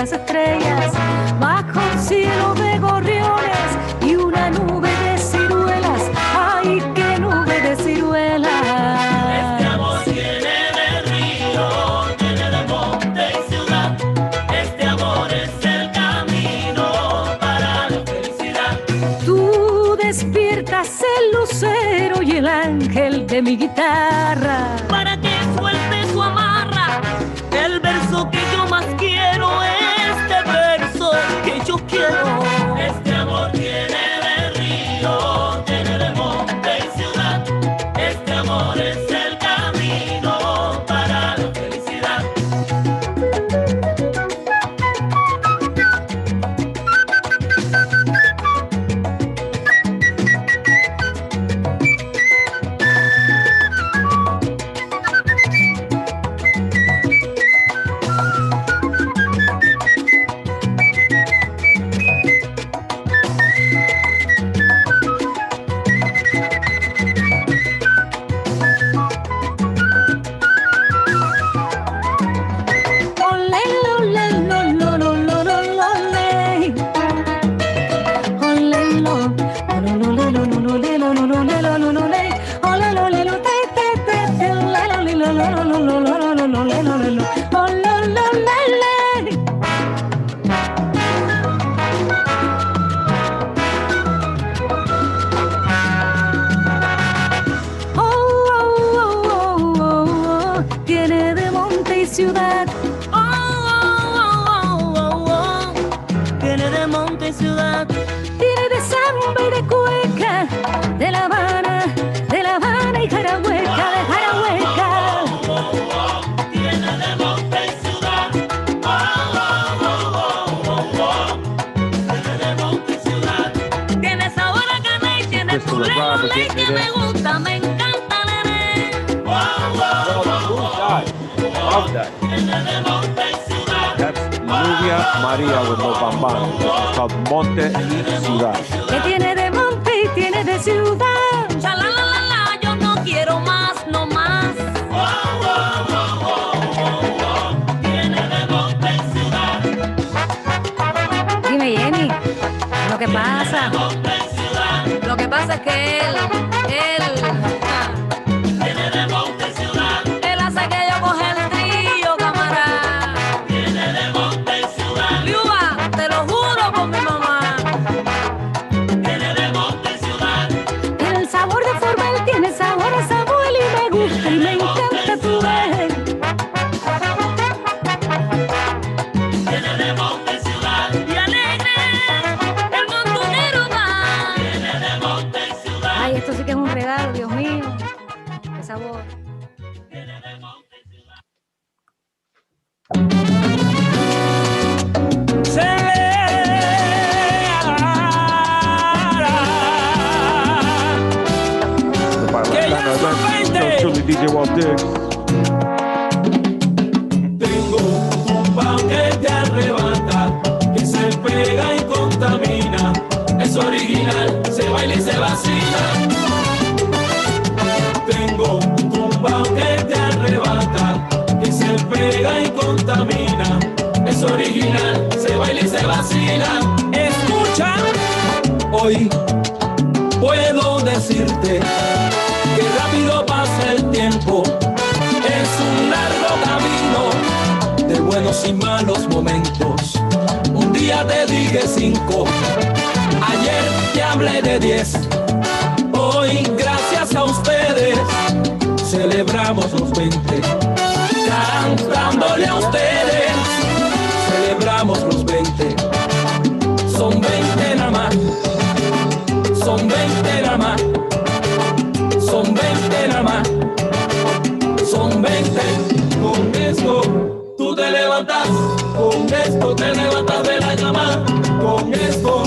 las estrellas, bajo un cielo de gorriones y una nube de ciruelas. ¡Ay, qué nube de ciruelas! Este amor tiene de río, tiene de monte y ciudad. Este amor es el camino para la felicidad. Tú despiertas el lucero y el ángel de mi guitarra, Para que suelte su amarra, el verso que yo más quiero, este verso que yo quiero. Este amor tiene de río, tiene de monte y ciudad. Este amor es el camino para la felicidad. Tiene de monte y ciudad. Tiene de monte y ciudad. Tiene de samba y de cueca, de La Habana y Jarahueca, de Jarahueca. Tiene de monte y ciudad. Tiene de monte y ciudad. Tiene sabor a canela, tiene puré, que me gusta, me encanta, nene. Love that. Tiene de monte y ciudad. That's Lluvia Maria with no bambán. It's called Monte y Ciudad. Que tiene de monte y tiene de ciudad. Cha la la la la, yo no quiero más, no más. Tiene de monte y ciudad. Dime, Jenny, lo que pasa. Monte y ciudad. Lo que pasa es que él Tiene de monte y ciudad. él hace que yo coja el trillo, camarada. Tiene de monte y ciudad. Liuba, te lo juro por mi mamá. Tiene de monte y ciudad. Tiene el sabor de Formel, tiene sabor a Samuel y me gusta y me encanta tu ver. Tiene de monte y ciudad. Y alegre, el montonero va. Tiene de monte y ciudad. Ay, esto sí que es un regalo, Dios mío. Qué sabor. Tiene de monte y ciudad. The BAILAtlanta event. Truly DJ Walt Diggs. Tengo un tumbao que te arrebata, que se pega y contamina. Es original, se baila y se vacila. Tengo un tumbao que te arrebata, que se pega y contamina. Es original, se baila y se vacila. Escucha, hoy puedo decirte que rápido pasa el tiempo. Es un largo camino de buenos y malos momentos. Un día te dije 5, ayer te hablé de 10. Hoy, gracias a ustedes, celebramos los 20. Cantándole a ustedes, celebramos los 20. Son 20 nada más, son 20 nada más, son 20 nada más, son 20. Con esto tú te levantas, con esto te levantas de la cama. Con esto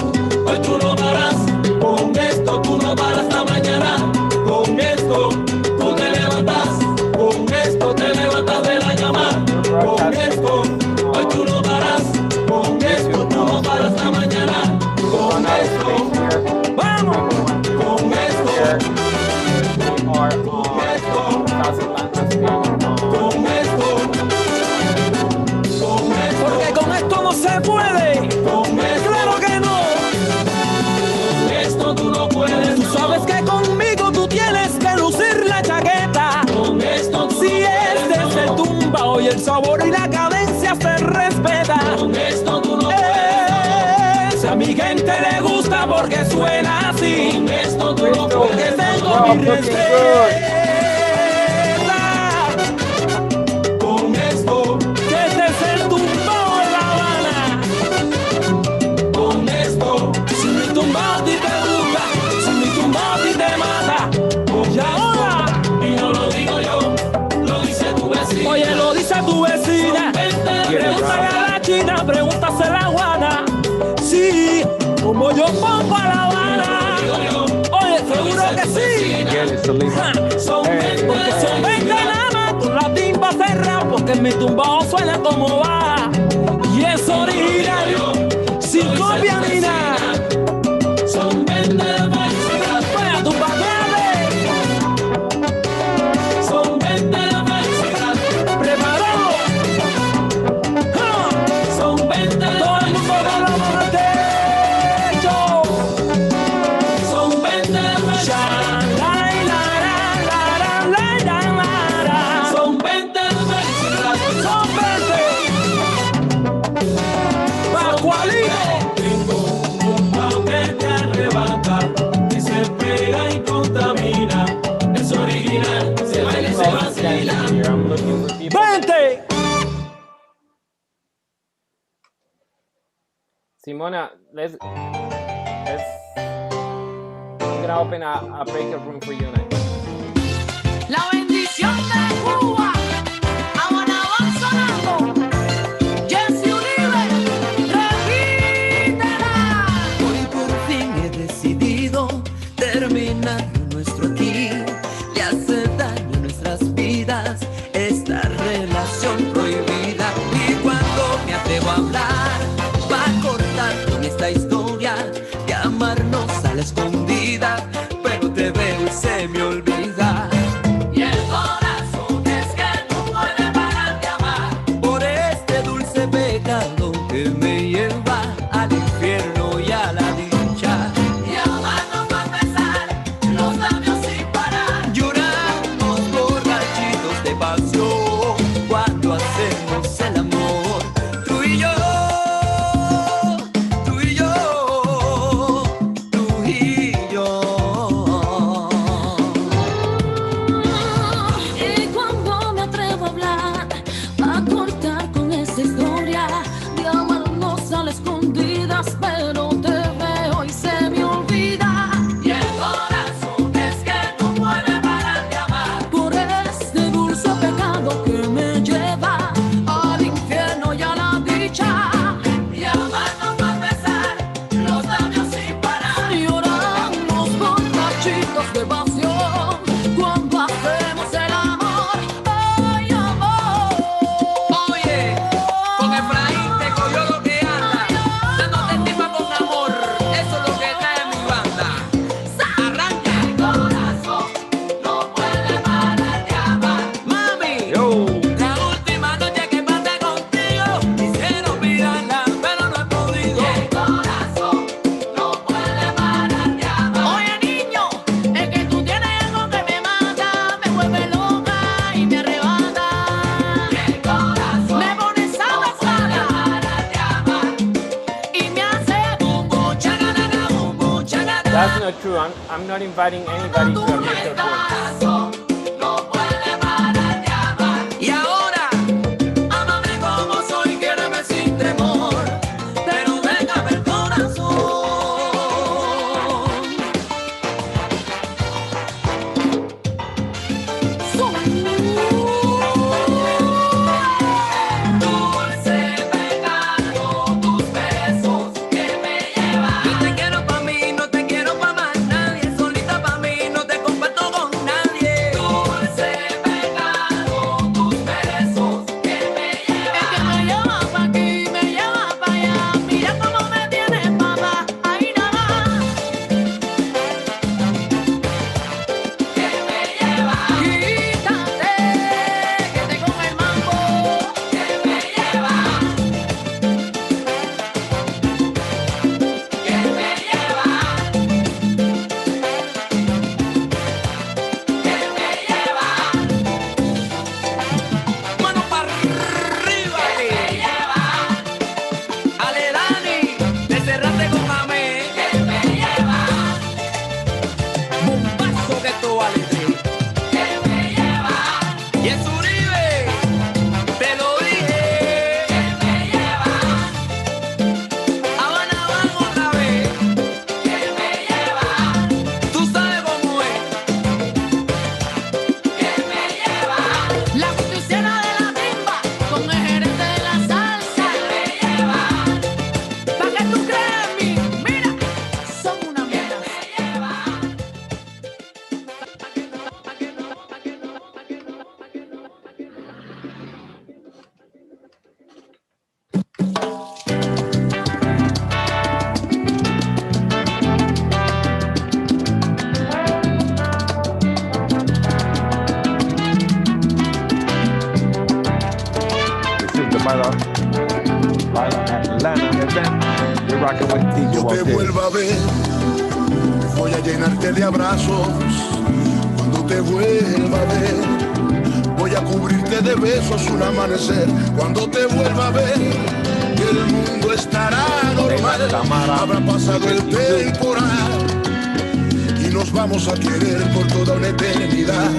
hoy tú no paras, con esto tú no paras hasta mañana. Con esto tú te levantas, con esto gente le gusta porque suena así. Con esto tú lo Porque puedes tengo Wow, mi looking receta. Con esto, que este es el tumbao en La Habana. Con esto, si mi tumbao a ti te gusta, si mi tumbao a ti te mata. Y ahora, y no lo digo yo, lo dice tu vecina. oye, lo dice tu vecina. Pregúntale a la china, pregúntasela a Juana. Sí, como yo pongo a La Habana. Oye, seguro que sí. Get it, Selena. Hey, Porque son 20 nada más con la timba cerrada. Porque mi tumbao suena como va. Y es original, sin copia ni nada. Son 20 de felicidad. Vaya tumba grande. Son 20 de felicidad. Preparado. Son 20 de Todo el mundo con la mano al techo. Son 20 de felicidad. Son 20 de felicidad. Son 20. Pascualito. Tengo un pao que te arrebata, que se pega y contamina. Es original, se baila y se vacila. here. I'm looking for people. 20. Simona, let's I'm gonna open a breakout room for you tonight. La bendición de Cuba, Habana va sonando. Jesse Uribe, repítela. Hoy por fin he decidido terminar lo nuestro aquí. Le hace daño a nuestras vidas esta relación prohibida. Y cuando me atrevo a hablar, va a cortar con esta historia de amarnos a la escondida. Pero te veo y se me olvida. Y el corazón es que no puede parar de amar por este dulce pecado que me lleva al infierno y a la dicha. Y amarnos va a empezar los labios sin parar. Lloramos borrachitos de pasión cuando hacemos el amor. Tú y yo, tú y yo, tú y yo. Y cuando me atrevo a hablar, va a cortar con esta historia de amarnos a las escondidas, pero te veo y se me olvida. Y el corazón es que no puede parar de amar. Por este dulce pecado que me lleva al infierno y a la dicha. Y amarnos va a empezar los labios sin parar. Lloramos borrachitos de pasión cuando hacemos el amor. Ay, amor. Oye, con Efraín te cogió lo que anda, dándote tipa con amor, eso es lo que trae mi banda. Arranca. El corazón no puede parar de amar. Mami, Yo. la última noche que pasé contigo, quisiera olvidarla, pero no he podido. Y el corazón no puede parar de amar. Oye, niño, es que tú tienes algo que me mata, me vuelve loca y me arrebata. Y el corazón Me pone sabrosada parar de amar. y me hace bum bum chacaraca, bum bum chacaraca. That's not true. I'm not inviting anybody to a breakout room. Corazón no puede parar de amar. Y ahora, ámame como soy, quiéreme sin temor, pero déjame el corazón. Dulce pecado, tus besos que me llevan. No te quiero pa' mí, no te quiero pa' más nadie. Solita pa' mí, no te comparto con nadie. rocking with DJ Cuando te Walter. vuelva a ver, voy a llenarte de abrazos. Cuando te vuelva a ver, voy a cubrirte de besos un amanecer. Cuando te vuelva a ver, el mundo estará normal. Habrá pasado el temporal y nos vamos a querer por toda una eternidad.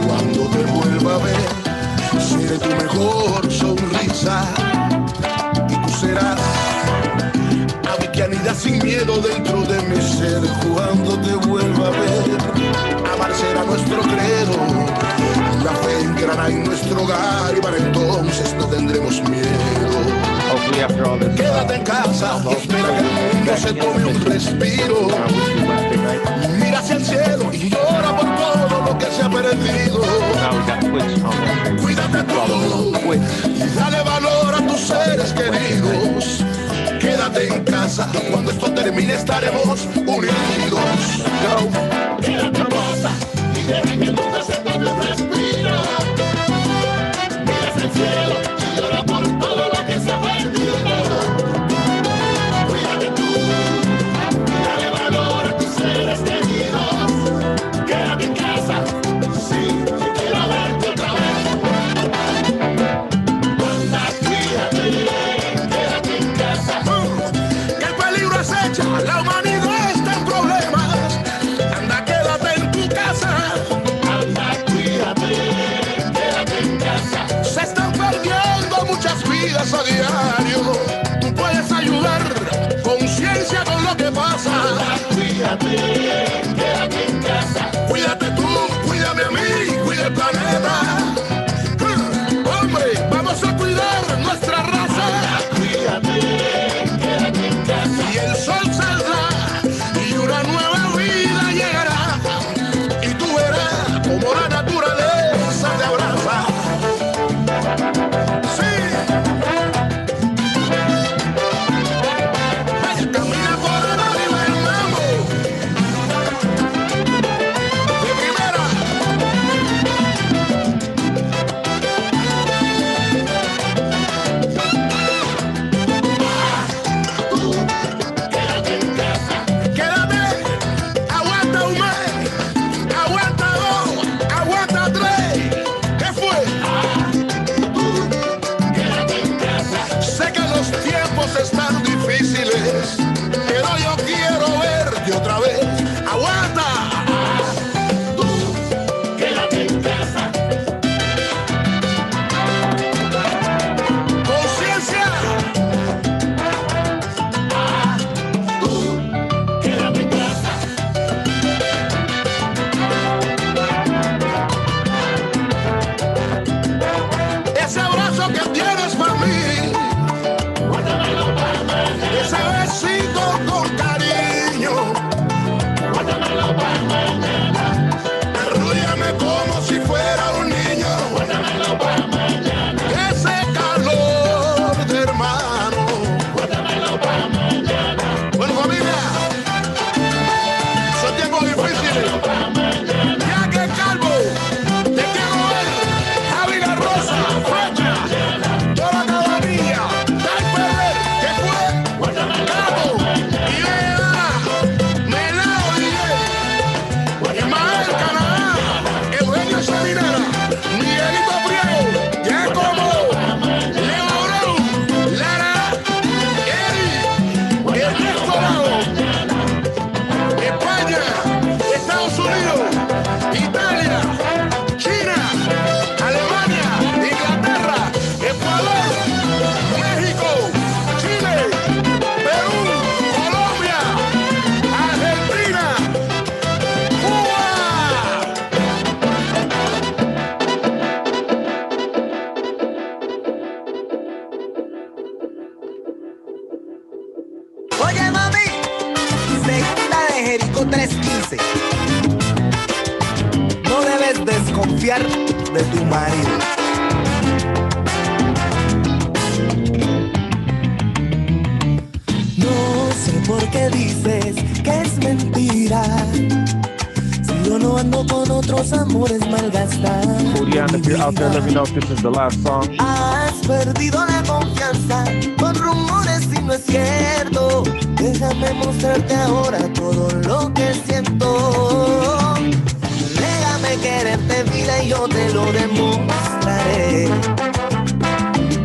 Cuando te vuelva a ver, seré tu mejor sonrisa y tú serás ave que anida sin miedo dentro de mi ser. Cuando te vuelva a ver, amar será nuestro credo, la fe entrará en nuestro hogar y para entonces no tendremos miedo. Hopefully after all this, Quédate en casa y espera que el mundo se tome un respiro. Mira hacia el cielo y llora por todo lo que se ha perdido. now we got Twitch. Cuídate tú y dale valor a tus seres queridos. Quédate en casa, cuando esto termine estaremos unidos. Quédate en casa y deja que el mundo se tome un respiro. Mira hacia el cielo y llora por todo lo que se ha perdido. Cuídate tú y dale valor a tus seres queridos. Quédate en casa, sí, quiero verte otra vez. Anda, cuídate, quédate en casa. Que el peligro acecha, la humanidad está en problemas. Anda, quédate en tu casa. Anda, cuídate, quédate en casa. Se están perdiendo muchas vidas a diario. Tú puedes ayudar, conciencia con lo que pasa. Anda, cuídate, quédate en casa. Cuídate tú, cuídame a mí, cuida el planeta. Hombre, vamos a cuidar nuestra raza. Anda, cuídate, quédate en casa. Y el sol saldrá y una nueva vida llegará. Y tú verás como la naturaleza te abraza. Sí. Vaya, camina por arriba el mambo. De primera. Quédate en casa. Quédate, aguanta un mes, aguanta dos, aguanta tres. ¿Qué fue? Quédate en casa. Sé que los tiempos están difíciles, pero yo quiero verte otra vez. Aguanta. Quédate en casa. Conciencia. Quédate en casa. Ese abrazo que tienes para mí, guárdamelo para mañana. Ese besito con cariño, guárdamelo para mañana. Arrúllame como si fuera un niño, guárdamelo para mañana. Ese calor de hermano, guárdamelo para mañana. Bueno, familia, son tiempos difíciles. Ya que calvo, te quiero ver. Javi La Rosa, fecha, toda la cabanilla, Tal Perder, ¿qué fue? Cabo, Idea, Melao DJ, Ismael Canadá, Eugenio Salinera, Miguelito Priego, Giacomo, Leo Abreu, Lara, Eri, Ernesto Lago, España, Estados Unidos, Italia, China, Alemania, Inglaterra, Ecuador, México, Chile, Perú, Colombia, Argentina, Cuba. Oye, mami, segunda de Jericó 3:15. No debes desconfiar de tu marido. No sé por qué dices que es mentira. Si Yo no ando con otros amores malgastados. Julian, if you're out there, let me know if this is the last song. Has perdido la confianza con rumores y no es cierto. Déjame mostrarte ahora todo lo que siento. Déjame quererte vida y yo te lo demostraré.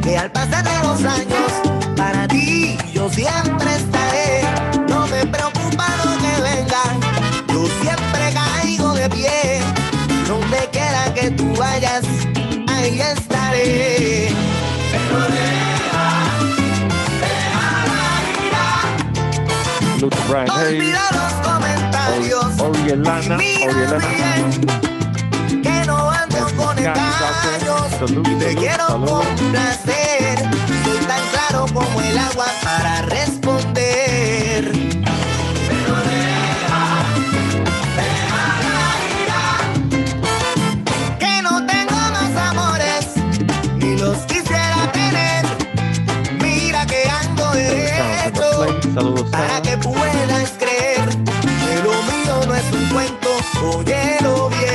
Que al pasar de los años, para ti yo siempre estaré. No me preocupa lo que venga, yo siempre caigo de pie. Donde quiera que tú vayas, ahí estaré. Pero Salute to Brian Hayes. olvida los comentarios. Orielana. Que no ando con engaños. Te quiero complacer. Soy tan claro como el agua para responder. Pero que no tengo más amores, ni los quisiera tener. Mira que ando derecho para que puedas creer que lo mío no es un cuento. Óyelo bien.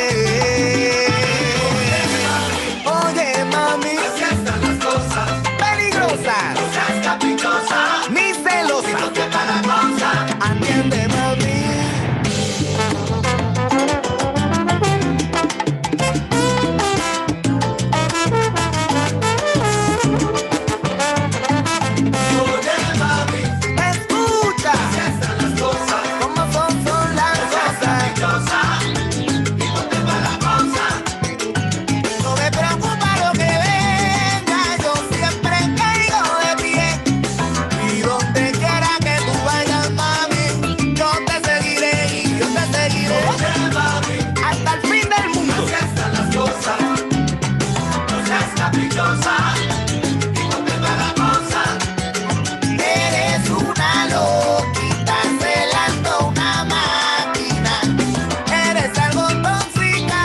Oye, mami, así están las cosas. Peligrosas, no seas caprichosa, ni celosa. No te da la cosa. Atiende, mami. Oye, mami, escucha. Así están las cosas. Como son las cosas. Y no te da la cosa. No me preocupa lo que venga, yo siempre caigo de pie. Y donde quiera que tú vayas, mami, yo te seguiré y yo te seguiré. Oye, mami, hasta el fin del mundo. Así están las cosas, no seas caprichosa, y no te da la cosa. Eres una loquita, celando una máquina. Eres algo tóxica,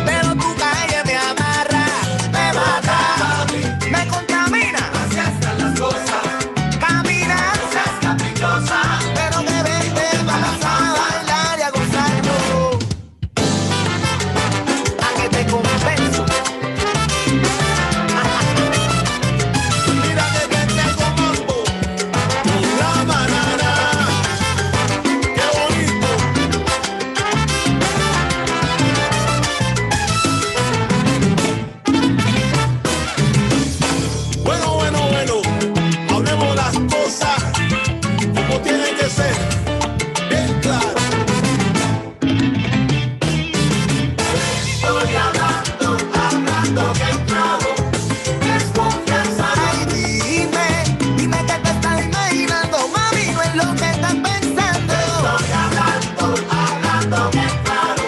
pero tu calle me amarra, me mata, me contamina. Así están las cosas. Camina, no seas caprichosa, pero que vente vas a bailar y a gozarlo. A que te compenso. Mira que te tengo mambo, la banana, qué bonito. Bueno, hablemos las cosas como tienen que ser, bien claro. Estoy hablando bien claro, es confianza. Ay, dime que te estás imaginando, mami, no es lo que estás pensando. Estoy hablando bien claro,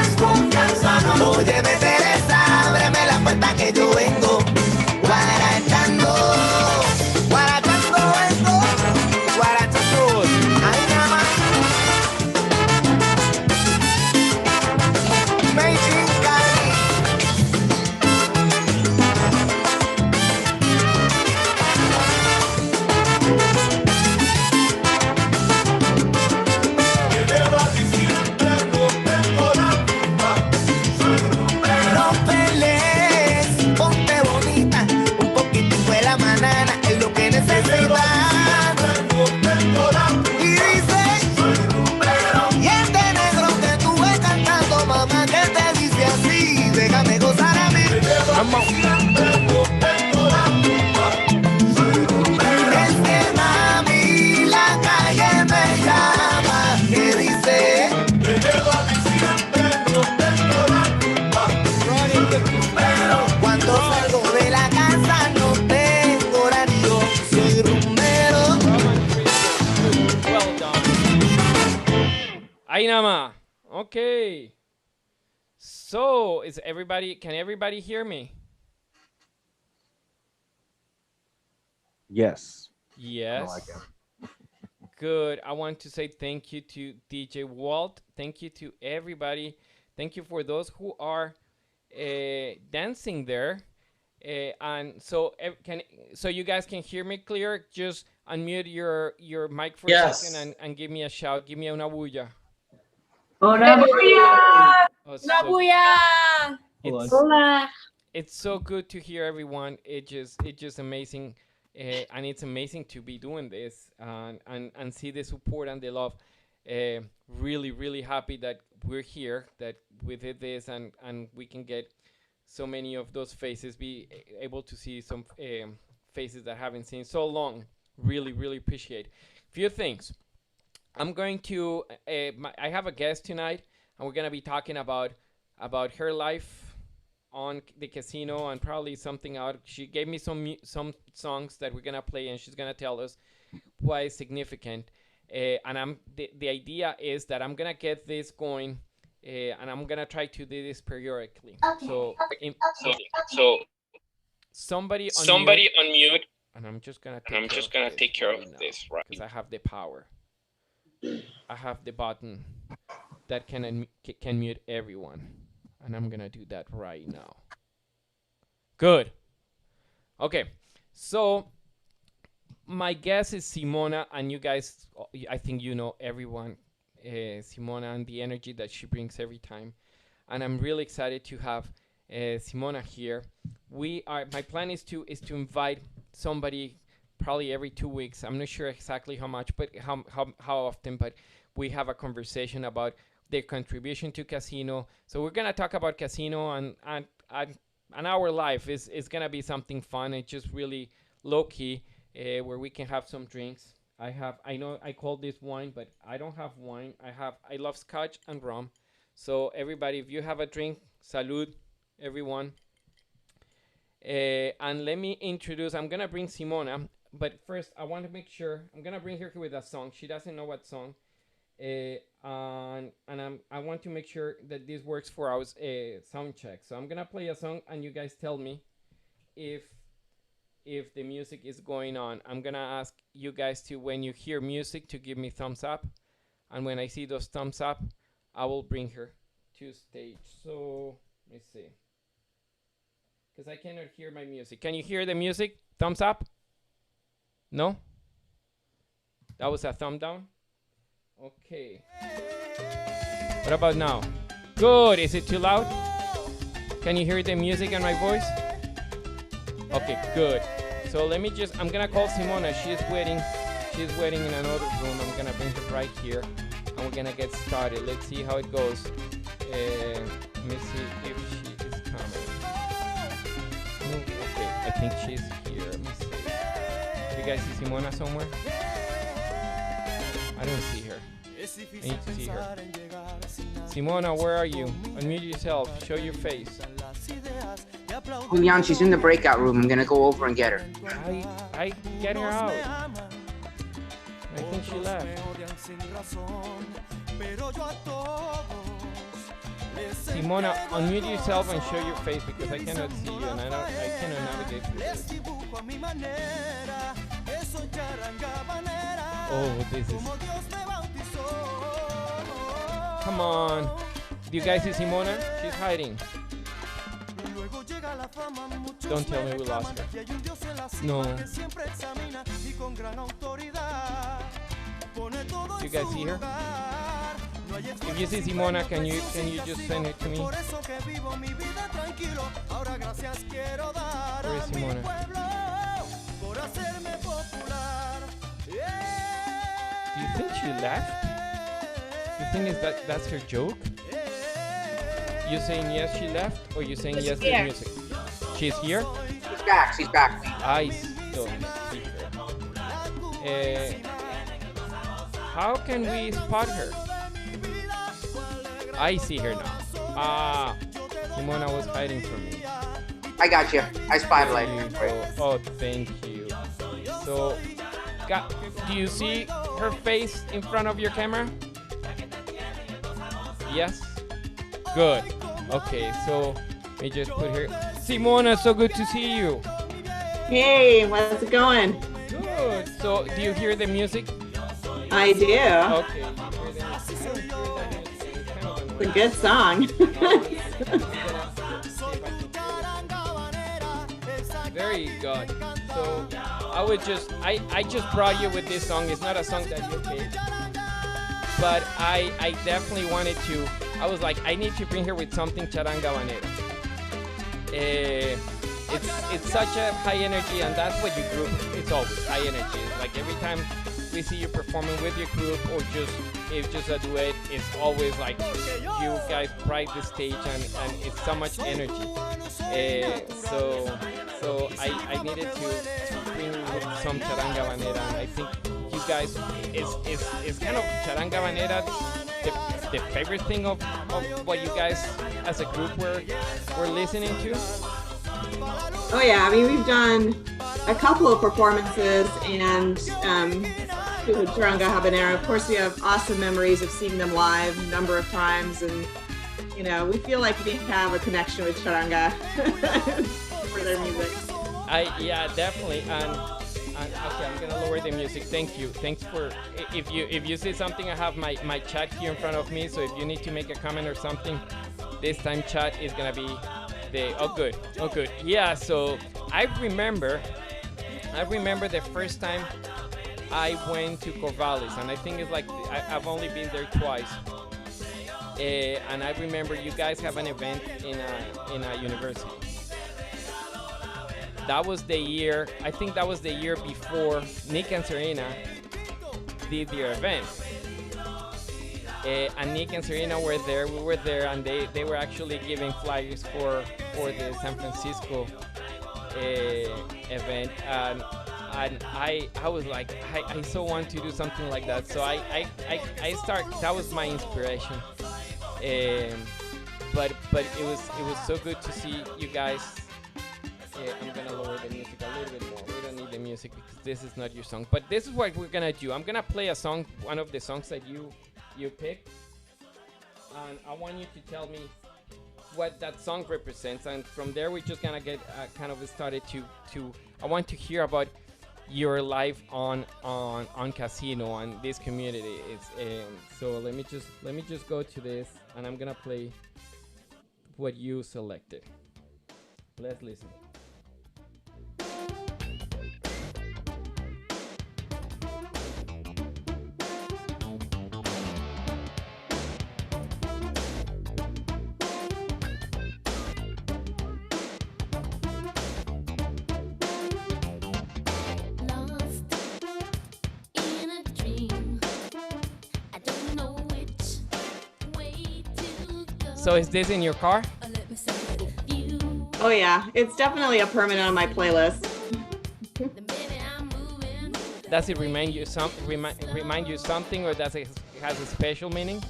es confianza. No. Óyeme, Teresa, ábreme la puerta que yo vengo. Guarachando vengo, guarachando. Ay, nada más. Made in Cali. Que te vas diciendo, no tengo la culpa. Soy rumbero. No pelees, ponte bonita. Un poquitico de la banana es lo que necesitas. Y dice, soy rumbero. Y este negro que tú ves cantando, mamá, que te dice así, déjame gozar a mí. Es que mami, la calle me llama, que dice, cuando salgo de la casa no tengo horario, soy rumbero. Well done. Ahí nada más. Okay. So, can everybody hear me? Yes. Yes. No, I can't. Good. I want to say thank you to DJ Walt. Thank you to everybody. Thank you for those who are dancing there. And so so you guys can hear me clear. Just unmute your mic for a second and give me a shout. Give me una bulla. Hola, Maria. Oh, La so bulla. it's Hola. it's so good to hear everyone. It's just amazing, and it's amazing to be doing this and see the support and the love. Really, really happy that we're here, that we did this, and we can get so many of those faces, be able to see some faces that haven't seen so long. Really, really appreciate. Few things. I'm going to. I have a guest tonight, and we're gonna be talking about her life on the casino and probably something out. She gave me some songs that we're gonna play, and she's gonna tell us why it's significant. And the idea is that I'm gonna get this going, and I'm gonna try to do this periodically. So, So somebody somebody unmute, unmute. and I'm just gonna And I'm just gonna take care of this right because I have the power. I have the button that can mute everyone, and I'm gonna do that right now. Good. Okay, so my guess is Simona, and you guys, I think you know everyone, Simona, and the energy that she brings every time. And I'm really excited to have Simona here. My plan is to invite somebody probably every 2 weeks. I'm not sure exactly how much, but how often, but we have a conversation about their contribution to casino. So we're gonna talk about casino, and our life is gonna be something fun. It's just really low key, where we can have some drinks. I know I call this wine, but I don't have wine. I love scotch and rum. So everybody, if you have a drink, salud, everyone. And let me introduce. I'm gonna bring Simona, but first I want to make sure I'm gonna bring her here with a song. She doesn't know what song, and I want to make sure that this works for our sound check. So I'm gonna play a song, and you guys tell me if the music is going on. I'm gonna ask you guys to, when you hear music, to give me thumbs up, and when I see those thumbs up, I will bring her to stage. So let me see, because I cannot hear my music. Can you hear the music? Thumbs up? No? That was a thumb down? Okay. What about now? Good. Is it too loud? Can you hear the music and my voice? Okay, good. So let me I'm gonna call Simona. She's waiting in another room. I'm gonna bring her right here, and we're gonna get started. Let's see how it goes. Let me see if she is coming. Okay, I think she's here. Let me see. You guys see Simona somewhere? I don't see her. I need to see her. Simona, where are you? Unmute yourself. Show your face. Julian, she's in the breakout room. I'm gonna go over and get her. I get her out. I think she left. Simona, unmute yourself and show your face, because I cannot see you and I cannot navigate through this. Oh, this is... Come on. Do you guys see Simona? She's hiding. Don't tell me we lost her. No. Do you guys see her? If you see Simona, can you just send it to me? Where is Simona? Do you think she left? You think that's her joke? You saying yes, she left, or you saying yes to the music? She's here? She's back. I still see her. How can we spot her? I see her now. Ah, Simona was hiding from me. I got you. I spied later. Oh, thank you. So, do you see her face in front of your camera? Yes? Good. Okay, so let me just put her. Simona, so good to see you. Hey, how's it going? Good. So, do you hear the music? I do. Okay. It's a good song. Very good. So I just brought you with this song. It's not a song that you picked. but I definitely wanted to. I was like, I need to bring her with something charanga habanera. It's such a high energy, and that's what your group. It's always high energy. It's like every time we see you performing with your group, or if just a duet, it's always like you guys pride the stage, and it's so much energy. So I needed to bring with some charanga habanera, and I think you guys is kind of charanga habanera the favorite thing of what you guys as a group were listening to. Oh yeah, I mean, we've done a couple of performances and to Charanga Habanera. Of course, we have awesome memories of seeing them live a number of times, and you know, we feel like we have a connection with Charanga for their music. Yeah, definitely. And okay, I'm gonna lower the music. Thank you. Thanks for if you say something. I have my chat here in front of me, so if you need to make a comment or something, this time chat is gonna be oh good. Yeah. So I remember the first time I went to Corvallis, and I think it's like I've only been there twice. And I remember you guys have an event in a university. That was the year. I think that was the year before Nick and Serena did their event. And Nick and Serena were there. We were there, and they were actually giving flyers for the San Francisco event. And I was like, I so want to do something like that. So I that was my inspiration. But it was so good to see you guys. I'm gonna lower the music a little bit more. We don't need the music because this is not your song. But this is what we're gonna do. I'm gonna play a song, one of the songs that you picked, and I want you to tell me what that song represents. And from there, we're just gonna get kind of started to. I want to hear about your life on Casino and this community. So let me just go to this, and I'm gonna play what you selected. Let's listen. So is this in your car? Oh yeah, it's definitely a permanent on my playlist. Does it remind you something, or does it has a special meaning?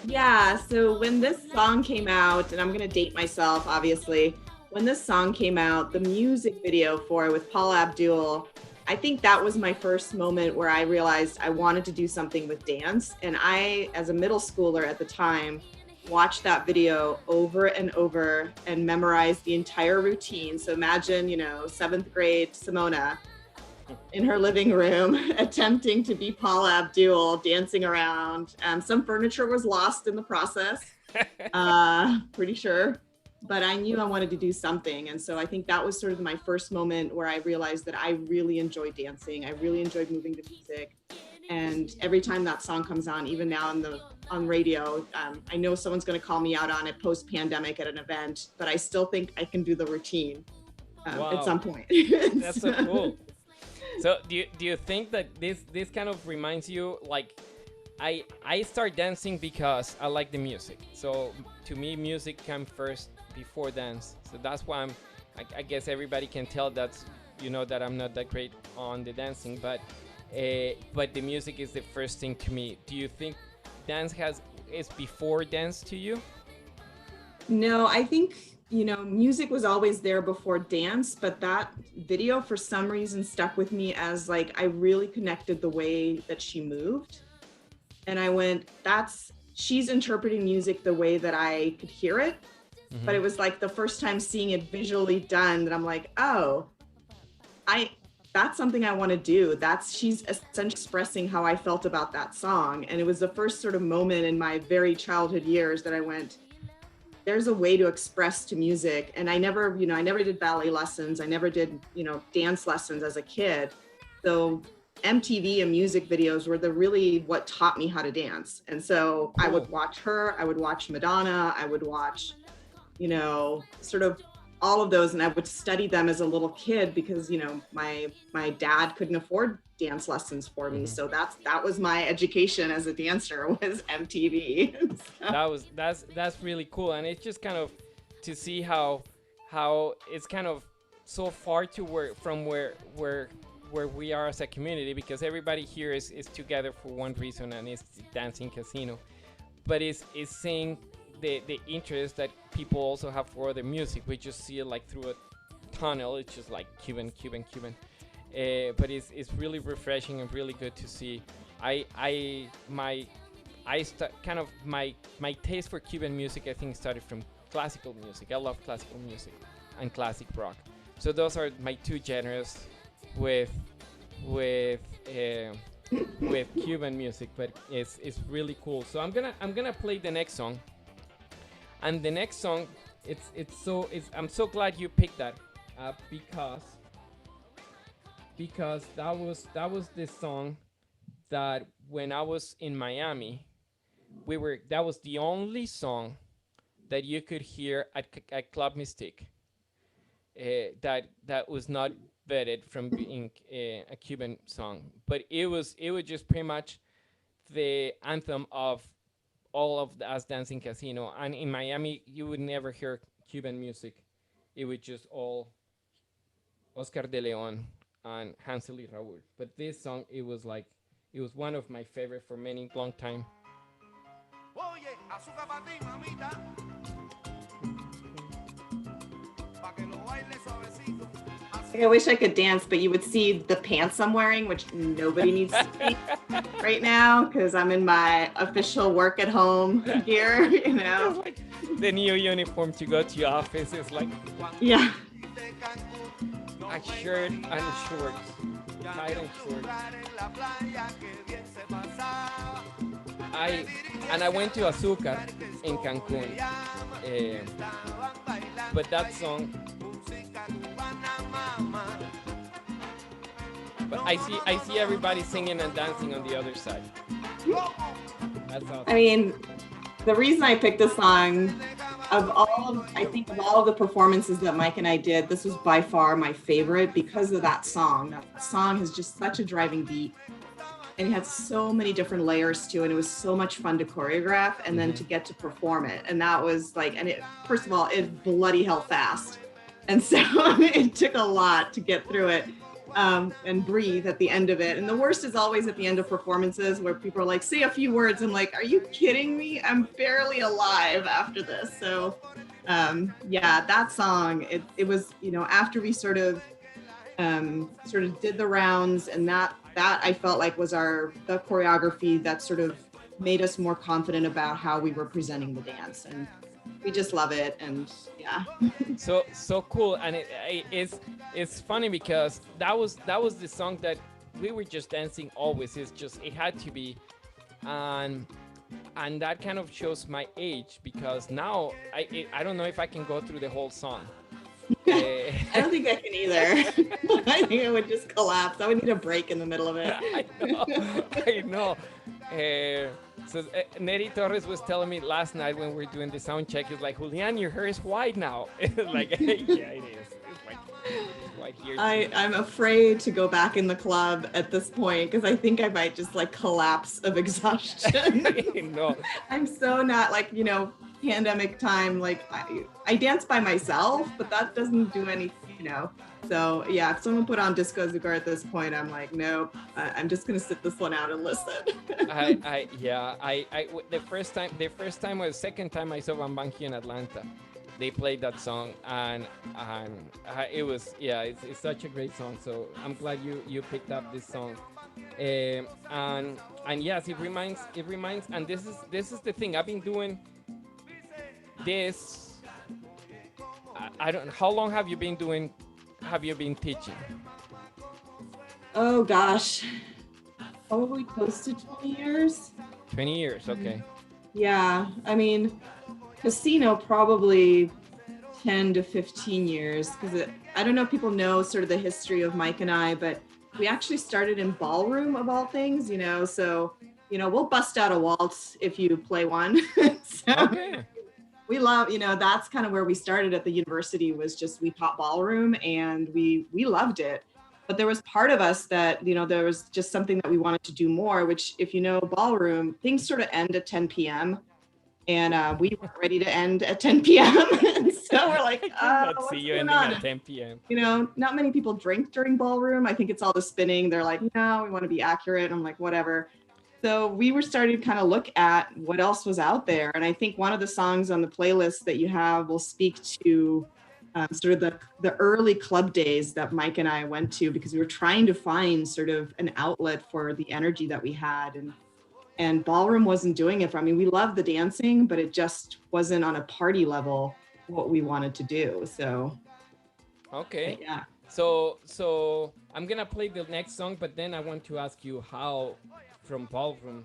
Yeah, so when this song came out, and I'm gonna date myself, obviously, when this song came out, the music video for it with Paula Abdul, I think that was my first moment where I realized I wanted to do something with dance. And I, as a middle schooler at the time, watched that video over and over and memorized the entire routine. So imagine, 7th grade Simona in her living room attempting to be Paula Abdul, dancing around. Some furniture was lost in the process, pretty sure. But I knew I wanted to do something. And so I think that was sort of my first moment where I realized that I really enjoy dancing. I really enjoyed moving to music. And every time that song comes on, even now on radio, I know someone's going to call me out on it post-pandemic at an event, but I still think I can do the routine at some point. That's so cool. So do you think that this kind of reminds you, like, I start dancing because I like the music. So to me, music came first before dance. So that's why I guess everybody can tell that's, that I'm not that great on the dancing, but the music is the first thing to me. Do you think dance is before dance to you? No, I think, music was always there before dance, but that video for some reason stuck with me as like, I really connected the way that she moved. And I went, she's interpreting music the way that I could hear it. Mm-hmm. But it was like the first time seeing it visually done that I'm like, oh, that's something I want to do. She's essentially expressing how I felt about that song. And it was the first sort of moment in my very childhood years that I went, there's a way to express to music. And I never did ballet lessons. I never did, dance lessons as a kid. So MTV and music videos were really what taught me how to dance. And so I would watch her, I would watch Madonna, I would watch, sort of all of those, and I would study them as a little kid because, my dad couldn't afford dance lessons for me. So that was my education as a dancer, was MTV. That's really cool. And it's just kind of to see how it's kind of so far to from where we are as a community, because everybody here is together for one reason, and it's dancing casino. But it's seeing the interest that people also have for other music. We just see it like through a tunnel. It's just like Cuban. But it's really refreshing and really good to see. My taste for Cuban music, I think, started from classical music. I love classical music and classic rock. So those are my two genres with Cuban music, but it's really cool. So I'm gonna play the next song, and the next song I'm so glad you picked that because that was the song that when I was in Miami, that was the only song that you could hear at Club Mystique that was not vetted from being a Cuban song, but it was just pretty much the anthem of all of us dancing casino. And in Miami, you would never hear Cuban music; it was just all Oscar de Leon and Hansel y Raúl. But this song, it was one of my favorite for many long time. Oye, azúcar para ti, mamita. Pa' que lo baile suavecito. I wish I could dance, but you would see the pants I'm wearing, which nobody needs to see right now because I'm in my official work at home gear, Like the new uniform to go to your office is like yeah, a shirt and shorts, tight and shorts. I went to Azúcar in Cancun, but that song. But I see everybody singing and dancing on the other side. That's awesome. I mean, the reason I picked this song, of all of the performances that Mike and I did, this was by far my favorite because of that song. That song has just such a driving beat, and it had so many different layers to it. And it was so much fun to choreograph and then to get to perform it. And that was like, and it, first of all, it bloody hell fast. And so it took a lot to get through it. And breathe at the end of it. And the worst is always at the end of performances where people are like, say a few words. I'm like, are you kidding me? I'm barely alive after this. So yeah, that song, it was, after we sort of did the rounds, and that I felt like was the choreography that sort of made us more confident about how we were presenting the dance. And we just love it, and yeah. So cool. And it's funny because that was the song that we were just dancing always. It had to be, and that kind of shows my age because now I don't know if I can go through the whole song. I don't think I can either. I think I would just collapse. I would need a break in the middle of it. I know. So Neri Torres was telling me last night when we were doing the sound check, he's like, Julian, your hair is white now. Like, yeah, it is. It's like white here. I'm afraid to go back in the club at this point because I think I might just like collapse of exhaustion. No. I'm so not like, pandemic time. Like I dance by myself, but that doesn't do anything, So yeah, if someone put on Disco Zugar at this point, I'm like, nope, I'm just gonna sit this one out and listen. The first time or the second time I saw Van Banki in Atlanta, they played that song, and it was, it's such a great song. So I'm glad you picked up this song. And yes, it reminds, and this is the thing. I've been doing this. I don't. How long have you been teaching? Oh gosh, probably close to 20 years. 20 years, okay. Yeah, I mean, casino probably 10 to 15 years because I don't know if people know sort of the history of Mike and I, but we actually started in ballroom of all things, so, we'll bust out a waltz if you play one. So Okay. we love, that's kind of where we started at the university, was just we taught ballroom and we loved it. But there was part of us that, there was just something that we wanted to do more, which if you know ballroom, things sort of end at 10 p.m. And we weren't ready to end at 10 p.m. And so we're like, Let's what's see you going ending on? at 10 p.m. Not many people drink during ballroom. I think it's all the spinning. They're like, no, we want to be accurate. I'm like, whatever. So we were starting to kind of look at what else was out there. And I think one of the songs on the playlist that you have will speak to sort of the early club days that Mike and I went to, because we were trying to find sort of an outlet for the energy that we had. And ballroom wasn't doing it for, we loved the dancing, but it just wasn't on a party level what we wanted to do. So, Okay. yeah. So I'm gonna play the next song, but then I want to ask you how from ballroom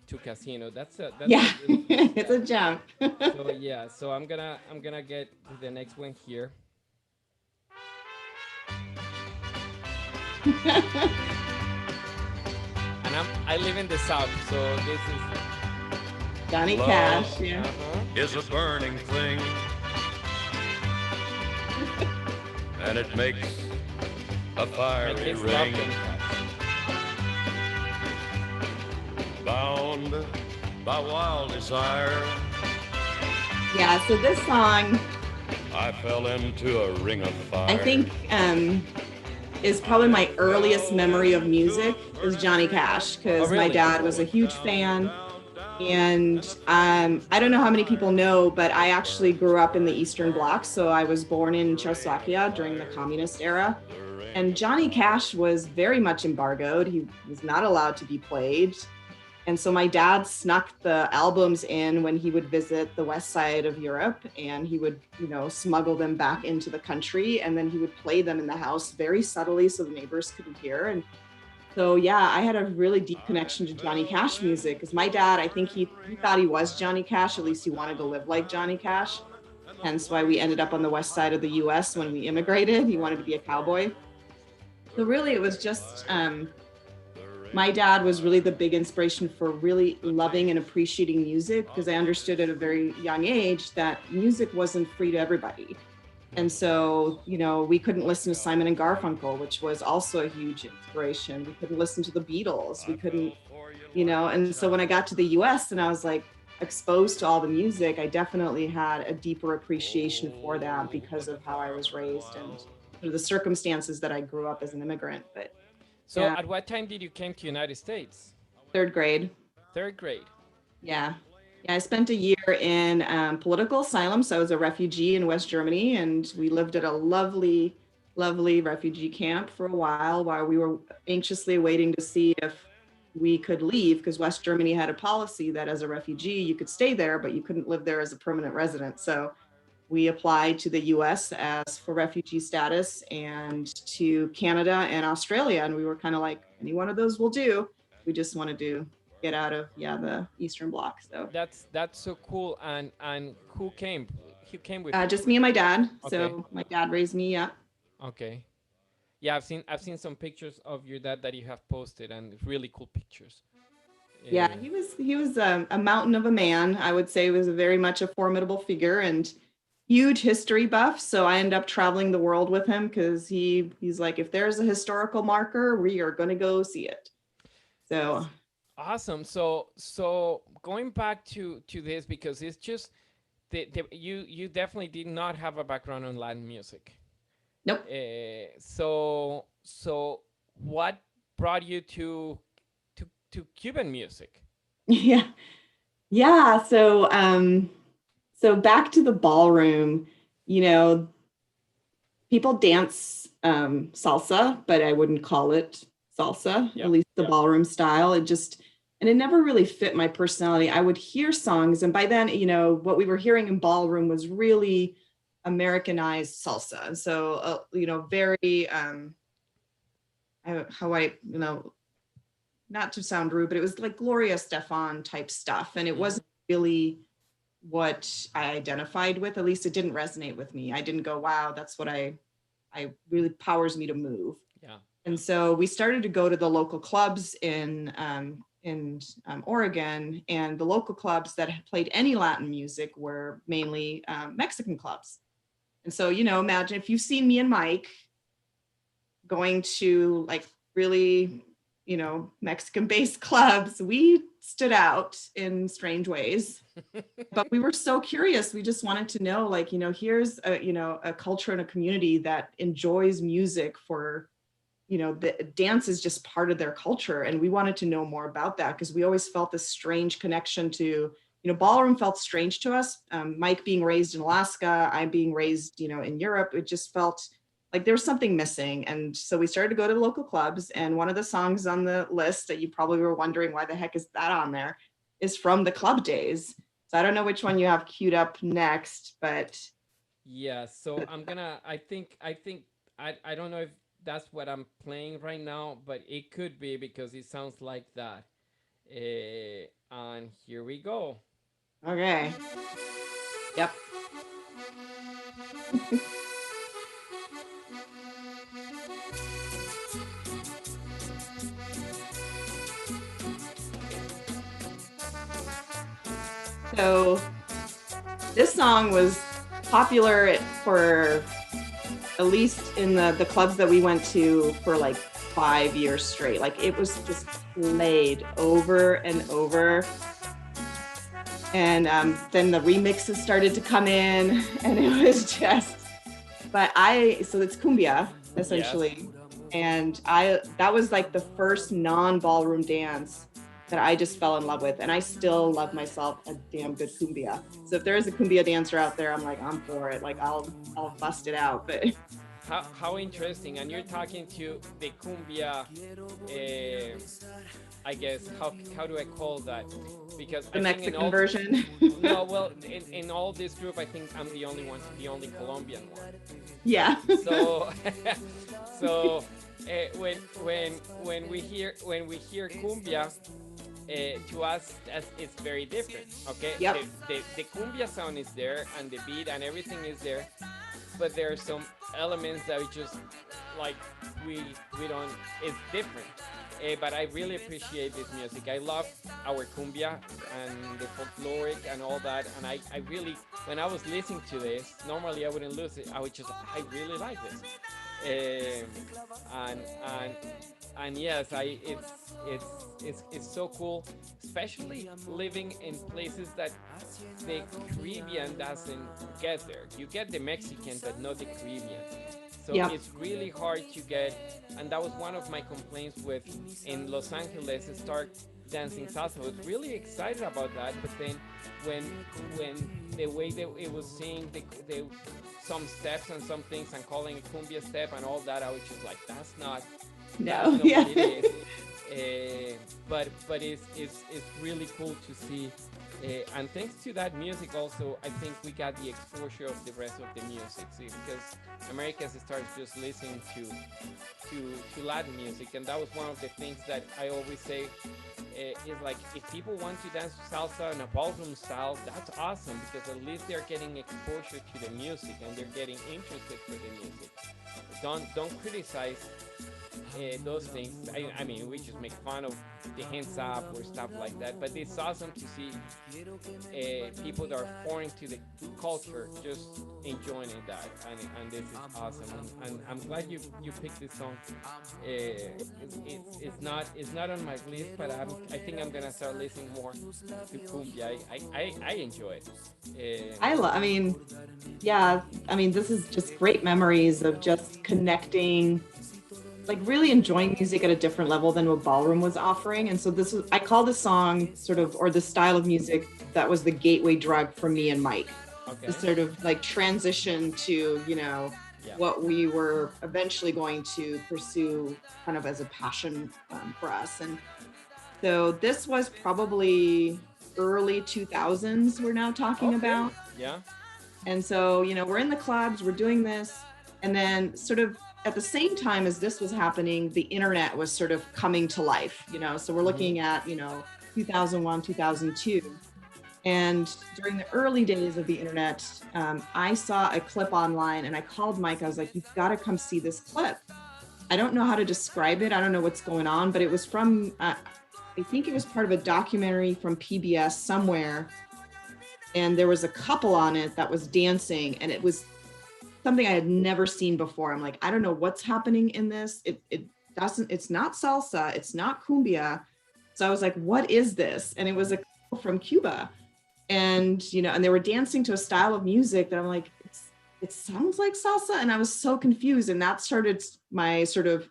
to casino. That's yeah, it's a jump. So yeah, so I'm gonna get to the next one here. And I live in the South, so this is Johnny Love Cash. Yeah. is a burning thing, and it makes a My fiery kids love ring. Johnny Cash. Bound by wild desire, Yeah. So this song, I fell into a ring of fire. I think, is probably my earliest memory of music is Johnny Cash, because Oh, really? my dad was a huge fan. And I don't know how many people know, but I actually grew up in the Eastern Bloc. So I was born in Czechoslovakia during the communist era. And Johnny Cash was very much embargoed. He was not allowed to be played. And so my dad snuck the albums in when he would visit the west side of Europe, and he would, smuggle them back into the country, and then he would play them in the house very subtly so the neighbors couldn't hear. And so, yeah, I had a really deep connection to Johnny Cash music, because my dad, I think he thought he was Johnny Cash, at least he wanted to live like Johnny Cash. Hence why we ended up on the west side of the US when we immigrated. He wanted to be a cowboy. So really it was just, my dad was really the big inspiration for really loving and appreciating music, because I understood at a very young age that music wasn't free to everybody. And so, we couldn't listen to Simon and Garfunkel, which was also a huge inspiration. We couldn't listen to the Beatles. We couldn't, and so when I got to the US and I was like exposed to all the music, I definitely had a deeper appreciation for that because of how I was raised and sort of the circumstances that I grew up as an immigrant. But So yeah. At what time did you came to United States? Third grade. Third grade. Yeah. Yeah, I spent a year in political asylum. So I was a refugee in West Germany, and we lived at a lovely, lovely refugee camp for a while we were anxiously waiting to see if we could leave, because West Germany had a policy that as a refugee, you could stay there, but you couldn't live there as a permanent resident. So we applied to the US as for refugee status, and to Canada and Australia. And we were kind of like, any one of those will do. We just wanted to get out of the Eastern Bloc. So That's so cool. And who came? Who came with you? just me and my dad. Okay. So my dad raised me up. Okay. Yeah, I've seen some pictures of your dad that you have posted, and really cool pictures. Yeah, he was a mountain of a man. I would say he was very much a formidable figure and huge history buff. So I end up traveling the world with him, because he's like, if there's a historical marker, we are going to go see it. So awesome. So going back to this, because it's just you definitely did not have a background on Latin music. Nope. So what brought you to Cuban music? Yeah. So back to the ballroom, people dance salsa, but I wouldn't call it salsa, at least the ballroom style. And it never really fit my personality. I would hear songs, and by then, what we were hearing in ballroom was really Americanized salsa. And so, very, not to sound rude, but it was like Gloria Estefan type stuff. And it wasn't really what I identified with. At least it didn't resonate with me. I didn't go, wow, that's what I really powers me to move. Yeah. And so we started to go to the local clubs in Oregon, and the local clubs that played any Latin music were mainly Mexican clubs. And so, you know, imagine if you've seen me and Mike going to like really, you know, Mexican-based clubs, we stood out in strange ways. But we were so curious. We just wanted to know, like, you know, here's a, you know, a culture and a community that enjoys music for, you know, the dance is just part of their culture. And we wanted to know more about that because we always felt this strange connection to, you know, ballroom felt strange to us. Mike being raised in Alaska, I being raised, you know, in Europe, it just felt like there was something missing. And so we started to go to local clubs. And one of the songs on the list that you probably were wondering why the heck is that on there is from the club days. So I don't know which one you have queued up next, but. Yeah, so I'm gonna, I don't know if that's what I'm playing right now, but it could be because it sounds like that. And here we go. Okay. Yep. So this song was popular for at least in the clubs that we went to for like 5 years straight. Like it was just played over and over. And then the remixes started to come in and it was just, so it's cumbia essentially. Yes. And that was like the first non-ballroom dance that I just fell in love with. And I still love myself a damn good cumbia. So if there is a cumbia dancer out there, I'm like, I'm for it. Like I'll bust it out. But how interesting. And you're talking to the cumbia, I guess, how do I call that? Because the Mexican version. No, well, in all this group, I think I'm the only Colombian one. Yeah. So, when we hear cumbia, to us it's very different. Okay. Yep. The cumbia sound is there and the beat and everything is there, but there are some elements that we just like we don't. It's different. But I really appreciate this music. I love our cumbia and the folkloric and all that. And I really, when I was listening to this, normally I wouldn't lose it. I I really like this. And yes, it's so cool, especially living in places that the Caribbean doesn't get there. You get the Mexican, but not the Caribbean. So yep. It's really hard to get, and that was one of my complaints with in Los Angeles, start dancing salsa. I was really excited about that, but then when the way that it was seeing the some steps and some things and calling a cumbia step and all that, I was just like, that's not what it is. But it's really cool to see. And thanks to that music also, I think we got the exposure of the rest of the music. See, because Americans started just listening to Latin music, and that was one of the things that I always say is like, if people want to dance salsa in a ballroom style, that's awesome, because at least they're getting exposure to the music and they're getting interested for the music. Don't criticize those things. I mean, we just make fun of the hands up or stuff like that, but it's awesome to see people that are foreign to the culture just enjoying that, and this is awesome. And I'm glad you picked this song. It's not on my list, but I think I'm gonna start listening more to cumbia. I enjoy it. I mean, yeah. I mean, this is just great memories of just connecting. Like really enjoying music at a different level than what ballroom was offering. And so I call this song sort of, or the style of music that was the gateway drug for me and Mike. Okay. The sort of like transition to, you know, what we were eventually going to pursue kind of as a passion for us. And so this was probably early 2000s we're now talking about. Yeah. And so, you know, we're in the clubs, we're doing this, and then sort of at the same time as this was happening, the internet was sort of coming to life, you know, so we're looking at, you know, 2001, 2002. And during the early days of the internet, I saw a clip online and I called Mike. I was like, you've got to come see this clip. I don't know how to describe it. I don't know what's going on, but it was from, I think it was part of a documentary from PBS somewhere. And there was a couple on it that was dancing, and it was something I had never seen before. I'm like, I don't know what's happening in this. It's not salsa, it's not cumbia. So I was like, what is this? And it was a couple from Cuba. And, and they were dancing to a style of music that I'm like, it sounds like salsa. And I was so confused. And that started my sort of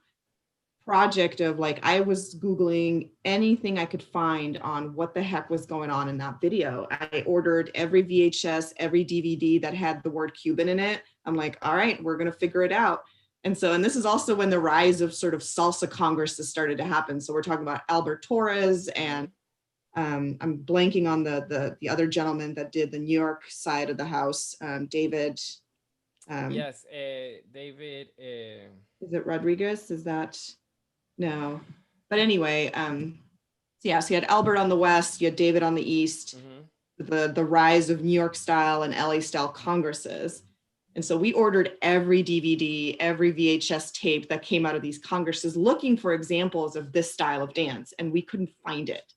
project of like, I was Googling anything I could find on what the heck was going on in that video. I ordered every VHS, every DVD that had the word Cuban in it. I'm like, all right, we're going to figure it out. And this is also when the rise of sort of salsa congresses started to happen. So we're talking about Albert Torres, and I'm blanking on the other gentleman that did the New York side of the house, David. Yes, David. Is it Rodriguez? Is that? No, but anyway, so you had Albert on the west, you had David on the east, the rise of New York style and LA style congresses. And so we ordered every DVD, every VHS tape that came out of these congresses looking for examples of this style of dance, and we couldn't find it.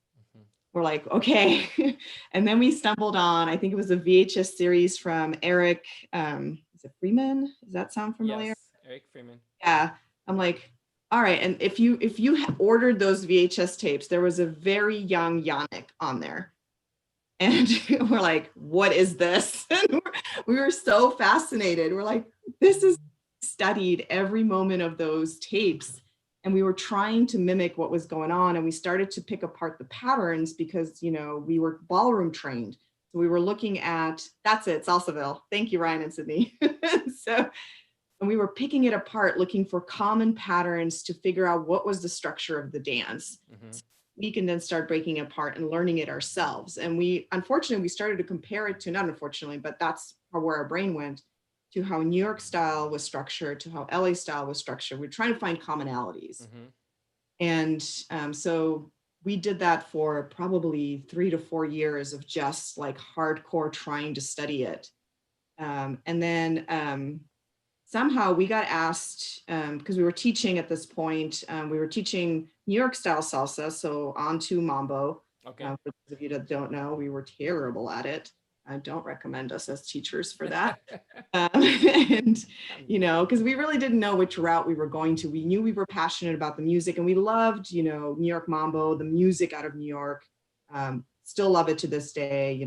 We're like, okay. And then we stumbled on, I think it was a VHS series from Eric, is it Freeman? Does that sound familiar? Yes, Eric Freeman. Yeah, I'm like, all right. And if you ordered those VHS tapes, there was a very young Yannick on there. And we're like, what is this? And we were so fascinated. We're like, this is studied every moment of those tapes. And we were trying to mimic what was going on. And we started to pick apart the patterns because, we were ballroom trained. So we were looking at, that's it, Salsaville. Thank you, Ryan and Sydney. And we were picking it apart, looking for common patterns to figure out what was the structure of the dance. So we can then start breaking it apart and learning it ourselves. And unfortunately, we started to compare it to, not unfortunately, but that's where our brain went, to how New York style was structured, to how LA style was structured. We're trying to find commonalities. And so we did that for probably 3 to 4 years of just like hardcore trying to study it. And then somehow we got asked, because we were teaching at this point, we were teaching New York style salsa, so onto mambo. Okay. For those of you that don't know, we were terrible at it. I don't recommend us as teachers for that. And, because we really didn't know which route we were going to. We knew we were passionate about the music, and we loved, New York mambo, the music out of New York. Still love it to this day,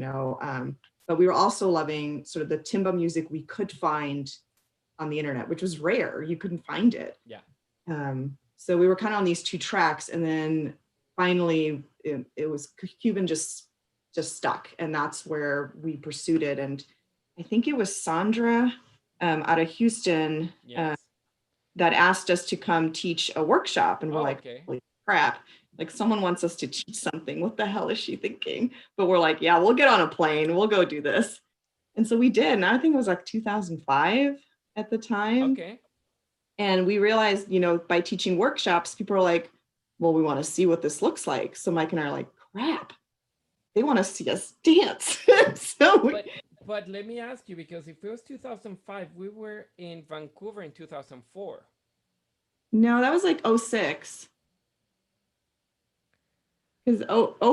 but we were also loving sort of the timba music we could find on the internet, which was rare. You couldn't find it. Yeah. So we were kind of on these two tracks, and then finally it was Cuban just stuck, and that's where we pursued it. And I think it was Sandra out of Houston that asked us to come teach a workshop, and we're like, holy crap, like someone wants us to teach something. What the hell is she thinking? But we're like, yeah, we'll get on a plane, we'll go do this. And so we did, and I think it was like 2005 at the time. Okay. And we realized, by teaching workshops, people are like, well, we want to see what this looks like. So Mike and I are like, crap, they want to see us dance. But let me ask you, because if it was 2005, we were in Vancouver in 2004. No, that was like 06. Because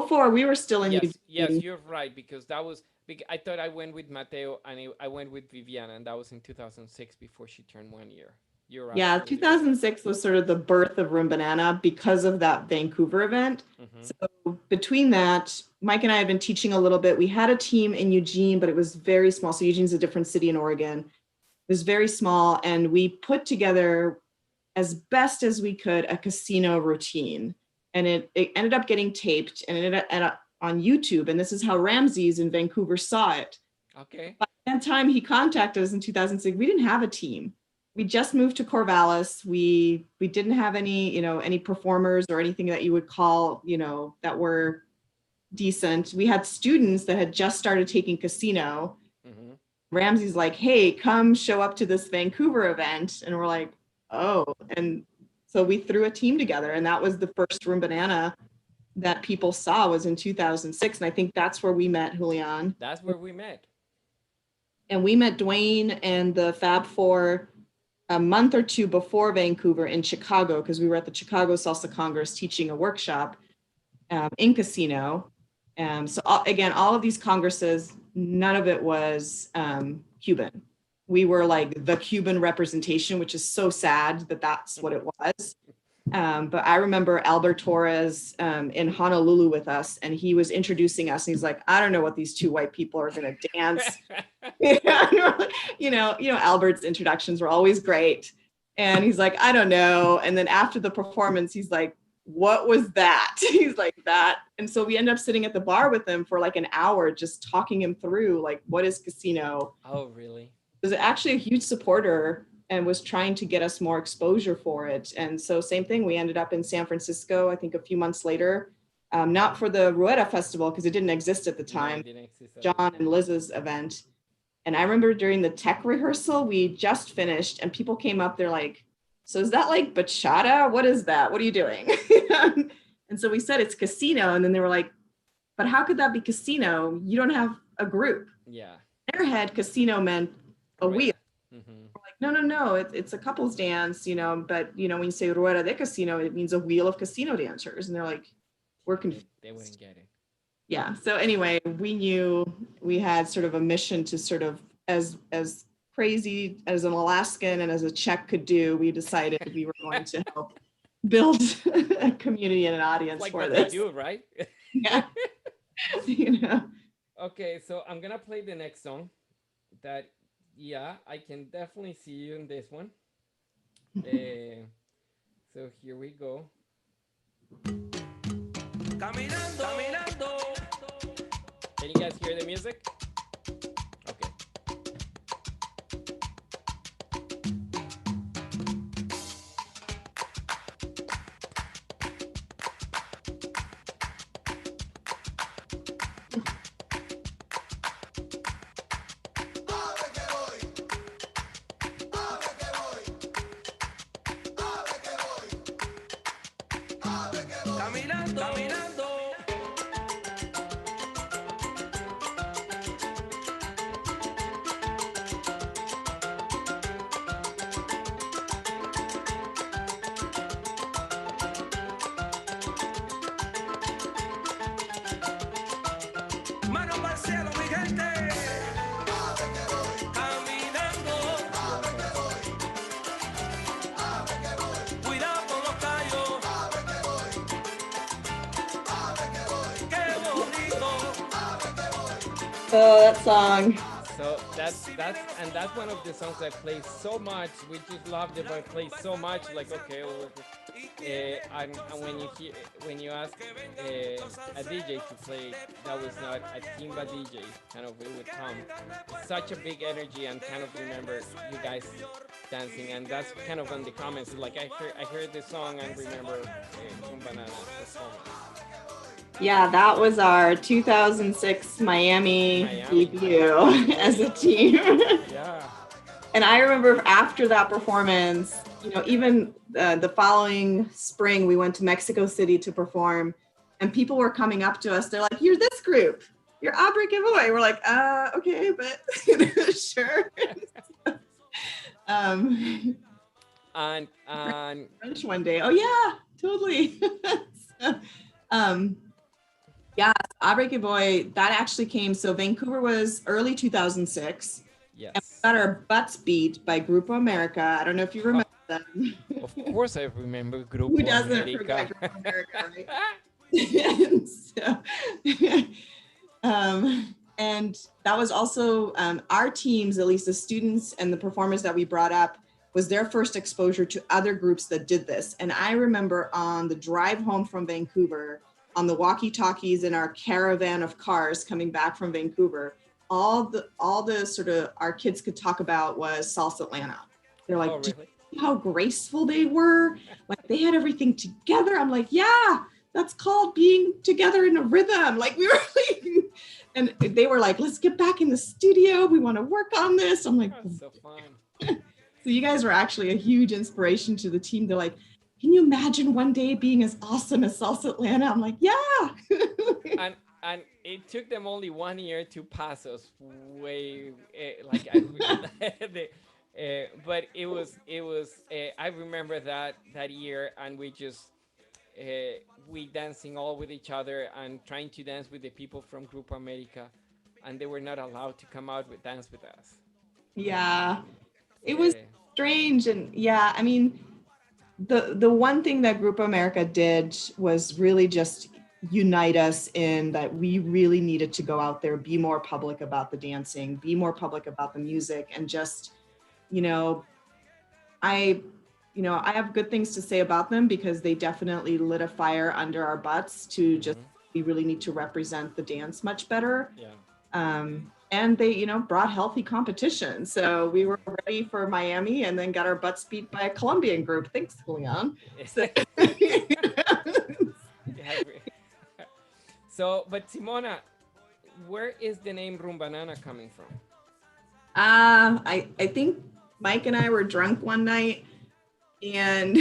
04, we were still in Yes, Eugene. yes, you're right, because that was, I thought I went with Mateo and I went with Viviana, and that was in 2006 before she turned 1 year. You're right. Yeah, 2006 was sort of the birth of Rumbanana because of that Vancouver event. So between that, Mike and I have been teaching a little bit. We had a team in Eugene, but it was very small. So Eugene's a different city in Oregon. It was very small, and we put together as best as we could a casino routine. And it ended up getting taped, and it ended up on YouTube. And this is how Ramses in Vancouver saw it. Okay. By that time he contacted us in 2006, we didn't have a team. We just moved to Corvallis. We didn't have any, any performers or anything that you would call, that were decent. We had students that had just started taking casino. Ramsey's like, hey, come show up to this Vancouver event. And we're like, oh. And so we threw a team together, and that was the first Rumbanana that people saw was in 2006. And I think that's where we met Julian. That's where we met. And we met Dwayne and the Fab Four a month or two before Vancouver in Chicago, because we were at the Chicago Salsa Congress teaching a workshop in Casino. So again, all of these congresses, none of it was Cuban. We were like the Cuban representation, which is so sad that that's what it was. But I remember Albert Torres in Honolulu with us, and he was introducing us, and he's like, I don't know what these two white people are going to dance. you know, Albert's introductions were always great. And he's like, I don't know. And then after the performance, he's like, what was that? He's like that. And so we end up sitting at the bar with him for like an hour, just talking him through like, what is Casino? Oh, really? He was actually a huge supporter and was trying to get us more exposure for it. And so same thing, we ended up in San Francisco, I think a few months later, not for the Rueda Festival because it didn't exist at the time, John and Liz's event. And I remember during the tech rehearsal, we just finished and people came up, they're like, so is that like bachata? What is that? What are you doing? And so we said it's Casino. And then they were like, but how could that be Casino? You don't have a group. Yeah. In their head, Casino meant a wheel. Mm-hmm. Like, no, it's a couples dance, you know, but you know, when you say Rueda de Casino, it means a wheel of casino dancers. And they're like, we're confused. They wouldn't get it. Yeah. So anyway, we knew we had sort of a mission to sort of as crazy as an Alaskan and as a Czech could do, we decided we were going to help build a community and an audience like for what this. they do, right? Yeah. You know. Okay, so I'm gonna play the next song. That I can definitely see you in this one. So here we go. Caminando, caminando. Can you guys hear the music? Okay. Caminando, caminando. Mano para el cielo, mi gente. Caminando. Cuidado con los callos. Qué bonito. Oh, that song. So that's one of the songs I play so much. We just loved it, but I play so much. Like okay, well, and when you ask a DJ to play, that was not a timba DJ. Kind of it would come. Such a big energy and kind of remember you guys dancing, and that's kind of on the comments. Like I heard this song and remember Banana, the song. Yeah, that was our 2006 Miami debut as a team. Yeah. And I remember after that performance, you know, even the following spring, we went to Mexico City to perform, and people were coming up to us. They're like, "You're this group. You're Abra que Voy." We're like, okay, but sure. And French one day. Oh yeah, totally. So, yeah, Abra que Voy, that actually came. So Vancouver was early 2006. Yes. And we got our butts beat by Grupo America. I don't know if you remember them. Of course I remember Grupo Who doesn't America. forget Grupo America, right? And that was also our teams, at least the students and the performers that we brought up, was their first exposure to other groups that did this. And I remember on the drive home from Vancouver, on the walkie-talkies in our caravan of cars coming back from Vancouver, all the sort of our kids could talk about was BAILAtlanta. They're like, really? "Do you see how graceful they were? Like they had everything together." I'm like, yeah, that's called being together in a rhythm. Like we were like, and they were like, "Let's get back in the studio. We want to work on this." I'm like, That's so fun. so you guys were actually a huge inspiration to the team. They're like, "Can you imagine one day being as awesome as BAILAtlanta?" I'm like, yeah. And it took them only 1 year to pass us way But it was. I remember that year, and we dancing all with each other and trying to dance with the people from Grupo America, and they were not allowed to come out with dance with us. Yeah, it was Uh, strange, and yeah, I mean, the one thing that Grupo America did was really just unite us in that we really needed to go out there, be more public about the dancing, be more public about the music, and just, you know, I, I have good things to say about them because they definitely lit a fire under our butts to just, mhm. we really need to represent the dance much better. Yeah. And they, brought healthy competition. So we were ready for Miami and then got our butts beat by a Colombian group. Thanks, Julian. So, Yeah, so, but Simona, where is the name Rumbanana coming from? I think Mike and I were drunk one night and,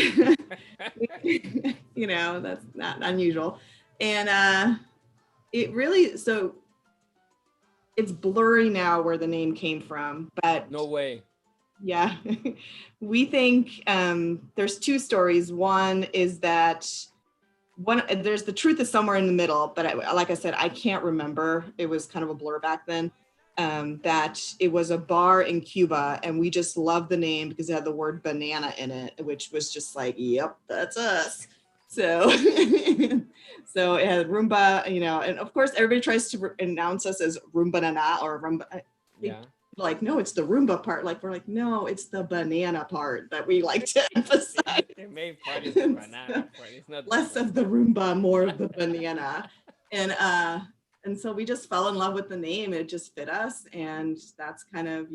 that's not unusual. And it really, so it's blurry now where the name came from, but No way. yeah, we think there's two stories. One is that there's the truth is somewhere in the middle, but like I said, I can't remember. It was kind of a blur back then. That it was a bar in Cuba, and we just loved the name because it had the word banana in it, which was just like, yep, that's us. So, so it had Roomba, and of course everybody tries to announce us as Roomba Nana or Roomba. Yeah. Like, no, it's the Roomba part. Like, we're like, no, it's the banana part that we like to emphasize. The main part is the banana part. It's not Less of the Roomba, more of the banana. And so we just fell in love with the name. It just fit us. And that's kind of,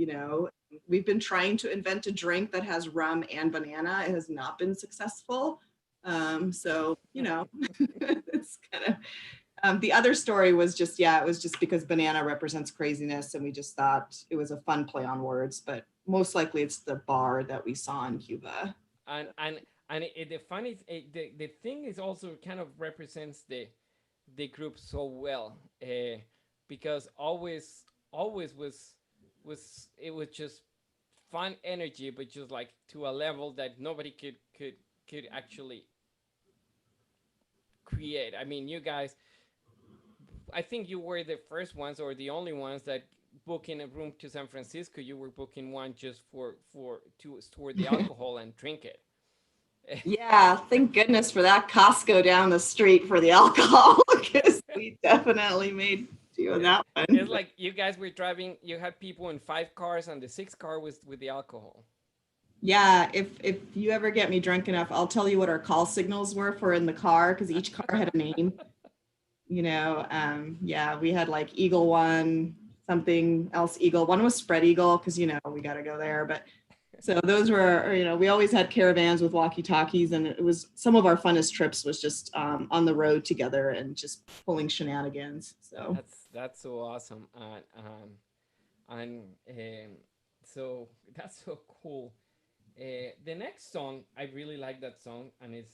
we've been trying to invent a drink that has rum and banana. It has not been successful. So, it's kind of, the other story was just, it was just because banana represents craziness. And we just thought it was a fun play on words, but most likely it's the bar that we saw in Cuba. And the funny the thing is also kind of represents the group so well, because always was it was just fun energy, but just like to a level that nobody could actually create. I mean, you guys, I think you were the first ones or the only ones that booking a room to San Francisco. You were booking one just to store the alcohol and drink it. Yeah, thank goodness for that Costco down the street for the alcohol, because we definitely made do with that one. It's like you guys were driving. You had people in 5 cars, and the 6th car was with the alcohol. Yeah, if you ever get me drunk enough, I'll tell you what our call signals were for in the car, because each car had a name. Yeah, we had like Eagle One, something else Eagle. One was Spread Eagle, because we got to go there. But so those were, we always had caravans with walkie-talkies, and it was some of our funnest trips was just on the road together and just pulling shenanigans. So that's so awesome, and so that's so cool. The next song, I really like that song, and is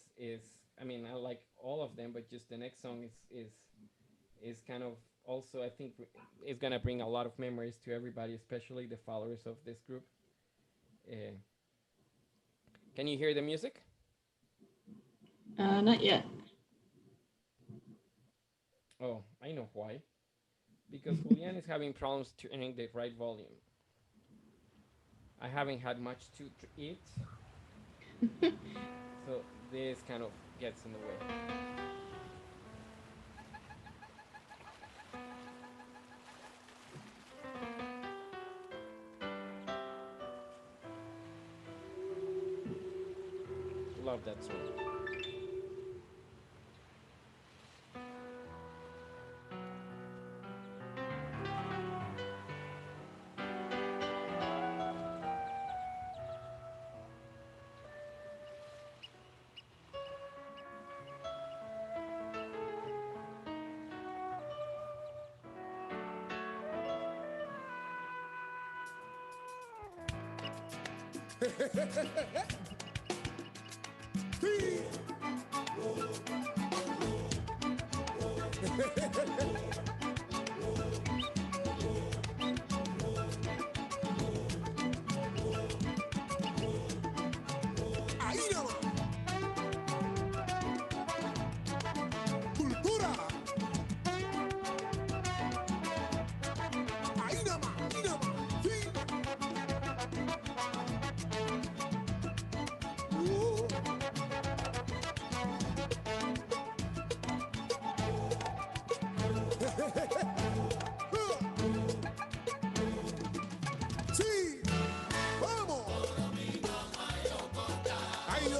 I mean, I like all of them, but just the next song is kind of also, I think, is gonna bring a lot of memories to everybody, especially the followers of this group. Can you hear the music? Not yet. Oh, I know why. Because Julian is having problems turning the right volume. I haven't had much to eat, so this kind of gets in the way. Love that song. Sí, vamos. Ay, yo,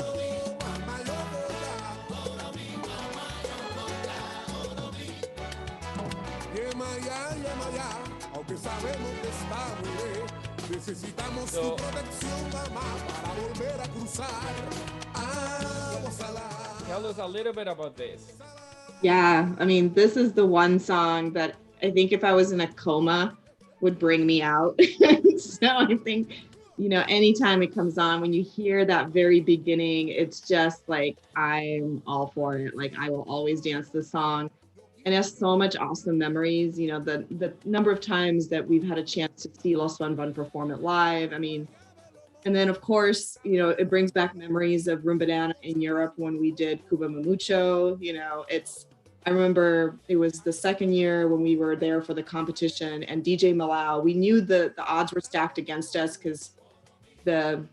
mamá, aunque sabemos que está muy lejos, necesitamos So- tu protección, mamá, para volver a cruzar agua salada. Tell us a little bit about this. Yeah, I mean, this is the one song that I think if I was in a coma would bring me out. So I think, you know, anytime it comes on, when you hear that very beginning, it's just like, I'm all for it. Like, I will always dance this song. And it has so much awesome memories. You know, the number of times that we've had a chance to see Los Van Van perform it live. I mean, and then of course, you know, it brings back memories of Rumbanana in Europe when we did Cuba Mamucho. You know, I remember it was the second year when we were there for the competition, and DJ Malau, we knew the odds were stacked against us because the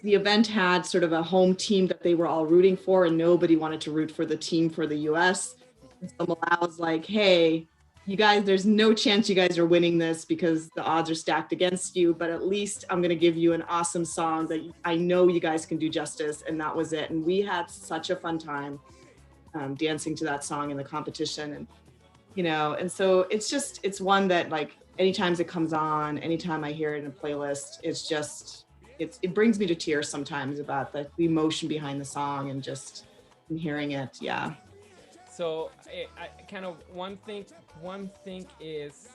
event had sort of a home team that they were all rooting for, and nobody wanted to root for the team for the US. And so Malau was like, hey, you guys, there's no chance you guys are winning this because the odds are stacked against you, but at least I'm going to give you an awesome song that I know you guys can do justice. And that was it. And we had such a fun time dancing to that song in the competition. And, you know, and so it's one that, like, anytime it comes on, anytime I hear it in a playlist, it brings me to tears sometimes about the emotion behind the song and just hearing it. Yeah. So I kind of one thing is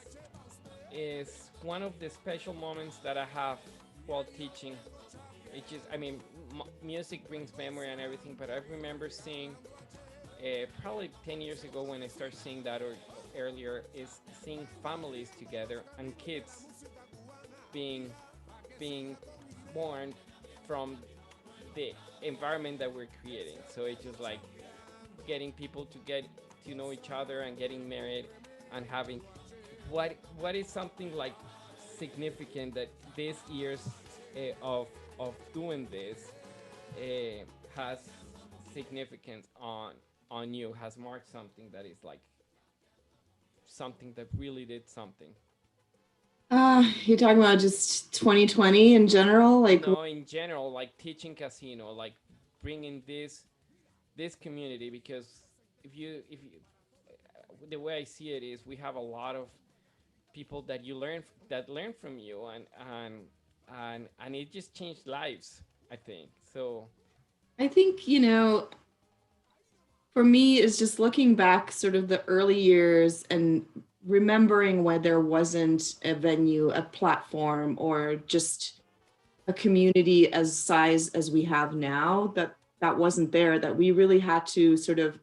one of the special moments that I have while teaching. It just, I mean, music brings memory and everything, but I remember seeing probably 10 years ago when I started seeing that, or earlier, is seeing families together and kids being born from the environment that we're creating. So it's just like getting people to get to know each other and getting married and having what is something like significant that this years of doing this has significance on you, has marked something that is like something that really did something. You're talking about just 2020 in general, like no, in general, like teaching casino, like bringing this community, because if you the way I see it is we have a lot of people that learn from you, and it just changed lives, I think. So I think, you know, for me, it's just looking back sort of the early years and remembering when there wasn't a venue, a platform, or just a community as size as we have now, that wasn't there, that we really had to sort of,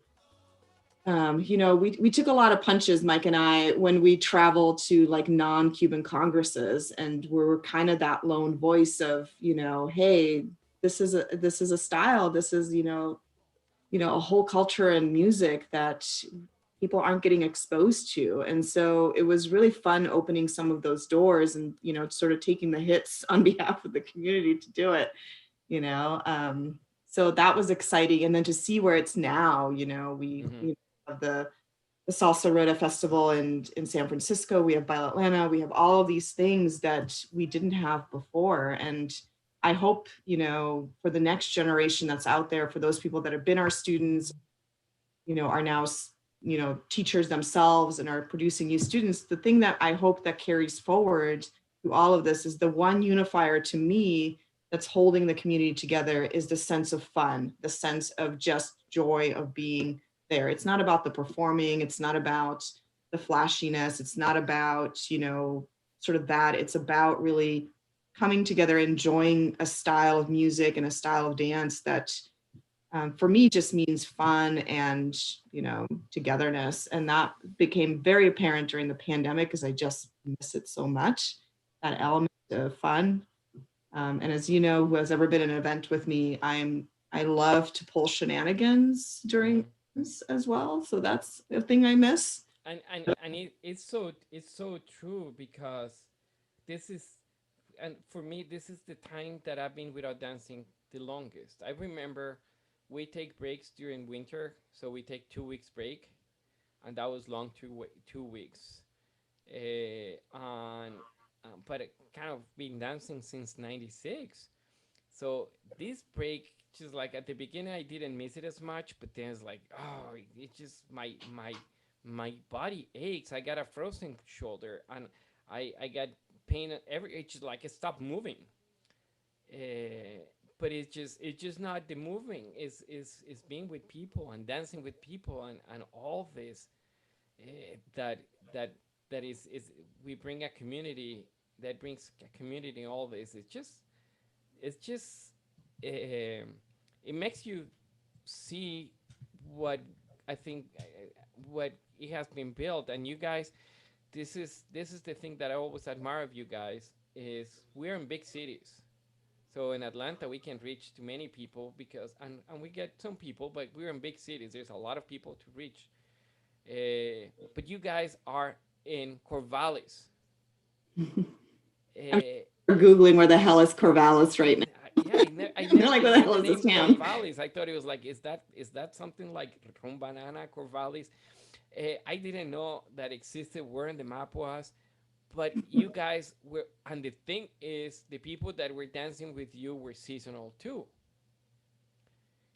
you know, we took a lot of punches, Mike and I, when we traveled to like non-Cuban congresses, and we were kind of that lone voice of, you know, hey, this is a style, this is, you know, a whole culture and music that people aren't getting exposed to. And so it was really fun opening some of those doors and, you know, sort of taking the hits on behalf of the community to do it, you know. So that was exciting. And then to see where it's now, you know, we have the Salsa Rota Festival in San Francisco, we have BAILAtlanta, we have all of these things that we didn't have before. And I hope, you know, for the next generation that's out there, for those people that have been our students, you know, are now, you know, teachers themselves and are producing new students, the thing that I hope that carries forward through all of this is the one unifier to me that's holding the community together is the sense of fun, the sense of just joy of being there. It's not about the performing, it's not about the flashiness, it's not about, you know, sort of that. It's about really coming together, enjoying a style of music and a style of dance that for me just means fun and, you know, togetherness. And that became very apparent during the pandemic because I just miss it so much, that element of fun. And as you know, who has ever been in an event with me, I love to pull shenanigans during this as well. So that's the thing I miss. it's so true because this is, and for me this is the time that I've been without dancing the longest. I remember we take breaks during winter, so we take 2 weeks break, and that was long, 2 weeks. And but it kind of been dancing since '96. So this break, just like at the beginning, I didn't miss it as much, but then it's like, oh, it just my body aches. I got a frozen shoulder, and I got pain at every. It's just like it stopped moving. But it's just not the moving. It's being with people and dancing with people and all this that that that is we bring a community that brings a community. All this. It's just it makes you see what I think what it has been built. And you guys, this is the thing that I always admire of you guys is we're in big cities. So in Atlanta, we can reach to many people because and we get some people, but we're in big cities. There's a lot of people to reach. But you guys are in Corvallis. I'm Uh, Googling where the hell is Corvallis right now. yeah, I They're never like, where the heard hell the is this name town? Corvallis. I thought it was like, is that something like Rumbanana Corvallis? I didn't know that existed. Where in the map was, but you guys were. And the thing is, the people that were dancing with you were seasonal too.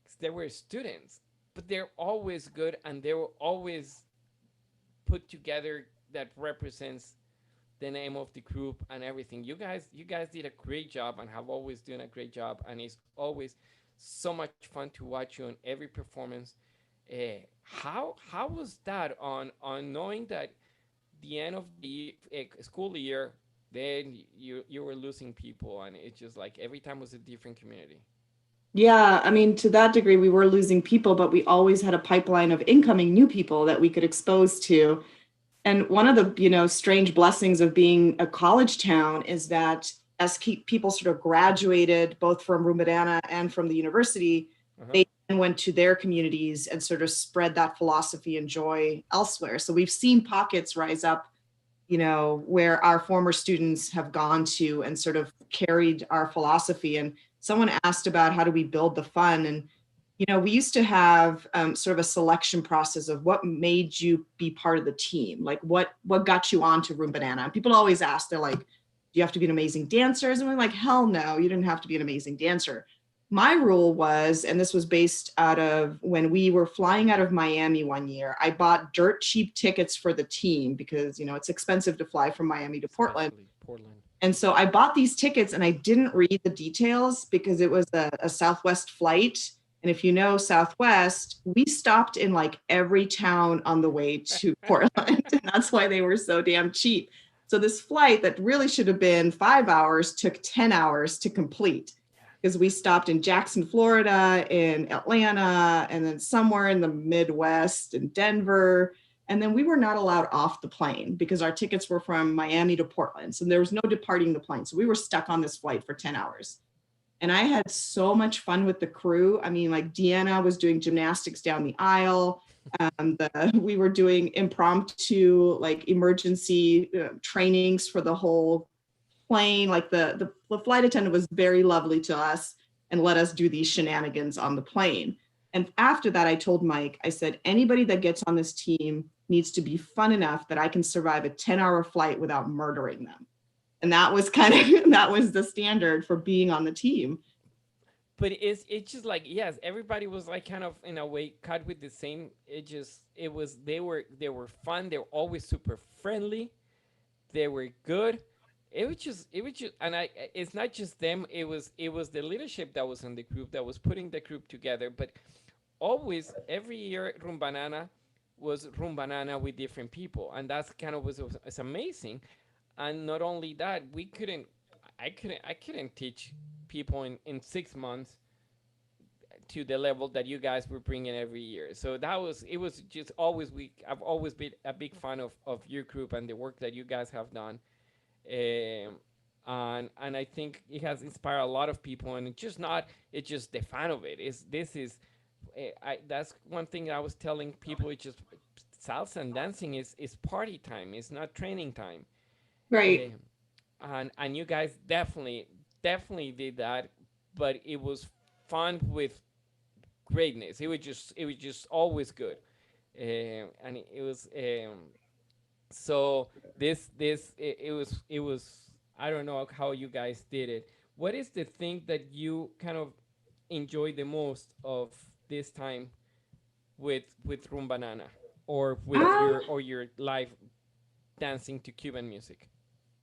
'Cause they were students, but they're always good, and they were always put together that represents the name of the group and everything. You guys did a great job and have always done a great job, and it's always so much fun to watch you on every performance. How was that on knowing that the end of the school year, then you were losing people, and it's just like every time was a different community. Yeah, I mean, to that degree, we were losing people, but we always had a pipeline of incoming new people that we could expose to. And one of the, strange blessings of being a college town is that as people sort of graduated, both from Rumbadana and from the university, Uh-huh. they then went to their communities and sort of spread that philosophy and joy elsewhere. So we've seen pockets rise up, where our former students have gone to and sort of carried our philosophy. And someone asked about how do we build the fun, and we used to have sort of a selection process of what made you be part of the team, like what got you onto Room Banana. And people always ask, they're like, "Do you have to be an amazing dancer?" And we're like, "Hell no, you didn't have to be an amazing dancer." My rule was, and this was based out of when we were flying out of Miami one year, I bought dirt cheap tickets for the team because it's expensive to fly from Miami to Portland. Especially Portland. And so I bought these tickets and I didn't read the details because it was a Southwest flight. And if you know Southwest, we stopped in like every town on the way to Portland. And that's why they were so damn cheap. So this flight that really should have been 5 hours took 10 hours to complete because we stopped in Jackson, Florida, in Atlanta, and then somewhere in the Midwest in Denver. And then we were not allowed off the plane because our tickets were from Miami to Portland. So there was no departing the plane. So we were stuck on this flight for 10 hours. And I had so much fun with the crew. I mean, like Deanna was doing gymnastics down the aisle. We were doing impromptu, like emergency trainings for the whole plane. Like the flight attendant was very lovely to us and let us do these shenanigans on the plane. And after that, I told Mike, I said, anybody that gets on this team needs to be fun enough that I can survive a 10-hour flight without murdering them. And that was that was the standard for being on the team. But it's just like, yes, everybody was like kind of in a way cut with the same. They were fun. They were always super friendly. They were good. It was just, and it's not just them. It was the leadership that was in the group that was putting the group together. But always, every year, Rumbanana was Rumbanana with different people, and that's kind of was it's amazing. And not only that, I couldn't teach people in 6 months to the level that you guys were bringing every year. So it was just always I've always been a big fan of your group and the work that you guys have done. And I think it has inspired a lot of people, and it's just the fan of it is this is that's one thing I was telling people. It's just salsa and dancing is party time. It's not training time. Right. And you guys definitely did that, but it was fun with greatness. It was just always good, and it was so it was I don't know how you guys did it. What is the thing that you kind of enjoy the most of this time with Rumbanana, or with Um, your live dancing to Cuban music?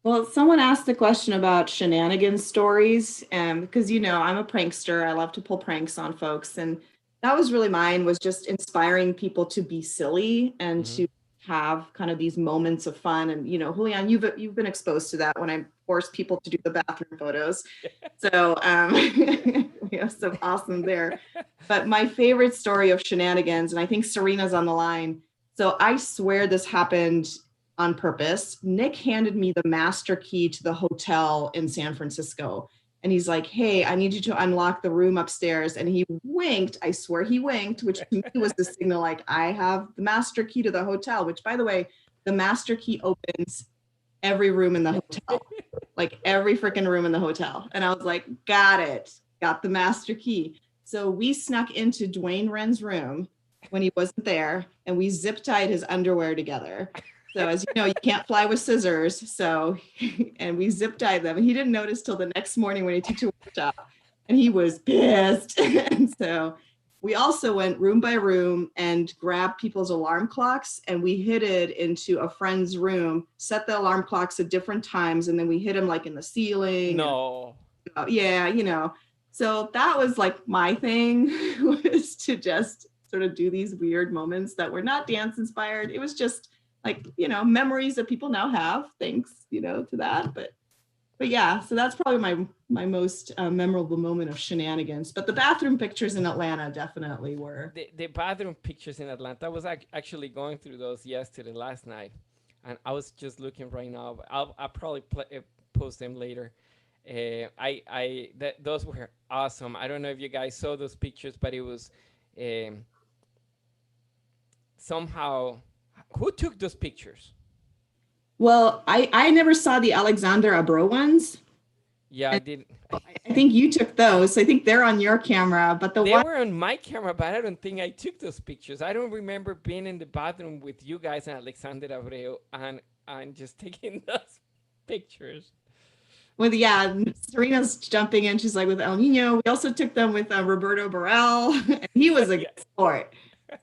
well, someone asked a question about shenanigans stories, and because I'm a prankster, I love to pull pranks on folks, and that was really mine. Was just inspiring people to be silly and Hmm. to have kind of these moments of fun. And Julian, you've been exposed to that when I forced people to do the bathroom photos. So we have some awesome there. But my favorite story of shenanigans, and I think Serena's on the line. So I swear this happened on purpose. Nick handed me the master key to the hotel in San Francisco. And he's like, hey, I need you to unlock the room upstairs. And he winked. I swear he winked, which to me was the signal like, I have the master key to the hotel, which, by the way, the master key opens every room in the hotel, like every freaking room in the hotel. And I was like, got it, got the master key. So we snuck into Dwayne Wren's room when he wasn't there, and we zip tied his underwear together. So as you know, you can't fly with scissors. So, and we zip tied them. And he didn't notice till the next morning when he took to workshop, and he was pissed. And so we also went room by room and grabbed people's alarm clocks, and we hid it into a friend's room, set the alarm clocks at different times, and then we hid them like in the ceiling. No. And, yeah. So that was like my thing, was to just sort of do these weird moments that were not dance inspired. It was just like, memories that people now have, thanks, to that. But yeah, so that's probably my most memorable moment of shenanigans. But the bathroom pictures in Atlanta definitely were. The bathroom pictures in Atlanta. I was actually going through those last night, and I was just looking right now. But I'll probably post them later. Those were awesome. I don't know if you guys saw those pictures, but it was um, somehow, who took those pictures? Well, I never saw the Alexander Abro ones. Yeah, I did. I think you took those. I think they're on your camera, but They were on my camera, but I don't think I took those pictures. I don't remember being in the bathroom with you guys and Alexander Abreu and just taking those pictures. Serena's jumping in. She's like, with El Nino. We also took them with Roberto Burrell, and he was a good sport.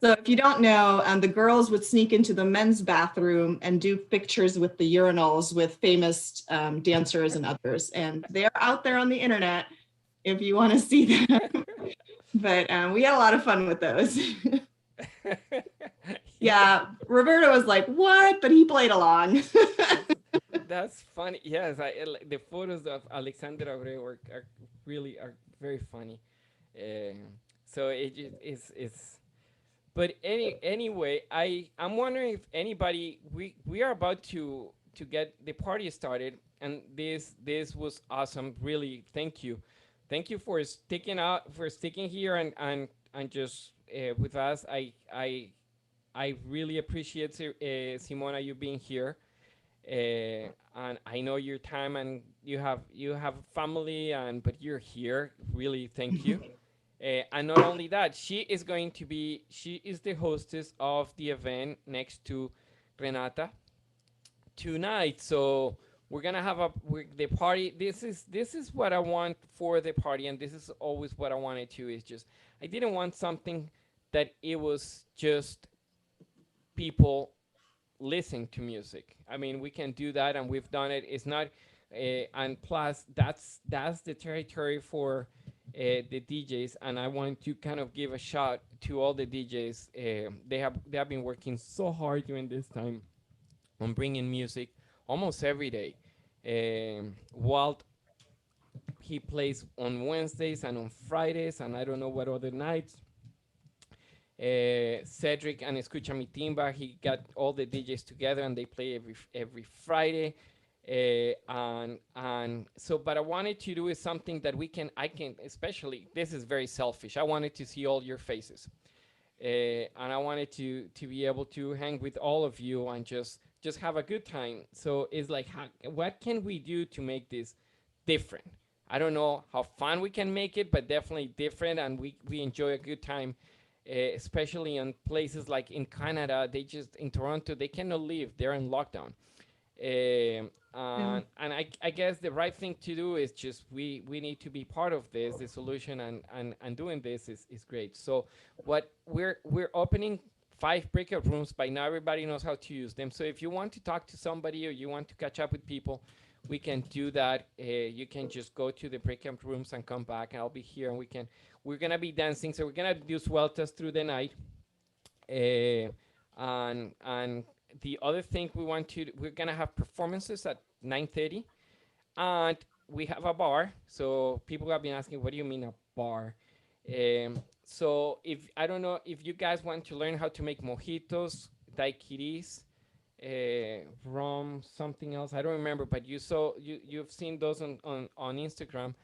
So if you don't know, the girls would sneak into the men's bathroom and do pictures with the urinals with famous dancers and others. And they're out there on the internet if you want to see them. But we had a lot of fun with those. Yeah, Roberto was like, what? But he played along. That's funny. Yes, the photos of Alexander Abreu are very funny. So it's. But anyway, I'm wondering if anybody, we are about to get the party started, and this was awesome. Really, thank you for sticking here and just with us. I really appreciate Simona, you being here. And I know your time, and you have family, but you're here. Really, thank you. And not only that, she is the hostess of the event next to Renata tonight. So we're gonna have the party. This is what I want for the party, and this is always what I wanted to. Is just, I didn't want something that it was just people listening to music. I mean, we can do that, and we've done it. It's not, and plus that's the territory for the DJs, and I want to kind of give a shout to all the DJs. They have been working so hard during this time on bringing music almost every day. Walt, he plays on Wednesdays and on Fridays, and I don't know what other nights. Cedric and Escucha Mi Timba, he got all the DJs together, and they play every Friday. And so, but I wanted to do is something that I can, especially, this is very selfish. I wanted to see all your faces. and I wanted to be able to hang with all of you and just have a good time. So it's like, what can we do to make this different? I don't know how fun we can make it, but definitely different, and we enjoy a good time, especially in places like in Canada. They just in Toronto they cannot leave; they're in lockdown. And I guess the right thing to do is just we need to be part of this. The solution and doing this is great. So what we're opening 5 breakout rooms. By now everybody knows how to use them. So if you want to talk to somebody or you want to catch up with people, we can do that. You can just go to the breakout rooms and come back, and I'll be here, and we're gonna be dancing. So we're gonna do sueltas through the night. And the other thing we're gonna have performances at 9:30, and we have a bar. So people have been asking, what do you mean a bar? So if I don't know if you guys want to learn how to make mojitos, daiquiris, rum, something else. I don't remember, but you've seen those on Instagram.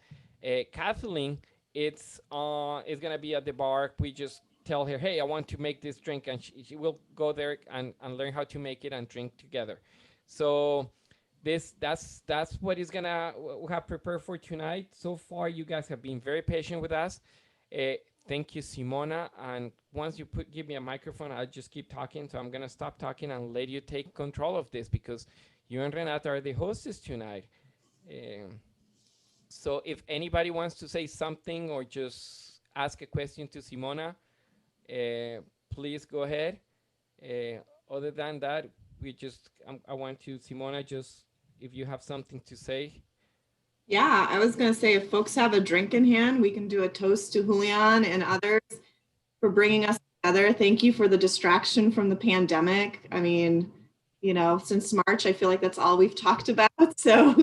Kathleen, it's gonna be at the bar. We just tell her, hey, I want to make this drink, and she will go there and learn how to make it and drink together. So that's what is gonna we have prepared for tonight. So far, you guys have been very patient with us. Thank you, Simona. And once you give me a microphone, I'll just keep talking. So I'm gonna stop talking and let you take control of this, because you and Renata are the hostess tonight. So if anybody wants to say something or just ask a question to Simona, please go ahead. Other than that, I want to, Simona, just if you have something to say. Yeah, I was going to say, if folks have a drink in hand, we can do a toast to Julian and others for bringing us together. Thank you for the distraction from the pandemic. I mean, since March, I feel like that's all we've talked about. So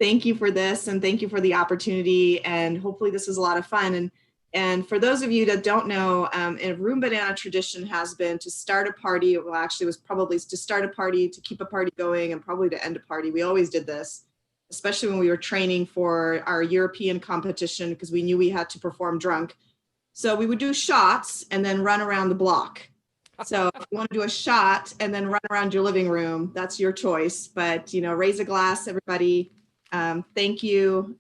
thank you for this, and thank you for the opportunity. And hopefully this is a lot of fun. And for those of you that don't know, a Room Banana tradition has been to start a party. Well, actually, it was probably to start a party, to keep a party going, and probably to end a party. We always did this, especially when we were training for our European competition, because we knew we had to perform drunk. So we would do shots and then run around the block. So if you want to do a shot and then run around your living room, that's your choice. But, raise a glass, everybody. Thank you.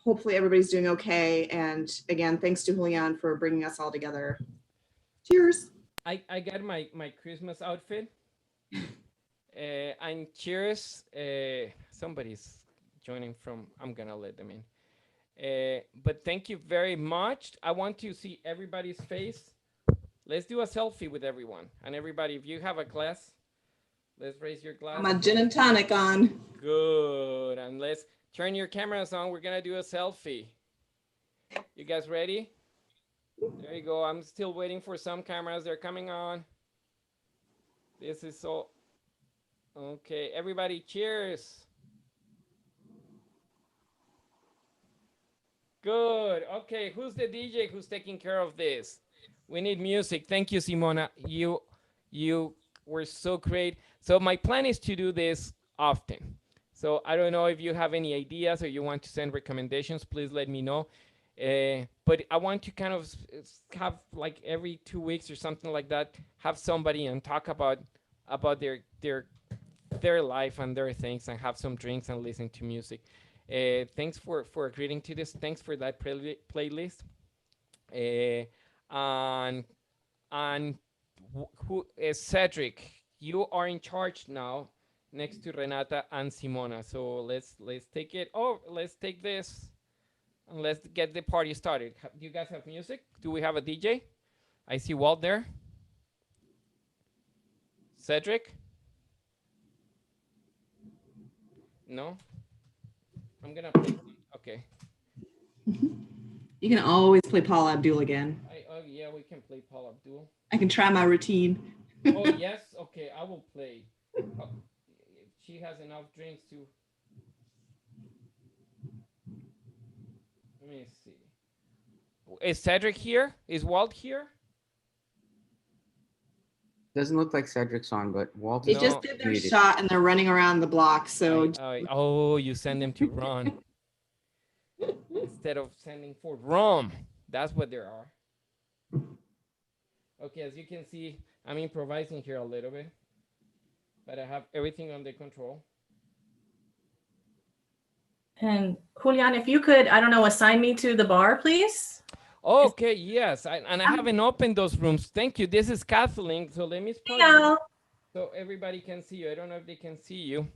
Hopefully everybody's doing okay. And again, thanks to Julian for bringing us all together. Cheers. I got my Christmas outfit. And cheers. Somebody's joining from, I'm gonna let them in. But thank you very much. I want to see everybody's face. Let's do a selfie with everyone. And everybody, if you have a glass, let's raise your glass. My gin and tonic on. Good. And let's turn your cameras on. We're gonna do a selfie. You guys ready? There you go. I'm still waiting for some cameras. They're coming on. This is so... Okay, everybody, cheers. Good. Okay, who's the DJ who's taking care of this? We need music. Thank you, Simona. You were so great. So my plan is to do this often. So I don't know if you have any ideas or you want to send recommendations, please let me know. But I want to kind of have like every 2 weeks or something like that, have somebody and talk about their life and their things, and have some drinks and listen to music. Thanks for agreeing to this. Thanks for that playlist. And who is Cedric? You are in charge now, next to Renata and Simona. So let's take it. Oh, let's take this and let's get the party started. Do you guys have music? Do we have a DJ? I see Walt there. Cedric? No? I'm gonna play. Okay. You can always play Paula Abdul again. Oh yeah, we can play Paula Abdul. I can try my routine. Oh yes, okay, I will play. Oh, she has enough drinks to. Let me see. Is Cedric here? Is Walt here? Doesn't look like Cedric's on, but Walt They is just did their muted. shot and they're running around the block. So oh, you send them to run instead of sending for rum. That's what there are. Okay, as you can see, I'm improvising here a little bit, but I have everything under control. And Julian, if you could, I don't know, assign me to the bar, please. Okay, yes, and I haven't opened those rooms. Thank you. This is Kathleen, so let me spell you so everybody can see you. I don't know if they can see you.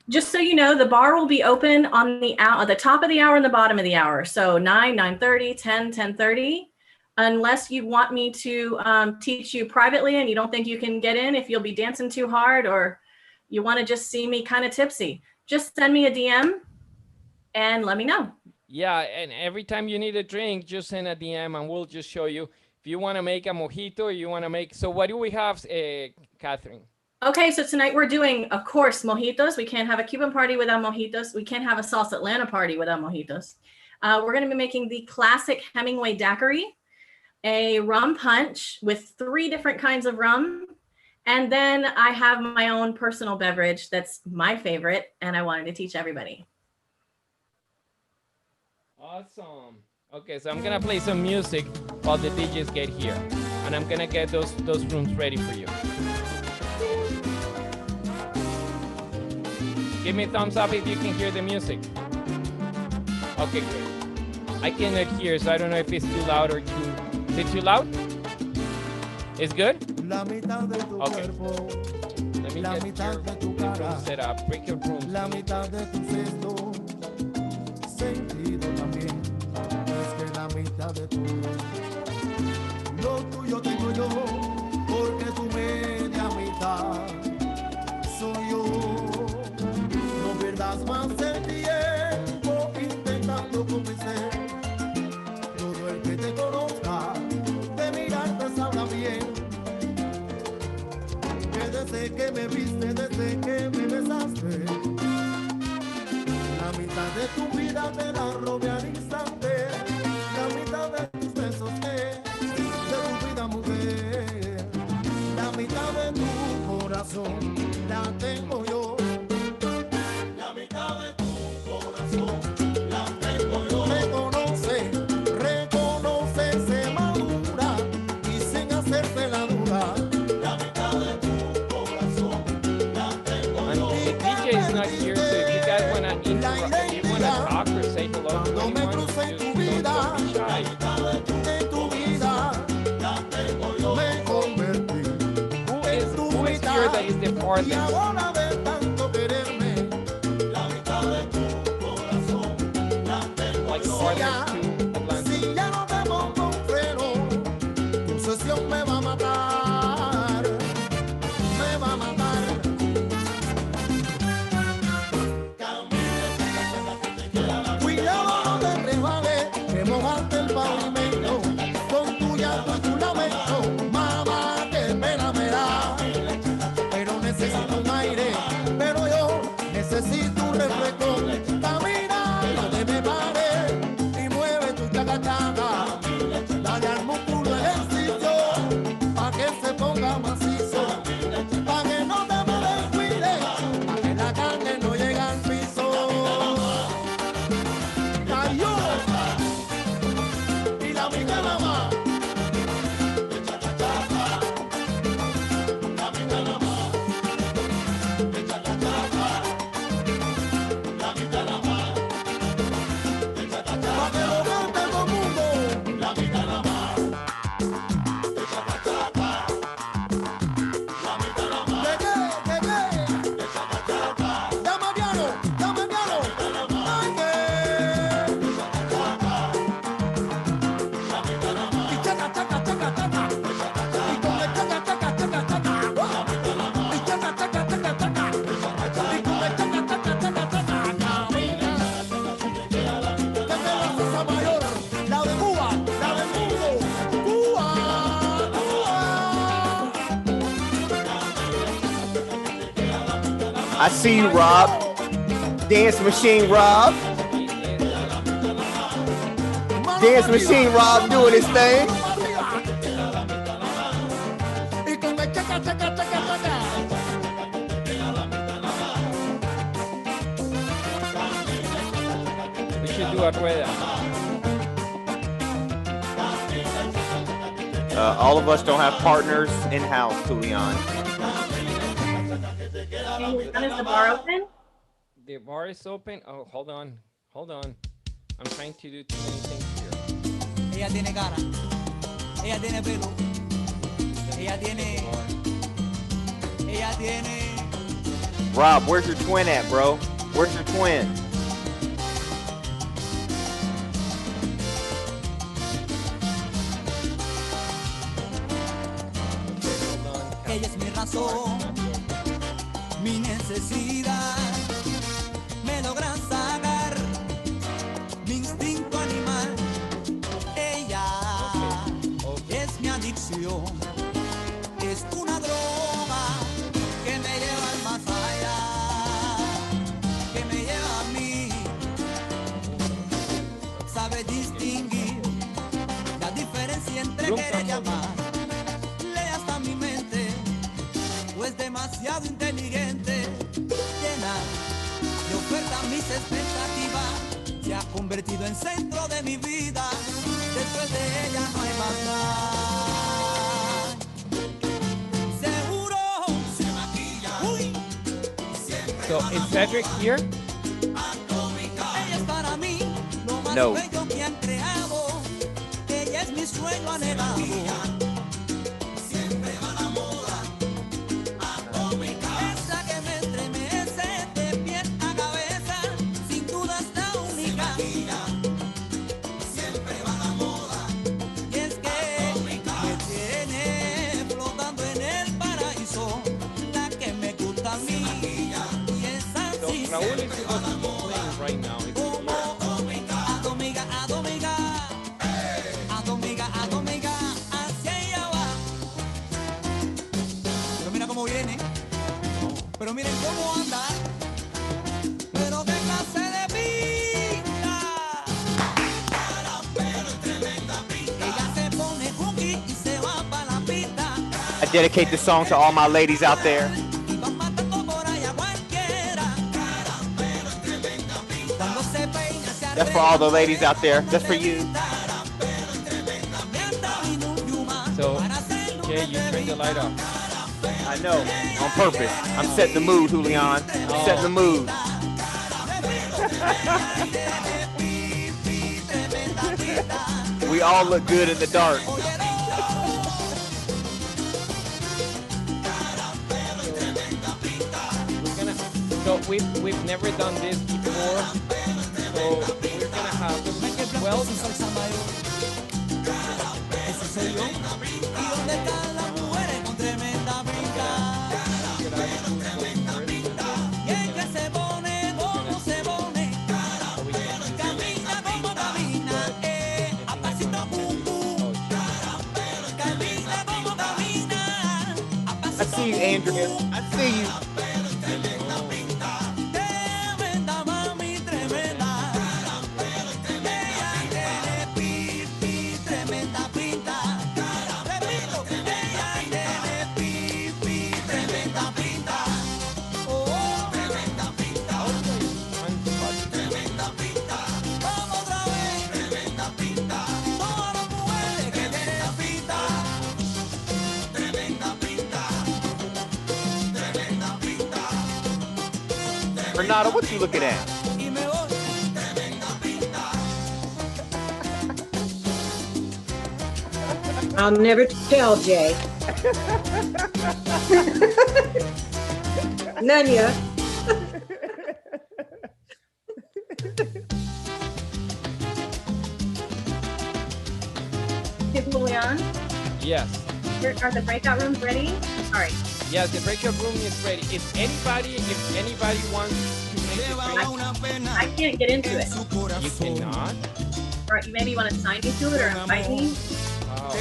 Just so you know, the bar will be open on the at the top of the hour and the bottom of the hour. So 9, 9:30, 10, 10:30. Unless you want me to teach you privately and you don't think you can get in if you'll be dancing too hard, or you want to just see me kind of tipsy, just send me a DM and let me know. Yeah, and every time you need a drink, just send a DM and we'll just show you. If you want to make a mojito, you want to make, so what do we have, Catherine? Okay, so tonight we're doing, of course, mojitos. We can't have a Cuban party without mojitos. We can't have a BAILAtlanta party without mojitos. We're going to be making the classic Hemingway daiquiri, a rum punch with 3 different kinds of rum. And then I have my own personal beverage that's my favorite, and I wanted to teach everybody. Awesome. Okay, so I'm gonna play some music while the DJs get here, and I'm gonna get those rooms ready for you. Give me a thumbs up if you can hear the music. Okay, great. I cannot hear, so I don't know if it's too loud or too. Is it too loud? It's good? Okay. Let me get your room set up. Break your room. Sentido también, es que la mitad de todo lo tuyo tengo yo, porque tu media mitad soy yo. No pierdas más el tiempo intentando convencer todo el que te conozca, de mirarte sabrá bien que desde que me viste, desde que me besaste, la mitad de tu vida te la robé al instante, la mitad de tus besos de tu vida mujer, la mitad de tu corazón la tengo yo, la mitad de tu corazón la tengo yo. Reconoce, se madura y sin hacerte la duda, la mitad de tu corazón la tengo yo. And the DJ is not here, so if you guys wanna interrupt, if you wanna talk or say hello to anyone, just don't be shy. Who is here that is the farthest? Like farthest to Atlanta? Si ya no te pongo un freno, tu sesión me va a matar, me va a matar. Cuidado no te resbales, que mojarte el pavimento, con tu llanto y tu lamento, mamá, qué pena me da. Pero necesito un aire, pero yo necesito un refresco. Camina, no te me pares y mueve tu chacachaca. Dale al músculo ejercicio, pa' que se ponga macizo, pa' que no te me descuides, pa' que la carne no llegue al piso. Cayó y la mitad nada más. La mitad nada más. La mitad nada más. Pa' que lo cante todo el mundo. La mitad nada más. La mitad nada más. ¿De qué? Dame piano, dame piano. Ay, que. Y chaca, chaca, chaca, chaca. Y con el chaca, chaca, chaca, chaca. Y chaca, chaca, chaca, chaca. Y con el chaca, chaca, chaca, chaca. Camina. Desde la Salsa Mayor, la de Cuba, la del mundo. Cuba, I see you, Rob. Dance Machine Rob. Dance Machine Rob doing his thing. y con el chaca, chaca, chaca, chaca. We should do a rueda. All of us don't have partners in house, Julian. When is the bar open? The bar is open. Oh, hold on. Hold on. I'm trying to do too many things here. Ella tiene cara, ella tiene pelo, ella tiene. Rob, where's your twin at, bro? Where's your twin? Ella es mi razón, mi necesidad. Me logran sacar mi instinto animal. Ella es mi adicción. Es una droga que me lleva al más allá, que me lleva a mí. Sabe distinguir la diferencia entre querer y amar. Lee hasta mi mente, pues demasiado inteligente. Llena de oferta mis expectativas, se ha convertido en centro de mi vida. Después de ella no hay más nada. So is Cedric here? No. Raúl is supposed to be playing right now. It's here. Pero mira cómo viene, pero miren cómo anda, pero qué clase de pinta. Ella se pone cookie y se va pa' la pista. I dedicate this song to all my ladies out there. That's for all the ladies out there. That's for you. So, okay, you turn the light off. I know, on purpose. I'm setting the mood, Julian. I'm setting the mood. We all look good in the dark. So we've never done this before. So we're gonna have 12. I see you, Andrea. I see you. Renata, what you looking at? I'll never tell, Jay. None yet. Julian, Yes. are the breakout rooms ready? All right. Yes, the breakout room is ready. If anybody wants to make the I can't get into it. you cannot. Or maybe you want to sign me to it or invite me. Oh,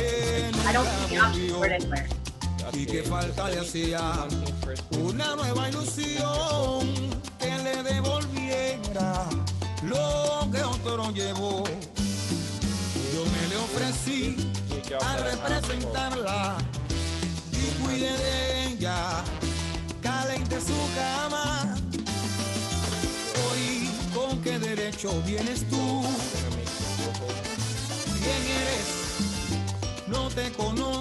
I don't see the option for it anywhere. Y que falta le hacía una nueva ilusión que le devolviera lo que otro llevó. Yo me le ofrecí a representarla y cuide de ella, caliente su cama. Hoy, ¿con qué derecho vienes tú? ¿Quién eres? No te conozco.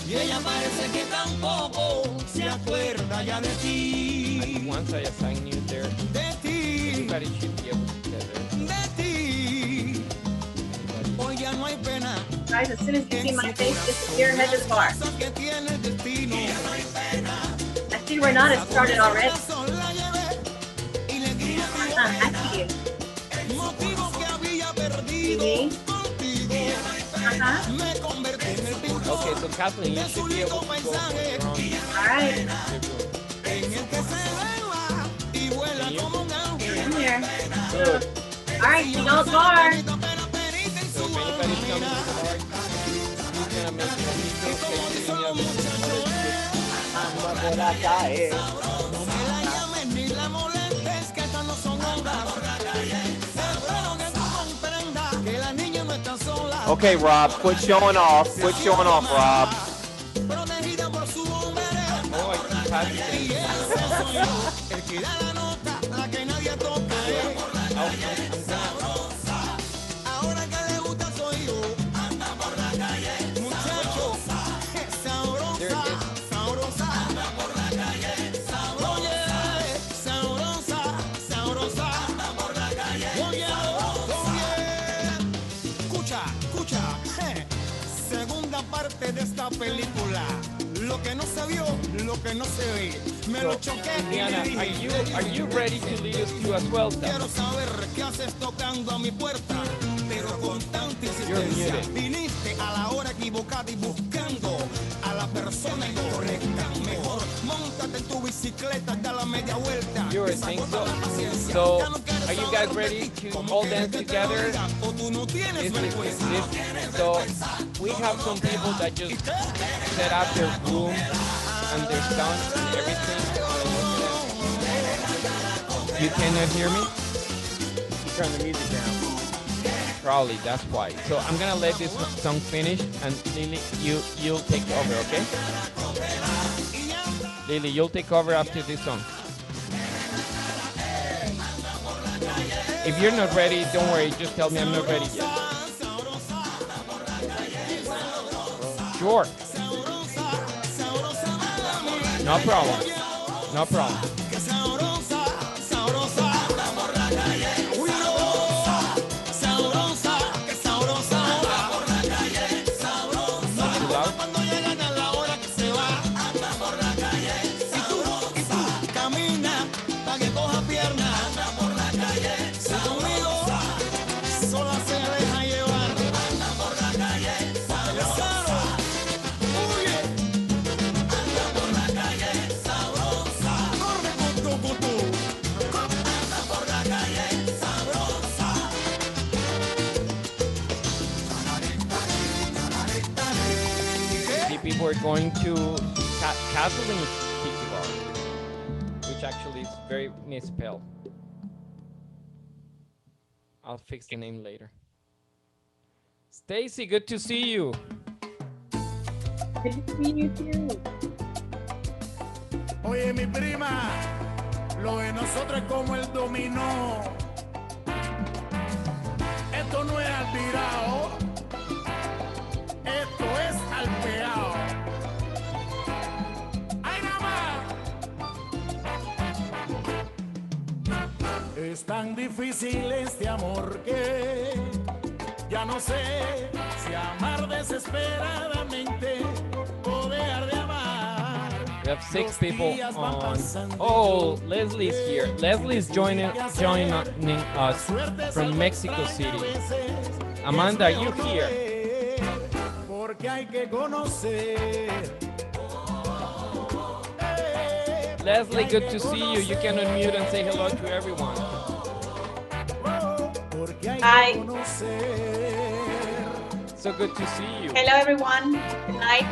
y ella parece que tampoco se acuerda ya de ti. Once I assign you there, de ti, everybody should be able to get there. de ti. Hoy ya no hay pena. Guys, as soon as you see my face, disappear, head to the bar. Que tiene el destino. I see Renata started already. Aquí. Motivo que había perdido contigo. Me convertí en el pintor. Okay, so Kathleen, you should be able to go around. All right. En el que se eleva y vuela como un ángel. In here. Good. All right, you know the bar. So if anybody's coming to the bar, who's gonna make Anda por acá, No me la llames ni la molestes, que estas no son ondas. Espero que tú comprendas que la niña no está sola. Okay, Rob, quit showing off. Quit showing off, Rob. Protegida por su hombre. Oh, I keep passing Y ese soy yo, el que da la nota, la que nadie toca. Ahora que le gusta soy yo. Anda por la calle, muchacho, sabrosa, sabrosa. Anda por la calle, sabrosa. Oye, sabrosa, sabrosa. Anda por la calle, oye, oye. Escucha, escucha. Segunda parte de esta película. Lo que no se vio, lo que no se ve. Me lo choqué. Indiana, are you ready to lead us to a 12? Quiero saber qué haces tocando a mi puerta, pero con tanta insistencia viniste a la hora equivocada y buscando a la persona incorrecta. Mejor móntate en tu bicicleta, da la media vuelta. You were saying so. Are you guys ready to all dance together? So we have some people that just set up their room and their sound and everything. You cannot hear me? Turn the music down. Probably, that's why. So I'm gonna let this song finish, and Lily, you'll take over, okay? Lily, you'll take over after this song. If you're not ready, don't worry, just tell me I'm not ready yet. Sure. No problem. No problem. People are going to Kathleen's Tiki Bar, which actually is very misspelled. I'll fix the name later. Stacy, good to see you. Good to see you too. Oye, mi prima, lo de nosotros es como el dominó. Esto no es al tirado, esto es al pegado. ¡Ay, nada más! Es tan difícil este amor que ya no sé si amar desesperadamente o dejar de amar. We have 6 people on. Oh, Leslie's here. Leslie's joining us from Mexico City. Amanda, you here? Porque hay que conocer. Leslie, good to see you. You can unmute and say hello to everyone. Hi. So good to see you. Hello, everyone. Good night.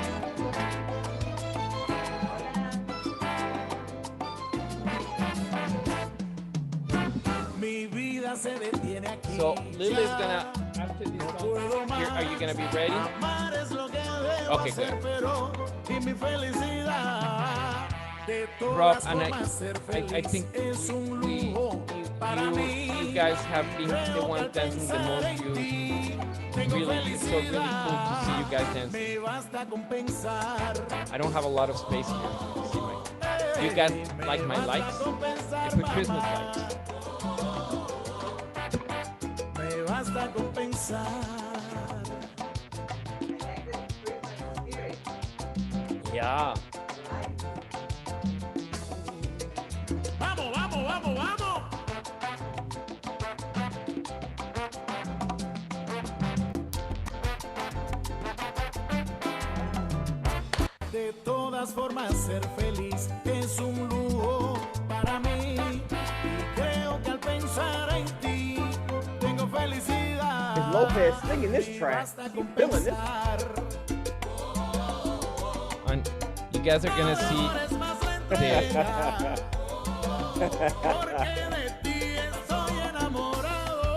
So Lily's gonna, after this song, are you gonna be ready? Okay, good. Rob, and I think you guys have been the ones dancing the most. It's so really cool to see you guys dancing. I don't have a lot of space here. You see do you guys like my lights? I put Christmas lights. Me basta con pensar. Yeah. Vamos, vamos, vamos, vamos. De todas formas ser feliz es un lujo para mí y creo que al pensar en ti tengo felicidad. Is Lopez singing this track? You feeling this? And you guys are gonna see Porque de ti estoy enamorado.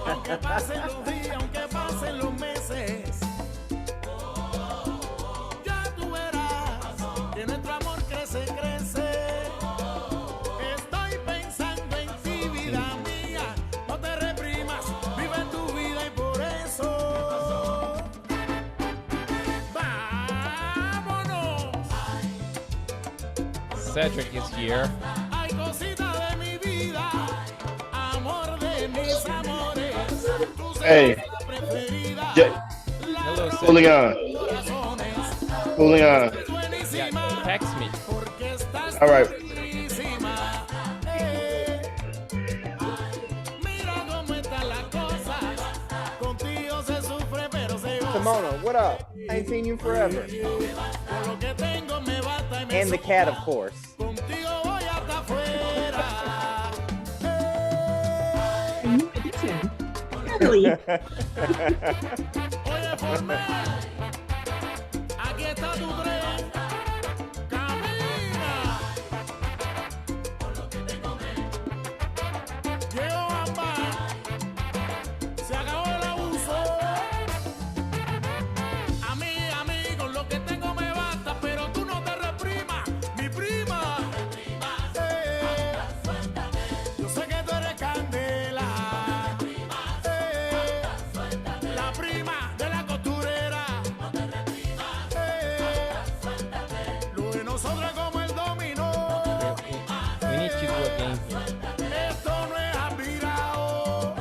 Aunque pasen los días, aunque pasen los meses, ya tú verás que nuestro amor crece, crece. Estoy pensando en ti, vida mía. No te reprimas, vive tu vida y por eso vámonos. Cedric is here. Ay, cosita de mi vida, amor de mis amores. Hey, Hello, holding on. Holding on. Yeah, text me. All right. Simona, what up? I ain't seen you forever. And the cat, of course. Really? Aquí está tu tren, camina. Llegó Bamba, se acabó el abuso. A mí, con lo que tengo me basta, pero tú no te reprimas, mi prima. Yo sé que tú eres candela. La prima de la costurera. Lo de nosotros es como el dominó. We need to do a game here. Esto no es aspirado.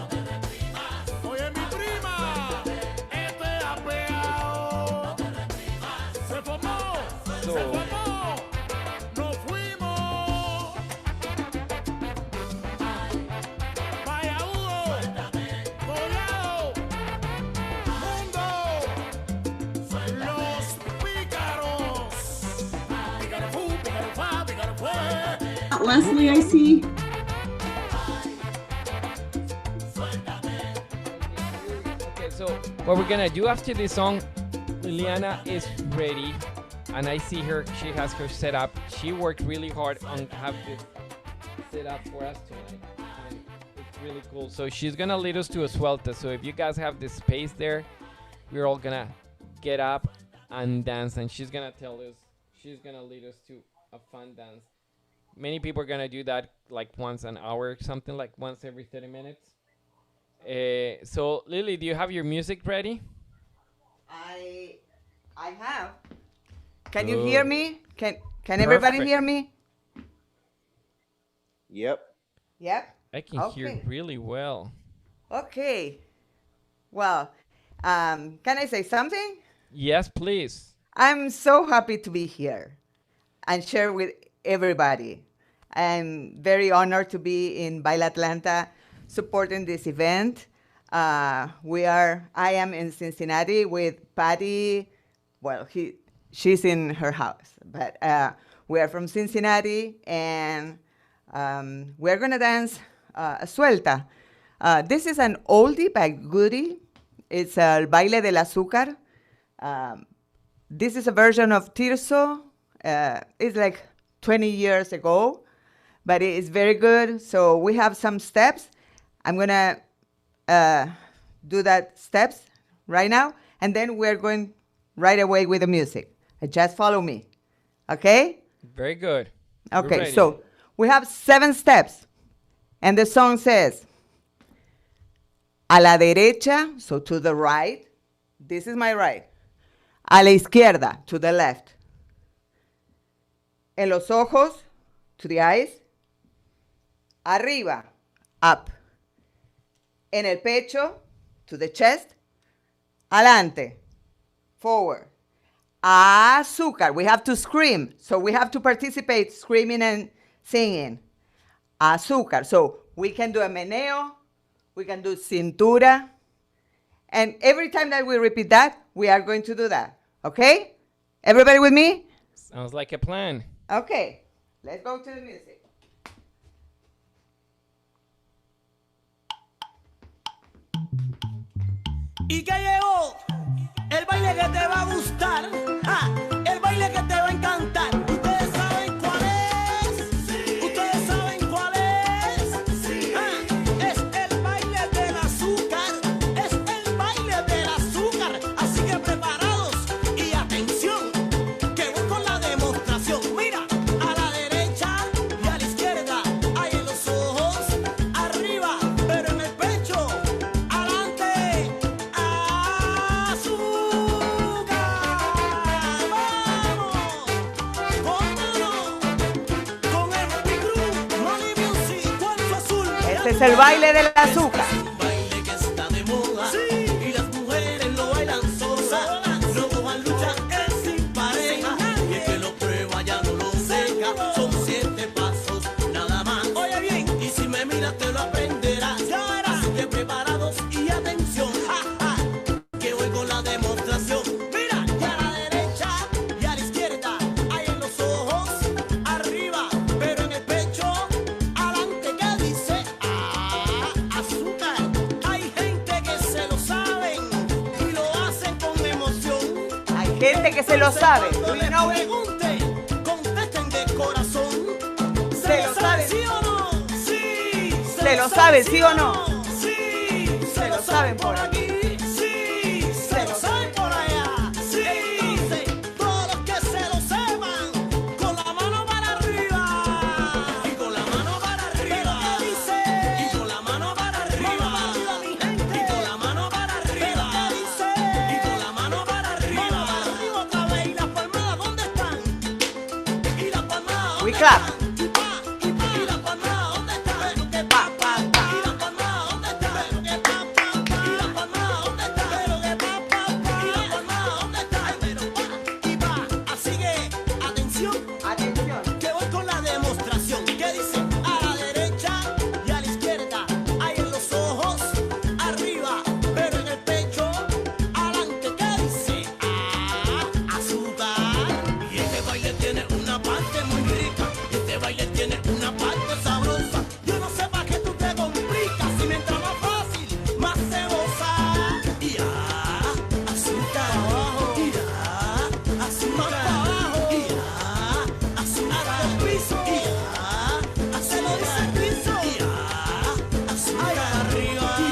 Oye, mi prima, esto es apegado. Se formó, se formó. Nos fuimos. Vaya Hugo, Collado, Mundo, los pícaros. Pícaro fu, pícaro fa, pícaro fue. Leslie, I see. Okay, so what we're gonna do after this song, Liliana is ready, and I see her. She has her set up. She worked really hard on have this set up for us tonight, and it's really cool. So she's gonna lead us to a suelta. So if you guys have the space there, we're all gonna get up and dance, and she's gonna tell us. She's gonna lead us to a fun dance. Many people are gonna do that like once an hour, something like once every 30 minutes. So Lily, do you have your music ready? I have. Can you hear me? Can everybody Perfect. hear me? Yep. Yep. I can hear really well. Okay. Well, can I say something? Yes, please. I'm so happy to be here and share with everybody. I'm very honored to be in BAILAtlanta supporting this event. I am in Cincinnati with Patty. Well, she's in her house, but we are from Cincinnati, and we're gonna dance a suelta. This is an oldie but goodie. It's el baile del azúcar. This is a version of Tirso. It's like 20 years ago, but it is very good. So we have some steps. I'm gonna do that steps right now, and then we're going right away with the music. Just follow me, okay? Very good. Okay, so We have 7 steps. And the song says, a la derecha, so to the right. This is my right. A la izquierda, to the left. En los ojos, to the eyes. Arriba, up. En el pecho, to the chest. Adelante, forward. Azúcar. We have to scream. So we have to participate screaming and singing. Azúcar. So we can do a meneo. We can do cintura. And every time that we repeat that, we are going to do that. Okay? Everybody with me? Sounds like a plan. Okay. Let's go to the music. Y que llegó el baile que te va a gustar, el baile que te va a encantar. Ustedes saben cuál es, ustedes saben cuál es. Es el baile del azúcar, es el baile del azúcar. Así que preparados y atención, que voy con la demostración. Mira, a la derecha y a la izquierda, hay en los ojos, arriba, pero en el pecho. Este es el baile del azúcar. Un baile que está de moda, y las mujeres lo bailan solas. No cojan lucha, es sin pareja, y el que lo prueba ya no lo deja. Son 7 pasos, nada más. Oye bien, y si me miras te lo aprenderás. Ya verás. Así que preparados y atención, que voy con la demostración. Mira, y a la derecha y a la izquierda, hay en los ojos, arriba, pero en el pecho, adelante, que dice azúcar. Hay gente que se lo saben y lo hacen con emoción. Hay gente que se lo sabe. Cuando les pregunte, contesten de corazón. ¿Se lo saben? ¿Sí o no? Sí. ¿Se lo saben, sí o no? Sí. Se lo saben por aquí. Sí. Se lo saben por allá. Sí. Entonces, todos los que se lo sepan, con la mano para arriba. Y con la mano para arriba. ¿Qué dice? Y con la mano para arriba. Mi gente. Y con la mano para arriba. ¿Qué dice? Y con la mano para arriba. Mano para arriba otra vez. ¿Y las palmadas dónde están? ¿Y las palmadas We dónde clap. están? ¿Y las palmadas dónde están? Que pa, pa, pa. ¿Y las palmadas dónde están? Que pa, pa, pa. ¿Y las palmadas dónde están? Pero que pa, pa, pa. ¿Y las palmadas dónde están? Pero pa y pa. Así que, atención, Atención. que voy con la demostración. ¿Qué dice? A la derecha y a la izquierda, hay en los ojos, arriba, pero en el pecho, adelante. ¿Qué dice? Azúcar. Y este baile tiene una parte muy rica, este baile tiene una parte sabrosa. Yo no sé para qué tú te complicas, si mientras más fácil, más se goza. Y azúcar abajo, y azúcar abajo, y azúcar al piso, y azúcar al piso, y azúcar arriba, y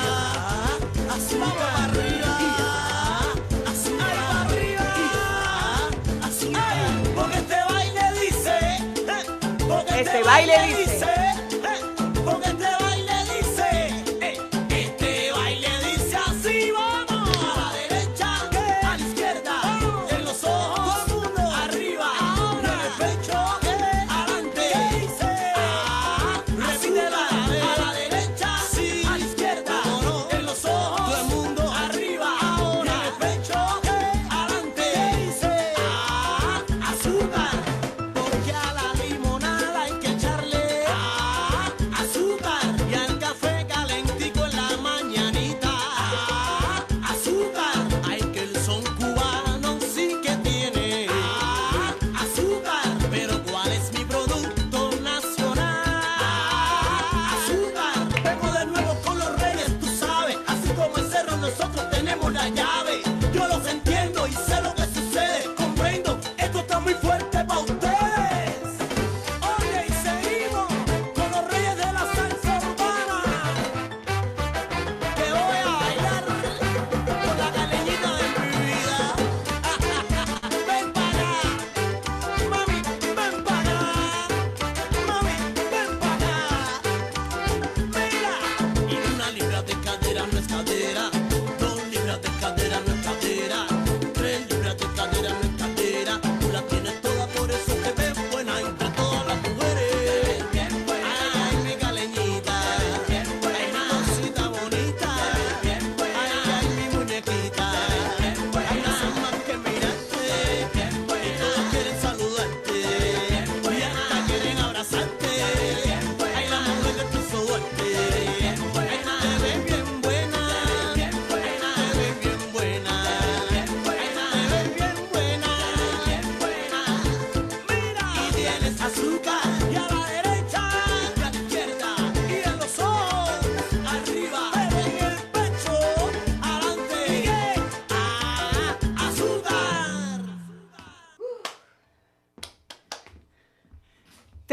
azúcar arriba, y azúcar arriba, y azúcar. Porque este baile dice, porque Este baile dice. porque este baile dice, este baile dice así, vamos. A la derecha, a la izquierda, en los ojos, arriba, en el pecho, adelante. Repítela. A la derecha, a la izquierda, en los ojos, todo el mundo, arriba, en el pecho, adelante. Azúcar, porque a la limonada hay que echarle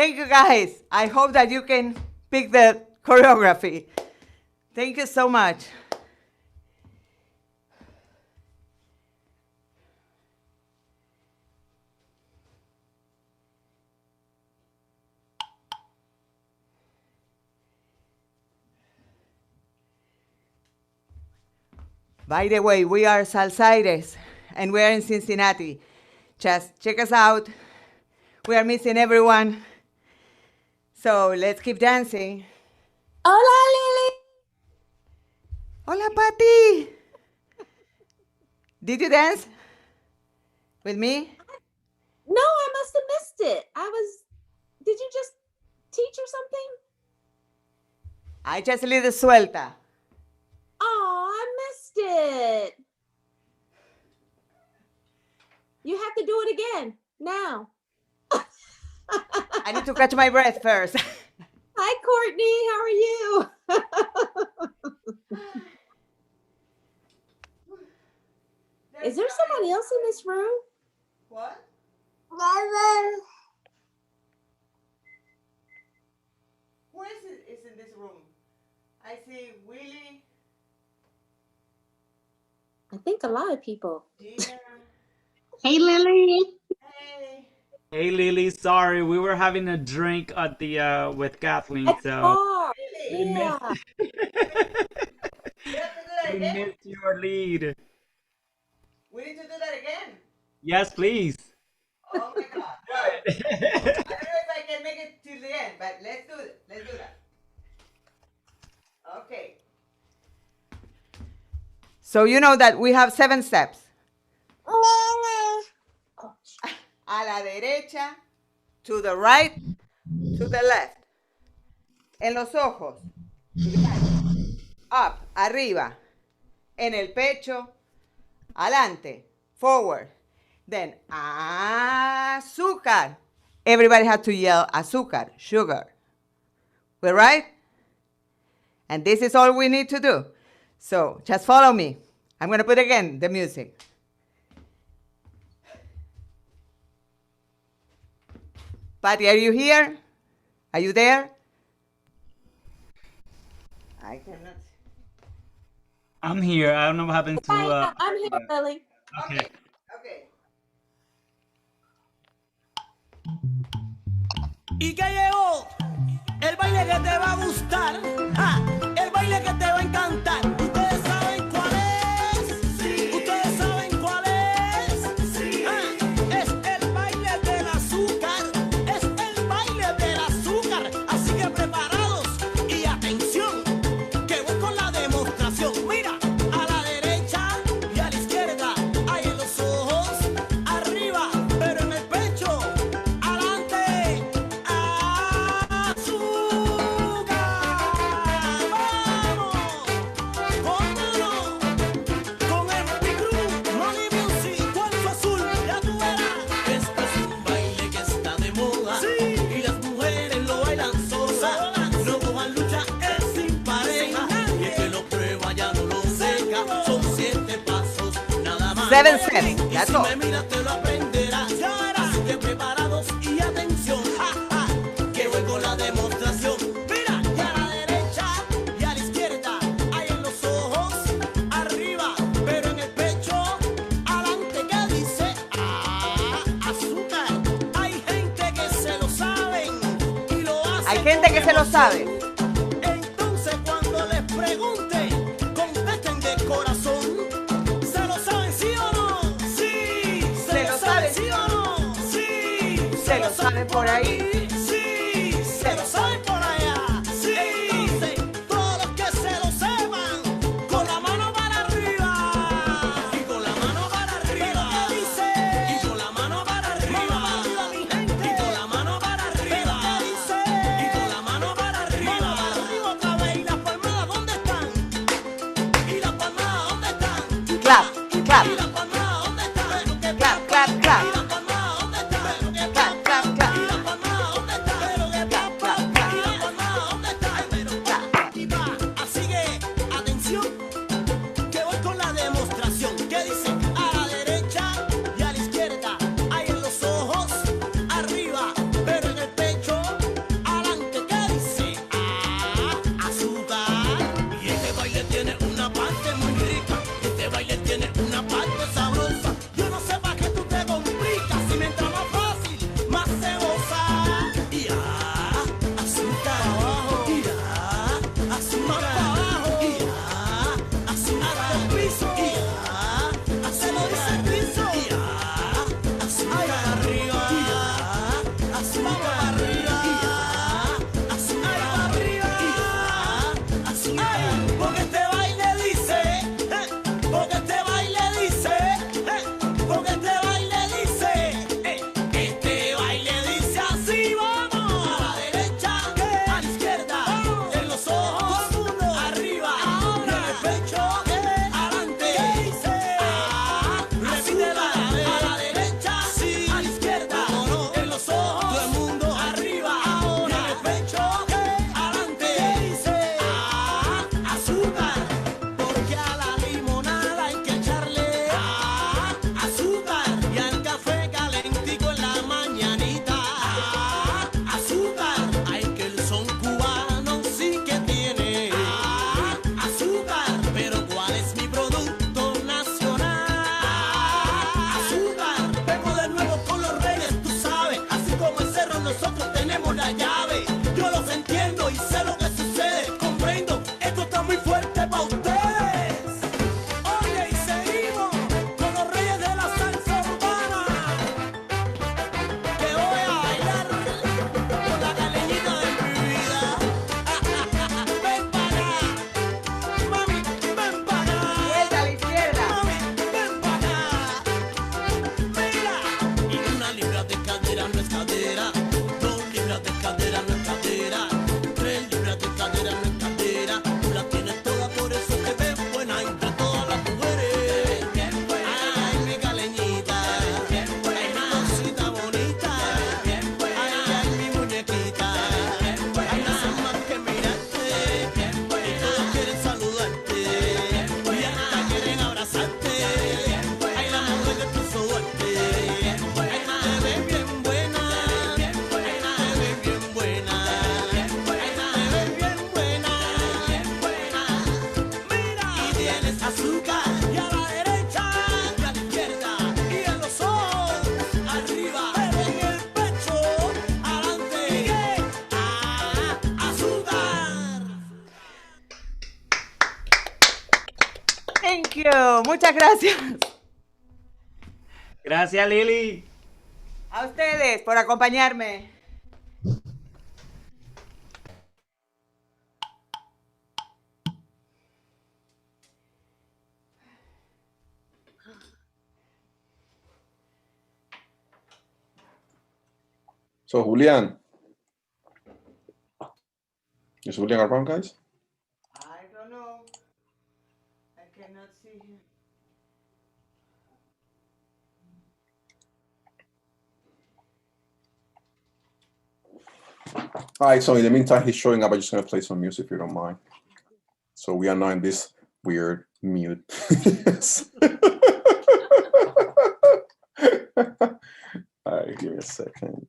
Thank you, guys. I hope that you can pick the choreography. Thank you so much. By the way, we are Salsaires, and we are in Cincinnati. Just check us out. We are missing everyone. So let's keep dancing. Hola, Lily. Hola, Patty. Did you dance with me? No, I must have missed it. Did you just teach or something? I just leave the suelta. Oh, I missed it. You have to do it again now. I need to catch my breath first. Hi, Courtney. How are you? Is there someone else in this room? What? Who is in this room? I see Willie. I think a lot of people. Hey, Lily. Hey. Hey, Lily. Sorry, we were having a drink at the with Kathleen, so Oh, we yeah. we missed your lead. We need to do that again. Yes, please. Oh my God. I don't know if I can make it till the end, but let's do it. Let's do that. Okay. So you know that we have 7 steps. A la derecha, to the right, to the left. En los ojos. Up, arriba. En el pecho, adelante, forward. Then, azúcar. Everybody had to yell azúcar, sugar. We're right? And this is all we need to do. So just follow me. I'm going to put again the music. Patty, are you here? Are you there? I cannot. I'm here. I don't know what happened to. I'm here, Lily. Okay. Okay. Y que llegó el baile que te va a gustar, el baile que te va a encantar. Ustedes saben cuál es, sí. Ustedes saben cuál es, sí. Es el baile del azúcar, es el baile del azúcar. Así que preparados y atención, que voy con la demostración. Mira, a la derecha y a la izquierda, hay en los ojos, arriba, pero en el pecho, adelante. Seven steps. That's all. Así que preparados y atención, que voy con la demostración. Mira, y a la derecha y a la izquierda, hay en los ojos, arriba, pero en el pecho, adelante, que dice, azúcar. Hay gente que se lo saben y lo hacen. Hay gente que se lo sabe. Entonces cuando les pregunte, contesten de corazón. ¿Se lo saben sí o no? Sí. ¿Se lo saben sí o no? Sí. ¿Se lo saben por ahí? Sí. ¿Se lo saben por allá? Sí. Entonces, todos los que se lo sepan, con la mano para arriba. Y con la mano para arriba. ¿Qué dice? Y con la mano para arriba. Mi gente. Y con la mano para arriba. ¿Qué dice? Y con la mano para arriba. Mano para arriba otra vez. ¿Y las palmadas dónde están? ¿Y las palmadas dónde están? Clap, clap. ¿Y las palmadas dónde están? Clap, clap, clap. ¿Y las palmadas dónde están? Clap, clap, clap. ¿Y las palmadas dónde están? Pero que clap, clap, clap. ¿Y las palmadas dónde están? Pero clap, y va. Así que, atención, que voy con la demostración. ¿Qué dice? A la derecha y a la izquierda. Hay en los ojos, arriba, pero en el pecho, Thank you. Muchas gracias. Gracias, Lili. A ustedes por acompañarme. So, Julian. Is Julian around, guys? I don't know. I cannot see him. All right, so in the meantime, he's showing up. I'm just going to play some music if you don't mind. So we are now in this weird mute. All right, give me a second.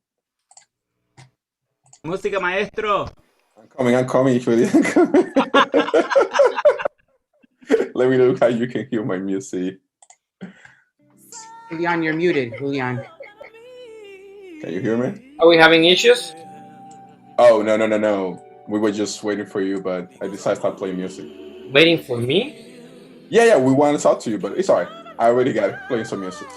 Música, maestro. I'm coming, Julian. I'm coming. Let me know how you can hear my music. Julian, you're muted. Julian. Can you hear me? Are we having issues? Oh, no. We were just waiting for you, but I decided to start playing music. Waiting for me? Yeah, we want to talk to you, but it's all right. I already got it, playing some music.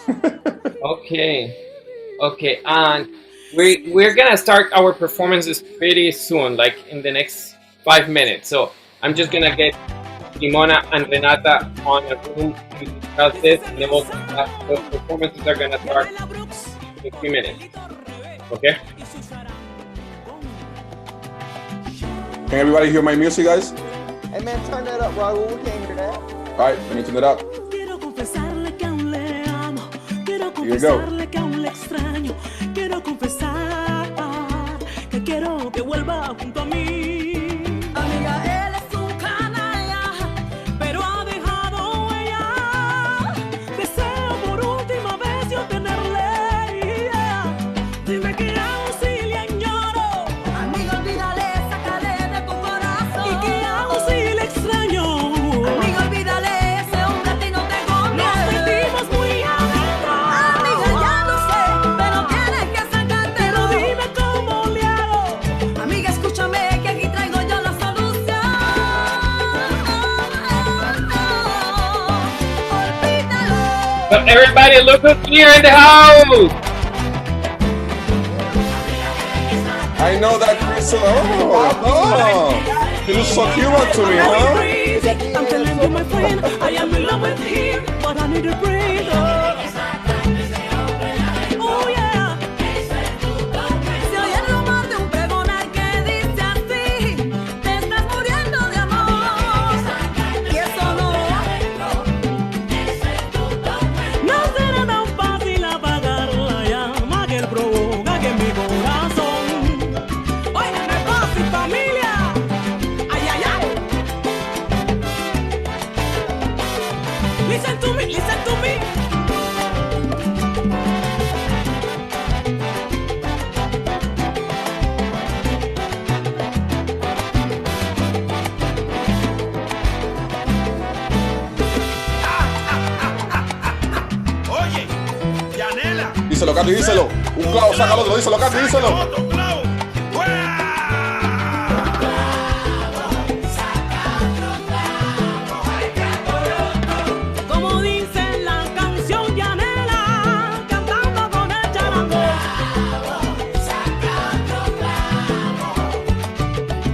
Okay, and we're gonna start our performances pretty soon, like in the next 5 minutes. So I'm just gonna get Simona and Renata on a room to discuss this, and then the performances are gonna start in a few minutes. Okay? Can everybody hear my music, guys? Hey man, turn that up, Raul. We can't hear that. All right, let me turn it up. Quiero confesarle que aún le amo. Quiero Here you go. confesarle que aún le extraño. Quiero confesar que quiero que vuelva junto a mí. Amiga, él es un canalla, pero ha dejado huella. Deseo por última vez yo tenerle. Dime qué hago si le añoro. Amiga, olvídale, sácale de tu corazón. ¿Y qué hago si le extraño? Amiga, olvídale, ese hombre a ti no te conviene. Nos metimos muy adentro. Amiga, ya lo sé, pero tienes que sacarte. Pero dime cómo le hago. Amiga, escúchame que aquí traigo yo la solución. Olvídalo. But everybody, look who's here in the house! I know that Crystal. Oh, he looks so Cuban to me, huh? I'm telling you, my friend, I am in love with him, but I need to breathe. Oh yeah. Se oye el rumor de un pregonar que dice así: te estás muriendo de amor. Y eso no será tan fácil apagar la llama que él provoca que en mi corazón. Óyeme, paz y familia. Ay, ay, ay. Listen to me, listen to me. Oye, Yanela. Díselo, Candy, díselo. Un clavo, saca el otro, díselo, Candy, díselo. Otro clavo. Como dice la canción llanera, cantando con el charango.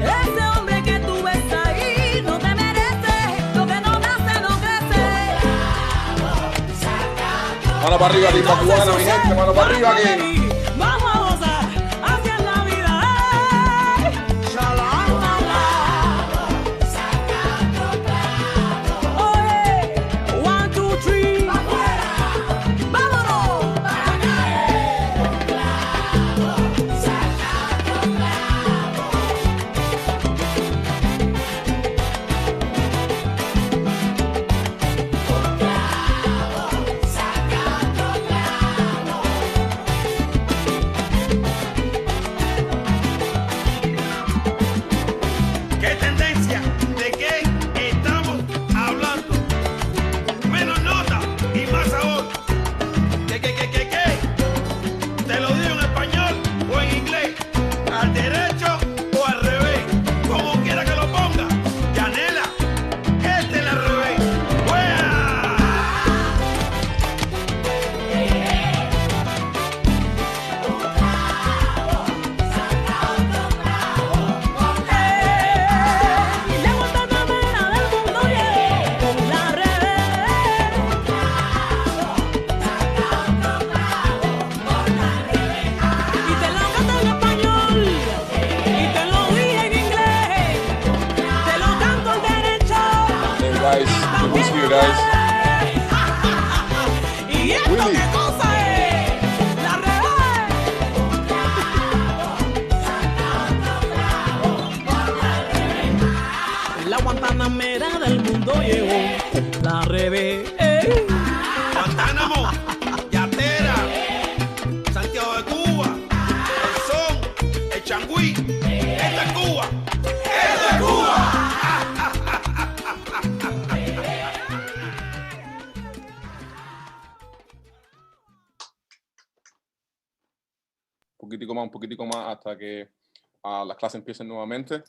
Ese hombre que tú ves ahí no te merece, lo que no nace no crece. Mano para arriba, ritmo cubano, mi gente, mano para arriba aquí. Vamos a gozar, así es la vida. Oye, 1, 2, 3. ¡Vámonos! guys. Y esto Willy. qué cosa es, la revés. La Guantanamera del mundo llegó, la revés. Guantánamo, Yatera, Santiago de Cuba, el son, el changüí, esta es Cuba, esta es Cuba. Un poquitico más hasta que las clases empiecen nuevamente.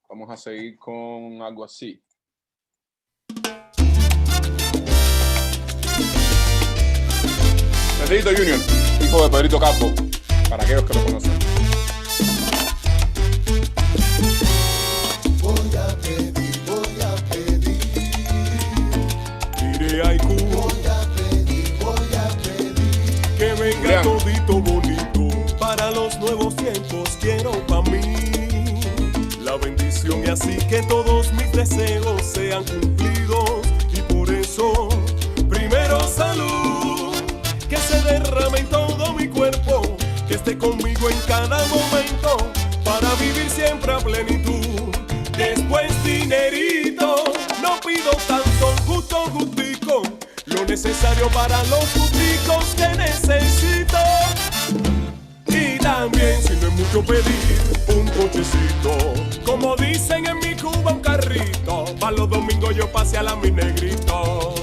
Vamos a seguir con algo así. Pedrito Junior, hijo de Pedrito Capo, para aquellos que lo conocen. Voy a pedir. Iré a Icu. Voy a pedir. Que venga todito bonito. Para los nuevos tiempos quiero pa' mí la bendición y así que todos mis deseos sean cumplidos. Y por eso, primero salud, que se derrame en todo mi cuerpo, que esté conmigo en cada momento, para vivir siempre a plenitud. Después dinerito, no pido tanto, gustico, lo necesario para los gusticos que necesito. Y también, si no es mucho pedir, un cochecito, como dicen en mi Cuba, un carrito, para los domingos yo pase a la mis negritos.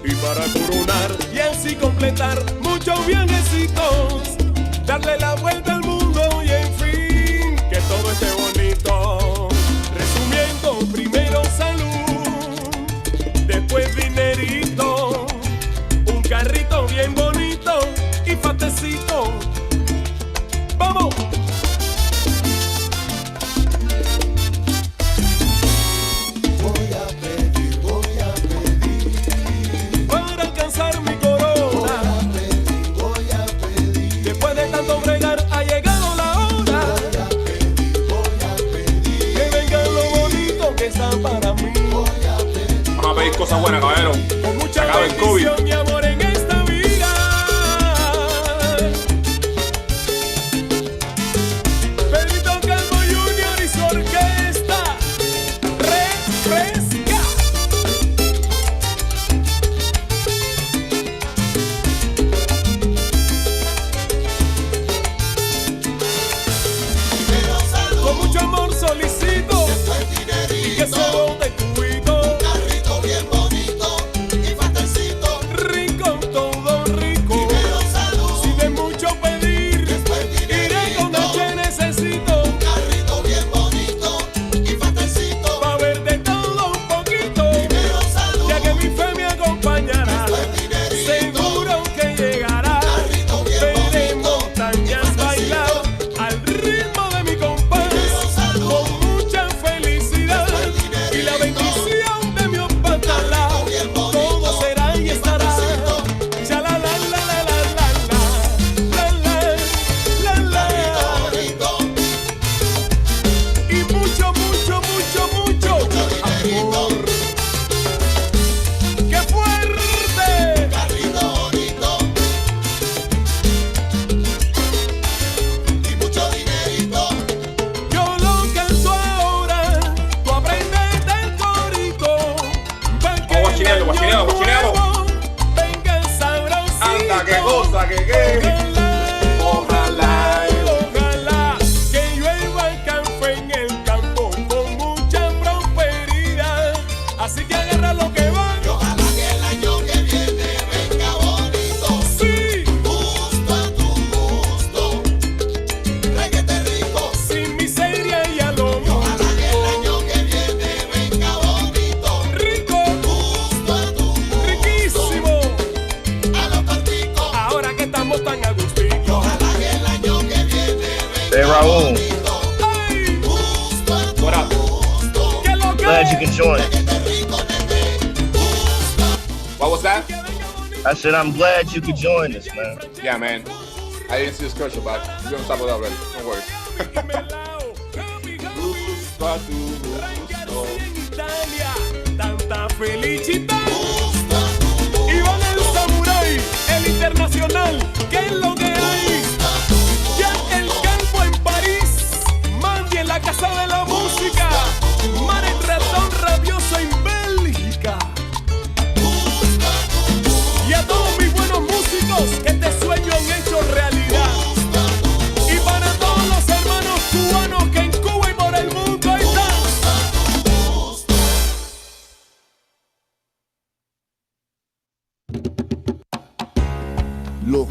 Y para coronar y así completar muchos viajecitos, darle la vuelta al mundo y en fin, que todo esté bonito. Resumiendo, primero salud, después dinerito, un carrito bien bonito y fatecito. ¡Vamos! Para alcanzar mi corona. Voy a pedir. Después de tanto bregar ha llegado la hora. Voy a pedir. Que venga lo bonito que está para mí. Vamos a pedir cosas buenas, caballero. Con mucha Acabe el COVID. bendición y amor en esta vida. Pedrito Calvo Junior y su orquesta refresca. Con mucho amor solicito y que se bote cuito. Un carrito bien bonito y fatecito. Rico, todo rico. Sin de mucho pedir, iré con el que necesito. Un carrito bien bonito y fatecito. Pa' ver de todo un poquito. Ya que mi fe me acompañará. Seguro que llegará. Veré montañas bailar al ritmo de mi compás. Con mucha felicidad y la bendición de mi Opatala. Todo será y estará. Ya la la la la la la la la la. Y mucho, mucho, mucho, mucho amor. ¡Qué fuerte! Carrito bonito y mucho dinerito. Yo lo canto ahora, tú aprendes del corito. Guachinealo, guachinealo. Venga sabrosito. Anda, qué cosa, que Ojalá, ojalá que llueva el café en el campo con mucha prosperidad. Así que agarra lo que va. Y ojalá que el año que viene venga bonito. Sí, justo a tu gusto. Reguete rico, sin miseria y a lo y ojalá que el año que viene venga bonito. Rico, justo a tu gusto. Riquísimo. A los torticos. Ahora que estamos tan a gustico. Y ojalá que el año que viene Hey, Raul. Ay, justo a tu What up? gusto. Que lo que Glad you can join. What was that? I said, I'm glad you could join us, man. Yeah, man. I didn't see this commercial, but we're gonna stop with that already. Don't worry. Gusto a tu gusto. Italia, tanta felicidad.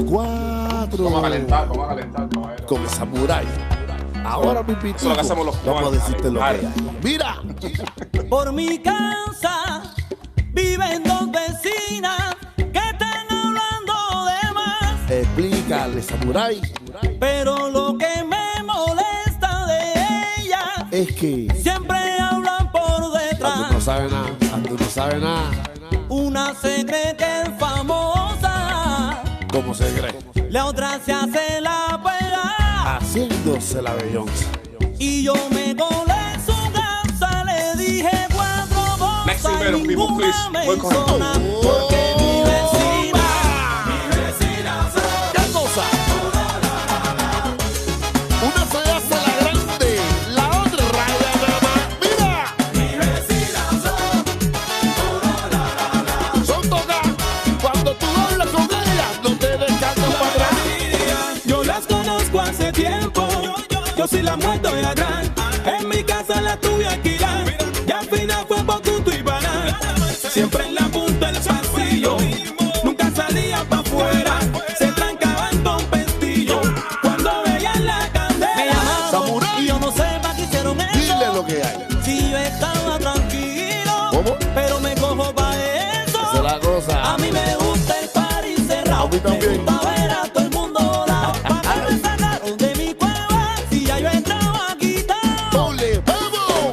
4. Vamos a calentar, caballero. Con el samurái. Ahora, mi Eso es lo que hacemos los vamos a cubanos, decirte lo que calentar. hay. Mira. Por mi casa viven dos vecinas que están hablando de más. Explícale, samurái. Pero lo que me molesta de ellas Es que siempre hablan por detrás. tú no sabes nada. Tú no sabes nada. Una se cree que es famosa, ¿Cómo se cree? la otra se hace la pega. Haciéndose la Beyoncé. Y yo me colé en su casa, le dije 4 Next cosas y event, people, ninguna please. me Welcome. hizo nada. Porque mi vecina ¿Qué cosa? Una se hace la grande, la otra raya nada más. Mira. Son tocadas. Cuando tú hablas con ellas, no te descansan para atrás. Yo las conozco hace tiempo, yo sí la muerto de atrás. En mi casa la tuve alquilar, y al final fue por tuto y banana. Siempre en la punta del pasillo, nunca salía pa' afuera, se trancaban con pestillo. Cuando veían la candela, me llamaron Samurái. y yo no sé para qué hicieron eso. Dile lo que hay. Si yo estaba tranquilo, ¿Cómo? pero me cojo pa' eso. Esa es la cosa. A mí me gusta el party cerrado. A mí también. Me gusta ver a todo el mundo volado. ¿Para qué me sacaron de mi cueva? Si ya yo estaba quitado. Ole, vamos.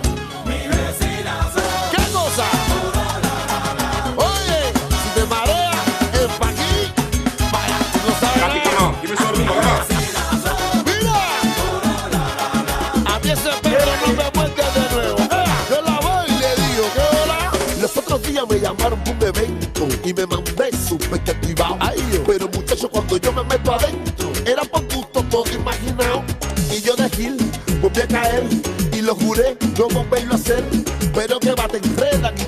¿Qué cosa? Oye, si te marea, es pa' aquí. Vaya, tú no sabes Gatito, nada. no. Dime eso, come on. Mira. A mí ese perro no me muerde de nuevo. Yo la voy y le digo, ¿qué hola? Los otros días me llamaron para un evento y me mandé súper activado. Ay, pero muchacho, cuando yo me meto adentro, era por gusto todo imaginado. Y yo de Gil volví a caer y lo juré no volverlo a hacer. Pero que va, te enredan y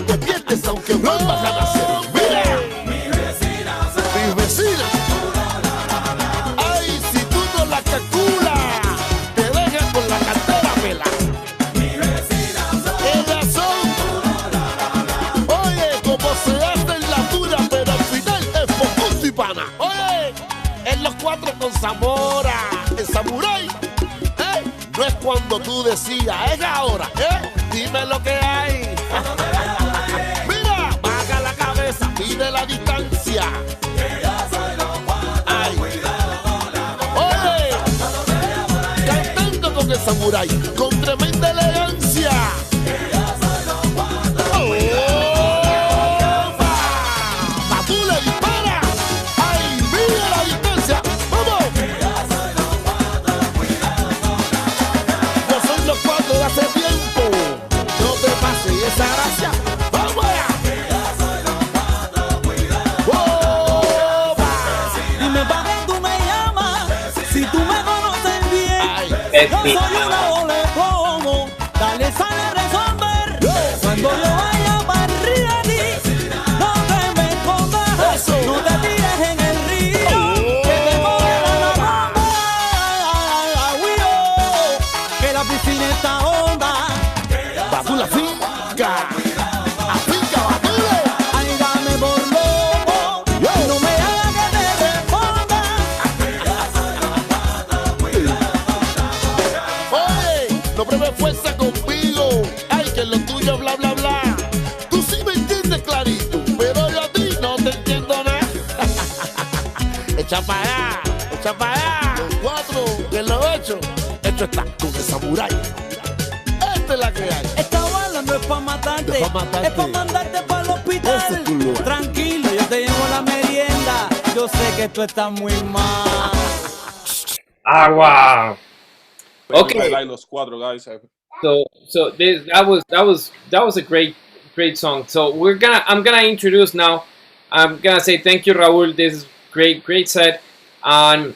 te pierdes aunque vuelvas a nacer. Mira, mis vecinas. Ay, si tú no la calculas, te dejan con la cartera pela. Ellas son, oye, como se hace en la dura, pero al final es por gusto y pana. Oye, en los 4 con Zamora, el samurái, no es cuando tú decías, es ahora, dime lo que hay. Mira, baja la cabeza, mide la distancia. Ay. Oye, cantando con el samurái, con tremenda elegancia. Patula dispara. Ay, mira la distancia. Vamos. Yo soy los 4 de hace tiempo. No te pases esa gracia. Vamos allá. Dime para qué tú me llamas, si tú me conoces bien. Yo soy una doble como, dale sale a resolver. Cuando yo vaya para arriba de ti, no te me escondas, no te tires en el río, que te moverá la bomba. Que la piscina está honda. Batula finca. Afinca, batule. Ay, dame por loco, no me hagas que te responda. Oye, no pruebes fuerza conmigo. Ay, que lo tuyo bla bla bla. Tú sí me entiendes clarito, pero yo a ti no te entiendo nada. Echa para allá, echa para allá. Los 4 de los 8. Esto está con el samurái. Esta es la que hay. Esta bala no es pa' matarte, No es pa' matarte. es pa' mandarte para el Ese hospital. es tu lugar. Tranquilo, yo te llevo la merienda. Yo sé que tú estás muy mal. Ah, wow. Okay. Bailar los 4, guys. So that was a great song. So I'm gonna introduce now. I'm gonna say thank you, Raul. This is great set. I'm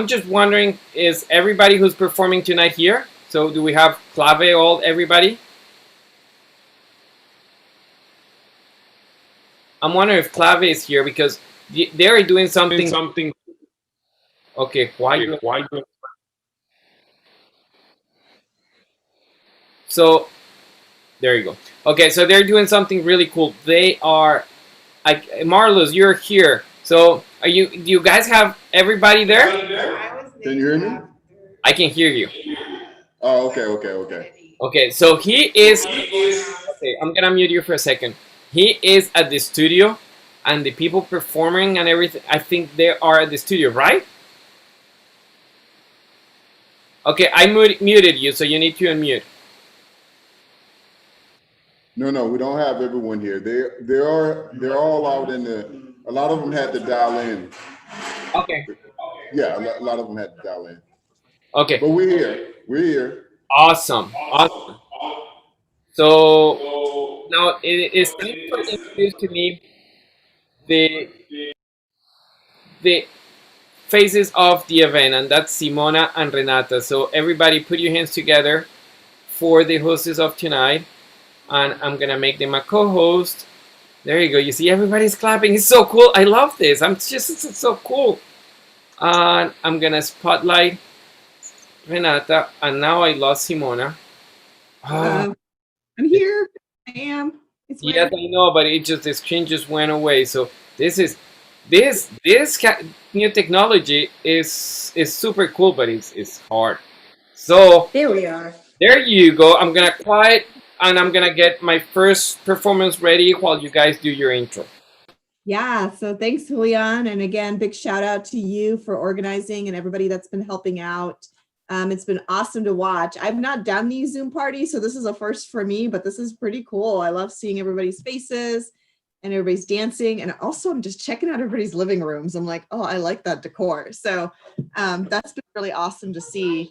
just wondering, is everybody who's performing tonight here? So do we have clave everybody? I'm wondering if clave is here because they are doing something. Okay, why? So there you go. Okay, so they're doing something really cool. They are, Marlos, you're here. So Are you? Do you guys have everybody there? Can you hear me? I can hear you. Oh, okay. Okay, so he is. Okay, I'm gonna mute you for a second. He is at the studio, and the people performing and everything. I think they are at the studio, right? Okay, I muted you, so you need to unmute. No, we don't have everyone here. They're all out in the. A lot of them had to dial in. Okay. Yeah, a lot of them had to dial in. Okay. But we're here. We're here. Awesome. So now it is time for introduce to me the the faces of the event, and that's Simona and Renata. So everybody, put your hands together for the hostess of tonight, and I'm gonna make them a co-host. There you go. You see, everybody's clapping. It's so cool. I love this. It's so cool. And I'm gonna spotlight Renata, and now I lost Simona. I'm here. I am. It's Yes, weird. I know, but it just the screen just went away. So this new technology is super cool, but it's hard. So There we are. there you go. I'm gonna quiet and I'm gonna get my first performance ready while you guys do your intro. Yeah, so thanks, Julian. And again, big shout out to you for organizing and everybody that's been helping out. It's been awesome to watch. I've not done these Zoom parties, so this is a first for me, but this is pretty cool. I love seeing everybody's faces and everybody's dancing. And also, I'm just checking out everybody's living rooms. I'm like, oh, I like that decor. So that's been really awesome to see.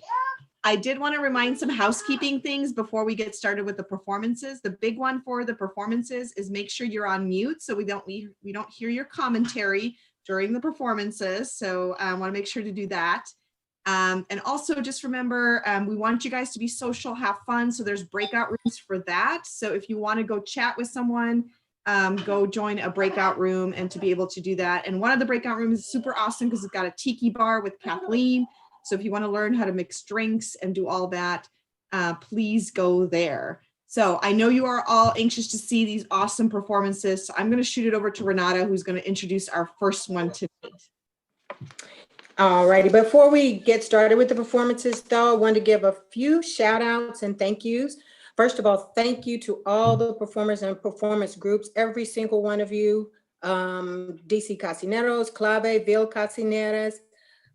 I did want to remind some housekeeping things before we get started with the performances. The big one for the performances is make sure you're on mute so we don't hear your commentary during the performances. So I want to make sure to do that. And also just remember, we want you guys to be social, have fun. So there's breakout rooms for that. So if you want to go chat with someone, go join a breakout room and to be able to do that. And one of the breakout rooms is super awesome because it's got a tiki bar with Kathleen. So if you want to learn how to mix drinks and do all that, please go there. So I know you are all anxious to see these awesome performances. So I'm going to shoot it over to Renata, who's going to introduce our first one tonight. All righty. Before we get started with the performances, though, I want to give a few shout outs and thank yous. First of all, thank you to all the performers and performance groups, every single one of you, DC Casineros, Clave, Ville Casineras,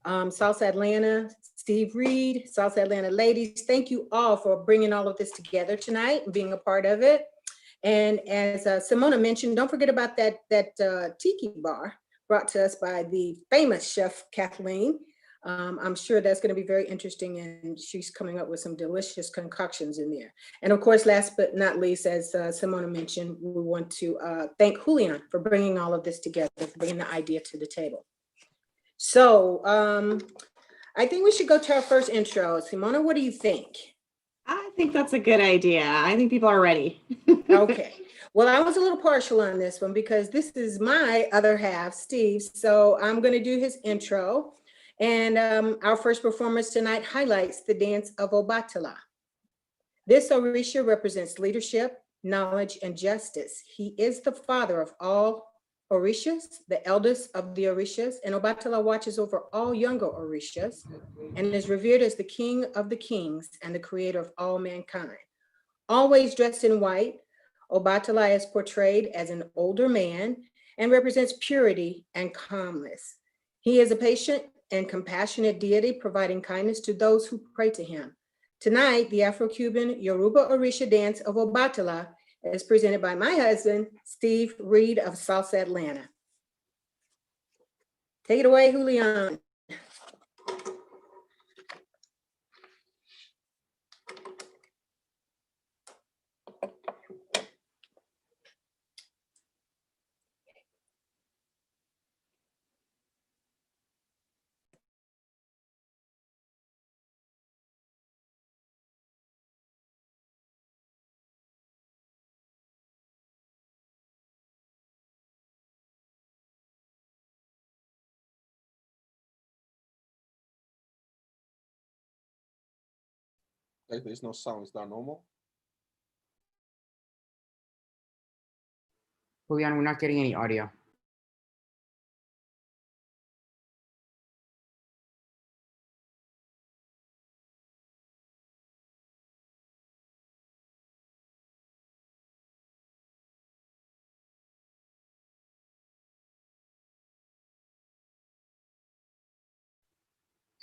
Salsa Atlanta, Steve Reed, Salsa Atlanta ladies. Thank you all for bringing all of this together tonight and being a part of it. And as Simona mentioned, don't forget about that tiki bar brought to us by the famous chef Kathleen. I'm sure that's going to be very interesting, and she's coming up with some delicious concoctions in there. And of course, last but not least, as Simona mentioned, we want to thank Julian for bringing all of this together, for bringing the idea to the table. So I think we should go to our first intro. Simona, what do you think? I think that's a good idea. I think people are ready. Okay. Well, I was a little partial on this one because this is my other half, Steve. So I'm going to do his intro. And our first performance tonight highlights the dance of Obatala. This Orisha represents leadership, knowledge, and justice. He is the father of all Orishas, the eldest of the Orishas, and Obatala watches over all younger Orishas and is revered as the king of the kings and the creator of all mankind. Always dressed in white, Obatala is portrayed as an older man and represents purity and calmness. He is a patient and compassionate deity, providing kindness to those who pray to him. Tonight, the Afro-Cuban Yoruba Orisha dance of Obatala is presented by my husband, Steve Reed of Salsa Atlanta. Take it away, Julian. There's no sound. Is that normal? Julian, we're not getting any audio.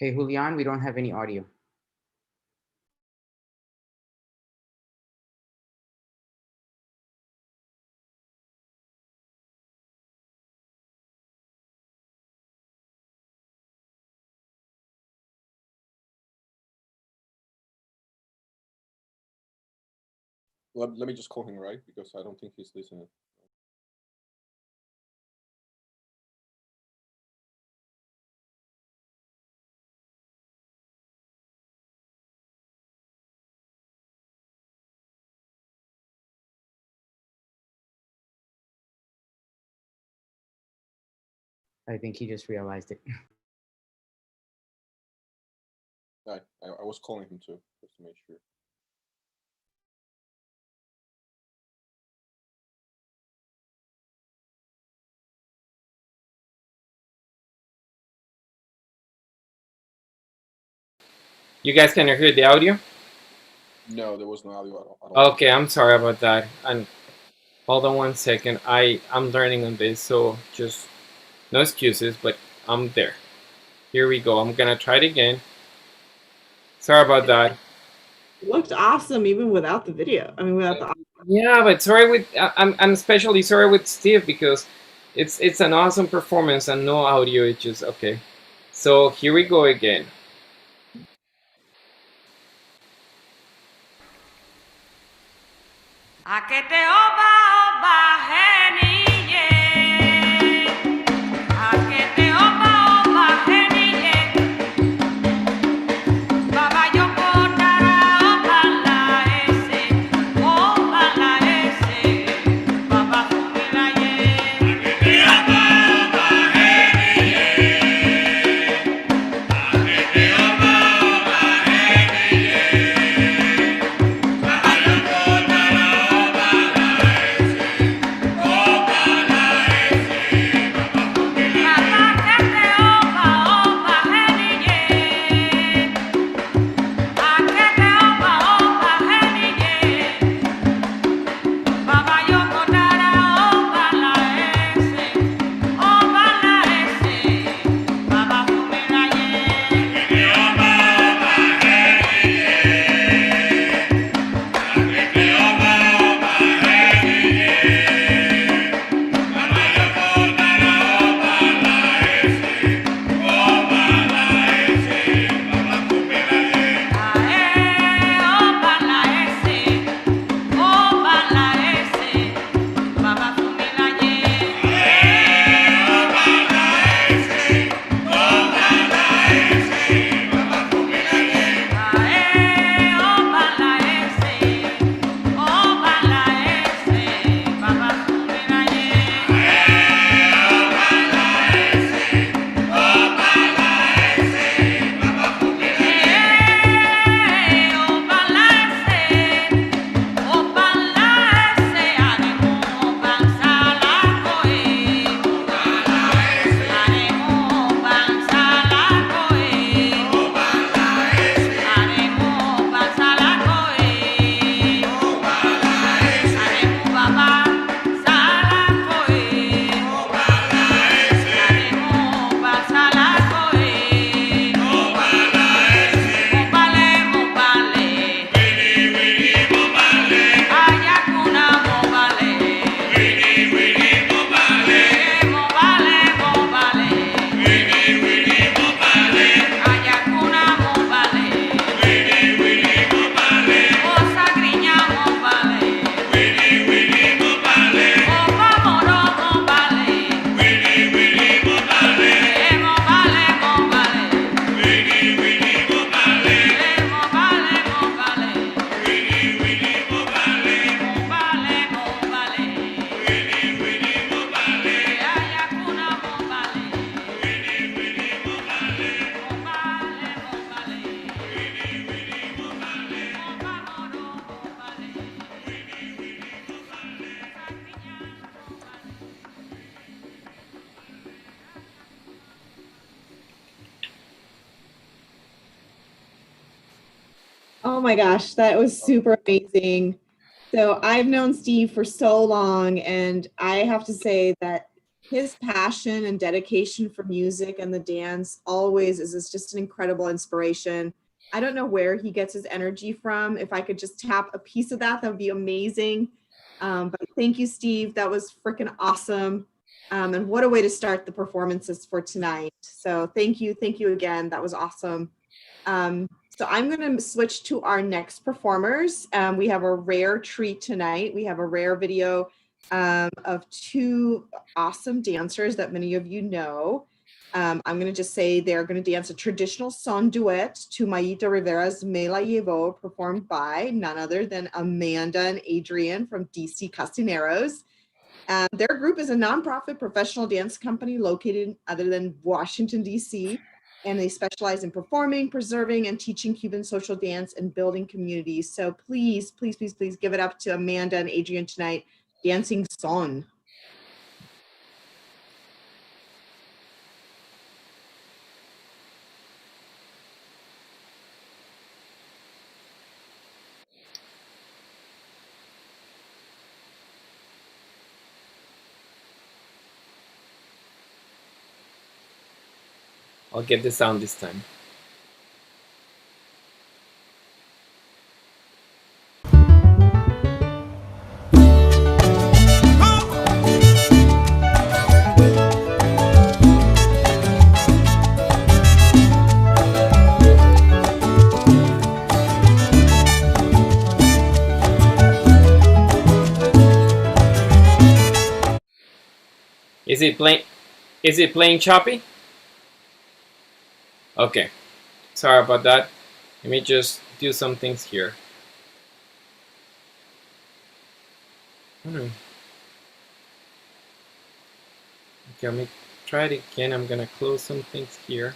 Hey, Julian, we don't have any audio. Let me just call him, right? Because I don't think he's listening. I think he just realized it. I was calling him too, just to make sure. You guys can hear the audio? No, there was no audio at all. Okay, I'm sorry about that. And hold on one second. I'm learning on this, so just no excuses, but I'm there. Here we go. I'm gonna try it again. Sorry about that. It looked awesome even without the video. I mean, without the audio. Yeah, but sorry with I'm especially sorry with Steve because it's an awesome performance and no audio. It's just okay. So here we go again. A que te oba, oba, geniye. A que te oba, oba, geniye. Baba yo kotara, oba la ese, oba la ese. Baba fumila ye. A que te oba, oba, geniye. A que te oba, oba, geniye. Baba yo kotara. Oh my gosh, that was super amazing. So I've known Steve for so long, and I have to say that his passion and dedication for music and the dance always is just an incredible inspiration. I don't know where he gets his energy from. If I could just tap a piece of that, that would be amazing. But thank you, Steve. That was freaking awesome. And what a way to start the performances for tonight. So thank you again. That was awesome. So I'm going to switch to our next performers. We have a rare treat tonight. We have a rare video of two awesome dancers that many of you know. I'm going to just say they're going to dance a traditional son duet to Mayita Rivera's Me La Llevo, performed by none other than Amanda and Adrian from DC Casineros. Their group is a nonprofit professional dance company located other than Washington, DC, and they specialize in performing, preserving, and teaching Cuban social dance and building communities. So please, please, please, please give it up to Amanda and Adrian tonight, dancing son. I'll get the sound this time. Is it playing choppy? Okay, sorry about that. Let me just do some things here. Okay, let me try it again. I'm gonna close some things here.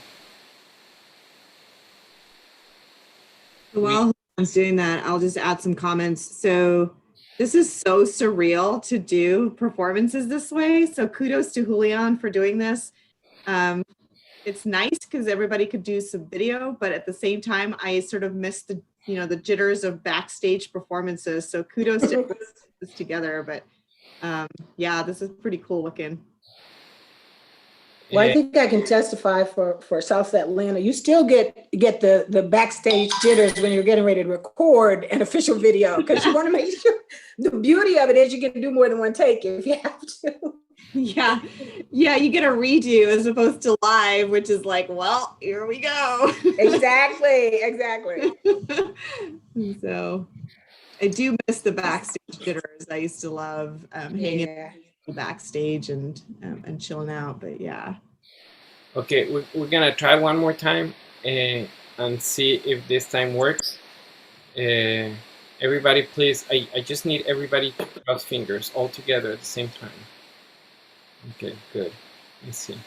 While I'm doing that, I'll just add some comments. So this is so surreal to do performances this way. So kudos to Julian for doing this. It's nice because everybody could do some video, but at the same time, I sort of missed the, the jitters of backstage performances. So kudos to put this together. But yeah, this is pretty cool looking. Well, I think I can testify for South Atlanta. You still get the backstage jitters when you're getting ready to record an official video, because you want to make sure. The beauty of it is you can do more than one take if you have to. Yeah, you get a redo as opposed to live, which is like, well, here we go. Exactly. So I do miss the backstage jitters. I used to love hanging backstage and chilling out, but yeah. Okay, we're gonna try one more time and see if this time works. Everybody, please, I just need everybody to cross fingers all together at the same time. Okay, good. Let's see.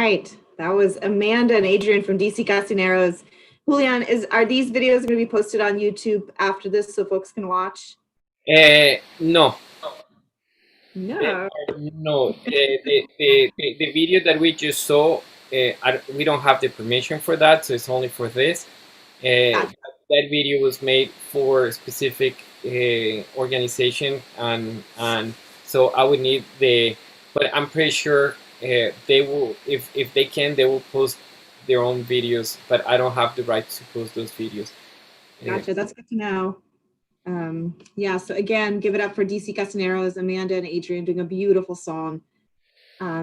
right. That was Amanda and Adrian from DC Casineros. Julian, are these videos going to be posted on YouTube after this so folks can watch? No. No. No. The video that we just saw, we don't have the permission for that, so it's only for this. That video was made for a specific organization, and so I would need but I'm pretty sure they will, if they can, they will post their own videos, but I don't have the right to post those videos. Gotcha. That's good to know. Yeah, so again, give it up for DC Casineros, Amanda and Adrian doing a beautiful song.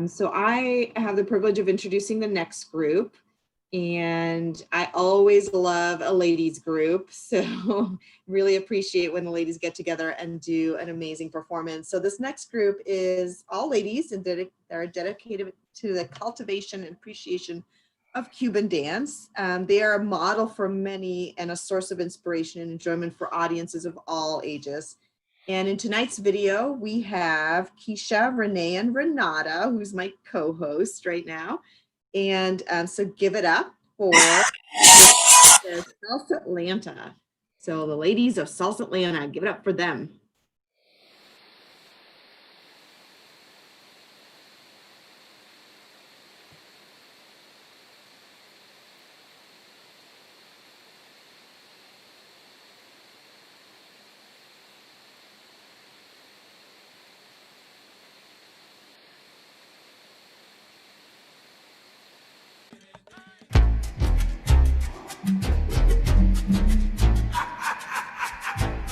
So I have the privilege of introducing the next group, and I always love a ladies group. So really appreciate when the ladies get together and do an amazing performance. So this next group is all ladies, and they're dedicated to the cultivation and appreciation of Cuban dance. They are a model for many and a source of inspiration and enjoyment for audiences of all ages. And in tonight's video, we have Keisha, Renee, and Renata, who's my co-host right now. And so give it up for BAILAtlanta. So the ladies of BAILAtlanta, give it up for them.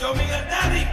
Yo, Miguel Daddy,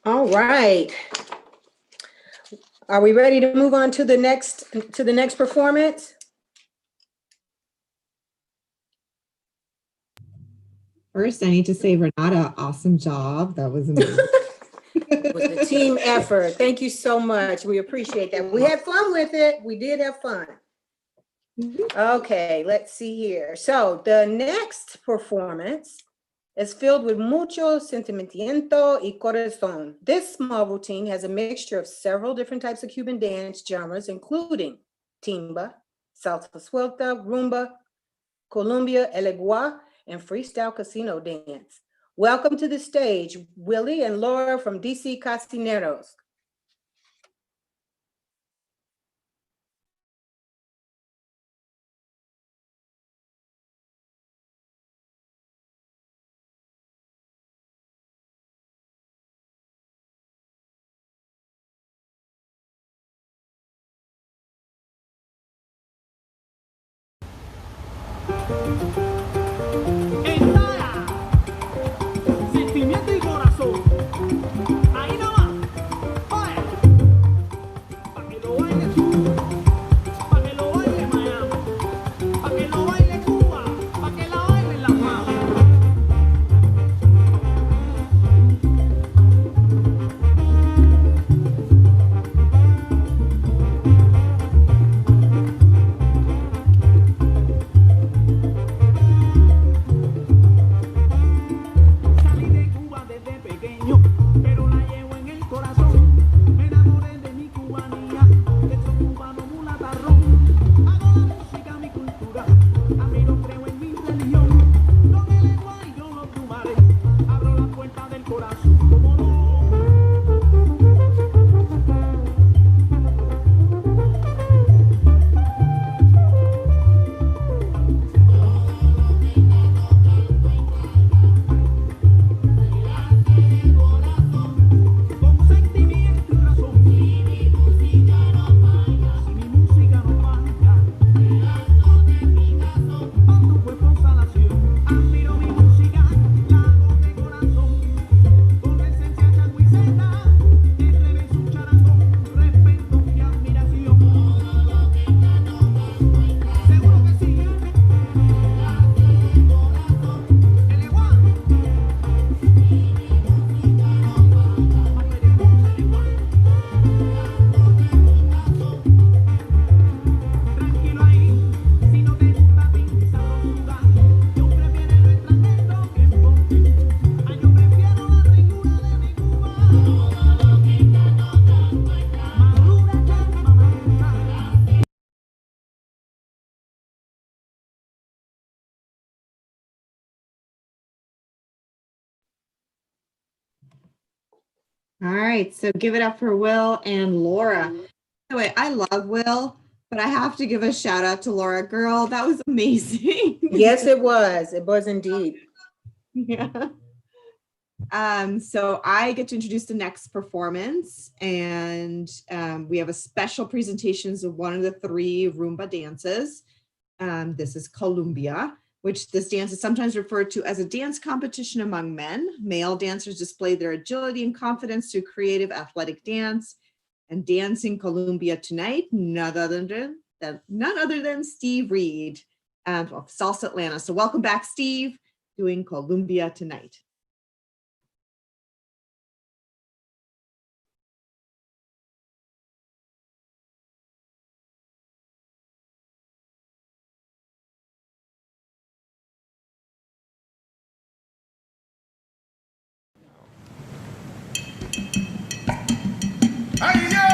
All right. Are we ready to move on to the next performance? First, I need to say, Renata, awesome job. That was amazing. It was a team effort. Thank you so much. We appreciate that. We had fun with it. We did have fun. Okay, let's see here. So the next performance is filled with mucho sentimiento y corazón. This small routine has a mixture of several different types of Cuban dance genres, including timba, salsa suelta, rumba, Colombia, el legua, and freestyle casino dance. Welcome to the stage, Willie and Laura from DC Casineros. Sentimiento y corazón. Ahí nomás. Oye. Pa' que lo baile tú. Pa' que lo baile Miami. Pa' que lo baile Cuba. Pa' que la bailen las manos. Salí de Cuba desde pequeño, pero la llevo en el corazón. Me enamoré de mi cubanía, de esos cubanos mulatarrón. Hago la música mi cultura, admiro, creo en mi religión. Con el lenguaje yo lo tomaré, abro la puerta del corazón, como no. Con sentimiento y razón. Si mi música no falla, con tu cuerpo salación. Admiro mi música, la hago de corazón. Con la esencia changuiceta, el revés un charangón, respeto y admiración. Seguro que sí. El igual. Tranquilo ahí, si no te gusta pinza rosuda, yo prefiero el extranjero que enfoque. Ay, yo prefiero la ricura de mi Cuba. Madura, chamba, madura. All right, so give it up for Will and Laura. By the way, I love Will, but I have to give a shout out to Laura. Girl, that was amazing. Yes, it was. It was indeed. Yeah. So I get to introduce the next performance, and we have a special presentations of one of the 3 rumba dances. This is Colombia, which this dance is sometimes referred to as a dance competition among men. Male dancers display their agility and confidence through creative athletic dance. And dancing Colombia tonight, none other than Steve Reed of Salsa Atlanta. So welcome back, Steve, doing Colombia tonight. ¡Ay, yo!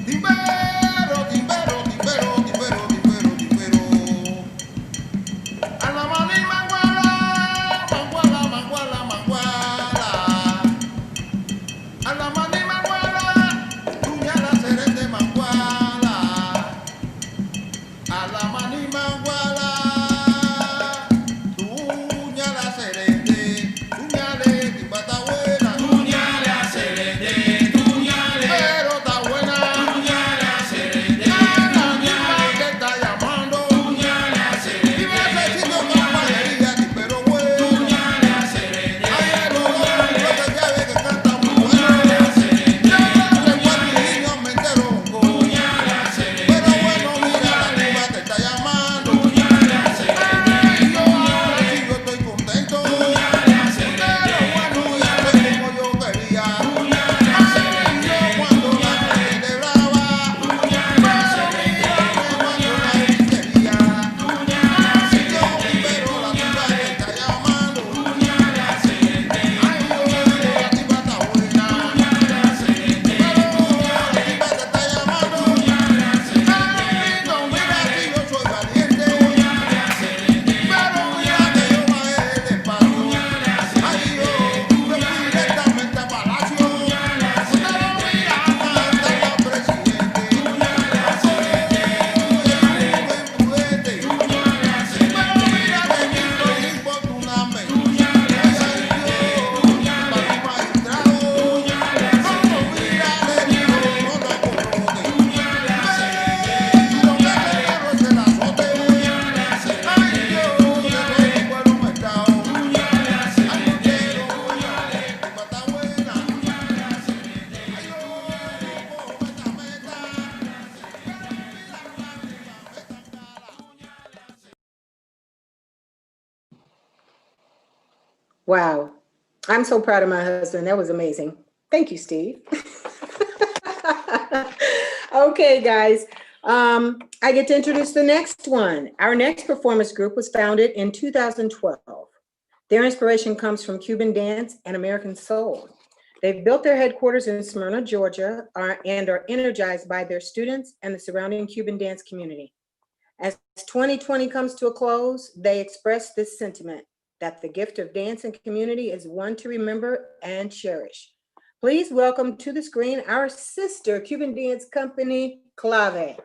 Timbero, timbero, timbero, timbero, timbero, timbero. A la mani manguala, manguala, manguala, manguala. A la mani manguala, tuya la serende manguala. A la mani manguala, tuya la serende, tuya le timbata buena. Tuya le serende, tuya le, pero está buena. Tuya le serende, tuya le, que está llamando. Tuya le serende, y necesito compañería, pero bueno. Tuya le serende, ay, no te lleves que Wow. I'm so proud of my husband. That was amazing. Thank you, Steve. Okay, guys. I get to introduce the next one. Our next performance group was founded in 2012. Their inspiration comes from Cuban dance and American soul. They've built their headquarters in Smyrna, Georgia, and are energized by their students and the surrounding Cuban dance community. As 2020 comes to a close, they express this sentiment that the gift of dance and community is one to remember and cherish. Please welcome to the screen our sister Cuban dance company, Clave.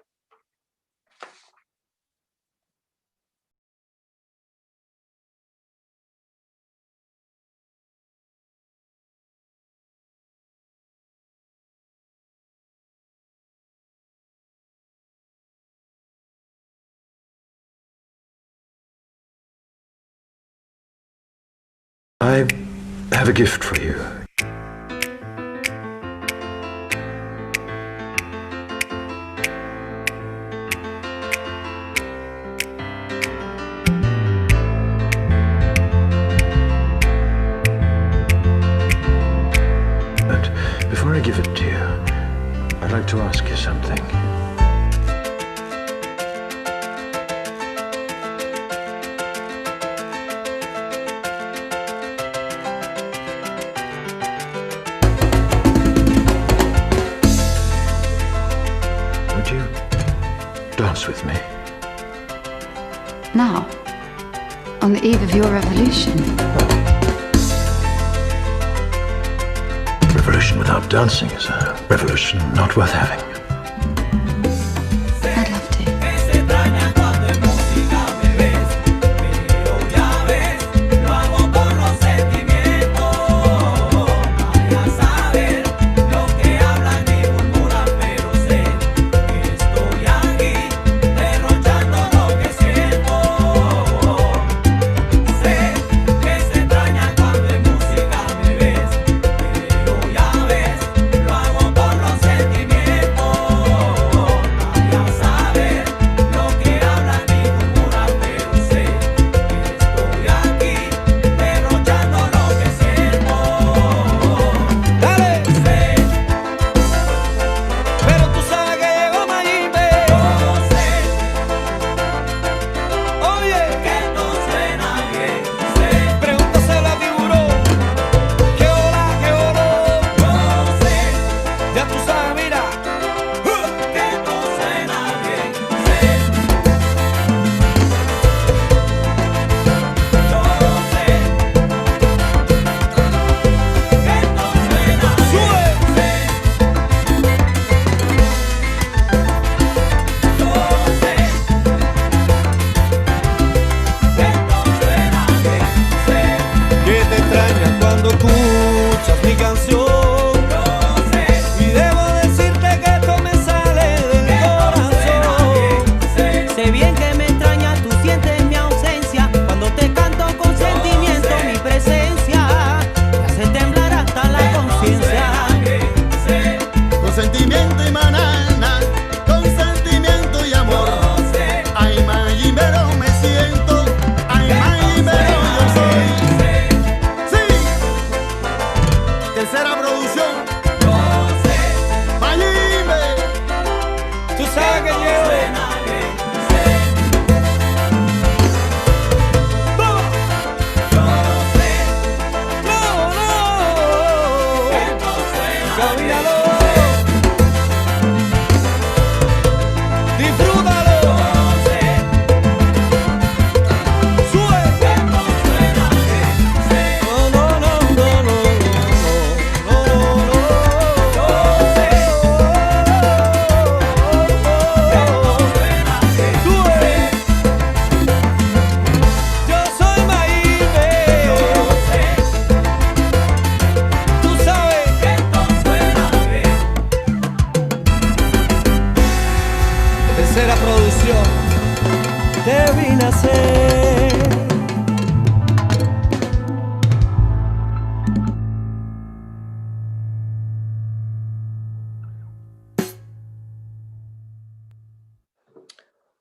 I have a gift for you. But before I give it to you, I'd like to ask you something. Would you dance with me? Now, on the eve of your revolution. Revolution without dancing is a revolution not worth having. I'd love to.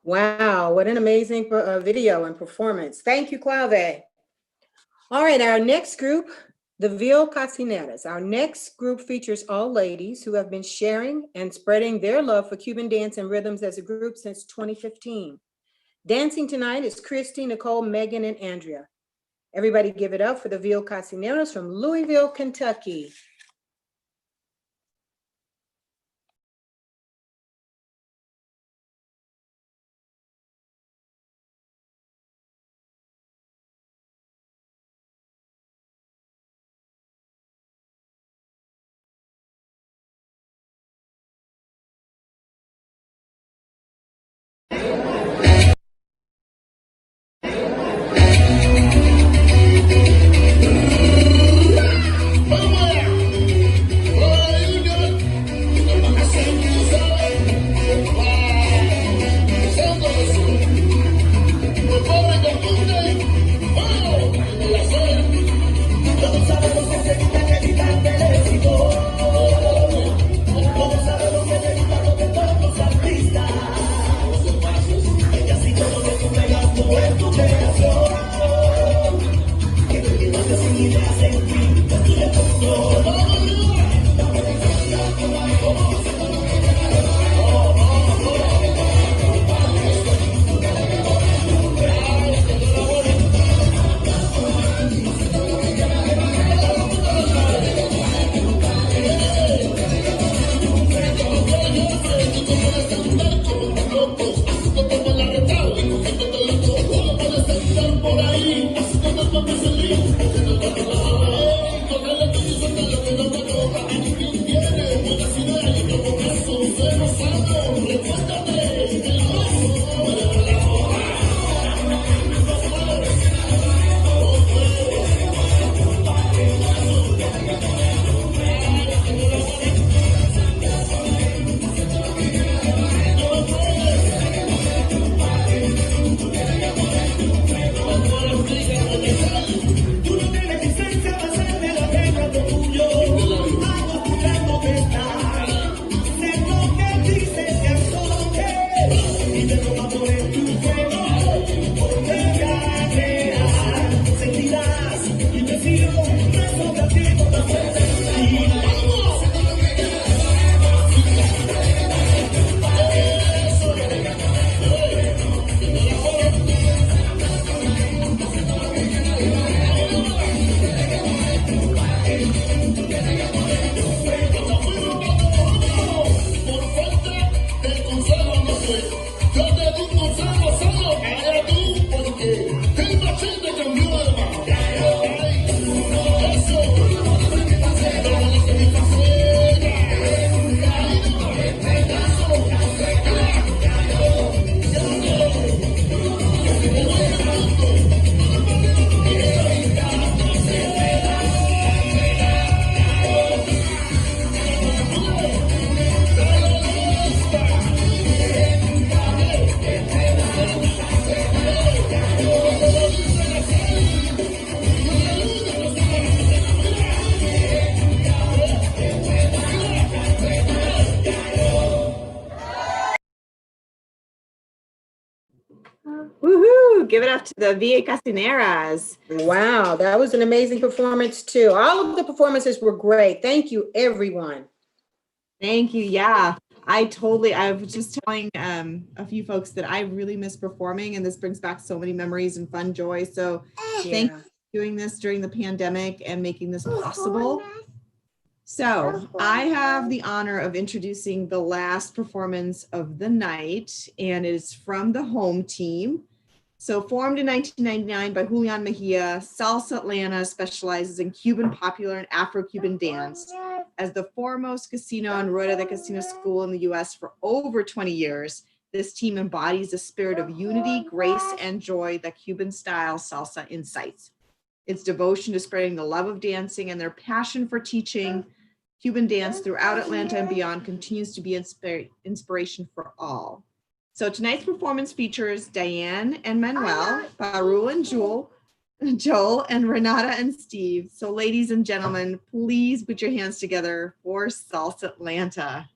Wow, what an amazing video and performance. Thank you, Clave. All right, our next group, the Ville Cocineras. Our next group features all ladies who have been sharing and spreading their love for Cuban dance and rhythms as a group since 2015. Dancing tonight is Christy, Nicole, Megan, and Andrea. Everybody give it up for the Ville Cocineras from Louisville, Kentucky. Woohoo! Give it up to the VA Cocineras. Wow, that was an amazing performance too. All of the performances were great. Thank you, everyone. Thank you. Yeah, I was just telling a few folks that I really miss performing, and this brings back so many memories and fun joy. So thank you for doing this during the pandemic and making this possible. So I have the honor of introducing the last performance of the night, and it is from the home team. So formed in 1999 by Julian Mejia, BAILAtlanta specializes in Cuban popular and Afro-Cuban dance. As the foremost casino and Rueda de Casino school in the US for over 20 years, this team embodies the spirit of unity, grace, and joy that Cuban style salsa incites. Its devotion to spreading the love of dancing and their passion for teaching Cuban dance throughout Atlanta and beyond continues to be inspiration for all. So tonight's performance features Diane and Manuel, Baru and Joel, and Renata and Steve. So ladies and gentlemen, please put your hands together for BAILAtlanta.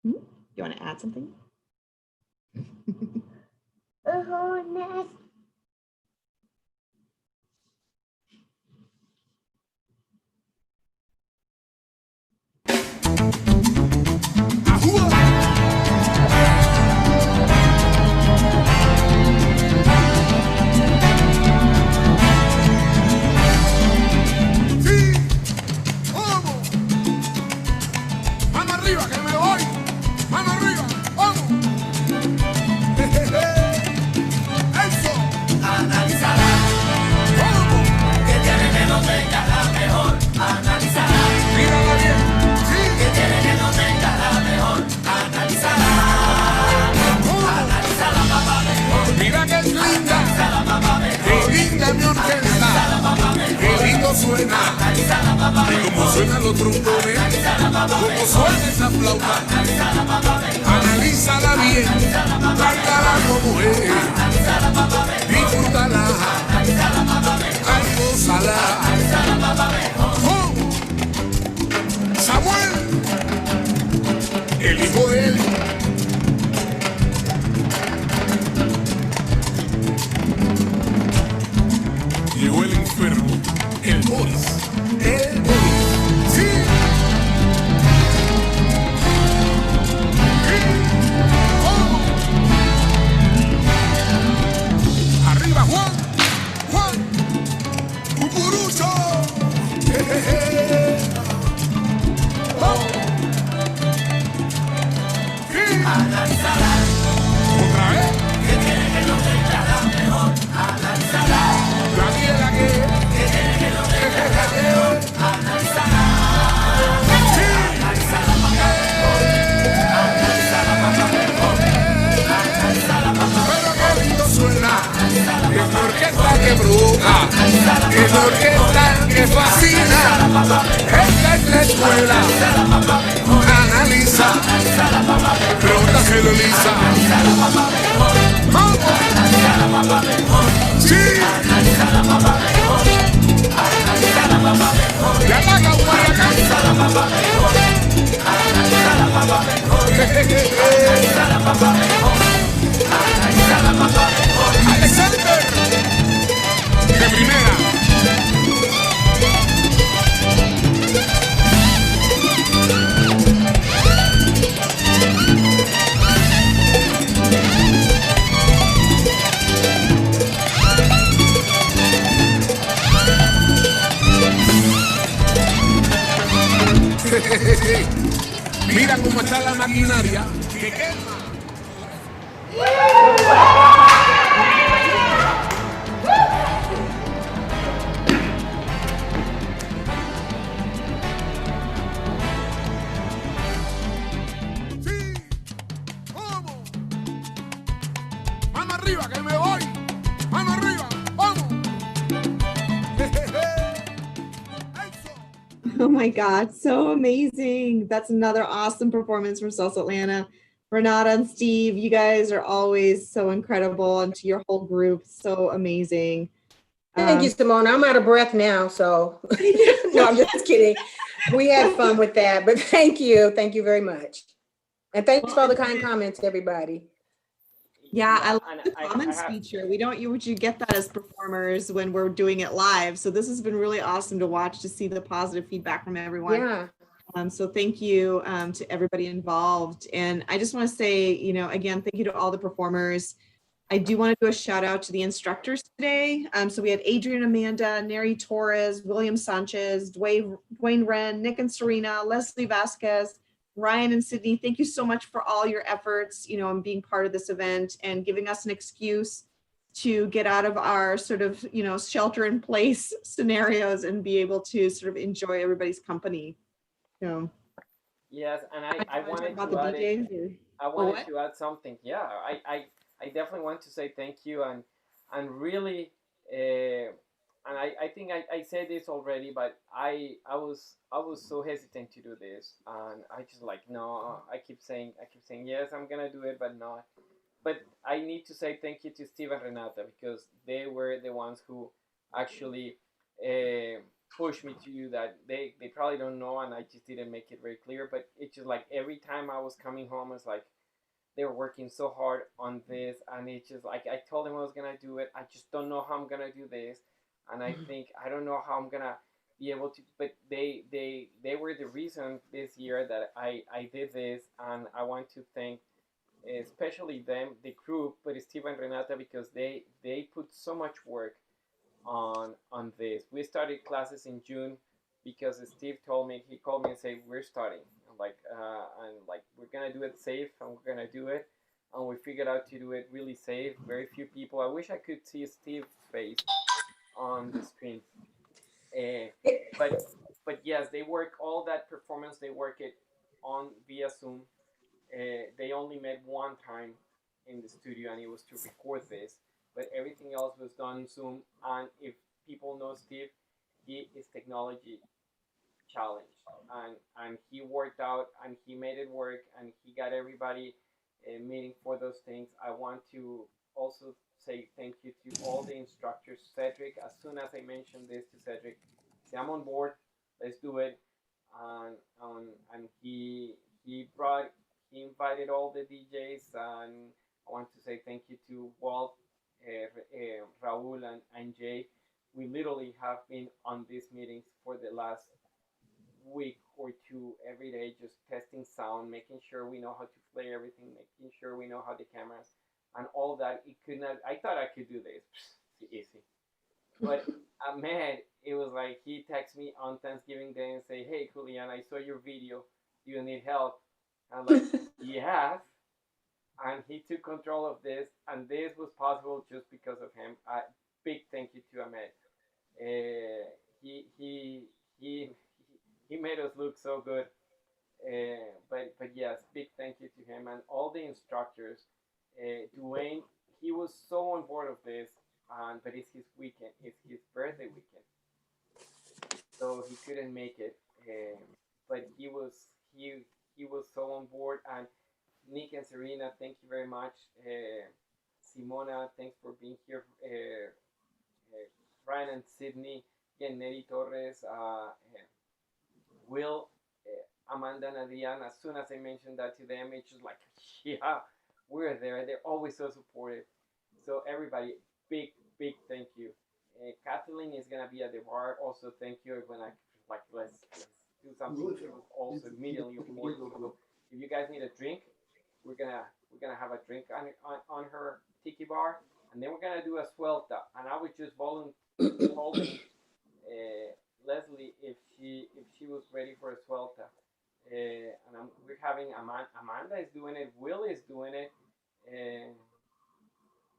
You want to add something? Y como suenan los trombones, como suena esa flauta, analízala bien, cántala como es, disfrútala, gózala. Oh, Samuel, el hijo de él. Llegó el enfermo, el Boris, sí. Oh. Arriba Juan, Juan, cucurucho. Oh. Sí. Otra vez. Que tiene que lo que la mejor a la ensalada. La mía que tiene que lo que la mejor a la ensalada. Sí. A la ensalada a la ensalada mejor. A la ensalada pero qué lindo suena. Es la orquesta que bruja. Es la orquesta que fascina. Esta es la escuela. Analiza. Pregunta que lo lisa. Sí. Ya la Alexander. De primera. Mira cómo está la maquinaria que quema. Sí, vamos. Mano arriba que me voy. Mano arriba, vamos. Oh my God, so amazing. That's another awesome performance from Salsa Atlanta. Renata and Steve, you guys are always so incredible, and to your whole group, so amazing. Thank you, Simone. I'm out of breath now, so no, I'm just kidding. We had fun with that, but thank you. Thank you very much. And thanks for all the kind comments, everybody. Yeah, I love the comments feature. We don't usually get that as performers when we're doing it live. So this has been really awesome to watch, to see the positive feedback from everyone. Yeah. So thank you to everybody involved. And I just want to say, again, thank you to all the performers. I do want to do a shout out to the instructors today. So we had Adrian Amanda, Neri Torres, William Sanchez, Dwayne Wren, Nick and Serena, Leslie Vasquez, Ryan and Sydney. Thank you so much for all your efforts, and being part of this event and giving us an excuse to get out of our sort of, shelter in place scenarios and be able to sort of enjoy everybody's company. Yes, and I wanted about to the add DJs I wanted to add something. Yeah, I definitely want to say thank you and really and I think I said this already, but I was so hesitant to do this, and I just like no. I keep saying yes, I'm gonna do it, but not. But I need to say thank you to Steve and Renata because they were the ones who actually pushed me to do that. They probably don't know, and I just didn't make it very clear. But it's just like every time I was coming home, it's like they were working so hard on this, and it's just like I told them I was gonna do it. I just don't know how I'm gonna do this, and I think I don't know how I'm gonna be able to. But they were the reason this year that I did this, and I want to thank especially them, the group, but Steve and Renata because they put so much work on this. We started classes in June because Steve told me, he called me and said we're starting. I'm like and like we're gonna do it safe and we're gonna do it, and we figured out to do it really safe. Very few people. I wish I could see Steve's face on the screen. But yes, they work all that performance. They work it on via Zoom. They only met one time in the studio, and it was to record this. But everything else was done in Zoom. And if people know Steve, he is technology challenge, and he worked out and he made it work and he got everybody meeting for those things. I want to also say thank you to all the instructors. Cedric, as soon as I mentioned this to Cedric, say I'm on board, let's do it. And he invited all the DJs, and I want to say thank you to Walt, Raul, and Jay. We literally have been on these meetings for the last week or two every day, just testing sound, making sure we know how to play everything, making sure we know how the cameras and all that. It could not. I thought I could do this easy, but man, it was like he texted me on Thanksgiving Day and say, "Hey, Julian, I saw your video. Do you need help?" I'm like, "Yes." And he took control of this, and this was possible just because of him. Big thank you to Ahmed. He he he he made us look so good. But yes, big thank you to him and all the instructors. Dwayne, he was so on board of this, but it's his weekend, it's his birthday weekend, so he couldn't make it. But he was so on board. And Nick and Serena, thank you very much. Simona, thanks for being here. Ryan and Sydney, again, Nelly Torres, Will, Amanda and Adrian. As soon as I mentioned that to them, it's just like, yeah, we're there. They're always so supportive. So everybody, big thank you. Kathleen is gonna be at the bar. Also, thank you. When I like, let's do something. She was also immediately on board. So if you guys need a drink, we're gonna have a drink on her tiki bar, and then we're gonna do a suelta. And I was just holding Leslie if she was ready for a suelta. And we're having Amanda is doing it. Will is doing it.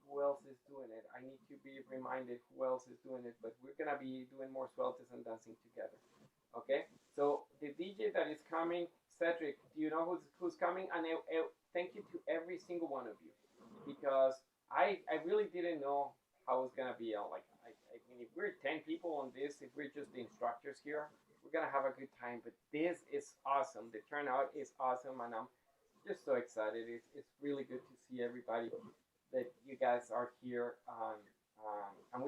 Who else is doing it? I need to be reminded who else is doing it. But we're gonna be doing more sueltas and dancing together. Okay. So the DJ that is coming, Cedric, do you know who's coming? And thank you to every single one of you, because I really didn't know how it was gonna be. Like I mean, if we're 10 people on this, if we're just the instructors here, we're gonna have a good time. But this is awesome. The turnout is awesome, and I'm just so excited. It's really good to see everybody that you guys are here. And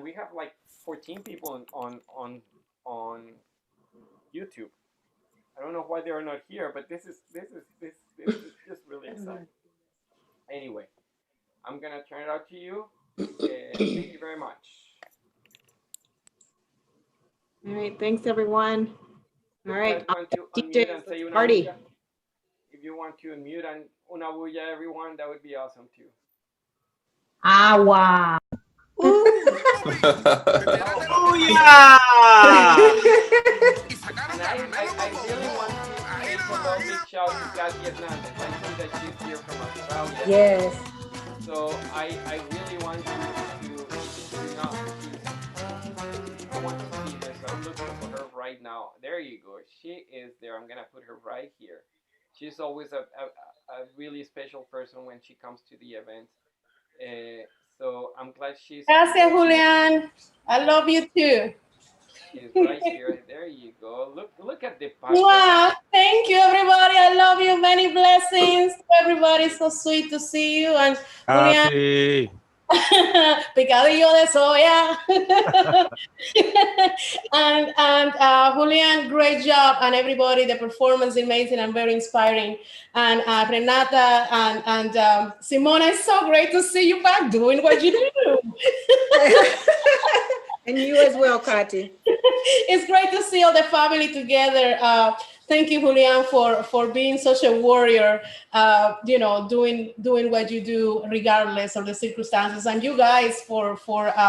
we have like 14 people on YouTube. I don't know why they are not here, but this is just really exciting. Anyway, I'm gonna turn it out to you. Thank you very much. All right, thanks everyone. All right, want to unmute and say una party. bulla? If you want to unmute and una bulla, everyone, that would be awesome too. Agua. Oh yeah! And I really want to make a big shout to Kathy Hernandez. I see that she's here from Australia. Yes. So I really want to not. I want to see her, so I'm looking for her right now. There you go. She is there. I'm gonna put her right here. She's always a really special person when she comes to the event. So I'm glad she's. Gracias, Julian. I love you too. She's right here. There you go. Look at the background. Wow, thank you, everybody. I love you. Many blessings. Everybody, so sweet to see you. And Julian, Happy. picadillo de soya. and Julian, great job. And everybody, the performance is amazing and very inspiring. And Renata and Simona, it's so great to see you back doing what you do. And you as well, Kati. It's great to see all the family together. Thank you, Julian, for being such a warrior, doing what you do regardless of the circumstances. And you guys for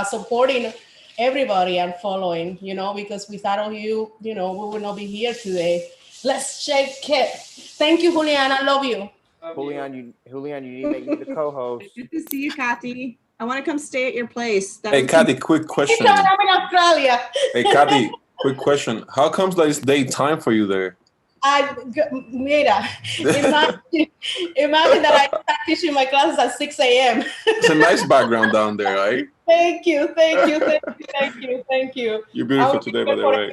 supporting everybody and following, because without you, we would not be here today. Let's shake it. Thank you, Julian. I love you. Julian, you need to make me the co-host. Good to see you, Kathy. I want to come stay at your place. Hey, Kathy, quick question. I'm in Australia. Hey, Kathy, quick question. How comes that it's daytime for you there? Mira, imagine that I start teaching my classes at 6 a.m. It's a nice background down there, right? Thank you. You're beautiful today, by the way.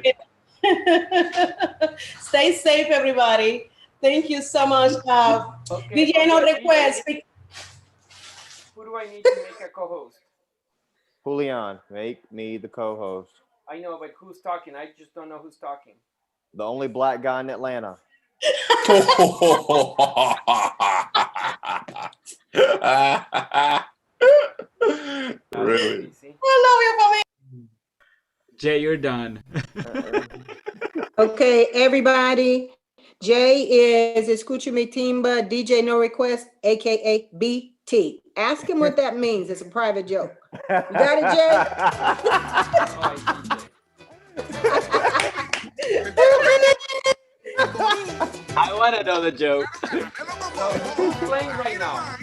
Stay safe, everybody. Thank you so much. DJ No Request. Who do I need to make a co-host? Julian, make me the co-host. I know, but who's talking? I just don't know who's talking. The only black guy in Atlanta. Really? I love you, mommy. Jay, you're done. Okay, everybody. Jay is Escúchame Timba, DJ No Request, aka BT. Ask him what that means. It's a private joke. You got it, Jay? I want to know the joke. Who's playing right now?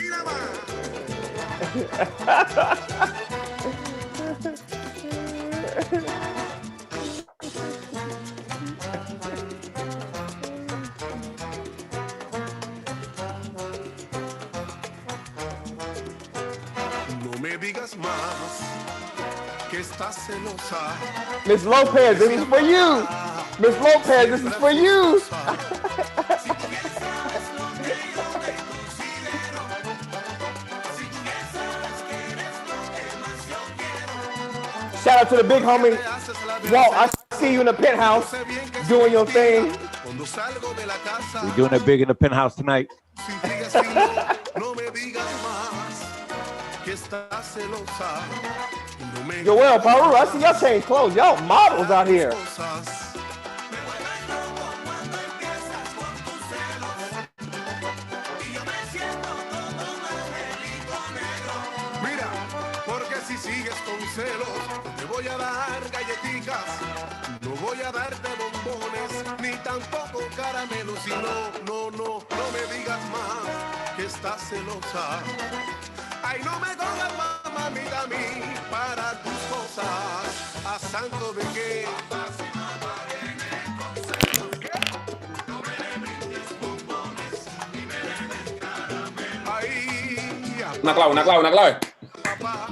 No me digas más que estás celosa. Miss Lopez, this is for you. Miss Lopez, this is for you. Shout out to the big homie Walt. I see you in the penthouse doing your thing. We're doing it big in the penthouse tonight. Joel, Paru, I see y'all change clothes. Y'all models out here. Mira, porque si sigues con celos, te voy a dar galletitas. No voy a darte bombones, ni tampoco caramelos. Y no me digas más que estás celosa. Ay, no me cojas, mamita, a mí para tus cosas. A santo de que. Una clave. Papá,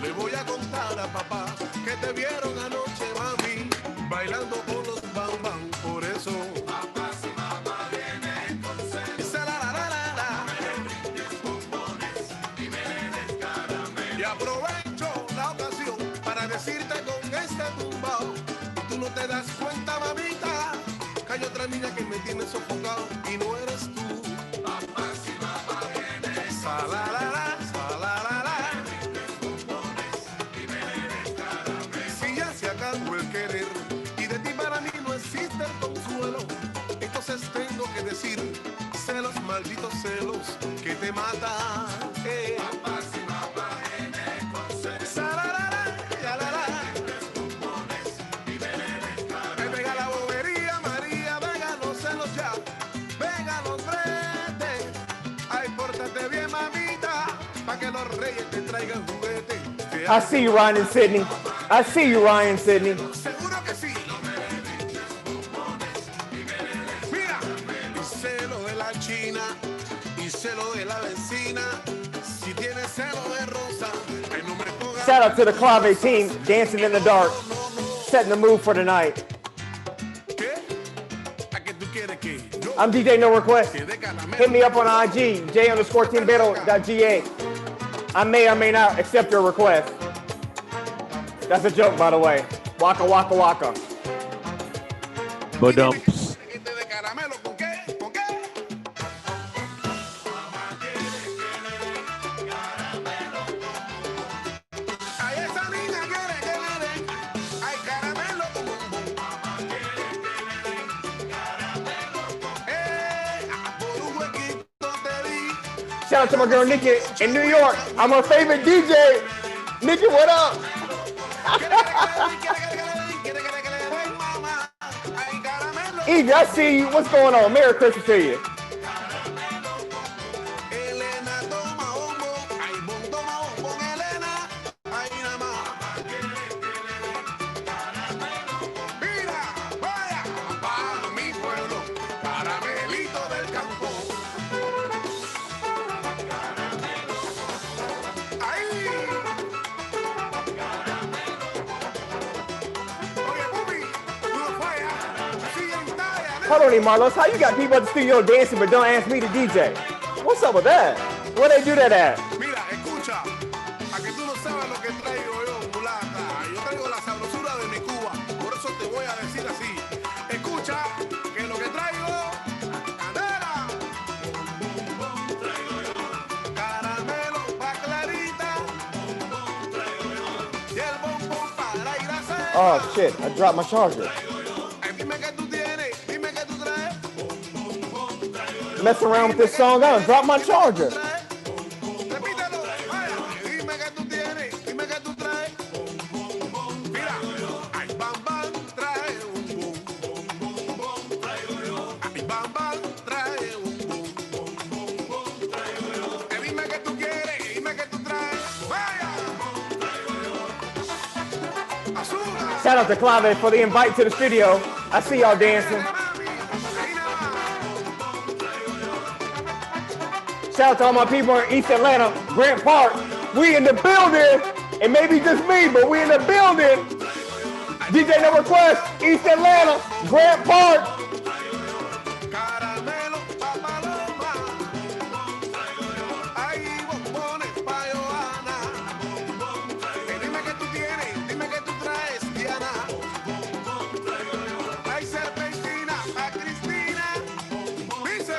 le voy a contar a papá que te vieron anoche, mami, bailando con los bam bam. Por eso, papá, si mamá viene con celos, y aprovecho la ocasión para decirte con este tumbao, tú no te das cuenta, mamita, que hay otra niña que me tiene sofocado y no eres tú. Papá, si mamá viene, salalala, salalala. Si ya se acabó el querer y de ti para mí no existe el consuelo, entonces tengo que decir celos, malditos celos que te matan. Papá, si mamá viene con celos, salalala, yalala. Me pega la bobería, María, venga los celos ya, venga los bretes. Ay, pórtate bien, mamita, pa' que los reyes te traigan juguete. I see you, Ryan and Sydney. I see you, Ryan and Sydney. Seguro que sí. Mira, y celo de la china, y celo de la vecina. Si tienes celo de rosa, ay, no me pongas. Shout out to the Clave team, dancing in the dark, setting the mood for tonight. I'm DJ No Request. Hit me up on IG, J_Timbero.ga. I may or may not accept your request. That's a joke, by the way. Waka waka waka. Badumps. Shout out to my girl Nikki in New York. I'm her favorite DJ. Nikki, what up? Evie, I see you. What's going on? Merry Christmas to you. Hold on, Marlos. How you got people at the studio dancing but don't ask me to DJ? What's up with that? Where they do that at? Mira, escucha, a que tú no sabes lo que traigo yo, mulata. Yo traigo la sabrosura de mi Cuba, por eso te voy a decir así. Escucha, que lo que traigo, candela. Traigo yo. Caramelo pa' clarita. Y el bombón para ir a hacer. Oh shit, I dropped my charger. Dime que tú tienes, dime que tú traes. Messing around with this song, I done dropped my charger. Repítelo, vaya. Dime que tú tienes, dime que tú traes. Mira, ay, bam, bam, trae un boom. Traigo yo. Ay, bam, bam, trae un boom. Traigo yo. Dime que tú quieres, dime que tú traes. Vaya. Azúcar. Shout out to Clave for the invite to the studio. I see y'all dancing. Shout out to all my people in East Atlanta, Grant Park. We in the building. It may be just me, but we in the building. DJ No Request, East Atlanta, Grant Park. Caramelo pa' paloma. Hay bombones pa' Johanna. Dime que tú tienes, dime que tú traes, Diana. Hay serpentina pa' Cristina. Dice,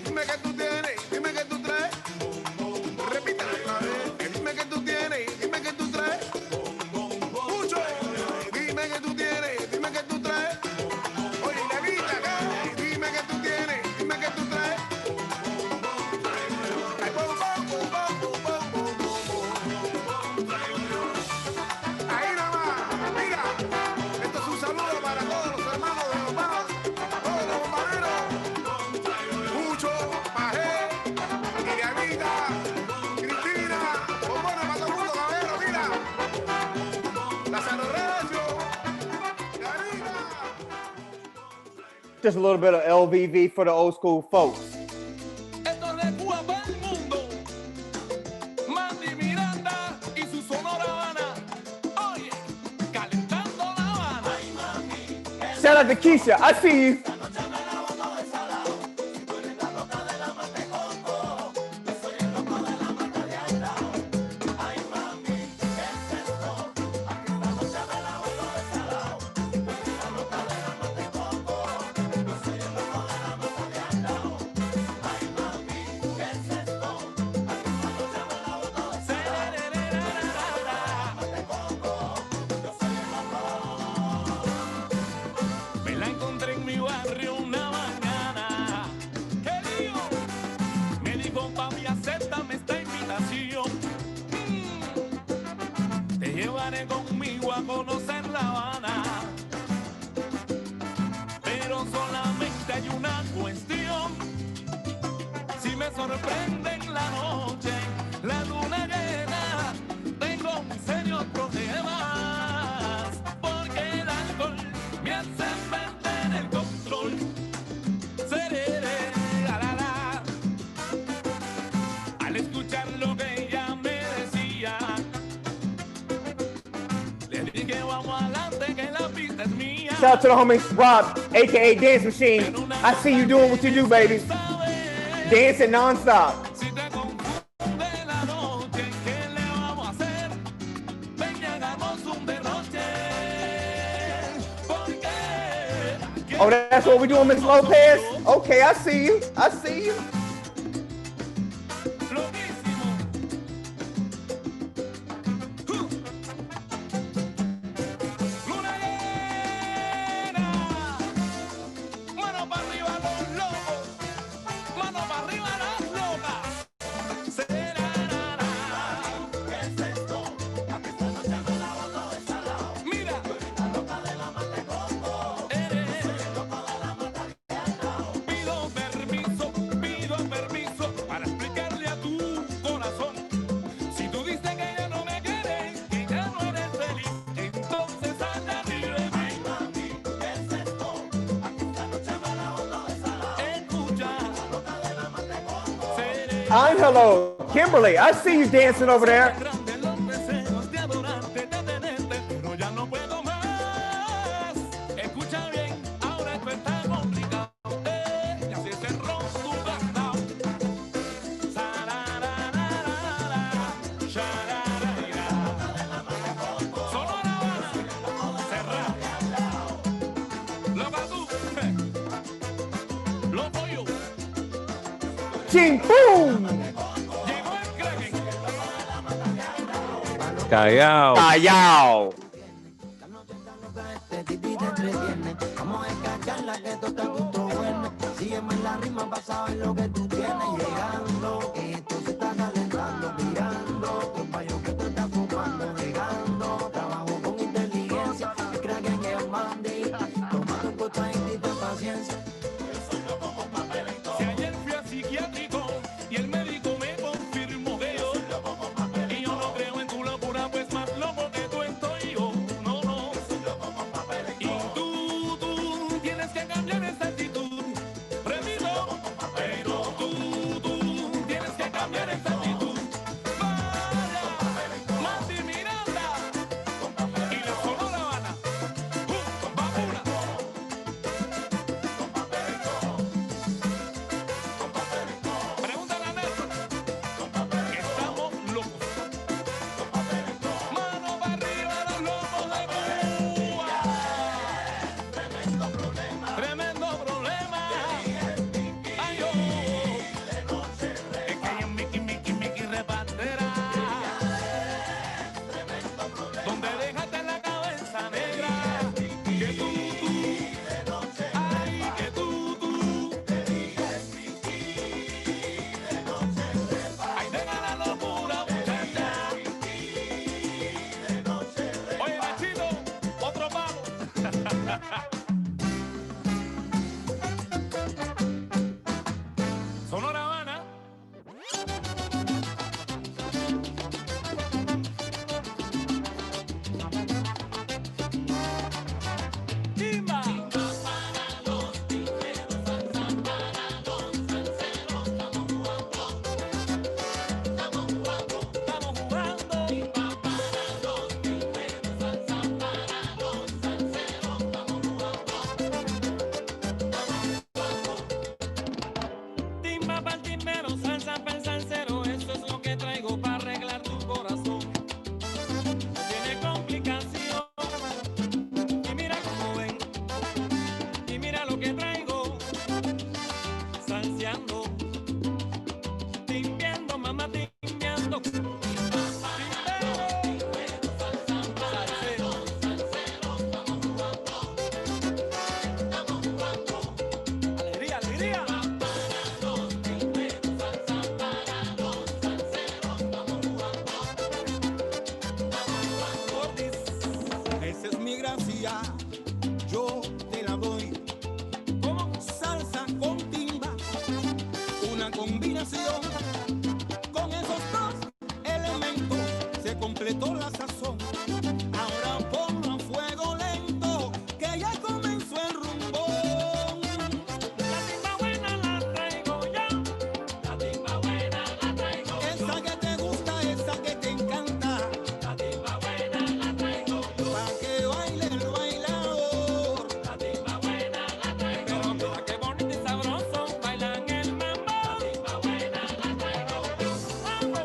dime que tú tienes, dime que tú traes. Repítelo otra vez. Dime que tú tienes, dime que tú traes. Mucho. Dime que tú tienes, dime que tú traes. Oye, Levita, acá. Dime que tú tienes, dime que tú traes. Ay, bom, bom, bom, bom, bom, bom, bom. Ahí nada más. Mira, esto es un saludo para todos los hermanos de los bajas, todos los bombarderos. Mucho, Pajé, Levita, Cristina, bombones para todo el mundo, caballero, mira. Lázaro Recio, Levita. Just a little bit of LVV for the old school folks. Esto es de Cuba para el mundo. Mandy Miranda y su sonora Habana. Oye, calentando La Habana. Shout out to Keisha, I see you. Me la encontré en mi barrio una mañana. ¿Qué digo? Me dijo, papi, acéptame esta invitación. Te llevaré conmigo a conocer La Habana. Pero solamente hay una cuestión. Si me sorprende en la noche, la luna llena, tengo muy serios problemas. Porque el alcohol me hace perder el control. Serere, la, la, la. Al escuchar lo que ella me decía, le dije vamos adelante que la pista es mía. Shout out to the homie Rob, aka Dance Machine. I see you doing what you do, baby. Dancing non-stop. Si te confunde la noche, ¿qué le vamos a hacer? Ven y hagamos un derroche. Porque Oh, that's what we doing, Miss Lopez? Okay, I see you. I see you. mano para arriba los locos, mano para arriba las locas. ¿Qué es esto? Aquí esta noche me la boto de salado. Mira, tú eres la loca de la mate coco. Eres el loco de la mata de al lado. Pido permiso para explicarle a tu corazón. Si tú dices que ya no me quieres, que ya no eres feliz, entonces sal de aquí de mí. Ay, mami, ¿qué es esto? Aquí esta noche me la boto de salado. Escucha, la loca de la mate coco. I'm hello. Kimberly, I see you dancing over there. Pero ya no puedo más. Escucha bien, ahora esto está complicado. ¡Chimpum! Callao. Callao. Vamos a escacharla que esto está todo bueno. Sígueme en la rima para saber lo que tú tienes. Llegando, que esto se está calentando. Mirando, compañero que te está fumando. Llegando, trabajo con inteligencia. Me crack en el mandi. Tomando un puesto ahí, ten paciencia. Si ayer fui a psiquiátrico y el médico me confirmó que yo, y yo no creo en tu locura, pues más loco que tú estoy yo. No, no. Y tú tienes que cambiar esa actitud. Repito, pero tú tienes que cambiar esa actitud. Vaya, Martín Miranda y la Sonora Habana. Vacuna. Pregúntale a Nelson. Estamos locos. Mano para arriba los locos de Cuba. Tremendo problema. Ay, yo. Es que hay un Mickey repartera. Donde dejaste la cabeza negra. Que tú. Ay, que tú. Ay, deja la locura, muchacha. Oye, Nachito, otro palo. Sonora Habana. Timba. Estamos jugando. Timba pa'l timbero, salsa pa'l salsero, eso es lo que traigo para arreglar tu corazón. No tiene complicación. Y mira cómo ven, y mira lo que traigo. Salseando, timbiando, mamá, timbiando. Alegría, alegría. Esa es mi gracia, yo te la doy. Como salsa con timba, una combinación. Con esos dos elementos se completó la sazón. Ahora ponlo a fuego lento, que ya comenzó el rumbón. La timba buena la traigo yo. La timba buena la traigo yo. Esa que te gusta, esa que te encanta. La timba buena la traigo yo. Pa' que baile el bailador. La timba buena la traigo yo. Pero mira qué bonito y sabroso bailan el mambo. La timba buena la traigo yo. Vamos.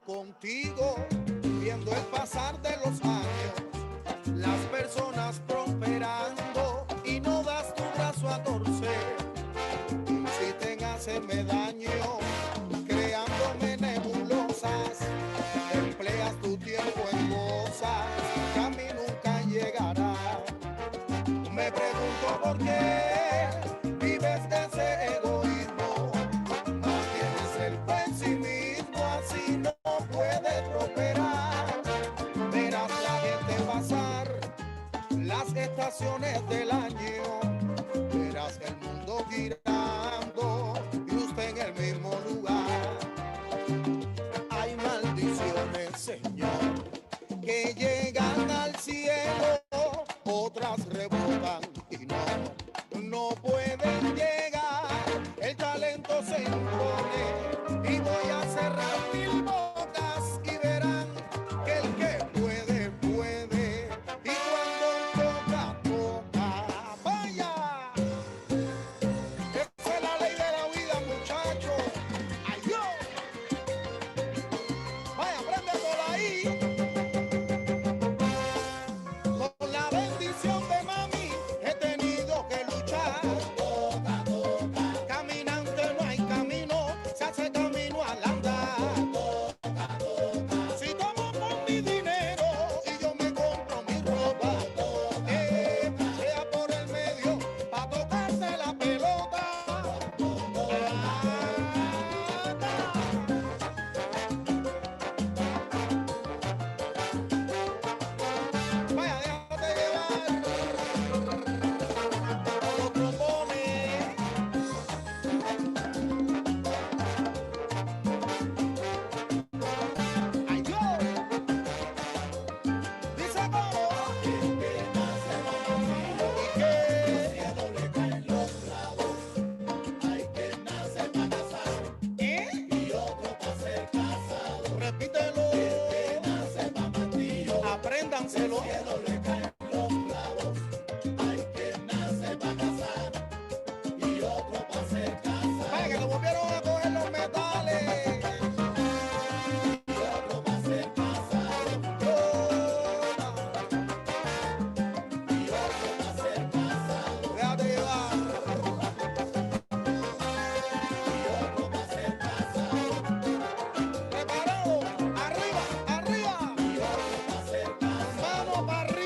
contigo, viendo el pasar de los años, las personas prosperando y no das tu brazo a torcer. Insisten a hacerme daño, creándome nebulosas, empleas tu tiempo en cosas que a mí nunca llegará. Me pregunto por qué vives de ese egoísmo, mantienes el pesimismo, así no puedes prosperar. Verás la gente pasar las estaciones del año, verás el mundo girando y usted en el mismo lugar. Hay maldiciones, Señor, que llegan al cielo, otras rebotan y no pueden llegar. El talento se impone y voy a cerrar mil bocas y verán que el que puede, puede. Y cuando toca, toca. Vaya, esa es la ley de la vida, muchachos. ¡Ay, yo! Vaya, prende por ahí. Con la bendición de mami he tenido que luchar. Caminante no hay camino, se hace camino al andar. Si tomo con mi dinero y yo me compro mi ropa, sea por el medio pa' tocarse la pelota. Vaya, déjate llevar, todo propone. Ay, yo, dice como y y otro para ser casado. Repítelo, apréndanselo. Y otro para ser casado. Vaya, que lo volvieron a coger los metales. Y otro para ser casado. Y otro para ser casado. Déjate llevar. Y otro para ser casado. Preparado, arriba, arriba. Y otro para ser casado. Mano para arriba.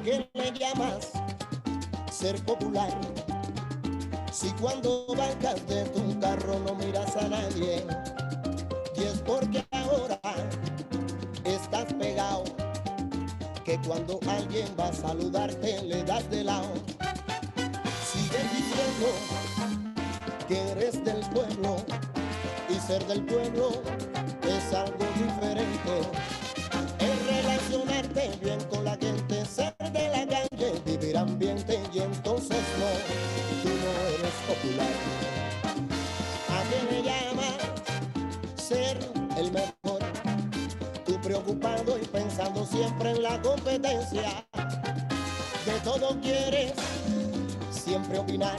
qué le llamas ser popular? Si cuando bajas de tu carro no miras a nadie, y es porque ahora estás pegado, que cuando alguien va a saludarte le das de lado. Sigues diciendo que eres del pueblo, y ser del pueblo es algo diferente. Es relacionarte bien con la gente, ser de la calle, vivir ambiente, y entonces no, tú no eres popular. ¿A qué le llamas ser el mejor? Tú preocupado y pensando siempre en la competencia, de todo quieres siempre opinar,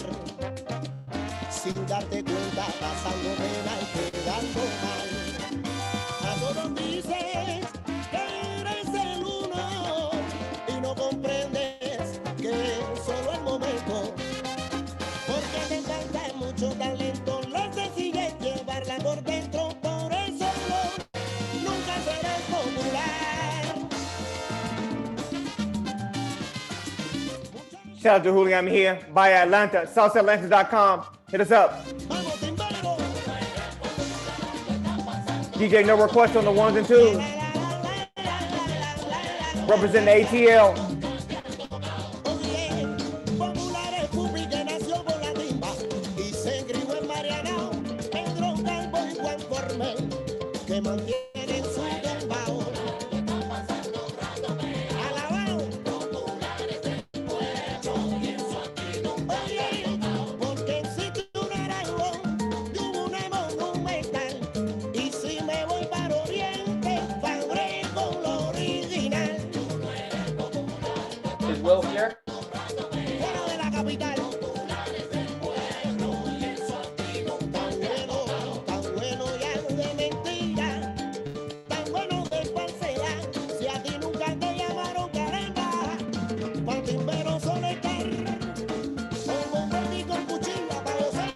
sin darte cuenta, pasando pena y quedando mal. A todos dices que eres el uno y no comprendes que es solo el momento, porque te falta mucho talento, la sencillez llevarla por dentro, por eso no, nunca serás popular. Shout out to Julian here, BAILAtlanta, SalsaAtlanta.com. Hit us up. DJ No Request on the ones and twos. Represent the ATL. Que mantienen su tumbao. Alabao. Populares del pueblo, y eso aquí no cambia. Porque existe un naranjo y una monumental. Y si me voy para Oriente, fabrico lo original. Is Will here? Fuera de la capital. Populares del pueblo, y eso aquí no cambia. Tan bueno ya de mentira, tan bueno de falsedad. Si a ti nunca te llamaron caramba, pa' timbero soltar, con bombón y con cuchilla para gozar.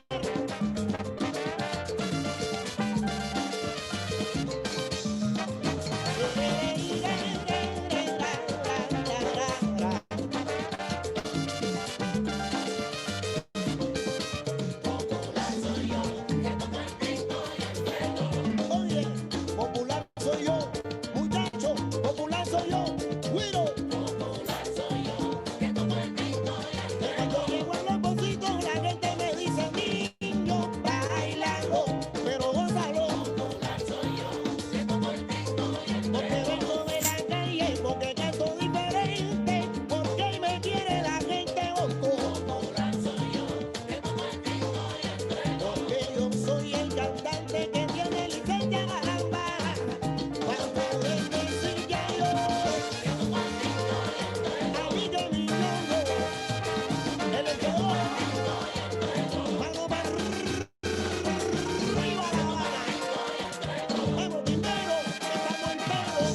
Oye, popular soy yo, muchacho, popular soy yo, güiro. Popular soy yo, que toco el pinto y el que cuando llego a los bolsitos la gente me dice, niño, bailalo, pero gózalo. Popular soy yo, que toco el pinto y el que porque vengo de la calle, porque canto diferente, porque me quiere la gente oco. Popular soy yo, que toco el pinto y el que porque yo soy el cantante que tiene licencia caramba, para poder decir que yo, a mí que mi ñongo, el que voy, mano para arriba la Habana, vamos primero, estamos enteros.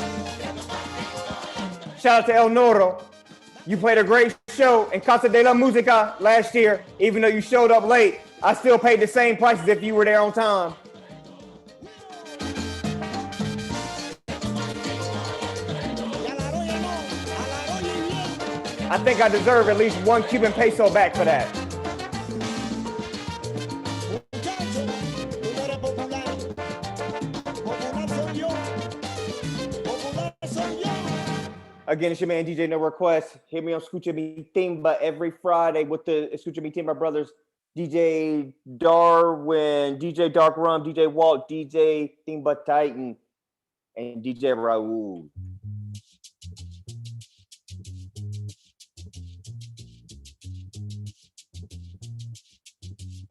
Shout out to El Noro. You played a great show in Casa de la Musica last year. Even though you showed up late, I still paid the same price as if you were there on time. I think I deserve at least one Cuban peso back for that. Muchacho, tú no eres popular, popular soy yo, popular soy yo. Again, it's your man DJ No Request. Hit me on Escucha Mi Timba every Friday with the Escucha Mi Timba brothers, DJ Darwin, DJ Dark Rum, DJ Walt, DJ Timba Titan, and DJ Raul.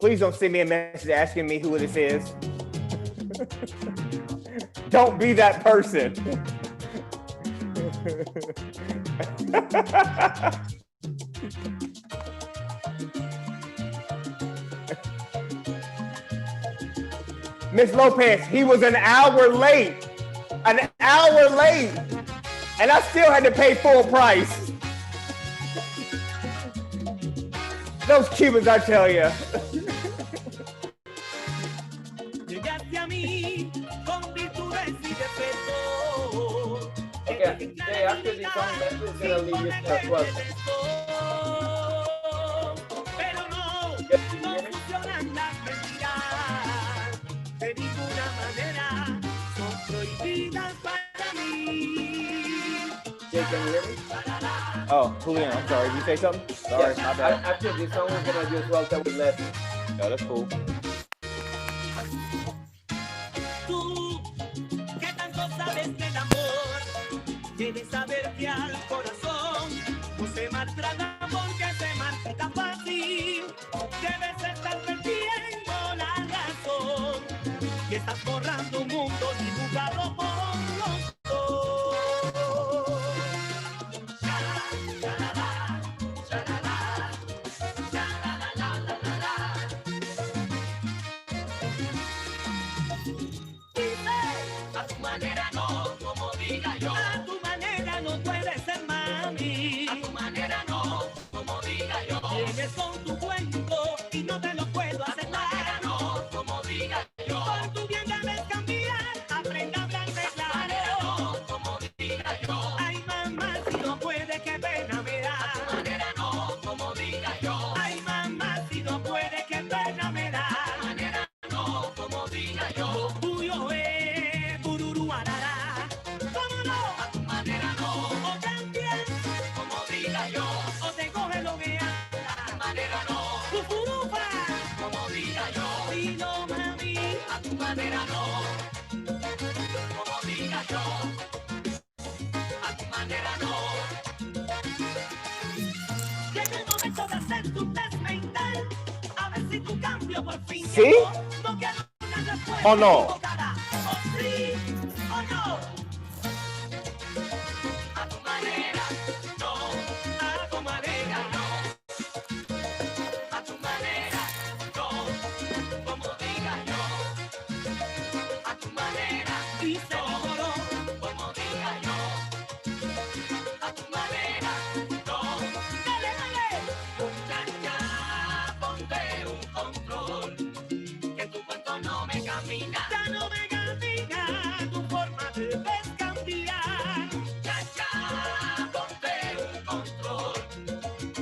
Please don't send me a message asking me who this is. Don't be that person. Miss Lopez, he was an hour late. An hour late. And I still had to pay full price. Those Cubans, I tell you. Llegaste a mí con virtudes y defectos. Okay, yeah. Jay, after this song, Leslie's gonna leave you to a 12. Pero no, no funcionan las mentiras. De ninguna manera son prohibidas para mí. Jay, can you hear me? Oh, Julian, I'm sorry. Did you say something? Sorry, Yeah, my bad. after this song, we're gonna do 12 with Leslie. No, that's cool. Tú, que tanto sabes del amor, debes saber que al corazón no se maltrata porque se marchita fácil. Debes estar perdiendo la razón y estás borrando un mundo dibujado por los dos. A tu manera no, como diga yo. A tu manera no puede ser, mami. A tu manera no, como diga yo. Vienes con tu cuento y no te lo puedo aceptar. A tu manera no, como diga yo. Por tu bien debes cambiar, aprenda a hablar de claro. A tu manera no, como diga yo. Ay, mamá, si no puede, qué pena me da. A tu manera no, como diga yo. Ay, mamá, si no puede, qué pena me da. A tu manera no, como diga yo. Lo tuyo es bururu arara. ¿Cómo no? A tu manera no. O también, como diga yo. O te coge lo que anda. A tu manera no. Fufurufa, como diga yo. Y no, mami. A tu manera no. Como diga yo. A tu manera no. Llega el momento de hacer tu test mental. A ver si tu cambio por fin ¿Sí? llegó. No quiero una respuesta ¿O no? equivocada. O sí o no. A tu manera, no. A tu manera, no. A tu manera, no. Como diga yo. A tu manera, y se enamoró. Como diga yo. A tu manera, no. Dale, dale. Muchacha, ponte un control. Que tu cuento no me camina. Ya no me camina. Tu forma debes cambiar. Muchacha, ponte un control.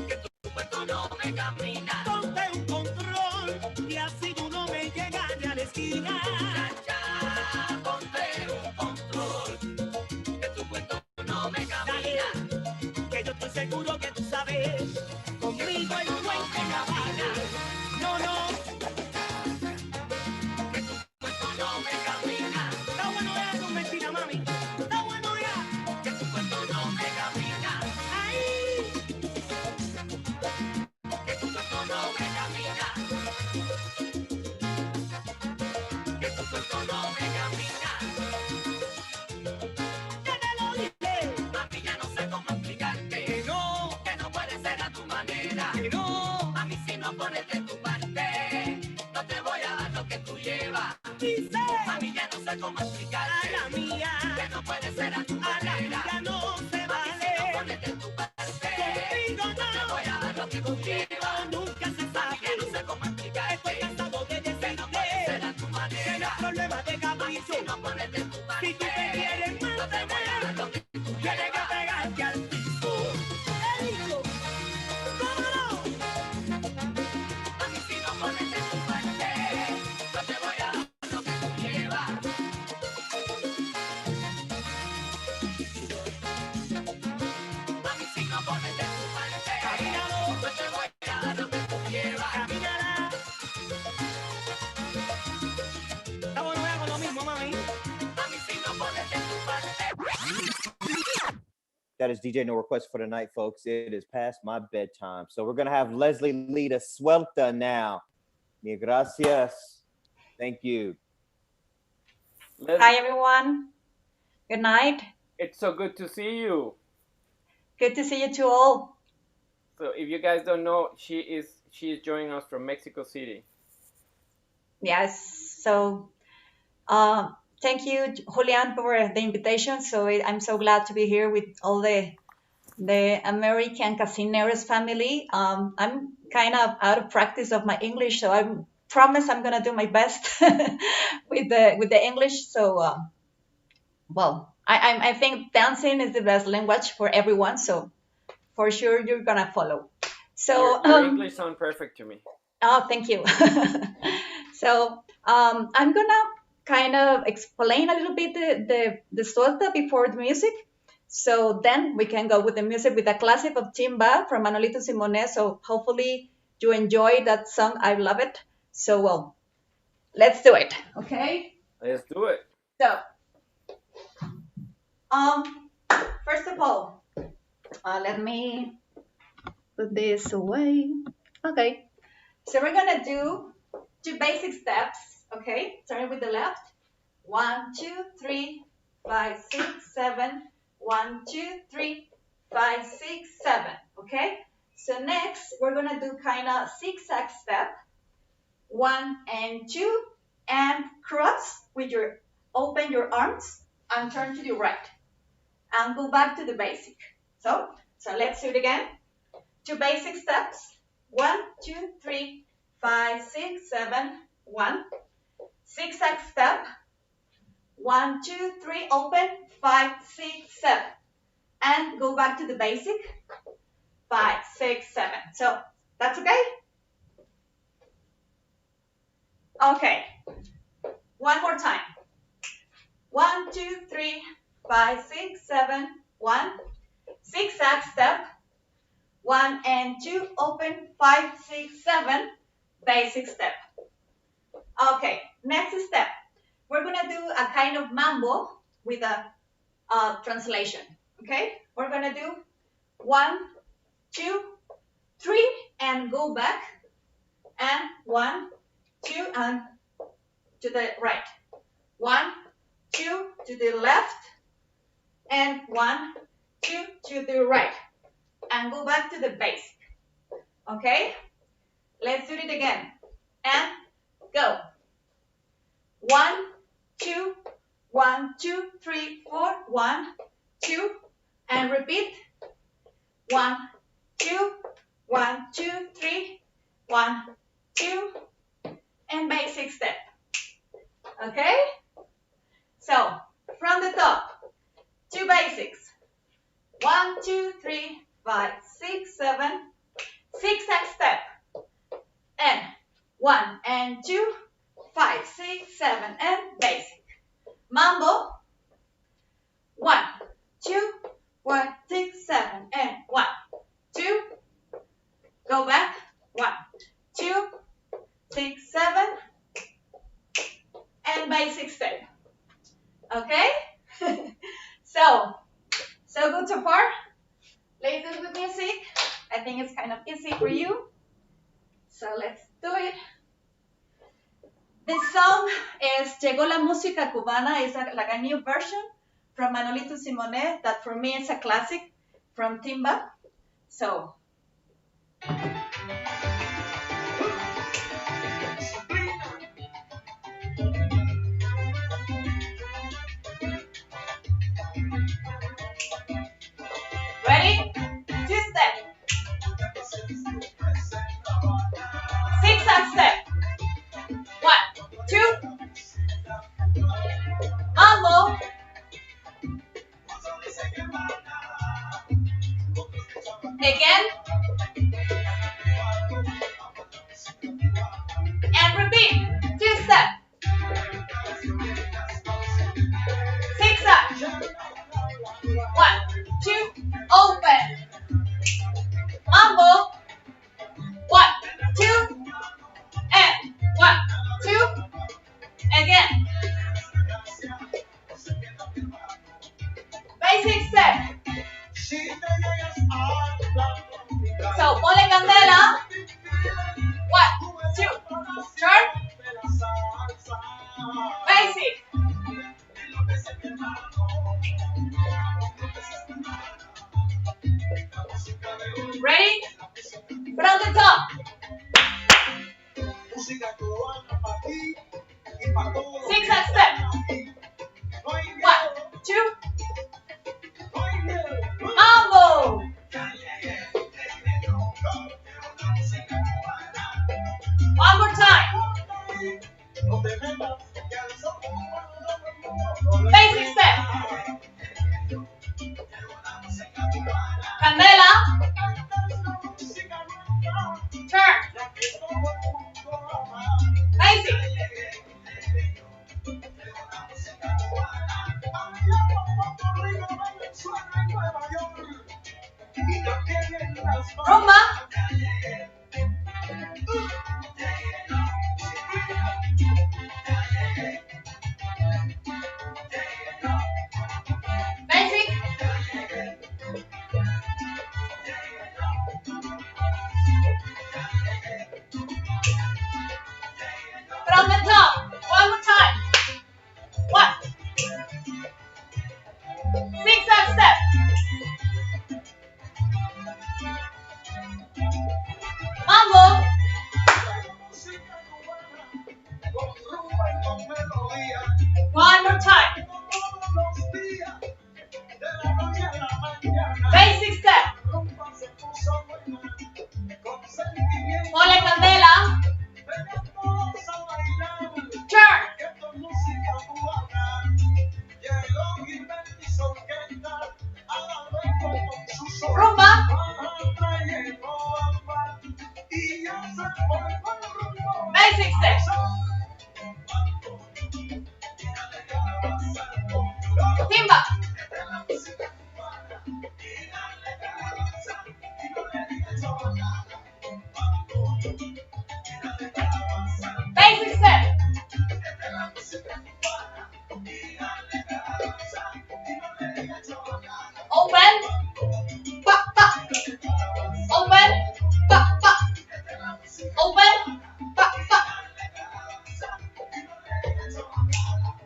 Que tu cuento no me camina. Ponte un control. Y así tú no me llegas ni a la esquina. Muchacha, ponte un control. Que tu cuento no me camina. Que yo estoy seguro que tú sabes. Conmigo el cuento cabana. No, no. Que tu cuento no me camina. Está bueno ya con mentira, mami. Está bueno ya. Que tu cuento no me camina. Ay. Que tu cuento no me camina. Que tu cuento no me camina. Ya te lo dije. Mami, ya no sé cómo explicarte. Que no puede ser a tu manera. Que no. A mí si no pones de tu parte, no te voy a dar lo que tú llevas. Dice. Mami, ya no sé cómo explicarte. A la mía. Que no puede ser a tu manera. A la mía no se vale. Si no pones de tu parte, conmigo no te voy a dar lo que tú llevas. Nunca se sabe. Mami, ya no sé cómo explicarte. Estoy cansado de decirte. Que no puede ser a tu manera. Que no es problema de capricho. Si no pones de tu parte, si tú te quieres mantener, no te voy a dar lo que tú llevas. Tienes que pegarte al piso. He dicho. ¿Cómo no? Mami, si no pones de tu parte, no te voy a dar lo que tú llevas. Mami, si no pones de tu parte, camínalo, no te voy a dar lo que tú llevas. Camínala. Está bueno, hago lo mismo, mami. Mami, si no pones de tu parte. That is DJ No Request for the night, folks. It is past my bedtime. So we're going to have Leslie lead a suelta now. Mil gracias. Thank you. Hi, everyone. Good night. It's so good to see you. Good to see you too all. So if you guys don't know, she is joining us from Mexico City. Yes. So thank you, Julian, for the invitation. So I'm so glad to be here with all the American Casineros family. I'm kind of out of practice of my English, so I promise I'm gonna do my best with the English. So well, I think dancing is the best language for everyone, so for sure you're gonna follow. So Your English sound perfect to me. oh, thank you. So I'm gonna kind of explain a little bit the suelta before the music. So then we can go with the music with a classic of Timba from Manolito Simone. So hopefully you enjoy that song. I love it. So well, let's do it. Okay. Let's do it. So first of all, let me put this away. Okay. So we're gonna do 2 basic steps. Okay. Starting with the left. 1, 2, 3, 5, 6, 7. 1, 2, 3, 5, 6, 7. Okay. So next we're gonna do kind of zigzag step. 1 and 2, and cross with your open your arms and turn to the right and go back to the basic. So let's do it again. 2 basic steps. 1, 2, 3, 5, 6, 7. 1. Zigzag step. 1, 2, 3, open. 5, 6, 7. And go back to the basic. 5, 6, 7. So that's okay? Okay. One more time. 1, 2, 3, 5, 6, 7. 1. Zigzag step. 1 and 2, open. 5, 6, 7. Basic step. Okay, next step. We're gonna do a kind of mambo with a translation. Okay, we're gonna do 1, 2, 3, and go back, and 1, 2, and to the right. 1, 2 to the left, and 1, 2 to the right, and go back to the basic. Okay, let's do it again, and go. 1, 2, 1, 2, 3, 4. 1, 2, and repeat. 1, 2, 1, 2, 3. 1, 2, and basic step. Okay? So from the top, 2 basics. 1, 2, 3, 5, 6, 7. Zigzag step. And 1 and 2, 5, 6, 7, and basic. Mambo. 1, 2, 1, 6, 7, and 1, 2. Go back. 1, 2, 6, 7, and basic step. Okay? So good so far. Let's do it with music. I think it's kind of easy for you. So let's do it. The song is Llegó la música cubana. It's like a new version from Manolito Simone that for me is a classic from Timba. So ready? 2 step. Zigzag step. 1, 2. Mambo. Again. And repeat. 2 step. Zigzag. 1, 2. Open. Mambo. 1, 2. And 1, 2. Again. Basic step. So, ponle candela. 1, 2. Turn. Basic. Ready? From the top. Zigzag step. 1, 2. Mambo. One more time. Basic step. Rumba. Basic. From the top. One more time. 1. Zigzag step. Mambo. One more time. Basic step. Ole candela. Turn. Rumba. Basic step. Timba. Basic step. Open. Pa, pa. Open. Pa, pa. Open. Pa, pa.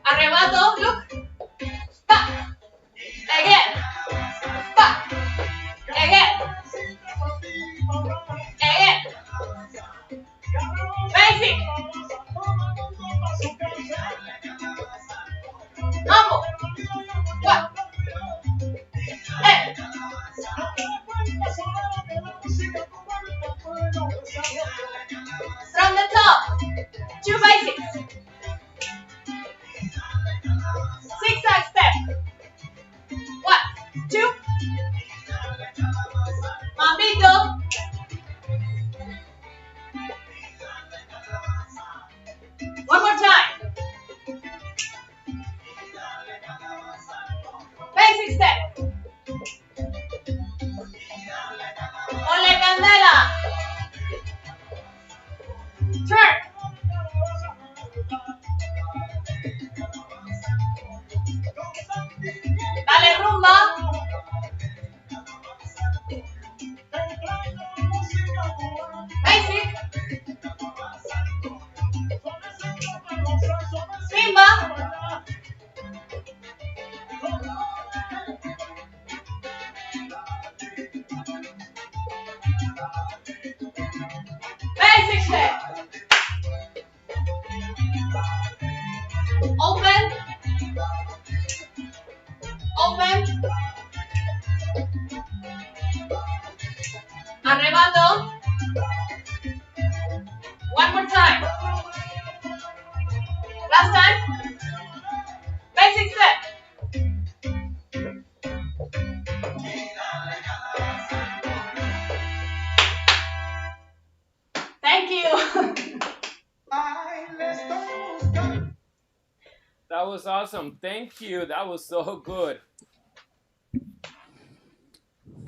Arrebato. Look. Pa. Again. Pa. Again. Again. Basic. Mambo. What? Hey. From the top. 2 basics. Zigzag step. 1, 2. Mambito. One more time. Basic step. Ole candela. Turn. Dale rumba. Basic. Simba. Basic step. Open. Open. Arrebato. One more time. Last time. Basic step. Thank you. That was awesome. Thank you. That was so good.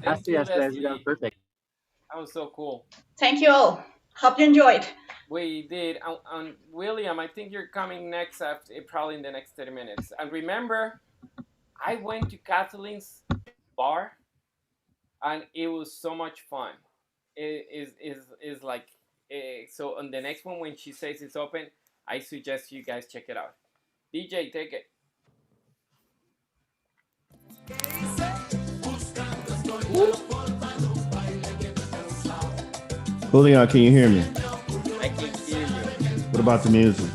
Thank you, Yes, Leslie. that was perfect. That was so cool. Thank you all. Hope you enjoyed. We did. William, I think you're coming next after probably in the next 30 minutes. And remember, I went to Kathleen's bar, and it was so much fun. It is like so. On the next one, when she says it's open, I suggest you guys check it out. DJ, take it. Julian, can you hear me? I can hear you. What about the music?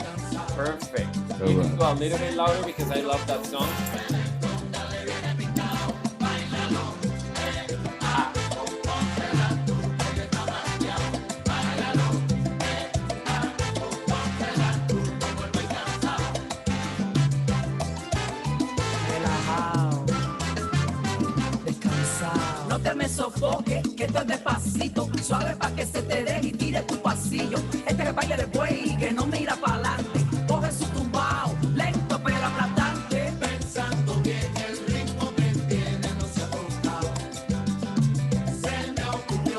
Perfect. All You right. can go a little bit louder because I love that song. No te me sofoques, que esto es despacito, suave pa' que se te deje y tire tu pasillo. Este que baile de buey, que no mira para adelante, coge su tumbao, lento pero aplastante. Pensando bien el ritmo me tiene, no se ha tocado. Se me ocurrió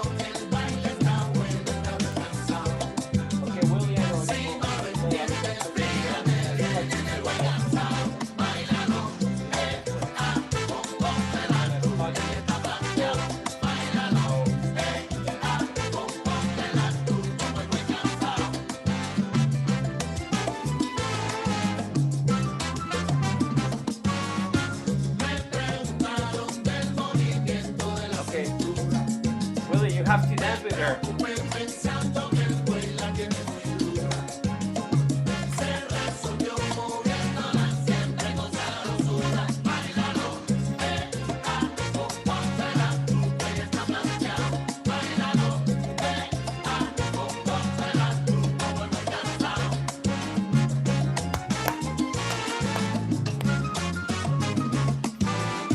You have to dance with her.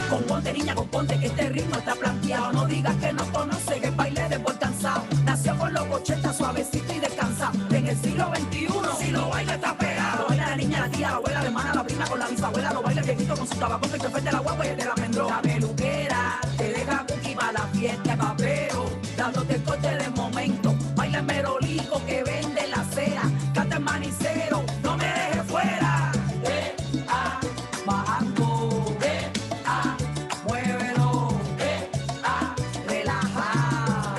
Componte, niña, componte, que este ritmo está planteado. No digas que no conoce, que el baile de por cansado. Nació con los 80, suavecito y descansado. En el siglo XXI, si lo baila está pegado. Lo baila la niña, la tía, la abuela, la hermana, la prima con la bisabuela. Lo baila el viejito con su tabaco, el chofer de la guagua y el de la almendró. La peluquera te deja cookie para la fiesta de papero, dándote corte de momento. Baila el merolico que vende la cera. Canta el manicero, no me dejes fuera. Bajando. Muévelo, relaja,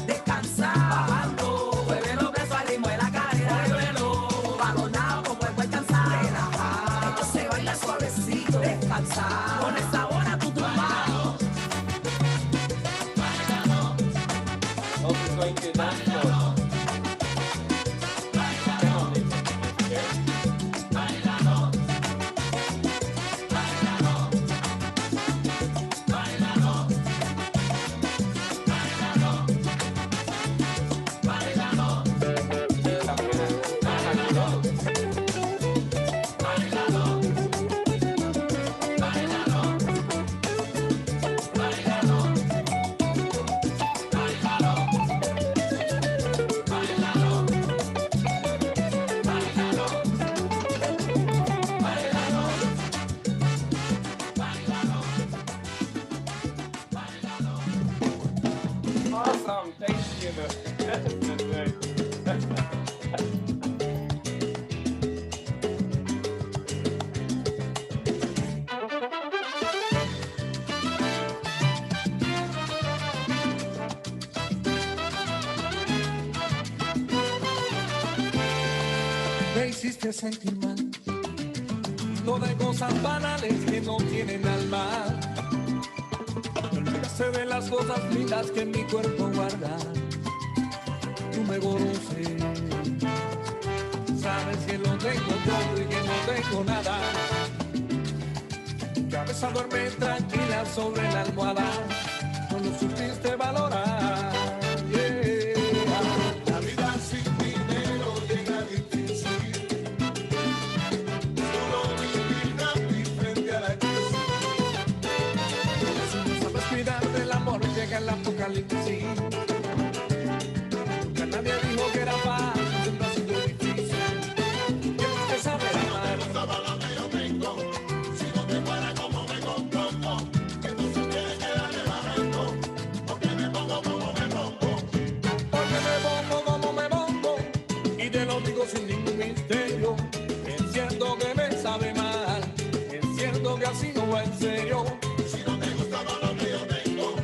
descansa, bajando, muévelo preso al ritmo de la cadera, muévelo, balonado como el cuerpo cansado, relaja, esto se baila suavecito, descansa, con el sabor a tu tumbado. Also going to dance floor. Awesome, thank you. Me hiciste sentir mal, no de cosas banales que no tienen alma. Me olvidaste de las cosas lindas que en mi cuerpo guarda. Tú me conoces, sabes que lo tengo todo y que no tengo nada. Mi cabeza duerme tranquila sobre la almohada, no lo supiste valorar. La vida sin dinero llega difícil. Solo vivir gratis frente a la crisis. Si no sabes cuidar del amor, llega el apocalipsis. Nunca nadie dijo que era fácil, siempre ha sido difícil. Tienes que saber amar. No estaba lo que yo tengo. Si no te fuera como me compongo, entonces tienes que darle barranco. Porque me pongo como me pongo. Porque me pongo como me pongo. Y te lo digo sin ningún misterio. Es cierto que me sabe mal. Es cierto que así no va en serio. Si no te gustaba lo que yo tengo,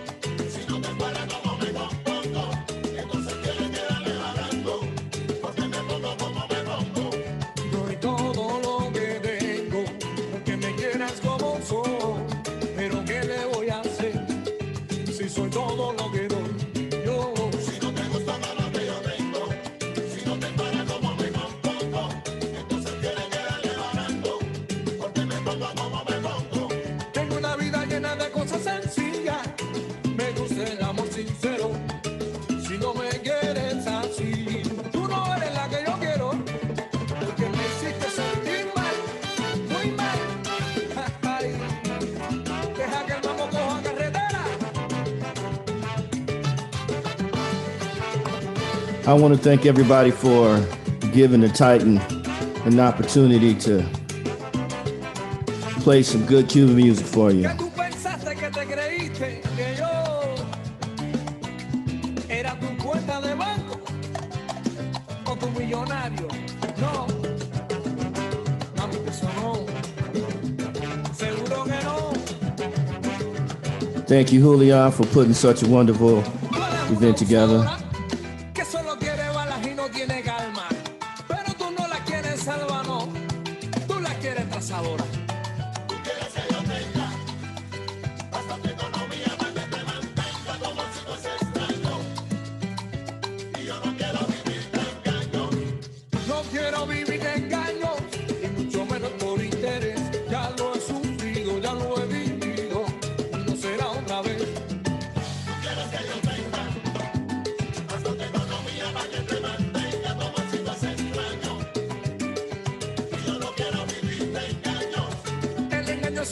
si no te fuera como me compongo, entonces tienes que darle barranco. Porque me pongo como me pongo. Doy todo lo que tengo, porque me quieras como soy. Pero ¿qué le voy a hacer si soy todo lo que doy yo? Si no te gustaba lo que yo tengo, si no te fuera como me compongo, entonces tienes que darle barranco. Porque me pongo como me pongo. Tengo una vida llena de cosas sencillas. Me gusta el amor sincero. Si no me quieres así, tú no eres la que yo quiero. Porque me hiciste sentir mal, muy mal. Ay, deja que el mambo coja carretera. I want to thank everybody for giving the Titan an opportunity to play some good Cuban music for you. Que tú pensaste que te creíste que yo era tu cuenta de banco o tu millonario. No, mami, eso no. Seguro que no. Thank you, Julian, for putting such a wonderful event together. Que solo quiere balas y no tiene calma. Pero tú no la quieres salva, no. Tú la quieres trazadora. Tú quieres que yo tenga bastante economía para que te mantenga como si fuese extra.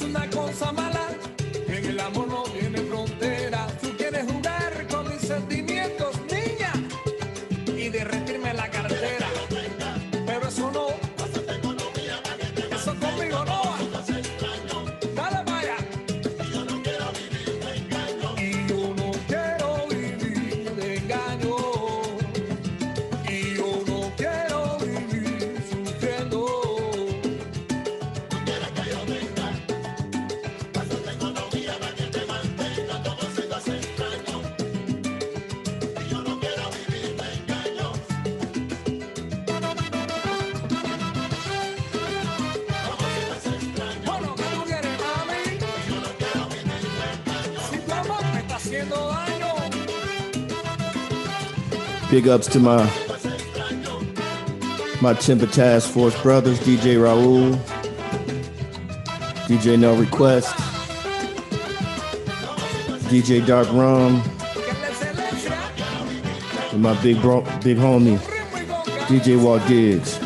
una cosa mala, que en el amor no tiene frontera. Tú quieres jugar con mis sentimientos, niña, y derretirme la cartera. Pero eso no, eso conmigo no. Dale vaya. Y yo no quiero vivir de engaño. Y yo no quiero vivir de engaño. Y yo no quiero vivir sufriendo. Tú quieres que yo venga. Pásate economía para que te mantenga. Todo se te hace extraño. Y yo no quiero vivir de engaño. Bueno, ¿qué tú quieres, mami? Yo no quiero vivir de engaño. Si tu amor me está haciendo daño. Big ups to my Timber Task Force brothers, DJ Raul, DJ No Request, DJ Dark Rum, and my big homie, DJ Walt Diggs.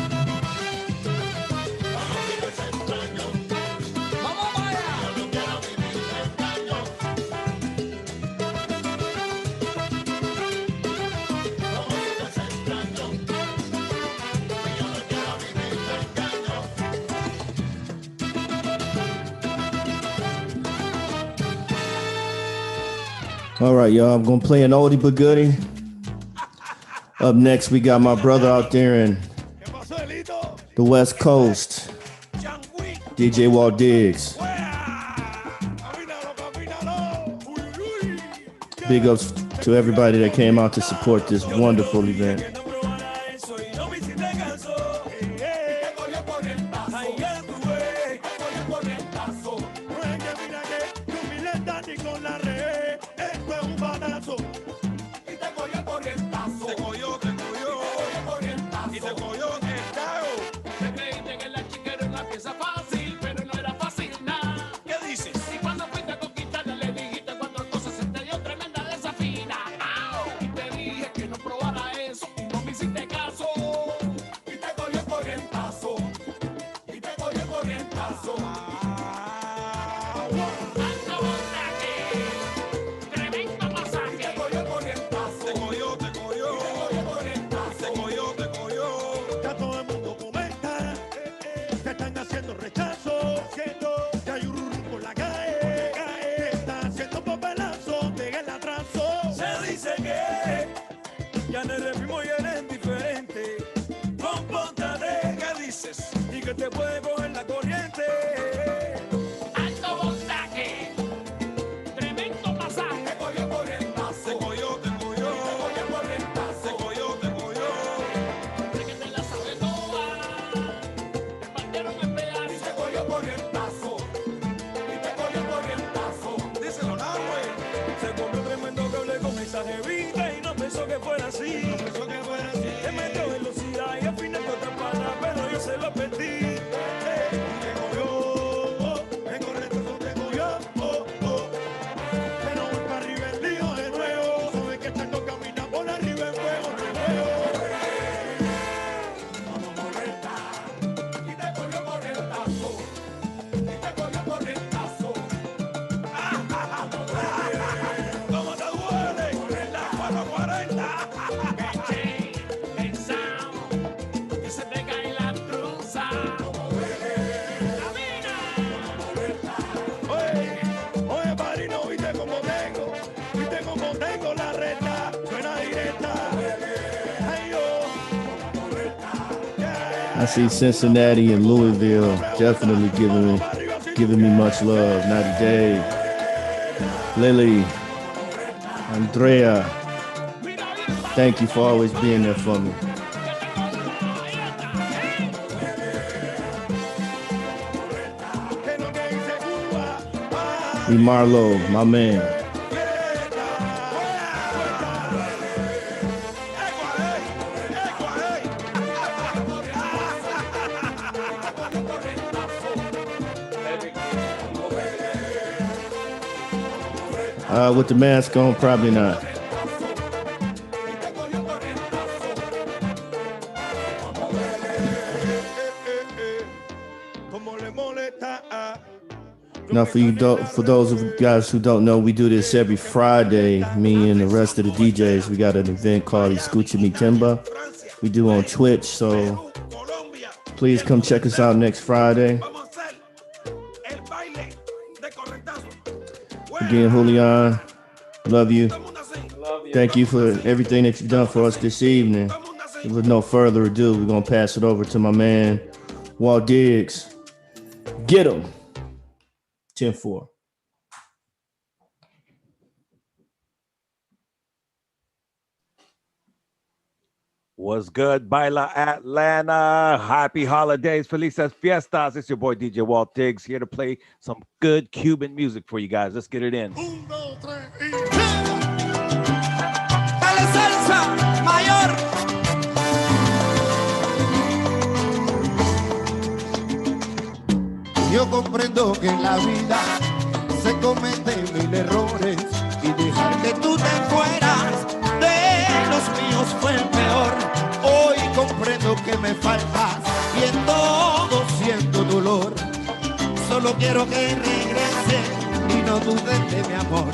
All right, y'all, I'm gonna play an oldie but goodie. Up next, we got my brother out there in the West Coast, DJ Walt Diggs. Big ups to everybody that came out to support this wonderful event. I see Cincinnati and Louisville definitely giving me much love. 90 Day, Lily, Andrea, thank you for always being there for me. E. Marlowe, my man. With the mask on, probably not. Now, for those of you guys who don't know, we do this every Friday. Me and the rest of the DJs, we got an event called Escucha Mi Timba. We do on Twitch, so please come check us out next Friday. Again, Julian, love you. Thank you for everything that you've done for us this evening. With no further ado, we're going to pass it over to my man, Walt Diggs. Get him. 10-4. What's good, BAILAtlanta? Happy holidays, felices fiestas. It's your boy DJ Walt Diggs here to play some good Cuban music for you guys. Let's get it in. Dale salsa mayor. Yo comprendo que en la vida se cometen mil errores y dejar que tú te fueras de los míos fue el peor. Hoy comprendo que me faltas y en todo siento dolor. Solo quiero que regreses y no dudes de mi amor.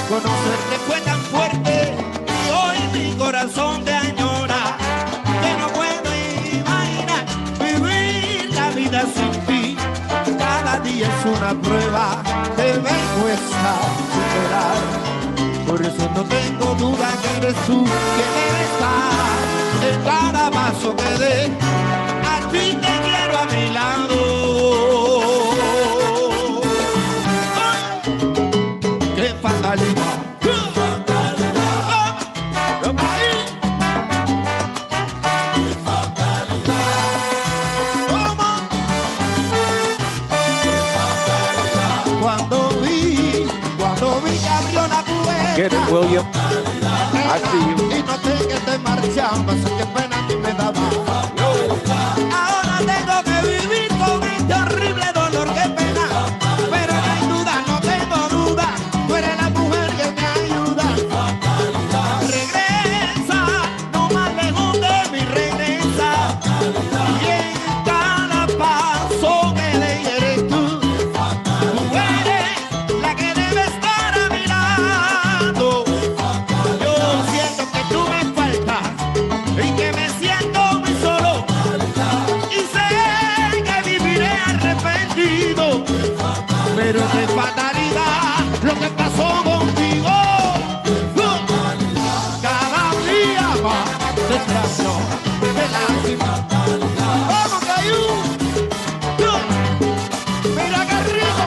Conocerte fue tan fuerte y hoy mi corazón te añora, que no puedo imaginar vivir la vida sin ti. Cada día es una prueba que me cuesta superar. Por eso no tengo duda que eres tú quien debe estar en cada paso que dé. A ti te quiero a mi lado. ¡Qué fatalidad! Get it, William. I see you. Y noté que te marchabas, qué pena a mí me daba. Ahora tengo que vivir con este horrible dolor, qué pena. Pero no hay duda, no tengo duda, tú eres la mujer que me ayuda. Regresa, no más lejos de mi regresa. Y en cada paso que dé eres tú. Tú eres la que debe estar a mi lado. Yo siento que tú me faltas y que me siento muy solo. Y sé que viviré arrepentido. Pero qué fatalidad lo que pasó contigo. Cada día más de traición, de lástima. ¡Vamos, Cayú! ¡Mira qué rico!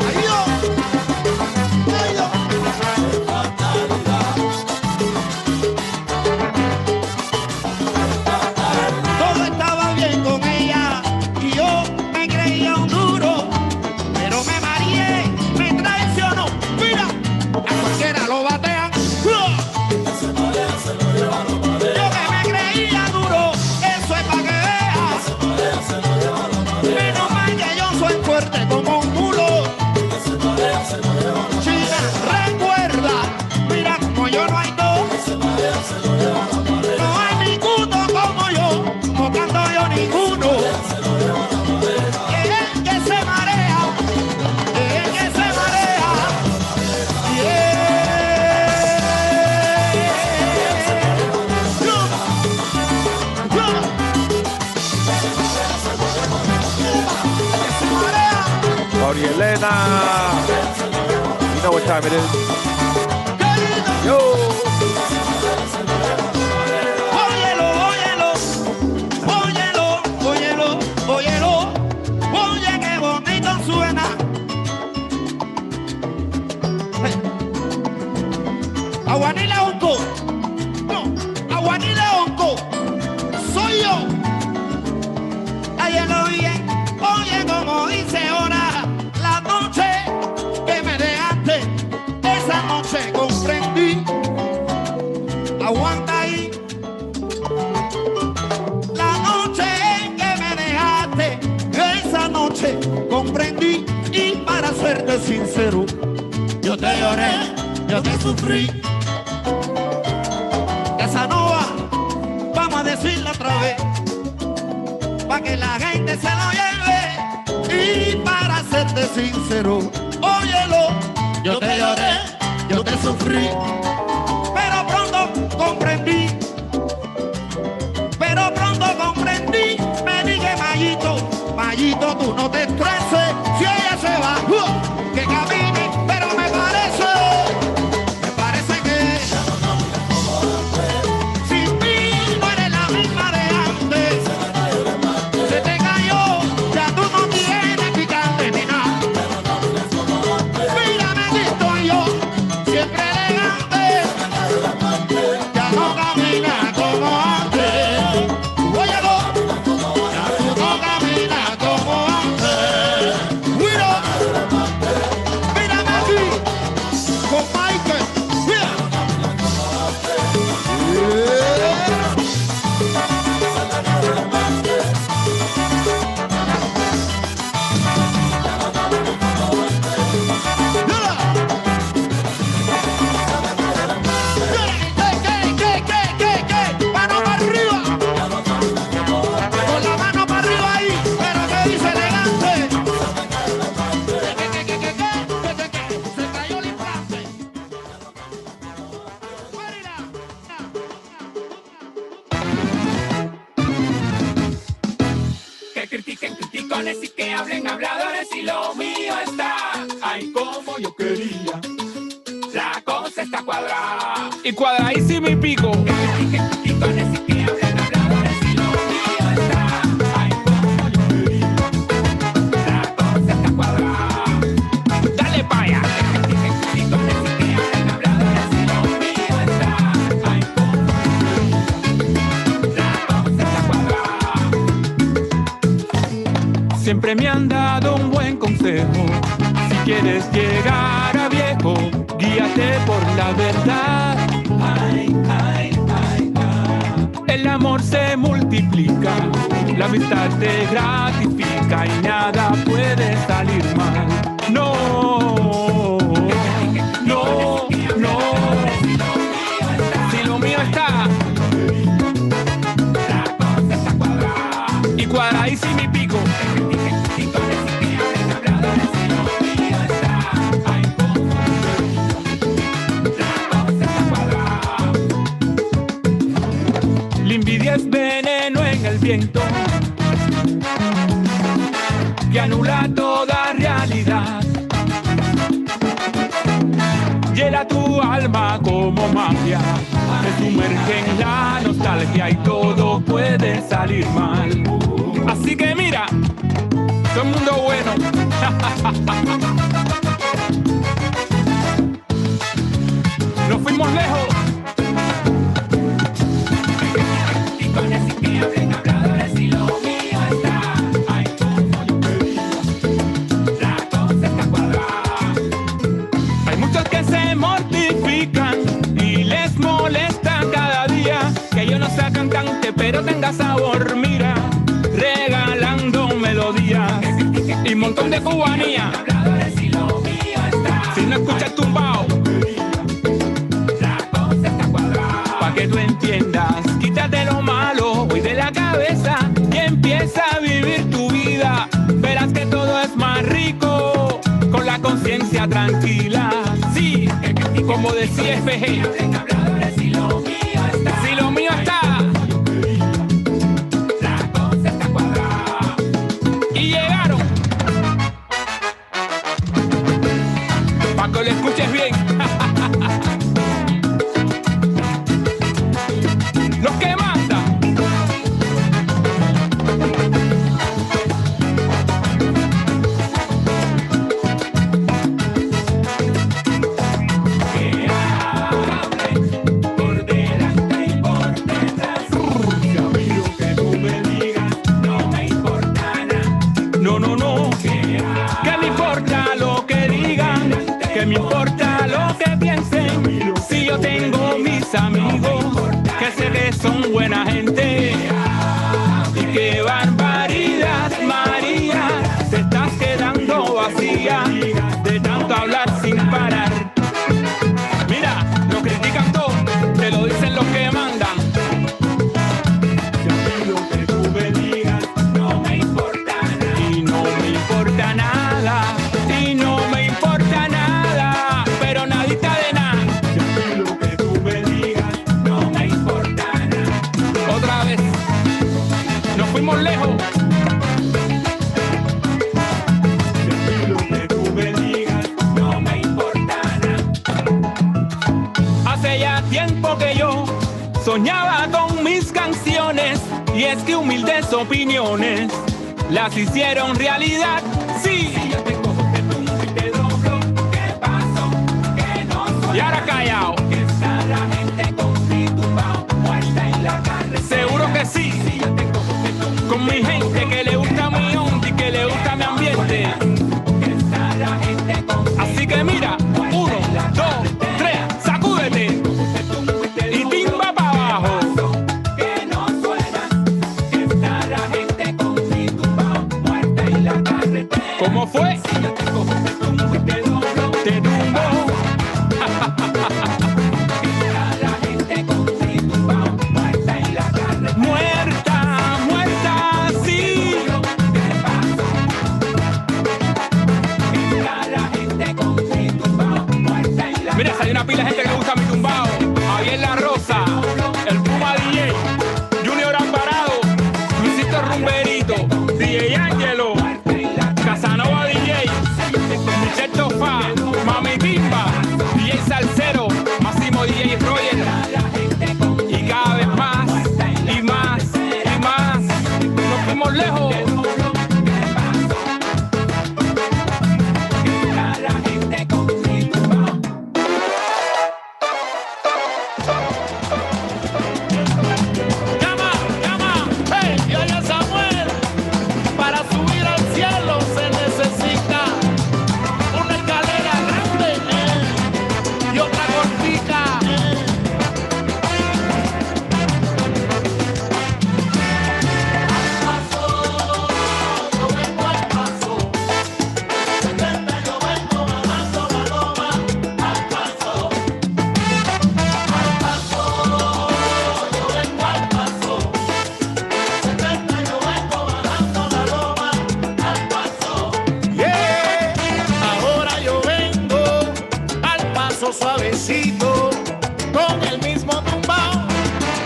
¡Ay, Dios! ¡Ay, Dios! Todo estaba bien con ella y yo me creía un duro, pero me mareé, me traicionó. Mira, a cualquiera lo batean. Yo que me creía duro, eso es para que veas. Menos mal que yo soy fuerte como un mulo. China, recuerda, mira como yo no hay dos. No hay ninguno como yo, no canto yo ninguno. Es el que se marea, es el que se marea. Claudia Elena. You know what time it is. Yo. Óyelo, óyelo, óyelo, óyelo, óyelo, oye qué bonito suena. Aguanile Onco, no, Aguanile Onco, soy yo. Óyelo bien, oye como dice ahora, la noche que me dejaste, esa noche comprendí. Aguanta ahí. La noche que me dejaste, esa noche comprendí. Y para serte sincero, yo te lloré, yo te sufrí. Casanova, vamos a decirlo otra vez, para que la gente se lo lleve. Y para serte sincero, óyelo, yo te lloré, yo te sufrí, pero pronto comprendí, me dije Mayito, tú no te estreses, si ella se va, que camine, pero me parece que sin mí no eres la misma de antes, se te cayó, ya tú no tienes picante ni nada, mírame aquí estoy yo, siempre elegante, ya no camina como antes. Y que hablen habladores y lo mío está, ay como yo quería, la cosa está cuadrada y cuadradísimo y pico. Que criticones y que hablen habladores y lo mío está, ay como yo quería, la cosa está cuadrada. Dale pa' allá. Que criticones y que hablen habladores y lo mío está, ay como yo quería, la cosa está cuadrada. Siempre me han dado un buen consejo, si quieres llegar a viejo, guíate por la verdad. Ay, ay, ay, ay. El amor se multiplica, la amistad te gratifica y nada puede salir mal. No, no, no, si lo mío está, la cosa está cuadrada y cuadradísimo y pico. La envidia es veneno en el viento que anula toda realidad, hiela tu alma como mafia, te sumerge en la nostalgia y todo puede salir mal. Así que mira, todo el mundo bueno. Nos fuimos lejos. Que hablen habladores y lo mío está, ay como yo quería, la cosa está cuadrada. Hay muchos que se mortifican y les molesta cada día que yo no sea cantante pero tenga sabor, mira, regalando melodías y montón de cubanía. Si no escuchas tumbao, la cosa está cuadrada. Pa' que tú entiendas, quítate lo malo hoy de la cabeza y empieza a vivir tu vida. Verás que todo es más rico con la conciencia tranquila. Sí, como decía FG, si lo mío está, la cosa está cuadrada. Y llegaron, pa' que lo escuches bien. Los que mandan. Que hablen por delante y por detrás. Y a mí lo que tú me digas no me importa nada. No, no, no. Que me importa lo que digan, que me importa lo que piensen. Si yo tengo mis amigos que sé que son buena gente. Y qué barbaridad, María, te estás quedando vacía de tanto hablar sin parar. Mira, lo critican todo, te lo dicen los que mandan. Si a mí lo que tú me digas no me importa nada. Y no me importa nada. tiempo que yo soñaba con mis canciones, y es que humildes opiniones las hicieron realidad. Sí. Si yo te cojo, te tumbo y te doblo, ¿qué pasó? Que no soy. Y ahora callao. Que está la gente constituida, muerta en la carne. Seguro que sí. Si yo te cojo, te tumbo con mi gente que le gusta mi onda y que le gusta mi ambiente. Que está la gente constituida. Así que mira, 1, 2, 3, sacúdete. Y timba para abajo. Que no suena. Que está la gente constituida, muerta en la carretera. ¿Cómo fue? Si yo te cojo, te tumbo y te doblo. Te tumbo. La gente constituida, muerta en la carretera. Muerta, muerta, sí. ¿Qué pasa? La gente constituida, muerta en la. Mira, si hay una pila de gente que le gusta mi tumbao. Ahí en La Rosa, el Puma DJ, Junior Alvarado, Luisito Rumberito, DJ Angelo, Casanova DJ, Michelle Tofa, Mami Timba, DJ Salcero, Máximo DJ Roger, y cada vez más, y más, y más, nos fuimos lejos. Llama, llama, hey, y oye Samuel, para subir al cielo se necesita una escalera grande y otra cortica. Al paso, yo vengo al paso, 70 yo vengo bajando la loma, al paso. Al paso, yo vengo al paso, 70 yo vengo bajando la loma, al paso. Yeah, ahora yo vengo al paso suavecito, con el mismo tumbao,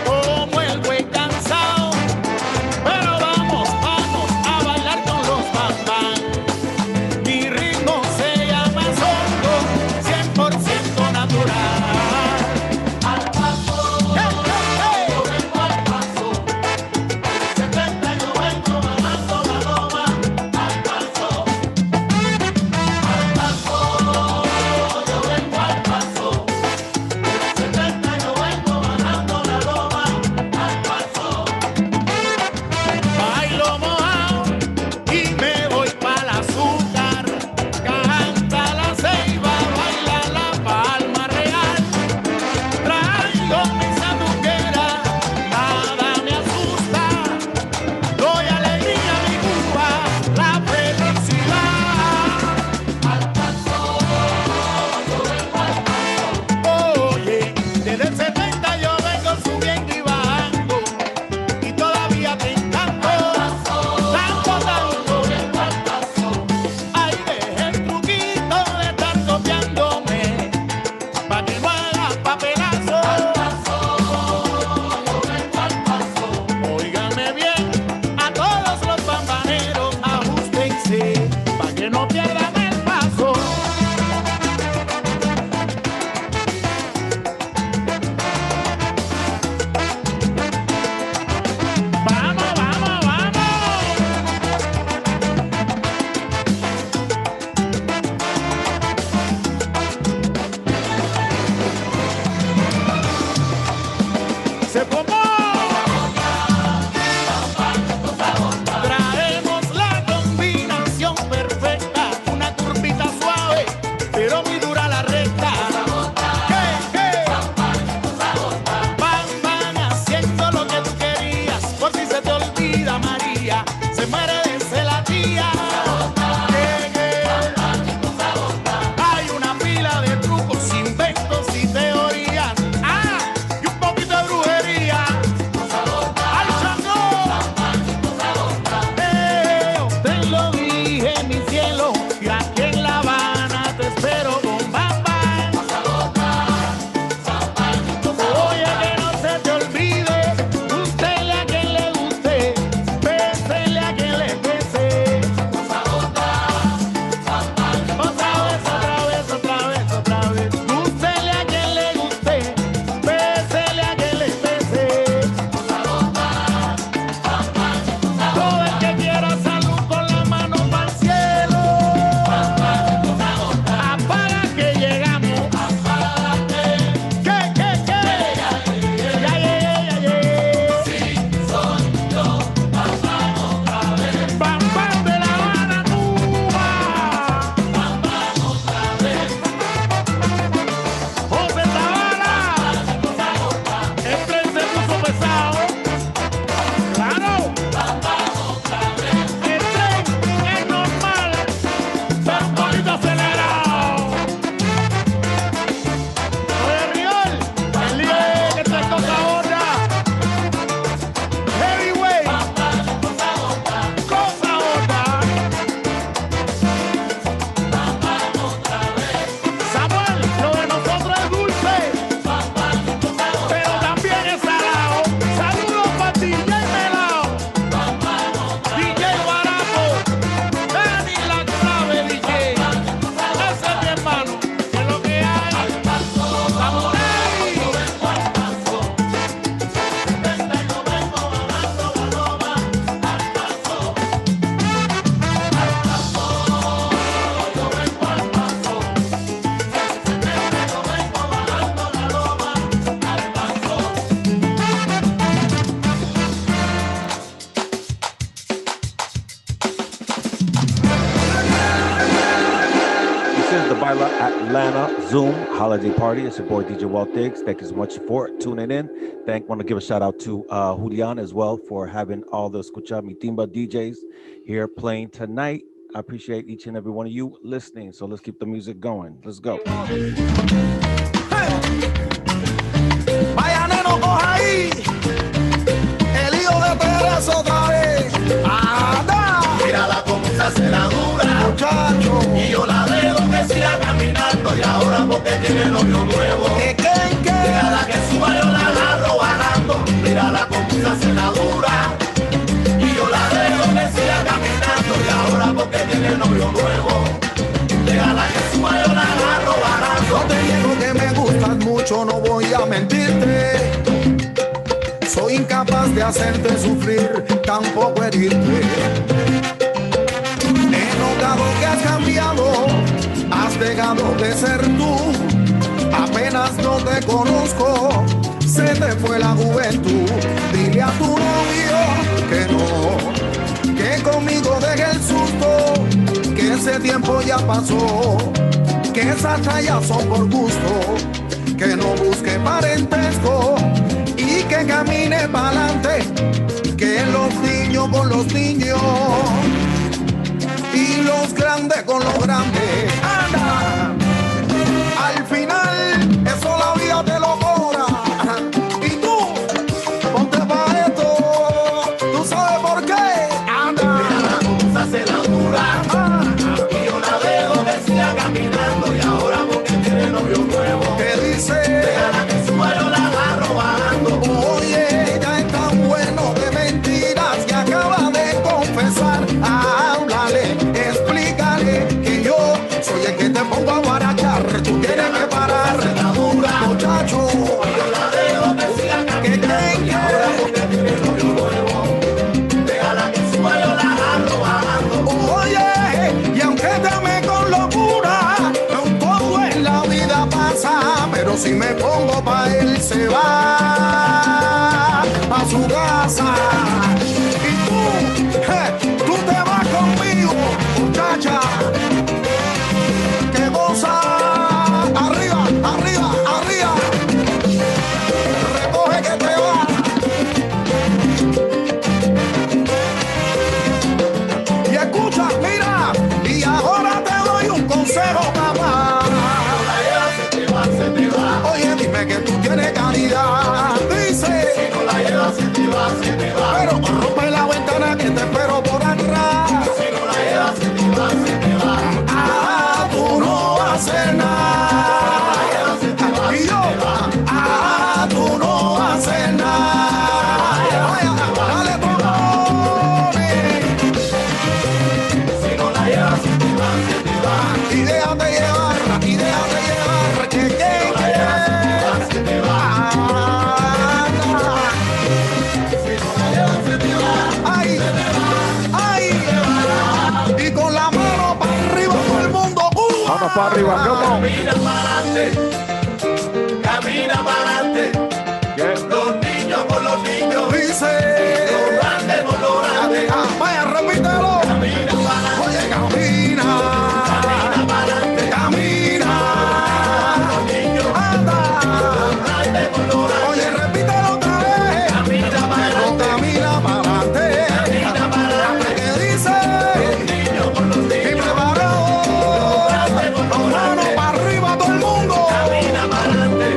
como el buey cansado. Pero vamos, vamos a bailar con los bambán. Mi ritmo se llama songo, 100% natural. Al paso, yo vengo al paso, 70 yo vengo bajando la loma, al paso. Al paso, yo vengo al paso, 70 yo vengo Zoom holiday party. It's your boy DJ Walt Diggs. Thank you so much for tuning in. Want to give a shout out to Julian as well for having all the Escucha Mi Timba DJs here playing tonight. I appreciate each and every one of you listening. So let's keep the music going. Let's go. Vaya neno, coja ahí el hijo de Pérez otra vez. ¡Anda! Mírala cómo se hace la dura, muchacho. Y yo la dejo que siga caminando. Y ahora porque tiene novio nuevo. ¿Qué? Mírala que suba, yo la agarro bajando. Mírala cómo se hace la dura. Y yo la dejo que siga caminando. Y ahora porque tiene novio nuevo. Déjala que suba, yo la agarro bajando. No te digo que me gustas mucho, no voy a mentirte. Soy incapaz de hacerte sufrir, tampoco herirte. He notado que has cambiado, has dejado de ser tú. Apenas no te conozco, se te fue la juventud. Dile a tu novio que no, que conmigo deje el susto, que ese tiempo ya pasó, que esas tallas son por gusto, que no busque parentesco y que camine pa'lante, que los niños con los niños y los grandes con los grandes. ¡Anda! Al final, eso la vida te lo cobra. Y tú, ponte pa' esto, tú sabes por qué. ¡Anda! Mira cómo se hace la dura. Y yo la dejo que siga caminando. Y ahora porque tiene novio nuevo. ¿Qué dice? Déjala que suba, yo la agarro bajando. Oye, ya es tan bueno de mentiras que acaba de confesar. Háblale, explícale que yo soy el que te pongo a guarachar. Tú tienes que parar, muchacho. Yo la dejo que siga caminando. Y ahora porque tiene novio nuevo. Déjala que suba, yo la agarro bajando. Oye, y aunque te ame con locura, todo en la vida pasa. Pero si me pongo pa' él, se va a su casa. Y tú te vas conmigo, muchacha. Que goza. Arriba, arriba, arriba. Recoge que te va. Y escucha, mira. Y ahora te doy un consejo, papá. Si no la llevas, se te va. Oye, dime que tú tienes calidad. Dice. Si no la llevas, se te va, se te va. Pero rompe la ventana que te espero por atrás. Si no la llevas, se te va, se te va. Ah, tú no vas a hacer nada. Y yo, ah, tú no vas a hacer nada. Dale, Tony. Si no la llevas, se te va, se te va. Y déjate llevar, que si no la llevas, se te va. Si no la llevas, se te va. Ay, ay, y con la mano para arriba todo el mundo. Vamos para arriba, ¿cómo? Camina para adelante, camina para adelante. Los niños con los niños. Dice. Los grandes con los grandes. Vaya, repítelo. Camina para adelante. Oye, camina. Camina para adelante. Camina. Los niños. Anda. Los grandes con los grandes. Oye, repítelo otra vez. Camina para adelante. Camina para adelante. Camina para adelante. ¿Qué dice? Los niños con los niños. Y preparado. Los grandes con los grandes. Mano para arriba todo el mundo. Camina para adelante.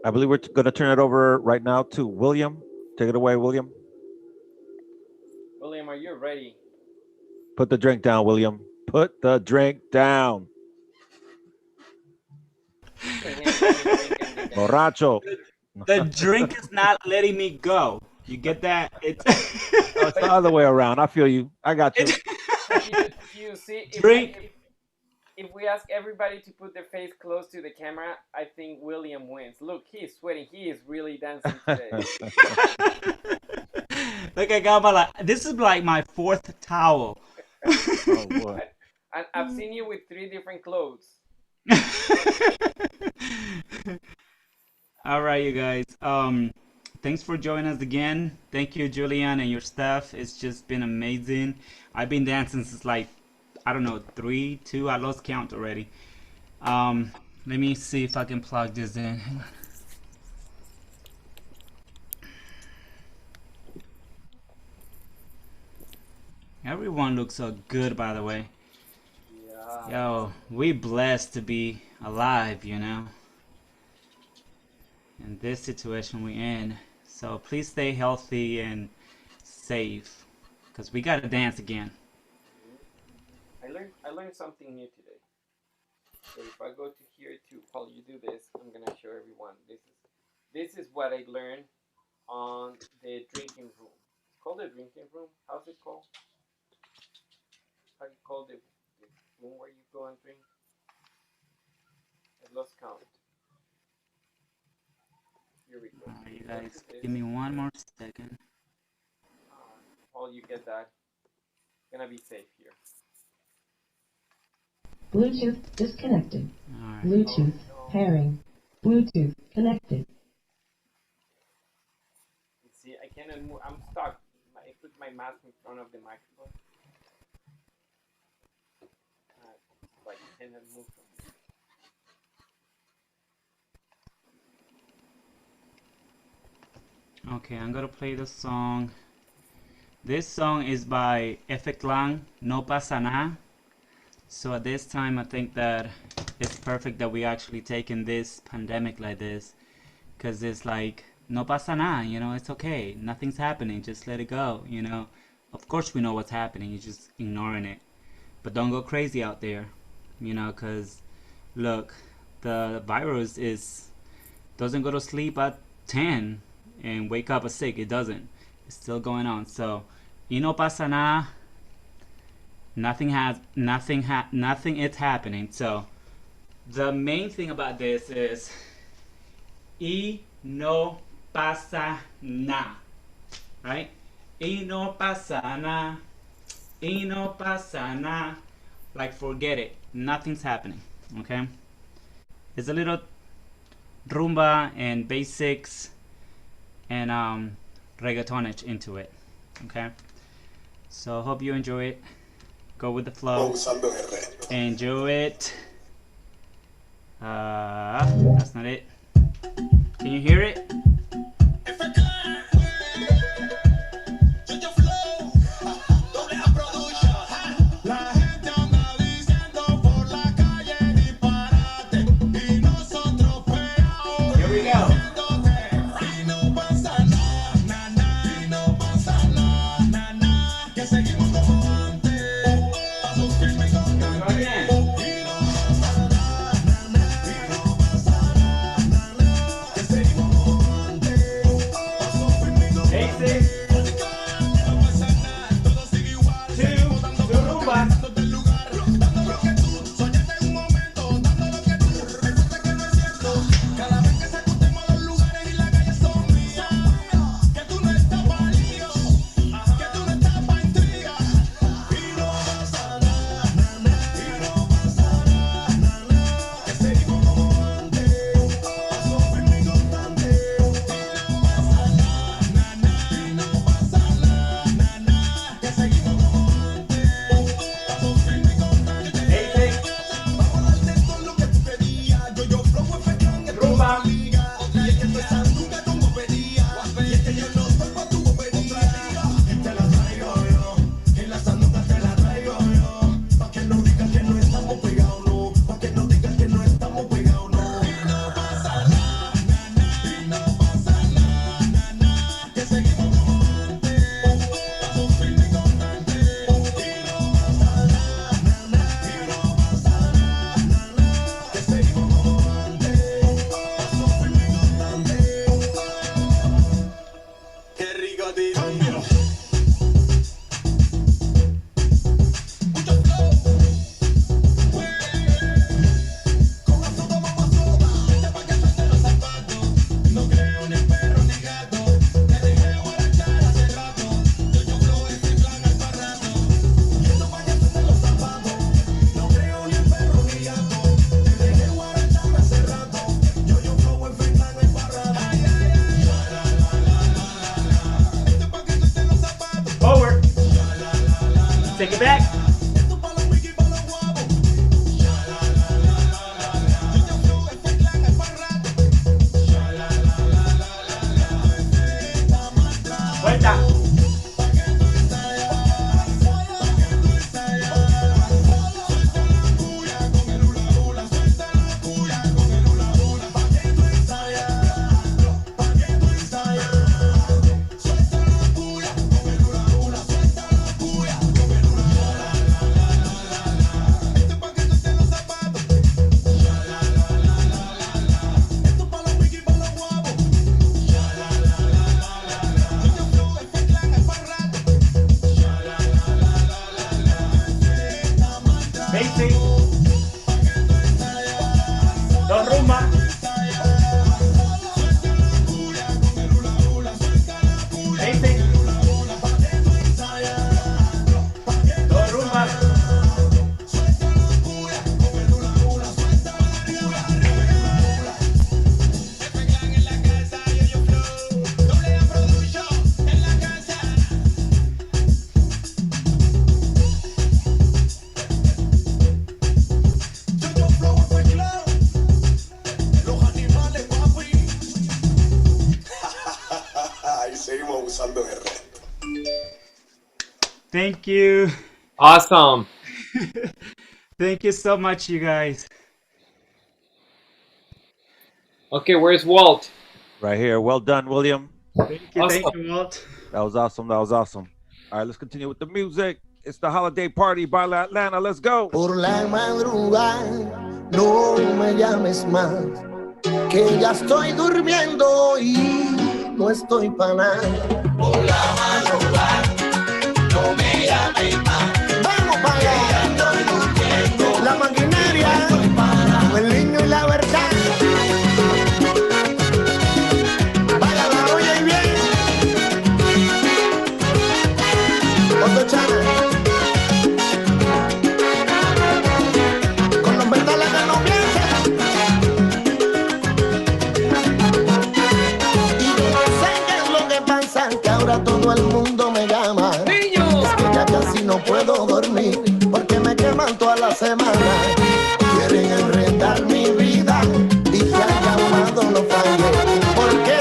I believe we're going to turn it over right now to William. Take it away, William. William, are you ready? Put the drink down, William. Put the drink down. Borracho. The drink is not letting me go. You get that? It's Oh, it's the other way around. I feel you. I got you. You see, Drink. If we ask everybody to put their face close to the camera, I think William wins. Look, he's sweating. He is really dancing today. Look, I got my this is like my 4th towel. Oh boy. And I've seen you with 3 different clothes. All right, you guys. Thanks for joining us again. Thank you, Julian, and your staff. It's just been amazing. I've been dancing since like, I don't know, 3, 2. I lost count already. Let me see if I can plug this in. Hang on. Everyone looks so good, by the way. Yeah. Yo, we blessed to be alive, you know, in this situation we're in. So please stay healthy and safe, because we gotta dance again. I learned something new today. So if I go to here too, while you do this, I'm gonna show everyone. This is what I learned on the drinking room. It's called the drinking room. How's it called? How do you call the room where you go and drink? I lost count. Here we go. You guys, give me one more second. While you get that, it's gonna be safe here. Bluetooth disconnected. Right. Bluetooth pairing. Bluetooth connected. You see, I cannot move. I'm stuck. I put my mask in front of the microphone. Like I cannot move from here. Okay, I'm gonna play the song. This song is by BAILAtlanta, No Pasa Nada. So at this time, I think that it's perfect that we actually taking this pandemic like this, because it's like no pasa nada, you know, it's okay, nothing's happening, just let it go, you know. Of course we know what's happening, you're just ignoring it, but don't go crazy out there, you know, because look, the virus doesn't go to sleep at 10 and wake up at 6. It doesn't. It's still going on. So y no pasa nada. Nothing is happening. So the main thing about this is y no pasa nada, right? Y no pasa nada. Y no pasa nada. Like, forget it. Nothing's happening. Okay? It's a little rumba and basics and reggaetonage into it. Okay? So hope you enjoy it. Go with the flow. Enjoy it. That's not it. Can you hear it? Here we go. pasando el resto. Thank you. Awesome. Thank you so much, you guys. Okay, where's Walt? Right here. Well done, William. Thank you, Walt. That was awesome. That was awesome. All right, let's continue with the music. It's the holiday party by Atlanta. Let's go. Por la madrugada, no me llames más, que ya estoy durmiendo y no estoy para nada. Por la madrugada, no me llames más. Vamos para allá. Que ya estoy durmiendo. La maquinaria, el niño y la verdad. Vaya la oye y bien. Otro chana. Todo el mundo me llama. ¡Niño! Es que ya casi no puedo dormir porque me queman toda la semana. Quieren enredar mi vida y que al llamado no falle. Porque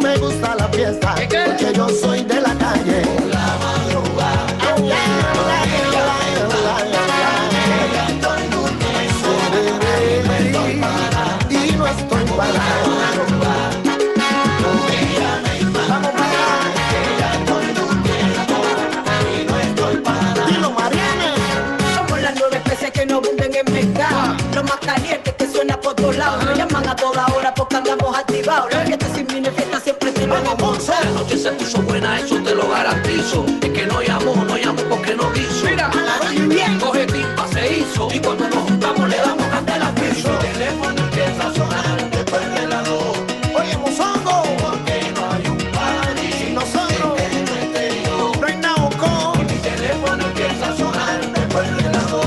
me gusta la fiesta, porque yo soy de la calle. La madrugada. Y no estoy para lo más caliente que suena por todos lados. Nos llaman a toda hora porque andamos activados. La fiesta sin mí fiesta siempre se lo vamos. La noche se puso buena, eso te lo garantizo. Es que no llamó porque no quiso. Mira, bien, coge timba, se hizo. Y cuando nos juntamos le damos candela al piso. Mi teléfono empieza a sonar después de las 2. Oye, mozongo, porque no hay un party. Si nosotros no hay nada con. Mi teléfono empieza a sonar después de las 2.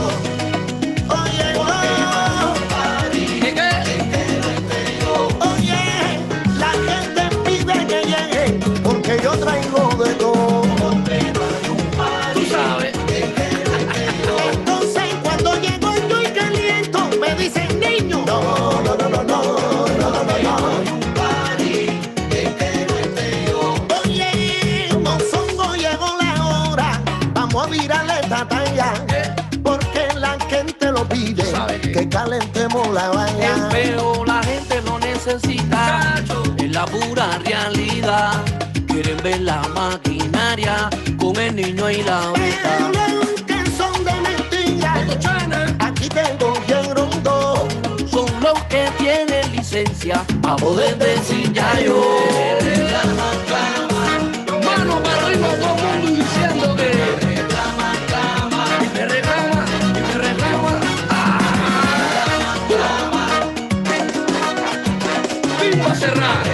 Yo traigo de todo. Tú sabes. Entonces cuando llego yo y caliento me dicen niño. No, no, no, no, no, no, no, no, no. Oye, mozongo, llegó la hora. Vamos a virarle esta talla. Porque la gente lo pide. Que calentemos la valla. El feo la gente lo necesita. Es la pura realidad. Quieren ver la maquinaria con el niño y la vida. Que son de mentira. Aquí tengo quien rondó. Son los que tienen licencia a poder decir ya yo. Mano para arriba todo el mundo diciendo que me reclama, y me reclama. ¡Viva cerrar!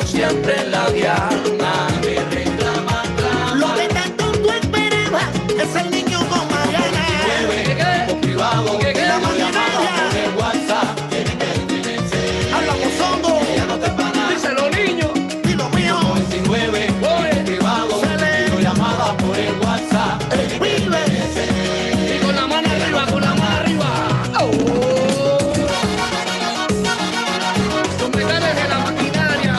Siempre en la diana me reclama, lo que tanto tú esperabas es el niño con Mariana. Por privado, que la llamada por el WhatsApp. Hablamos sondo, ya no te paras. Díselo niño, y lo mío. 99, por privado, quiero llamada por el WhatsApp. Vive. Y con la mano arriba, con la mano arriba. Los metales de la maquinaria.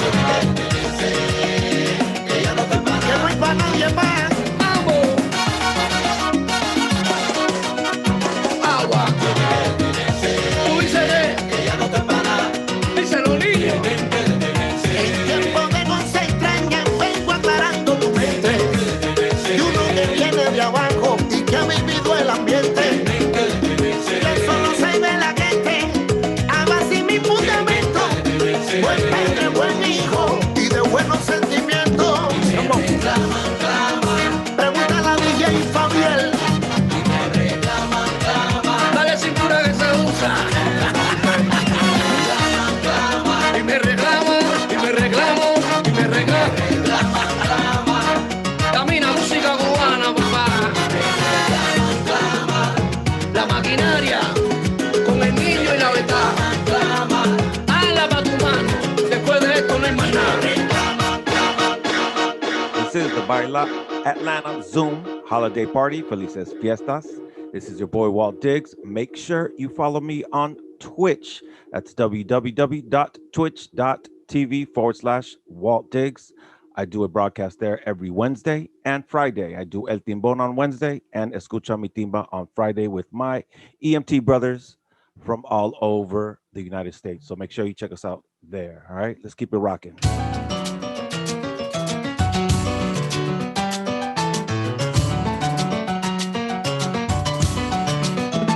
This is the BAILAtlanta Zoom holiday party. Felices Fiestas. This is your boy Walt Diggs. Make sure you follow me on Twitch. That's www.twitch.tv/Walt Diggs. I do a broadcast there every Wednesday and Friday. I do El Timbón on Wednesday and Escucha Mi Timba on Friday with my EMT brothers from all over the United States. So make sure you check us out there. All right, let's keep it rocking.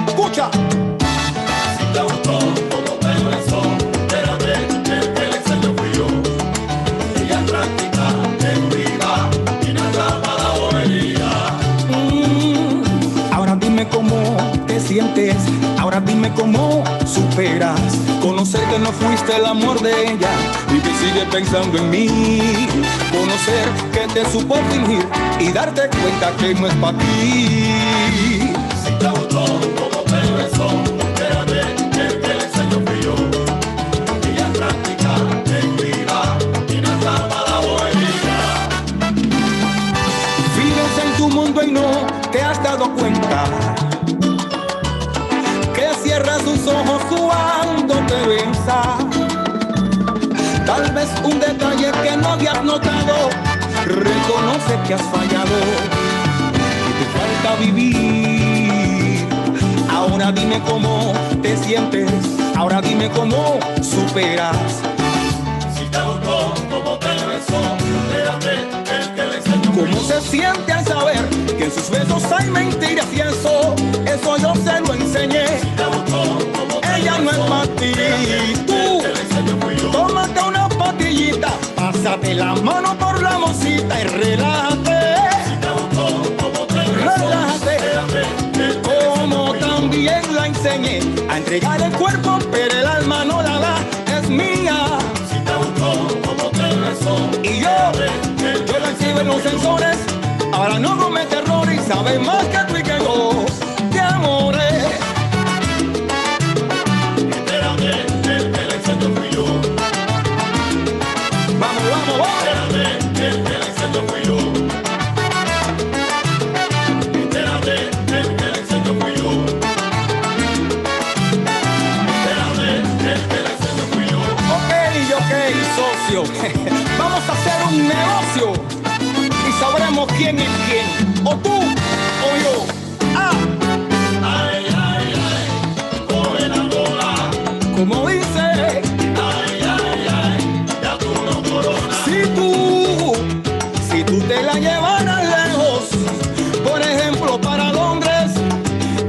Escucha. Si te gustó como te besó, espérate, que el que le enseñó fui yo. Ella es práctica, es viva y no atrapa la bobería. Ahora dime cómo te sientes, ahora dime cómo superas conocer que no fuiste el amor de ella y que sigue pensando en mí, conocer que te supo fingir y darte cuenta que no es para ti. Si te gustó como te besó, espérate, que el que le enseñó fui yo. Ella es práctica, es viva y no atrapa la bobería. Vives en tu mundo y no te has dado cuenta que cierras tus ojos cuando te besa. Tal vez un detalle que no habías notado, reconoce que has fallado, que te falta vivir. Ahora dime cómo te sientes, ahora dime cómo superas. Si te gustó como te besó, espérate, que el que le enseñó fui yo. ¿Cómo se siente al saber que en sus besos hay mentiras y eso yo se lo enseñé? Ella no es para ti. Tú, tómate una pastillita, pásate la mano por la mosita y relájate. Relájate, como también la enseñé a entregar el cuerpo, pero el alma no la da, es mía. Si te gustó como te besó, y yo la exhibo en los sensores. Ahora no comete errores y sabe más que tú y que yo te amores. espérate, que el que le enseñó fui yo. Vamos, vamos, vamos. Espérate, que el que le enseñó fui yo. Espérate, que el que le enseñó fui yo. Espérate, que el que le enseñó fui yo. Ok, socio. Vamos a hacer un negocio y sabremos quién es quién. O tú o yo. Ah. Ay, ay, ay, coge la bola. Como dice. Ay, ay, ay, ya tú no coronas. Si tú te la llevaras lejos, por ejemplo para Londres,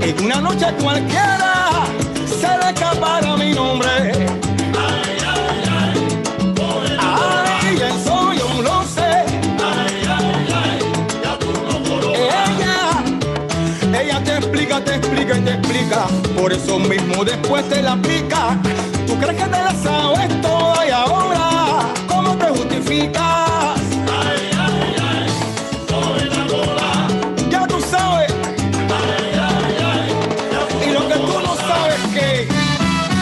en una noche cualquiera se le escapará mi nombre. Ay, ay, ay, coge la bola. Ay, eso yo lo sé. Ay, ay, ay, ya tú no coronas. Ella te explica y te explica, por eso mismo después te la aplica. Tú crees que te la sabes toda y ahora, ¿cómo te justificas? Ay, ay, ay, coge la bola. Ya tú sabes. Ay, ay, ay, ya tú Y lo que tú no sabes es que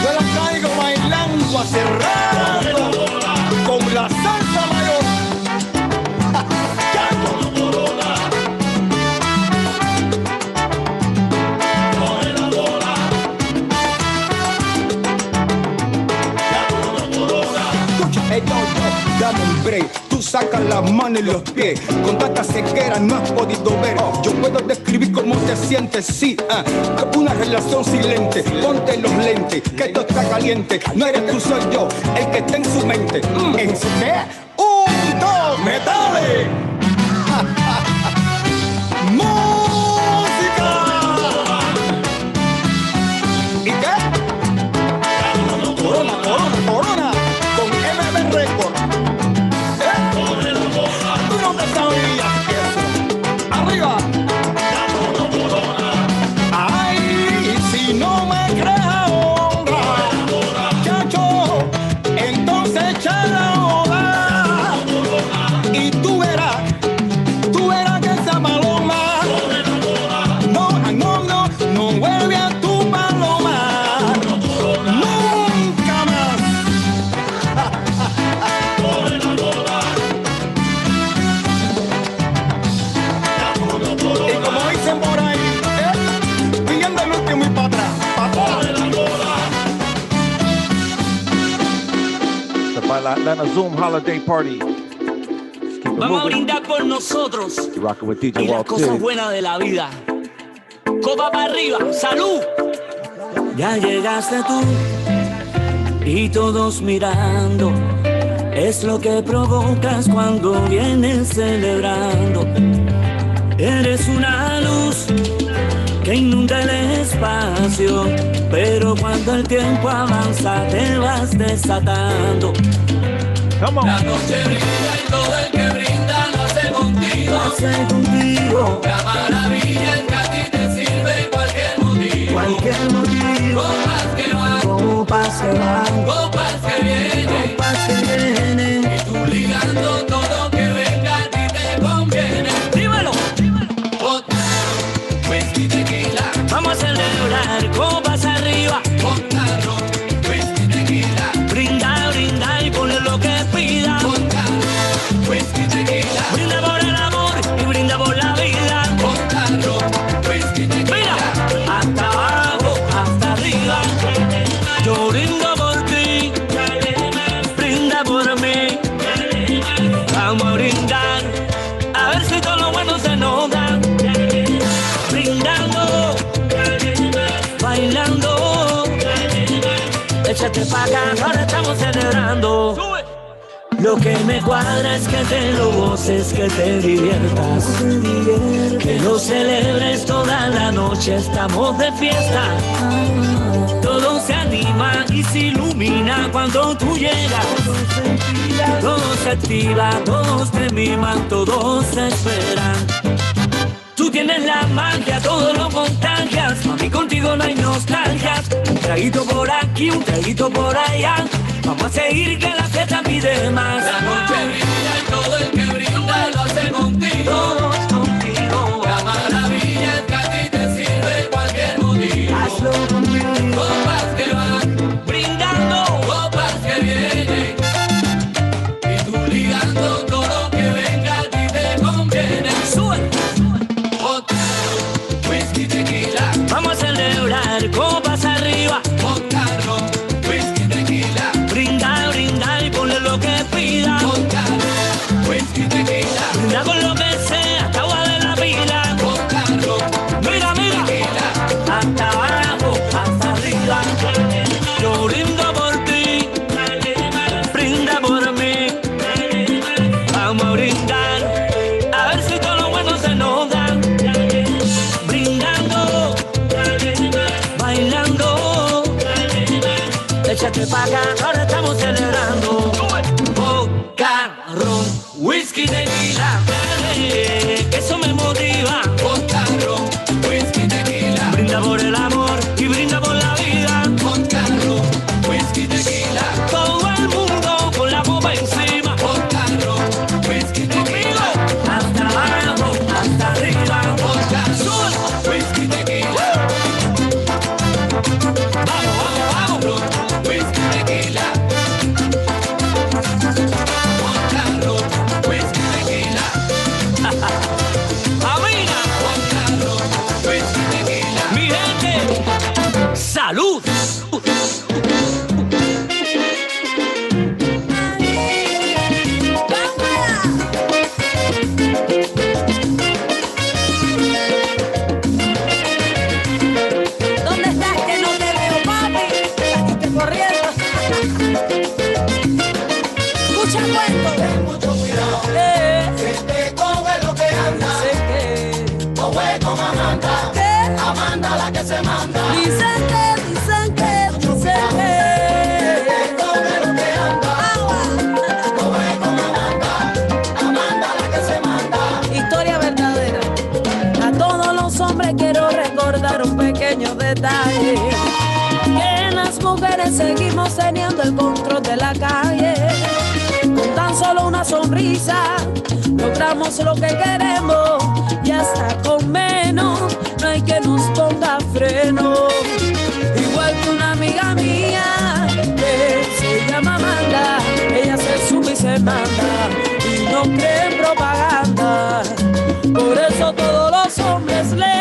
yo la traigo bailando hace rato con la salsa mayor. ya tú no coronas. Coge la bola. Ya tú no coronas. Escucha, yo, dame un break. Tú sacas las manos y los pies. Con tanta sequera no has podido ver. Yo puedo describir cómo te sientes, sí. Una relación silente. Ponte los lentes, que esto está caliente. No eres tú, soy yo, el que está en su mente. ¿En su qué? ¡Un, dos, metales! ¡Música! ¿Y qué? Corona, corona, corona. Con MB Record. Tú no te sabías eso. Arriba. Ay, si no me crees ahora, chacho, entonces echa la bola. a Zoom holiday party. Vamos a brindar por nosotros You're rocking with DJ y las Walt cosas Tiggs. buenas de la vida. Copa para arriba, salud. Ya llegaste tú y todos mirando. Es lo que provocas cuando vienes celebrando. Eres una luz que inunda el espacio, pero cuando el tiempo avanza te vas desatando. La noche brinda y todo el que brinda lo hace contigo. La maravilla es que a ti te sirve cualquier motivo. Copas que van, copas que van, copas que vienen, copas que vienen. Y tú ligando todo que venga a ti te conviene. Dímelo. Vodka, whisky, tequila. Vamos a celebrar copas arriba. Vodka, ron, whisky, tequila. Brinda, brinda y ponle lo que pida. Vodka, whisky, tequila. Brinda por el amor y brinda por la vida. Vodka, ron, whisky, tequila. Mira, hasta abajo, hasta arriba. Yo brindo por ti, brinda por mí. Vamos a brindar, a ver si todo lo bueno se nos da. Brindando, bailando. Échate pa' acá, ahora estamos celebrando. Lo que me cuadra es que te lo goces, que te diviertas, que lo celebres toda la noche, estamos de fiesta. Todo se anima y se ilumina cuando tú llegas. Todo se activa, todos te miman, todos te esperan. Tú tienes la magia, todo lo contagias. Mami, contigo no hay nostalgias. Un traguito por aquí, un traguito por allá. Vamos a seguir que la fiesta pide más. La noche brilla y todo el que brinda lo hace contigo. Todos contigo. La maravilla es que a ti te sirve cualquier motivo. Hazlo conmigo. Copas que van, brindando. Copas que vienen. Y tú ligando todo que venga a ti te conviene. Sube. Vodka, whisky, tequila. Vamos a celebrar copas arriba. Vodka, ron, whisky, tequila. Brinda, brinda y ponle lo que pida. Vodka, whisky, tequila. Brinda con lo que sea, hasta agua de la pila. Vodka, ron, mira, mira. tequila. Hasta abajo, hasta arriba. Yo brindo por ti, brinda por mí. Vamos a brindar, a ver si todo lo bueno se nos da. Brindando, bailando. Échate pa' acá, ahora estamos celebrando. Vodka, ron, whisky, tequila. Que eso me motiva. Vodka, ron, whisky, tequila. Brinda por el amor y brinda por la vida. Vodka, ron, whisky, tequila. Todo el mundo con la copa encima. Vodka, ron, whisky, tequila. Hasta abajo, hasta arriba. Vodka, ron, whisky, tequila. Vamos, vamos, vamos. Ron, whisky, tequila. Vodka, ron, whisky, tequila. Amina. Vodka, ron, whisky, tequila. Mi gente, salud. ¿Dónde estás que no te veo, papi? Saliste corriendo. Escucha el cuento. Ten mucho cuidado, que te come lo que anda. Sé que No fue con Amanda, ¿qué? Amanda la que se manda. Dicen que, dicen que, dicen que. Te come lo que anda. No fue con Amanda, Amanda la que se manda. Historia verdadera. A todos los hombres quiero recordar un pequeño detalle. Que las mujeres seguimos teniendo el control de la calle. Con tan solo una sonrisa logramos lo que queremos. Y hasta con menos no hay que nos ponga freno. Igual que una amiga mía que se llama Amanda. Ella se sube y se manda y no cree en propaganda. Por eso todos los hombres le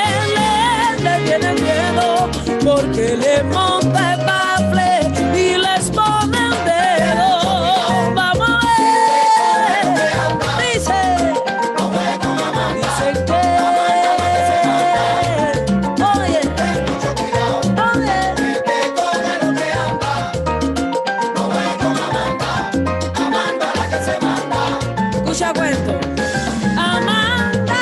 tienen miedo, porque le monta el bafle y les pone el dedo. Vamos escucha cuento. Amanda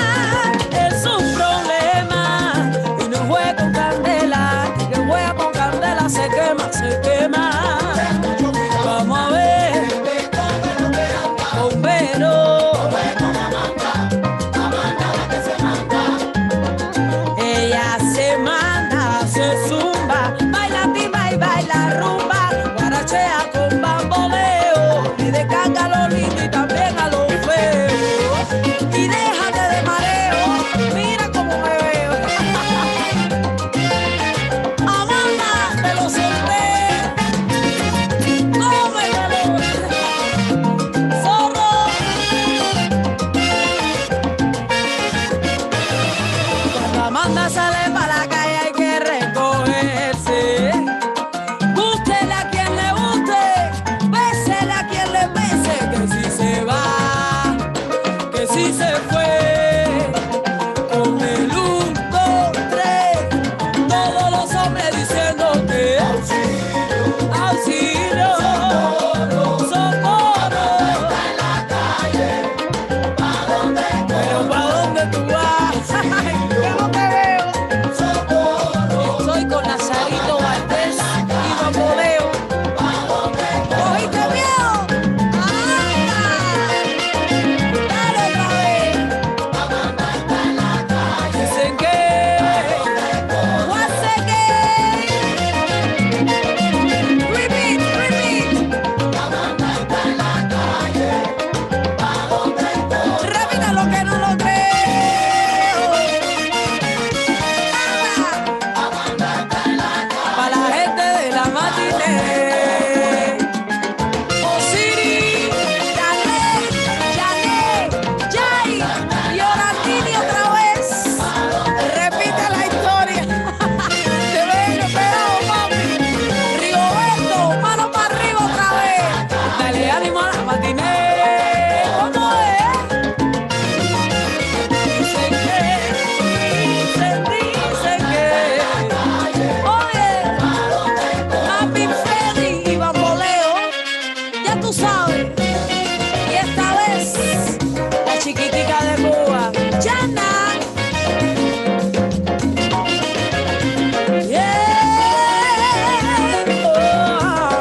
es un problema y no juega con candela, que juega con candela se quema, se quema. Vamos a ver, bombero. Ella se manda, se zumba, baila timba y baila rumba, guarachea con bamboleo y descarga lo lindo y también a lo feo. Y déjate de mareo, mira cómo me veo. Amanda, te lo solté, cómetelo, zorro. Cuando Amanda sale para la calle hay que recogerse. Gústele a quien le guste, bésele a quien le bese, que si se va, que si se fue. Con el 1, 2, 3, todos los hombres diciendo que auxilio, auxilio, socorro. Pero ¿pa' dónde tú vas? Yo no te veo. Estoy con Lazarito Valdés y bamboleo. ¿Cogiste miedo? Dale otra vez. Dicen que once again. Repeat, repeat. Repita lo que no lo creo. Para la gente de la matiné. Osiri, Janet, Jay y Orantini otra vez. Repite la historia. Te vengo pegado, mami. Rigoberto, mano para arriba otra vez. Dale ánimo a la matiné. ¿Cómo es? Dicen que, oye, Mami Freddy y bamboleo, ya tú sabes. Y esta vez, la chiquitica de Cuba, Yana. Yeah,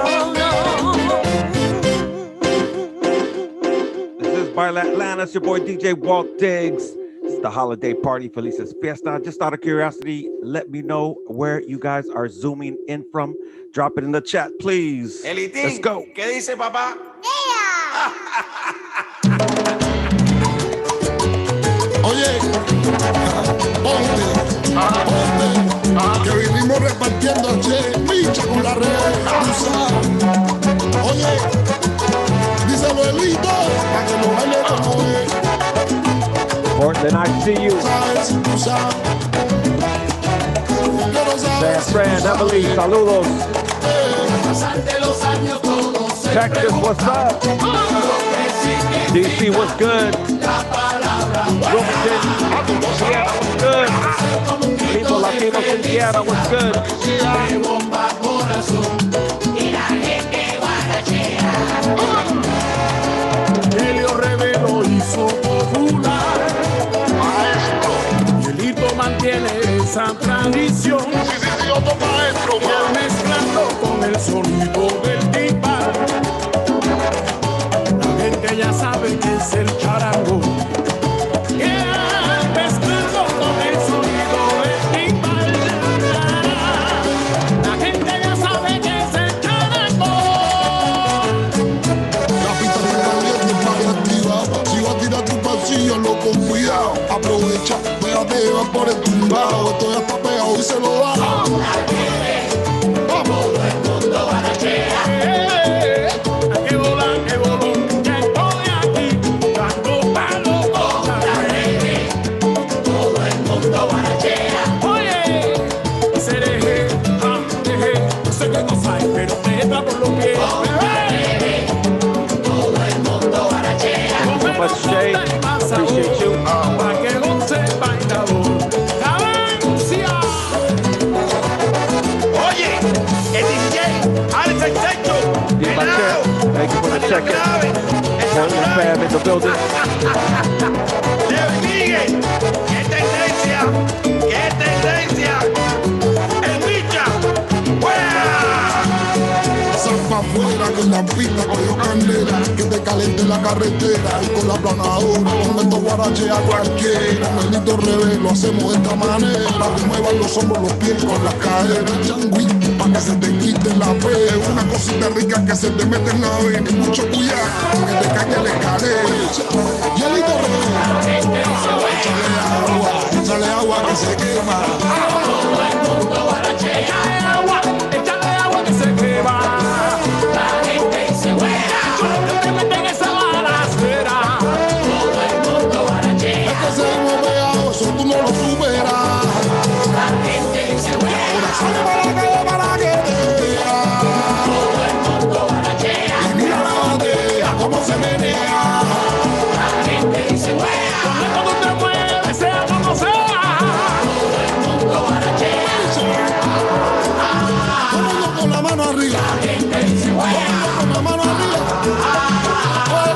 oh, no. This is BAILAtlanta. It's your boy DJ Walt Diggs. It's the holiday party, Felices Fiesta. Just out of curiosity, let me know where you guys are zooming in from. Drop it in the chat, please. Elitín, Let's go. ¿qué dice papá? Oye, ponte, que vivimos repartiendo micha con la red, tú sabes. Oye, díselo Elito, para que lo baile como es. Portland, I see you. Sabes, tú sabes. San Fran, Emily, saludos. Texas, what's up? DC, what's good? Wilmington, Indiana, what's good? People Latinos, Indiana, what's good? Helio Revelo hizo popular. Maestro. Y el hito mantiene esa tradición. Y al mezclando con el sonido del timbal, la gente ya sabe que es el charango. Y al mezclando con el sonido del timbal, la gente ya sabe que es el charango. La pista está caliente, para activa. Si vas a tirar tu pasillo, lo con cuidado. Aprovecha, déjate llevar por el tumbado. Esto ya está pegado y se lo da. Todo el mundo barachea. Que volan, ya estoy aquí, dando palos con la red. Todo el mundo barachea. Oye, cereje, no sé qué cosa es, pero te entra por los pies. Todo el mundo barachea. So much, Shay. Appreciate you. Pa' que goce el bailador. ¡Avancia! Oye, el DJ, Alex el Techo. Thank you for the check-in. Portland family. in the building. Miguel, qué tendencia, qué tendencia. El bicha, Salpa afuera que en la pista cogió candela, que te caliente la carretera y con la planadora con esto guarache a cualquiera. Maldito revés, lo hacemos de esta manera, que muevan los hombros, los pies con las caderas. Changui, pa' que se te quite la fe, una cosita rica que se te mete en la vena. Mucho cuidado, que te caiga la escalera. Hielito revés, échale agua que se quema. Todo el mundo guarache, échale agua que se quema. La gente se huela, no te meten esa balacera. Todo el mundo guarache. Es que seguimos pegados, eso tú no lo superas. La gente se huela. Ahora sale para la calle para que te vea. Todo el mundo guarachea. Y mira la batea, cómo se menea. La gente se huela. Con esto tú te mueves, sea como sea. Todo el mundo guarachea. Todo el mundo con la mano arriba. La gente se huela. Con la mano arriba.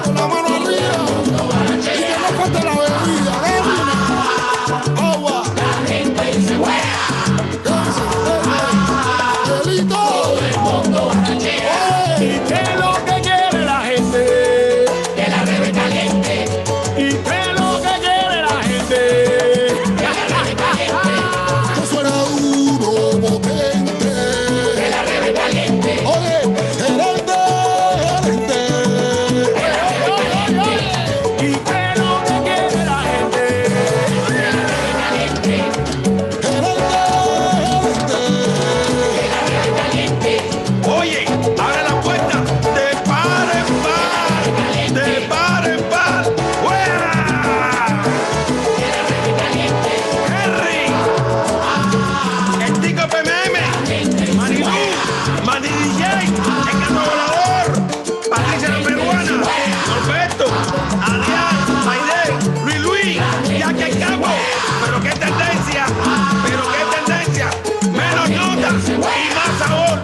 Con la mano arriba. Y que no falte la bebida. Agua. La gente se huela. Delito. Todo el mundo guarachea. ¿Y qué es lo que quiere la gente? Que la bebe caliente. ¿Y qué es lo que quiere la gente? Que la bebe caliente. Que suena duro, potente. Que la bebe caliente. Oye, gerente. Que la bebe caliente. ¿Y qué es lo que quiere la gente? Que la bebe caliente. Oye, abre la puerta, de par en par, de par en par. ¡Fuera! Henry, el tico PMM, Manilú, Mani DJ, el gato volador, Patricia la peruana, Norberto, Adrián, Maide, Luis, ya que el capo. Pero qué tendencia, menos nota y más sabor.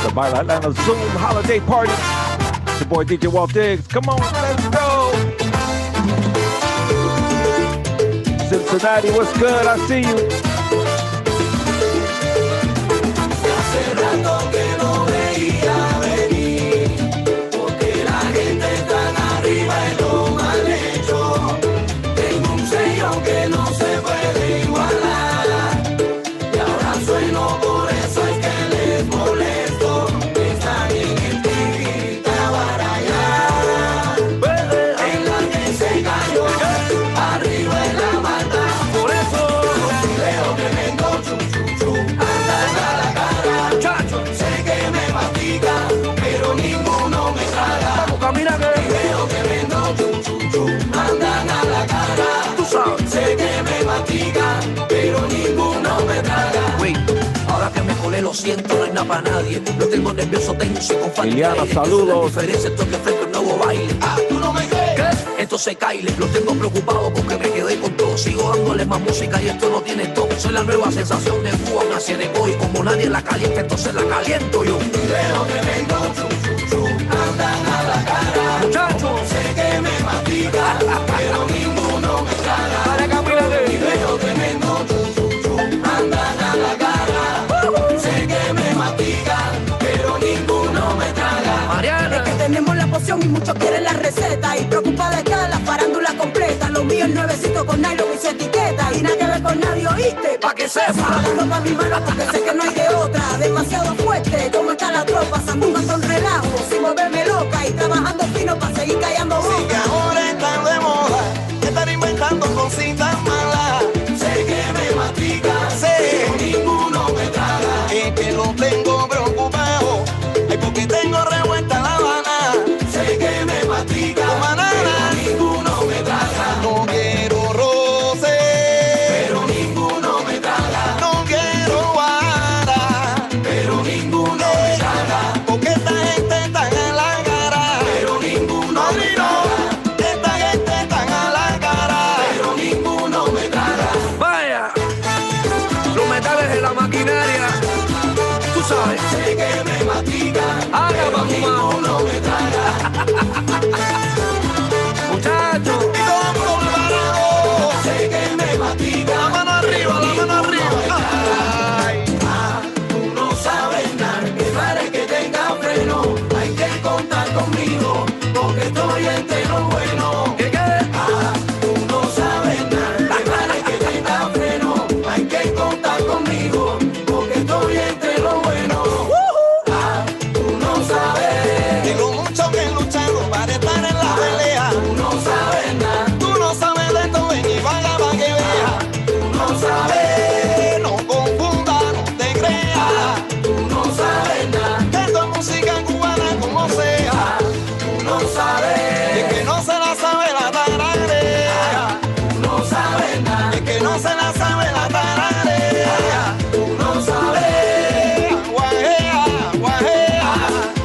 The BAILAtlanta Zoom holiday party. It's your boy DJ Walt Diggs. Come on, let's go. Cincinnati, what's good? I see you. Hace rato que no veía venir, porque la gente está arriba y lo mal hecho. Tengo un sello que no se puede igualar, y ahora sueno, por eso es que les molesto. Están en el tirita barayá, en la que se cayó, arriba en la mata. Por eso veo que vengo chu, andan a la cara. Sé que me mastiga, pero ninguno me traga. Camina que veo que vengo chu, andan a la cara. tú sabes. Sé que me mastiga, pero ninguno me traga. Wait, ahora que me colé lo siento, no hay nada para nadie. Lo tengo nervioso, tenso y con falta de Liliana, aire. saludos. La diferencia es que ofrezco el nuevo baile. Ah, ¿tú no me crees? ¿Qué? Entonces Kyle, lo tengo preocupado porque me quedé con todo. Sigo dándole más música y esto no tiene stop. Soy la nueva sensación de Cuban, así de hoy. Como nadie la calienta, entonces la caliento yo. Veo que vengo chu, andan a la cara. Muchachos, Sé que me mastiga, pero ninguno me traga. dale, camina Y que veo que vengo chu, andan a la cara. Sé que me mastiga, pero ninguno me traga. Mariana, Es que tenemos la poción y muchos quieren la receta. Y preocupada está la farándula completa. Lo mío es nuevecito con nylon y su etiqueta. Y nada que ver con nadie, ¿oíste? pa' que sepa. Dando pa' mi mano porque sé que no hay de otra. Demasiado fuerte, como está la tropa. Sandunga con relajo, sin volverme loca. Y trabajando fino para seguir callando Sí que boca. ahora están de moda, están inventando cositas malas. Sé que me mastiga, pero ninguno me traga. Es que lo tengo preocupado, ay, porque tengo revuelta la Habana. Sé que me mastiga, pero ninguno me traga. No quiero roce, pero ninguno me traga. No quiero guay. sabes. Sé que me mastiga, Haga pero pa' fumar. ninguno me traga. Muchachos, y todo el mundo preparado. Sé que me mastiga, la mano arriba, la mano arriba. Ay. Tú no sabes nada, que para que tenga freno, hay que contar conmigo, porque estoy entre lo bueno. ¿Qué? Tú no sabes nada, que para que tenga freno, hay que contar conmigo, porque estoy entre lo bueno. Tú no sabes. De lo mucho que he luchado para estar en la pelea. Tú no sabes nada. Tú no sabes de esto, ven y vaya para que vea. Tú no sabes. No confunda, no te creas. Tú no sabes nada. Que esto es música cubana como sea. Tú no sabes. De que no se la sabe la tararea. Tú no sabes nada. De que no se la sabe la tararea. Tú no sabes. Guajea, guajea.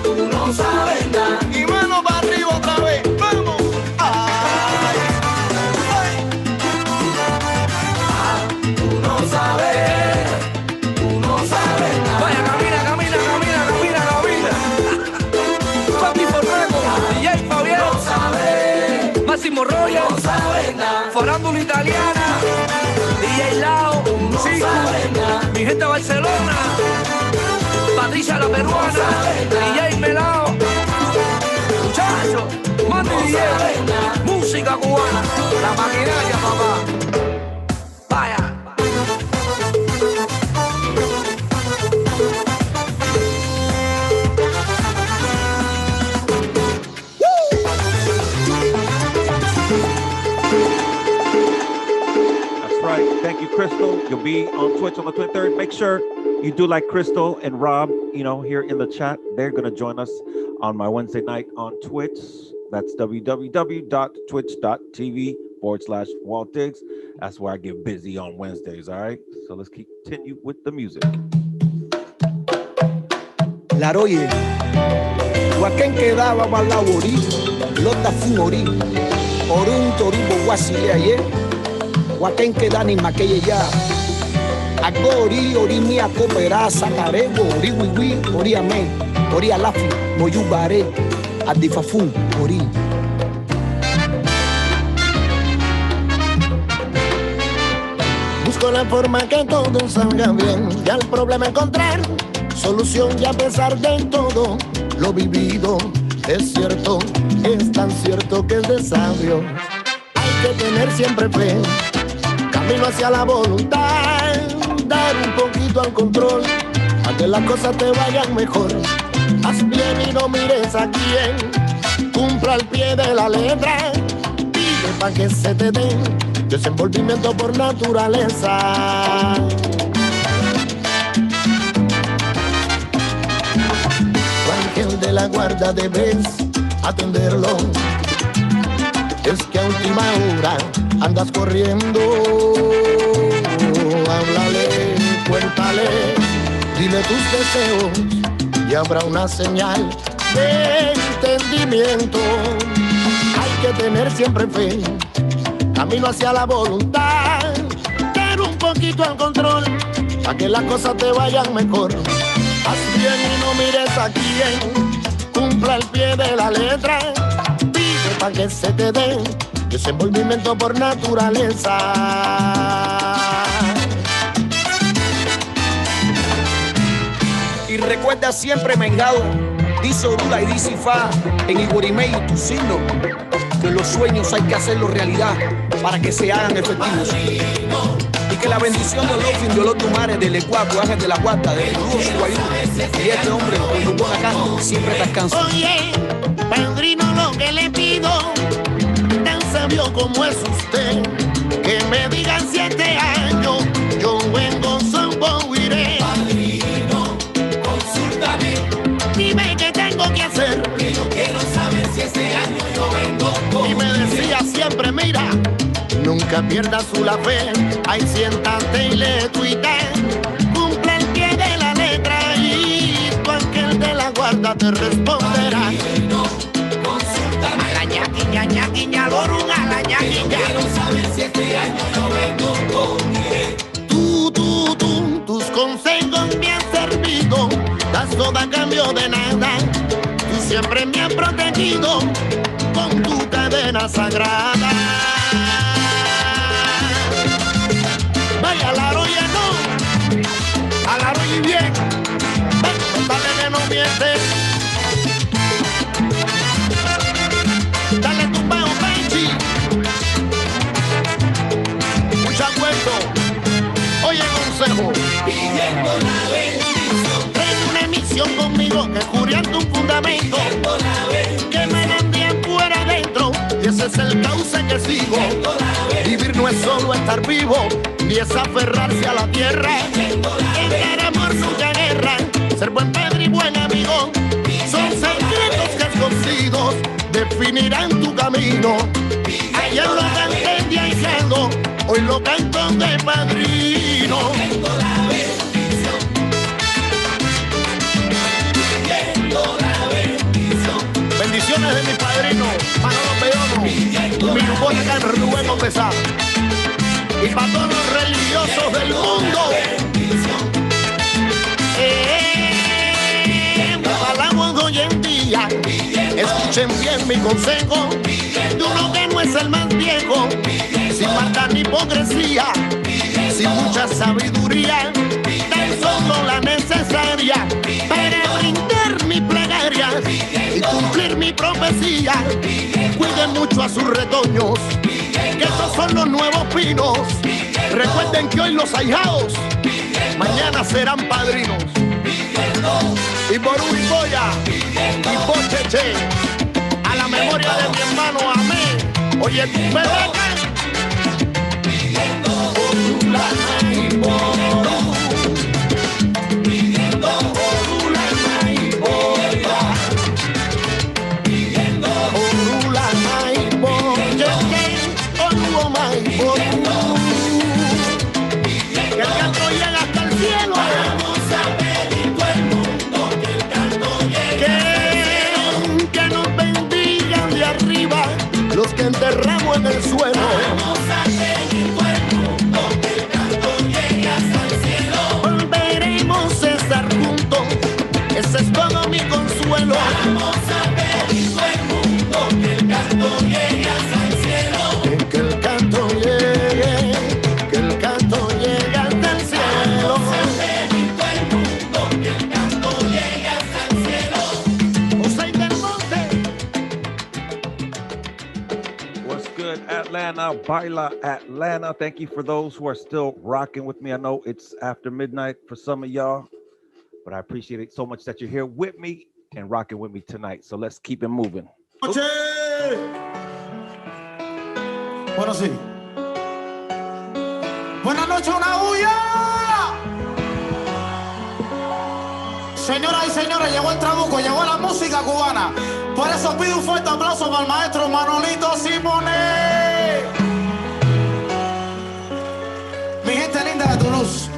Tú no sabes nada. Y mano para arriba otra vez. Vamos. Ay. Tú no sabes. Tú no sabes nada. Vaya, camina, camina, camina, camina, camina. Papi Forreco, DJ Fabián. No sabes. Máximo Royal. No sabes nada. Farándula italiana. DJ Lao. No sabes nada. Mi gente de Barcelona. Patricia la peruana. DJ Melao. Muchachos, mande DJ. Música cubana. La maquinaria, papá. Vaya. That's right. Thank you, Crystal. You'll be on Twitch on the 23rd. Make sure you do like Crystal and Rob, here in the chat. They're going to join us on my Wednesday night on Twitch. That's www.twitch.tv/Walt Diggs. That's where I get busy on Wednesdays. All right. So let's continue with the music. Laroye, Huacán quedaba balabori, lota fumori, orun toribo wasile aye, Huacán quedani maqueye ya, agori ori mi acopera sacarego, ori wiwi, ori amén, ori alafi, moyubare, adifafun, ori. Busco la forma que todo salga bien y al problema encontrar solución y a pesar de todo lo vivido es cierto, es tan cierto que es de sabio. Hay que tener siempre fe, camino hacia la voluntad, dar un poquito al control, a que las cosas te vayan mejor. Haz bien y no mires a quién, cumpla al pie de la letra, pide pa' que se te dé desenvolvimiento por naturaleza. Ángel de la guarda debes atenderlo. Es que a última hora andas corriendo. Háblale, cuéntale, dile tus deseos y habrá una señal de entendimiento. Hay que tener siempre fe, camino hacia la voluntad, dar un poquito al control, para que las cosas te vayan mejor. Haz bien y no mires a quién, cumpla el pie de la letra, pide para que se te dé desenvolvimiento por naturaleza. Y recuerda siempre, Mengado, dice Orula y dice Fa en Iguarimey y tu signo, que los sueños hay que hacerlos realidad para que se hagan efectivos. Y que la bendición de Olofin, de Olotumare, del Ecuador, Ángel de la Guata, de Rudo Suayú, y este hombre, con buen acá, siempre descansa. Oye, padrino, lo que le pido, tan sabio como es usted, que me digan 7 años, yo vengo iré. Padrino, consúltame, dime qué tengo que hacer, que yo quiero saber si este año yo vengo con. Y me decía siempre, mira, nunca pierdas la fe, ay, siéntate y le tuita, cumple el pie de la letra y tu ángel de la guarda te responderá. Padrino, consúltame, a la ñaquiña, ñaquiña, lorunga, a la ñaquiña. Quiero saber si este año yo vengo con. Tus consejos me han servido todo a cambio de nada. Tú siempre me has protegido con tu cadena sagrada. Vaya al aro lleno, al aro y bien. Ven, dale que no mientes. Dale tumbao, Benchi. Mucha cuento. Oye, consejo. Pidiendo la bendición. Trae una emisión conmigo que juriendo un fundamento. Que me mandían fuera adentro. Y ese es el cauce que sigo. Vivir no es solo estar vivo, ni es aferrarse a la tierra. Tener amor nunca guerra. Ser buen padre y buen amigo. Son secretos que escondidos definirán tu camino. Ayer lo canté de ahijado, hoy lo canto de padrino. Bendiciones de mi padrino, Manolo Peono, mi Rubón acá en Rubén Opesá. Y para todos los religiosos del mundo. Hablamos de hoy en día, escuchen bien mi consejo, de uno que no es el más viejo, sin maldad ni hipocresía, sin mucha sabiduría, tan solo la necesaria para brindar mi plegaria y cumplir mi profecía. Cuiden mucho a sus retoños, que estos son los nuevos pinos. Recuerden que hoy los ahijados mañana serán padrinos. Y por Uriboya y por Cheche, a la memoria de mi hermano Amén. Oye, tú me dejas. Que el canto llega hasta el cielo. Vamos a pedir todo el mundo que el canto llegue. Que nos bendigan de arriba los que enterramos en el suelo. Vamos a pedir todo el mundo que el canto llegue hasta el cielo. Volveremos a estar juntos, ese es todo mi consuelo. Vamos a pedir todo el mundo que el canto llegue hasta el cielo. Que el canto llegue, que el canto llegue hasta el cielo. Vamos a pedir todo el mundo que el canto llegue hasta el cielo. José del Monte. What's good, Atlanta? BAILAtlanta. Thank you for those who are still rocking with me. I know it's after midnight for some of y'all, but I appreciate it so much that you're here with me and rocking with me tonight. So let's keep it moving. Bueno, sí. Buenas noches, una bulla. Señoras y señores, llegó el trabuco, llegó la música cubana. Por eso pido un fuerte aplauso para el maestro Manolito Simone. Mi gente linda de Toulouse,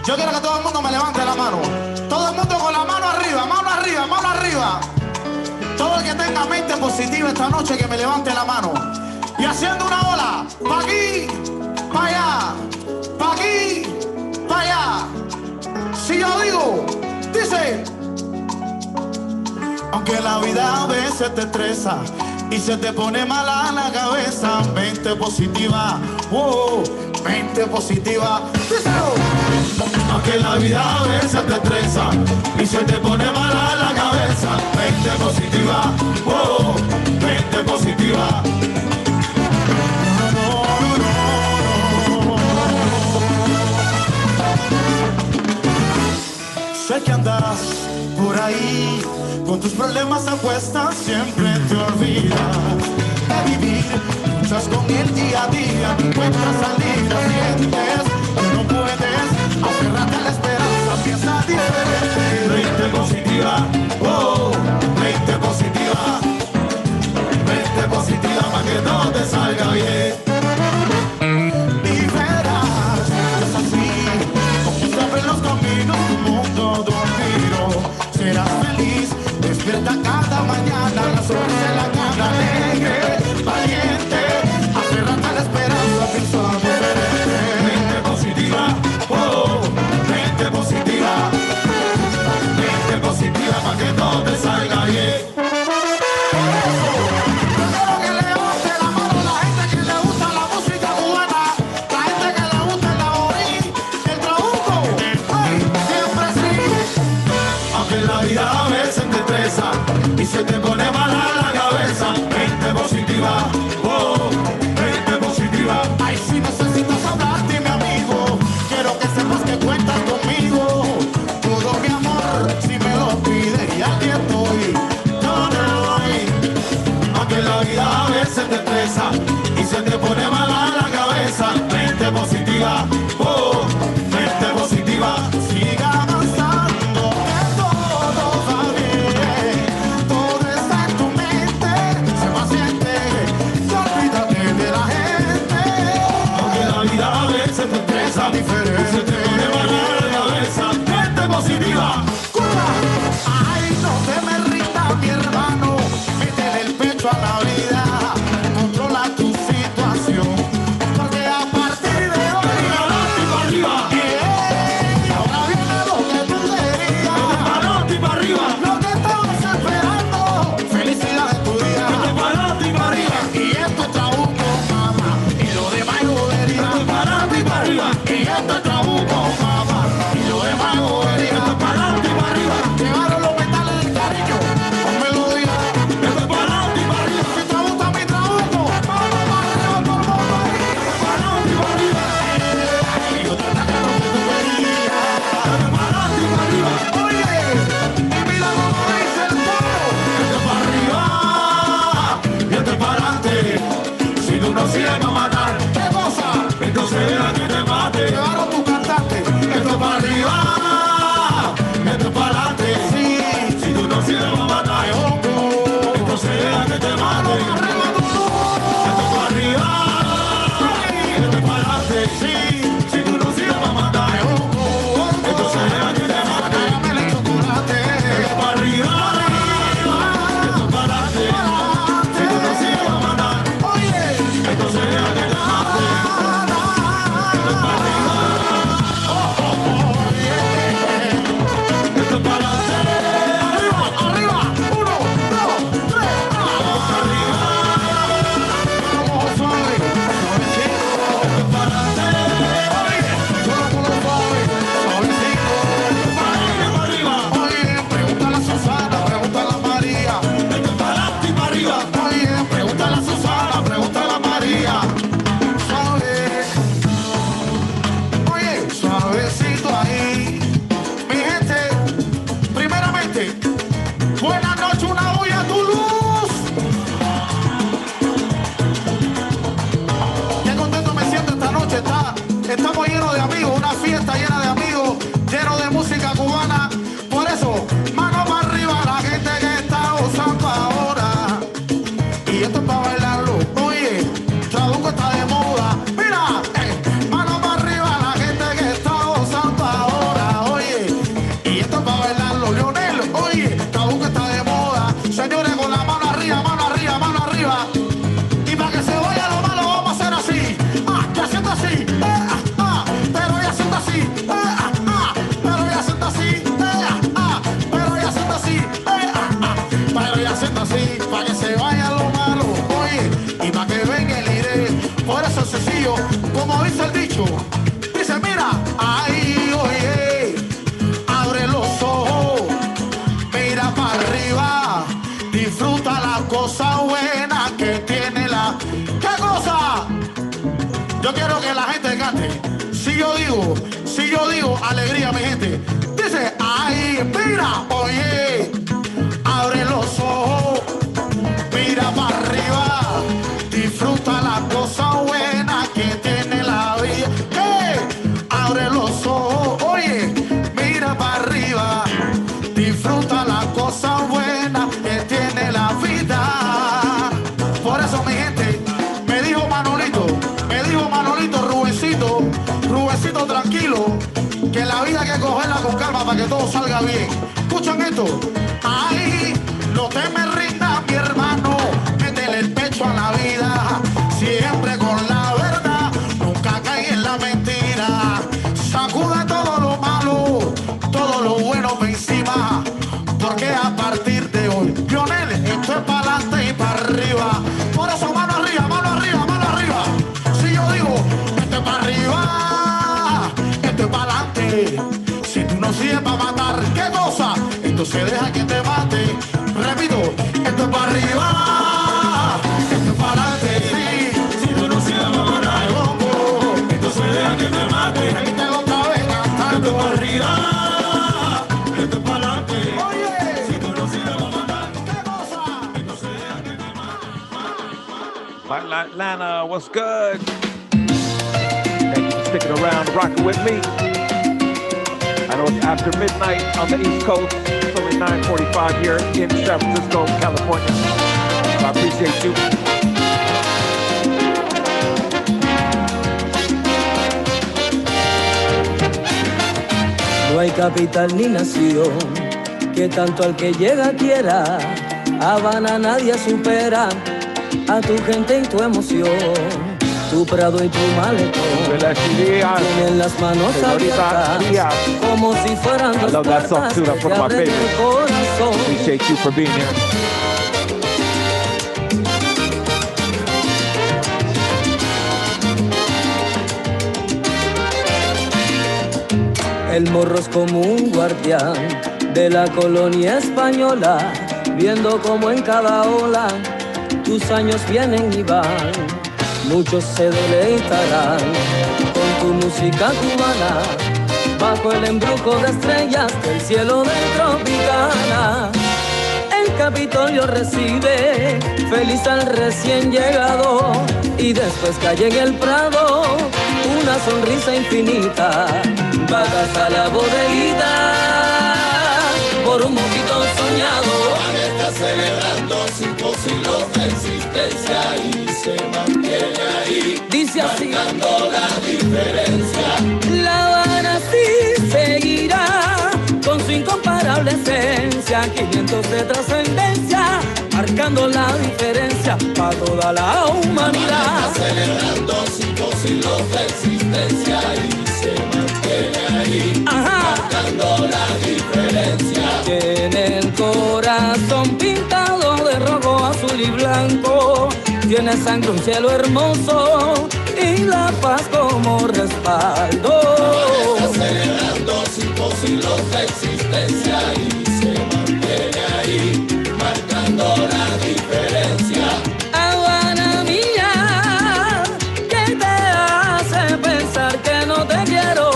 yo quiero que todo el mundo me levante la mano. Todo el mundo con la mano arriba, mano arriba, mano arriba. Todo el que tenga mente positiva esta noche que me levante la mano. Y haciendo una ola, pa' aquí, pa' allá, pa' aquí, pa' allá. Si yo digo, dice. Aunque la vida a veces te estresa y se te pone mala la cabeza, mente positiva, mente positiva. Díselo. Aunque la vida a veces te estresa y se te pone mala la cabeza, mente positiva, mente positiva. Sé que andas por ahí con tus problemas a cuestas, siempre te olvidas de vivir, luchas con el día a día, no encuentras salida, sientes que no puedes, aferrate a la esperanza, piensa diferente. Mente positiva, mente positiva, mente positiva para que todo te salga bien. Y verás, es así, como se abren los caminos, un mundo dormido, serás feliz. Despierta cada mañana, la sonrisa en la cara, alegre, valiente, aferrate a la esperanza, piensa diferente. Mente positiva, mente positiva, mente Aunque la vida a veces te estresa y se te pone mala la cabeza, mente positiva, oh, mente positiva. Ay, si necesitas hablar, dime amigo, quiero que sepas que cuentas conmigo. Todo mi amor, si me lo pides, y aquí estoy, yo te lo doy. Aunque la vida a veces te estresa y se te pone mala la cabeza, mente positiva, oh, mente positiva. Siga avanzando, que todo va bien, todo está en tu mente, sé paciente, y olvídate de la gente. Aunque la vida a veces te estresa diferente y se te pone mala la cabeza, mente positiva. Ay, no te me rindas, mi hermano, métele el pecho a la vida, controla tu situación, porque a partir de hoy adelante y para arriba, ahora viene lo que tú querías, adelante y para arriba, lo que estabas esperando, felicidad de tu día, adelante y para arriba, y esto es trabuco, mamá, y lo demás es bobería, adelante y para arriba, y esto es trabuco, mamá, y lo demás es bobería, adelante y para arriba, llevaron los metales del cariño, con melodía, esto es para adelante y para arriba, si te gusta mi trabuco, vamos para arriba, todo el mundo ahí, para adelante y para arriba, y yo te traje lo que tú querías, esto es para adelante y para arriba, oye, y mira cómo dice el coro, esto es para arriba, y esto es para adelante, si tú no sigues para matar, ¿qué cosa? Entonces deja que te mate, llevaron tu cantante, esto es para arriba, esto es para adelante, sí, si tú no sigues para matar, entonces deja que te mate, esto es para arriba, esto es para adelante, sí, si tú no sigues para matar, entonces deja que te mate, dame el chocolate, esto es para arriba, esto es para adelante, si tú no sigues para matar, oye, entonces deja que te mate, esto es para arriba, esto es para adelante, arriba, arriba, 1, 2, 3, vamos arriba, vamos suave, suavecito, esto es para adelante, oye, todo el mundo suave, suavecito, para arriba, oye, pregúntale a Susana, pregúntale a María, esto es para adelante y para arriba, oye, pregúntale a Susana, pregúntale a María, suave, oye, suavecito ahí, mi gente, primeramente, buenas noches, una bulla a tu luz. Qué contento me siento esta noche, estamos llenos de amigos, una fiesta llena de amigos, lleno de música cubana, por eso, mano para arriba la gente que está gozando ahora, y esto es para bailarlo, oye, trabuco está de moda, mira, mano para arriba la gente que está gozando ahora, oye, y esto es para bailarlo, Leonel, oye, trabuco está de moda, señores, con la mano arriba, mano arriba, mano arriba, y para que se vaya lo malo vamos a hacer así, ya siento así, pero ya siento así, pero ya siento así, pero ya siento así, pero ya siento así, para que se vaya lo malo, oye, y para que venga el iré, por eso es sencillo, como dice el dicho, dice mira, ahí, oye, abre los ojos, mira para arriba, disfruta la cosa buena que tiene la... ¿Qué cosa? Yo quiero que la gente cante. Si yo digo alegría, mi gente. Dice, ay, mira, oye, abre los ojos, mira para arriba, disfruta la cosa buena que tiene la vida. ¿Qué? Abre los ojos, oye, mira para arriba, disfruta la cosa buena que tiene la vida. Por eso, mi gente, me dijo Manolito, Rubecito, tranquilo, que la vida hay que cogerla con calma para que todo salga bien. Escuchen esto. Ay, no te me rindas, mi hermano, métele el pecho a la vida, siempre con la verdad, nunca cae en la mentira. Sacude todo lo malo, todo lo bueno por encima, porque a partir de hoy, Lionel, esto es para adelante y para arriba. Por eso mano arriba, mano arriba, mano arriba. Si yo digo, esto es para arriba, esto es para adelante. Si tú no sigues para matar, ¿qué cosa? Esto entonces deja que te mate. Repito, esto es para arriba, esto es para adelante. Sí, si tú no sigues mamá el bombo, entonces deja que te mate. Repítelo otra vez cantando. Esto es para arriba, esto es para adelante. Oye, si tú no sigues mamá, ¿qué cosa? Entonces deja que te mate. BAILAtlanta, what's good? Thank you for sticking around, rocking with me. I know it's after midnight on the East Coast. It's only 9:45 here in San Francisco, California. So I appreciate you. No hay capital ni nación que tanto al que llega quiera. Habana nadie supera a tu gente y tu emoción. Tu prado y tu malecón tienen las manos abiertas como si fueran dos puertas que te abren el corazón. Appreciate you for being here. El morro es como un guardián de la colonia española, viendo como en cada ola tus años vienen y van. Muchos se deleitarán con tu música cubana, bajo el embrujo de estrellas del cielo del Tropicana. El Capitolio recibe feliz al recién llegado, y después cae en el Prado una sonrisa infinita. Bajas a la bodeguita por un mojito soñado. Está celebrando 5 siglos de existencia y se mantiene ahí. Dice así, marcando la diferencia. La Habana sí seguirá con su incomparable esencia, 500 de trascendencia, marcando la diferencia para toda la humanidad. Está celebrando 5 siglos de existencia y se mantiene ahí. Marcando la diferencia. Tiene el corazón pintado de rojo, azul y blanco. Tiene sangre, un cielo hermoso y la paz como respaldo. Está celebrando 5 siglos de existencia y se mantiene ahí, marcando la diferencia. Habana mía, ¿qué te hace pensar que no te quiero?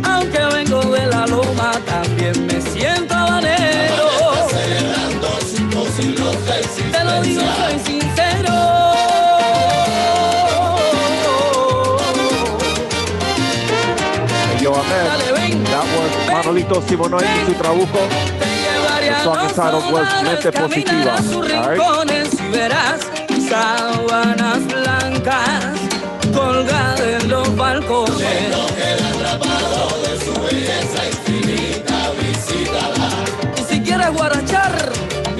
Aunque vengo de la loma, también me siento habanero. Está celebrando 5 siglos de existencia. Te lo digo, soy sincero. Hey, yo, Ahmed, that was Manolito Simonoy y su trabuco. The song entitled was Mente Positiva. All right? Y verás sábanas blancas colgadas en los balcones. No queda atrapado de su belleza infinita, visítala. Y si quieres guarachar,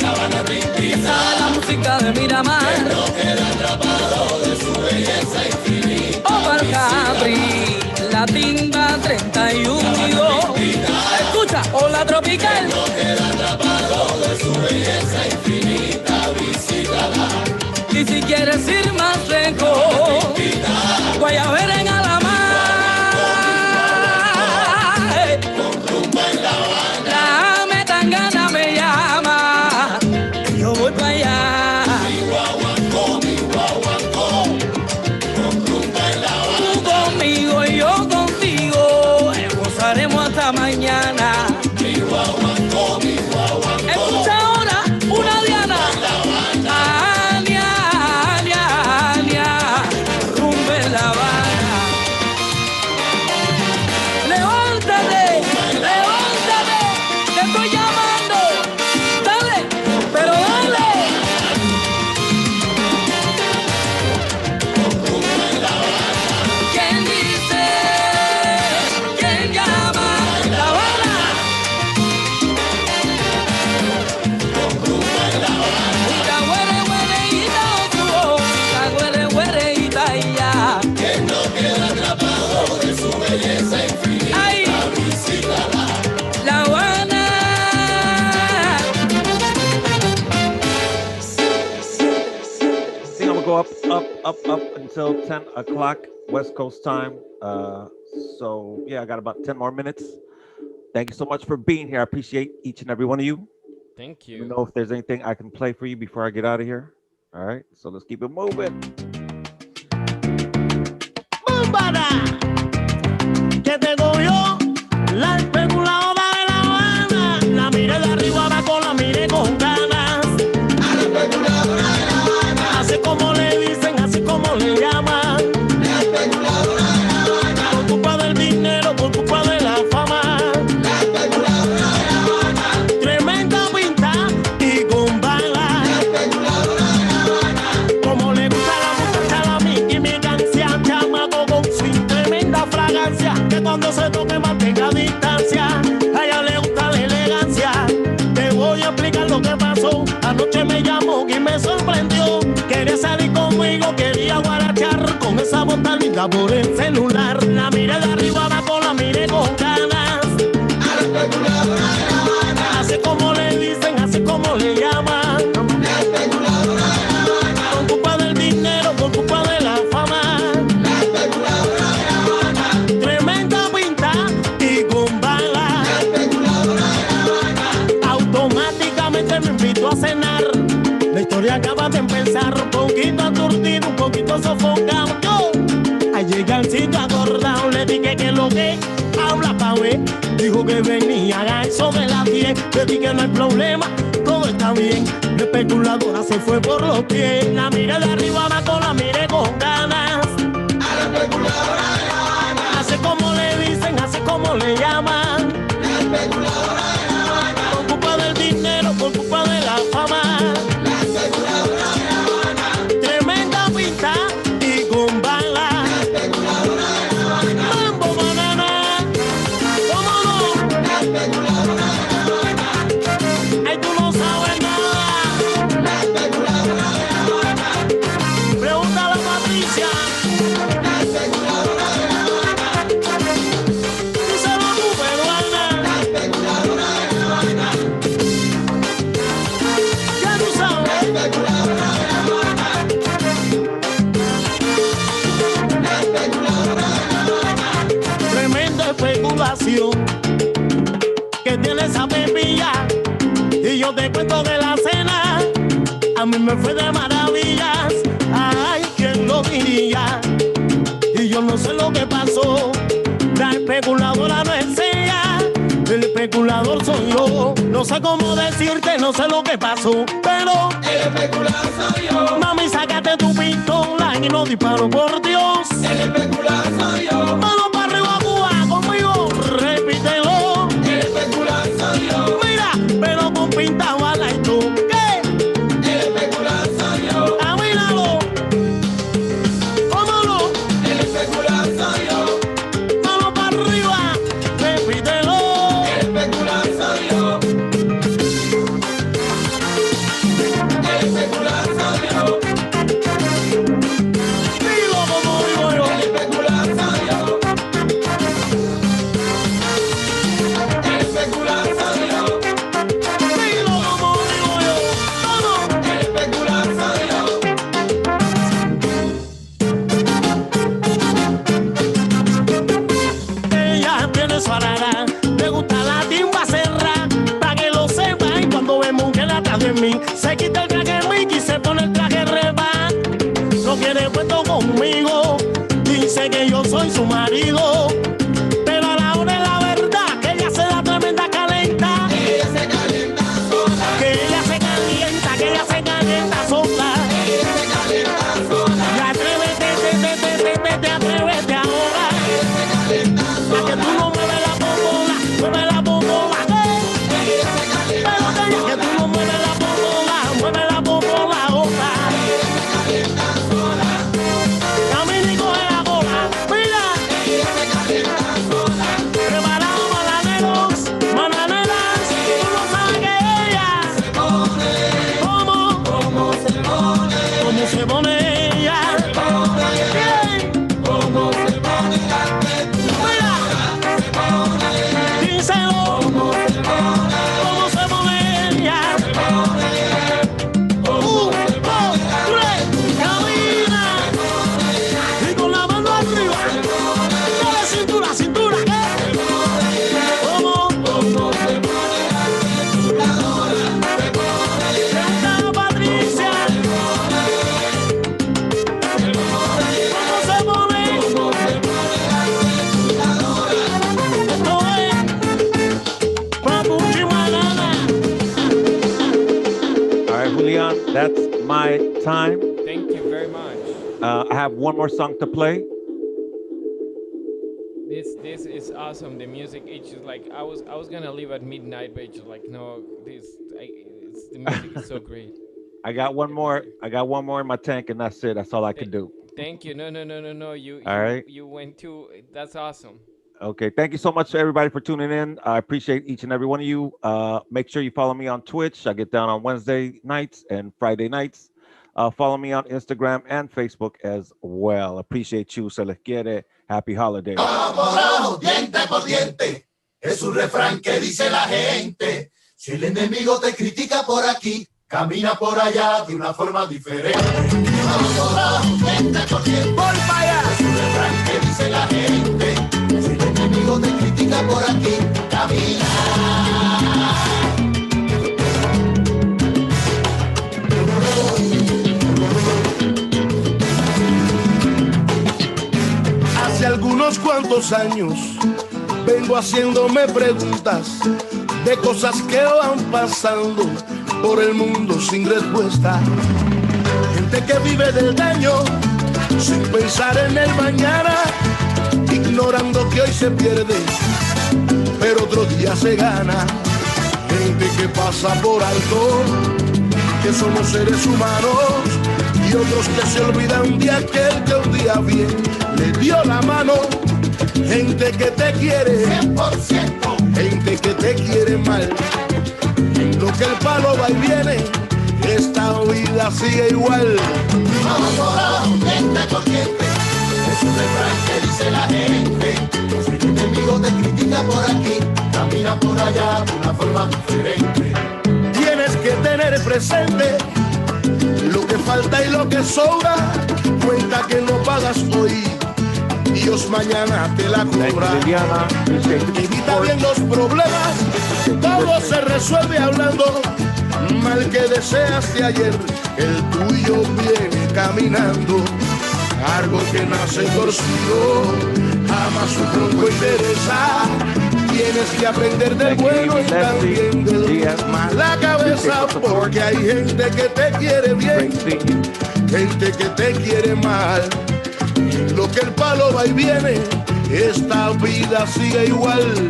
La Habana te invita. la música de Miramar. No queda atrapado de su belleza infinita. Omar Capri, la timba 31 y 2. Escucha, o la tropical. No queda atrapado de su belleza infinita, visítala. Y si quieres ir más lejos, Guayabera en Alamar. Con rumba en La Habana. La Metangana me llama, y yo voy para allá. Mi guaguancó, con rumba en La Habana. Tú conmigo y yo contigo, gozaremos hasta mañana. Mi guaguancó. Escucha ahora una diana. Rumba en La Habana. Levántate, levántate, te estoy llamando. Dale, pero dale. ¿Quién dice? ¿Quién llama? La Habana. La güere, güereíta, otro. La güere, güereíta y ya. Que no queda atrapado de su belleza infinita, Ay. visítala. La Habana. I think I'm gonna go up until 10 o'clock West Coast time. So yeah, I got about 10 more minutes. Thank you so much for being here. I appreciate each and every one of you. Thank Let you. me know if there's anything I can play for you before I get out of here. All right, so let's keep it moving. ¡Búmbara! Que te cogió la especuladora de La Habana. La miré de arriba abajo, la miré con ganas. A la especuladora de La Habana. Así como le dicen, así como le llaman. La especuladora de La Habana. Por culpa del dinero, por culpa de la fama. La especuladora de La Habana. Tremenda pinta y con bala. La especuladora de La Habana. Como le gusta la muchacha, la quimicancia, chamaco con swing, tremenda fragancia, que cuando se toque mantenga distancia. A ella le gusta la elegancia. Te voy a explicar lo que pasó. Anoche me llamó y me sorprendió. Quería salir conmigo, quería guarachar con esa bota linda por el celular. La miré de arriba abajo, la miré con ganas. A la especuladora de La Habana. Así como le dicen, así como le llaman. La especuladora de La Habana. Por culpa del dinero, por culpa de la fama. La especuladora de La Habana. Tremenda pinta y con bala. La especuladora de La Habana. Automáticamente me invitó a cenar. La historia acaba de empezar, un poquito aturdido, un poquito sofocado. Yo, al llegar al sitio acordado, le dije que lo que habla pa' ver. Dijo que venía a eso de las 10. Le dije que no hay problema, todo está bien. La especuladora se fue por los pies. La miré de arriba abajo, la miré con ganas. A la especuladora de La Habana. Así como le dicen, así como le llaman. La especuladora de La Habana. Por culpa del dinero, por culpa de la fama. La especuladora de La Habana. Tremenda pinta y con bala. La especuladora de La Habana. Mambo banana. ¿Cómo no? La especuladora de La Habana. Ay, tú no sabes nada. La especuladora de La Habana. Pregúntale a Patricia. La especuladora de La Habana. Díselo tú, peruana. La especuladora de La Habana. Ya tú sabes. La especuladora de La Habana. La especuladora de La Habana. Tremenda especulación que tiene esa pepilla. Y yo te cuento de la cena, a mí me fue de maravillas. Ay, ¿quién lo diría? Y yo no sé lo que pasó. La especuladora no es ella, el especulador soy yo. No sé cómo decirte, no sé lo que pasó, pero el especulador soy yo. Mami, sácate tu pistola y no disparo, por Dios. El especulador soy yo. Mano para arriba, Cuba, conmigo, repítelo. El especulador soy yo. Mira, pero con pinta bala y tú, ¿qué? El especulador soy yo. Ah, míralo. ¿Cómo no? El especulador soy yo. Mano para arriba, repítelo. El especulador soy yo. El especulador soy yo. Dilo como digo yo. El especulador soy yo. El especulador soy yo. Dilo como digo yo. Vamos. El especulador soy yo. Ella tiene su arara, le gusta la timba cerra, pa' que lo sepa. Y cuando ve mujer atrás de mí, se quita el traje Mickey y se pone el traje reba. No quiere puesto conmigo, dice que yo soy su marido, pero a la hora de la verdad, que ella se da tremenda calenta. Que ella se calienta sola. Que ella se calienta, que ella se calienta sola. Que ella se calienta sola. Y atrévete, atrévete ahora. Que ella se calienta sola. A que tú no mueves la bombola, mueve la bombola. Que ella se calienta sola. Pero que tú no mueves la bombola, Julian, that's my time. Thank you very much. I have one more song to play. This is awesome. The music, it's just like I was gonna leave at midnight, but it's just like no, the music is so great. I got one more in my tank, and that's it. That's all I can do. Thank you. No. All right. You went to. That's awesome. Okay, thank you so much to everybody for tuning in. I appreciate each and every one of you. Make sure you follow me on Twitch. I get down on Wednesday nights and Friday nights. Follow me on Instagram and Facebook as well. Appreciate you. Se les quiere. Happy holidays. Abajo, diente por diente, es un refrán que dice la gente. Si el enemigo te critica por aquí, camina por allá de una forma diferente. Abajo, diente por diente, voy para allá. Es un refrán que dice la gente. Si el enemigo te critica por aquí, camina. Hace algunos cuantos años vengo haciéndome preguntas de cosas que van pasando por el mundo sin respuesta. Gente que vive del daño sin pensar en el mañana, ignorando que hoy se pierde, pero otro día se gana. Gente que pasa por alto que somos seres humanos, y otros que se olvidan de aquel que un día bien le dio la mano. Gente que te quiere 100%, gente que te quiere mal. En lo que el palo va y viene, esta vida sigue igual. Gente por gente, es un refrán que dice la gente. Si el enemigo te critica por aquí, camina por allá de una forma diferente. Tienes que tener presente lo que falta y lo que sobra. Cuenta que no pagas hoy, Dios mañana te la cobra. Evita bien los problemas, todo se resuelve hablando. Mal que deseaste ayer, el tuyo viene caminando. Árbol que nace torcido, jamás su tronco interesa. Tienes que aprender del bueno y también del mala cabeza, porque hay gente que te quiere bien, gente que te quiere mal. Lo que el palo va y viene, esta vida sigue igual.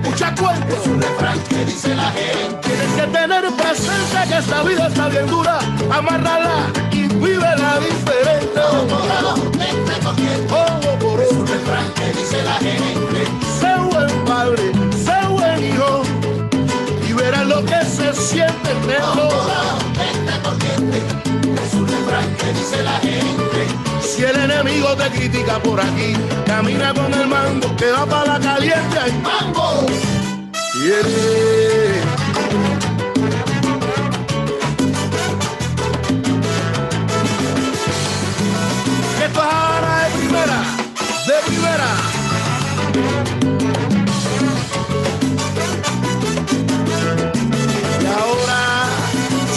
Escucha cuento, es un refrán que dice la gente. Tienes que tener presente que esta vida está bien dura, amárrala y vívela diferente. Es un refrán que dice la gente. Sé buen padre, sé buen hijo, y verás lo que se siente dentro. Es un refrán que dice la gente. Si el enemigo te critica por aquí, camina con el mango que va para la caliente. ¡Hay mango! Yeah. Esto es ahora de primera, de primera. Y ahora,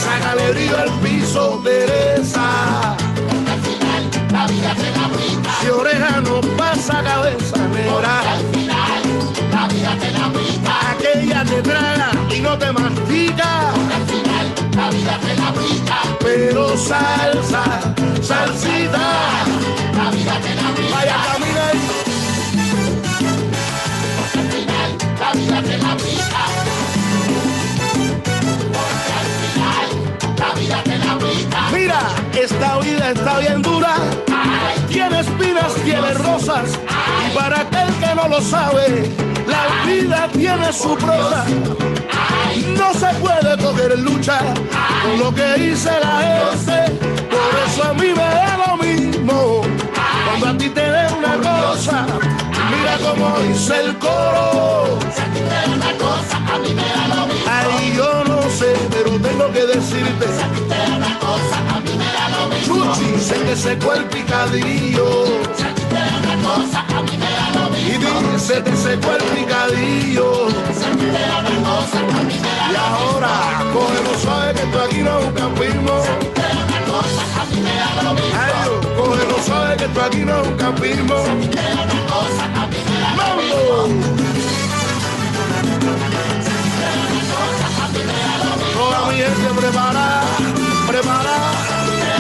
sácale brillo al piso, Teresa. Al final, la vida te la aplica. Si oreja no pasa cabeza negra. Al final, la vida te la aplica. Aquella te traga y no te mastica. Al final, la vida te la aplica. Pero salsa, salsita, la vida te la aplica. Vaya, camina ahí. Al final, la vida te la aplica. Porque al final, la vida te la aplica. Mira, esta vida está bien dura. Ay. Tiene espinas, tiene rosas. Ay. Y para aquel que no lo sabe, la vida tiene su prosa. No se puede coger lucha con lo que dice la gente. Por eso a mí me da lo mismo cuando a ti te dé una cosa. Mira como dice el coro. Si a ti te da una cosa, a mí me da lo mismo. Ay, yo no sé, pero tengo que decirte. Si a ti te da una cosa, a mí me da lo mismo. Chuchi, sé que secó el picadillo. Si a ti te da una cosa, a mí me da lo mismo. Y dice te secó el picadillo. Si a ti te da una cosa, a mí me da lo mismo. Y ahora, cógelo suave que esto aquí no es un campismo. Si a ti te da una cosa, a mí me da lo mismo. Ay, cógelo suave que esto aquí no es un campismo. Si a ti te da una cosa, a mí me da lo mismo. Si a ti te da una cosa, a mí me da lo mismo. prepara, prepara.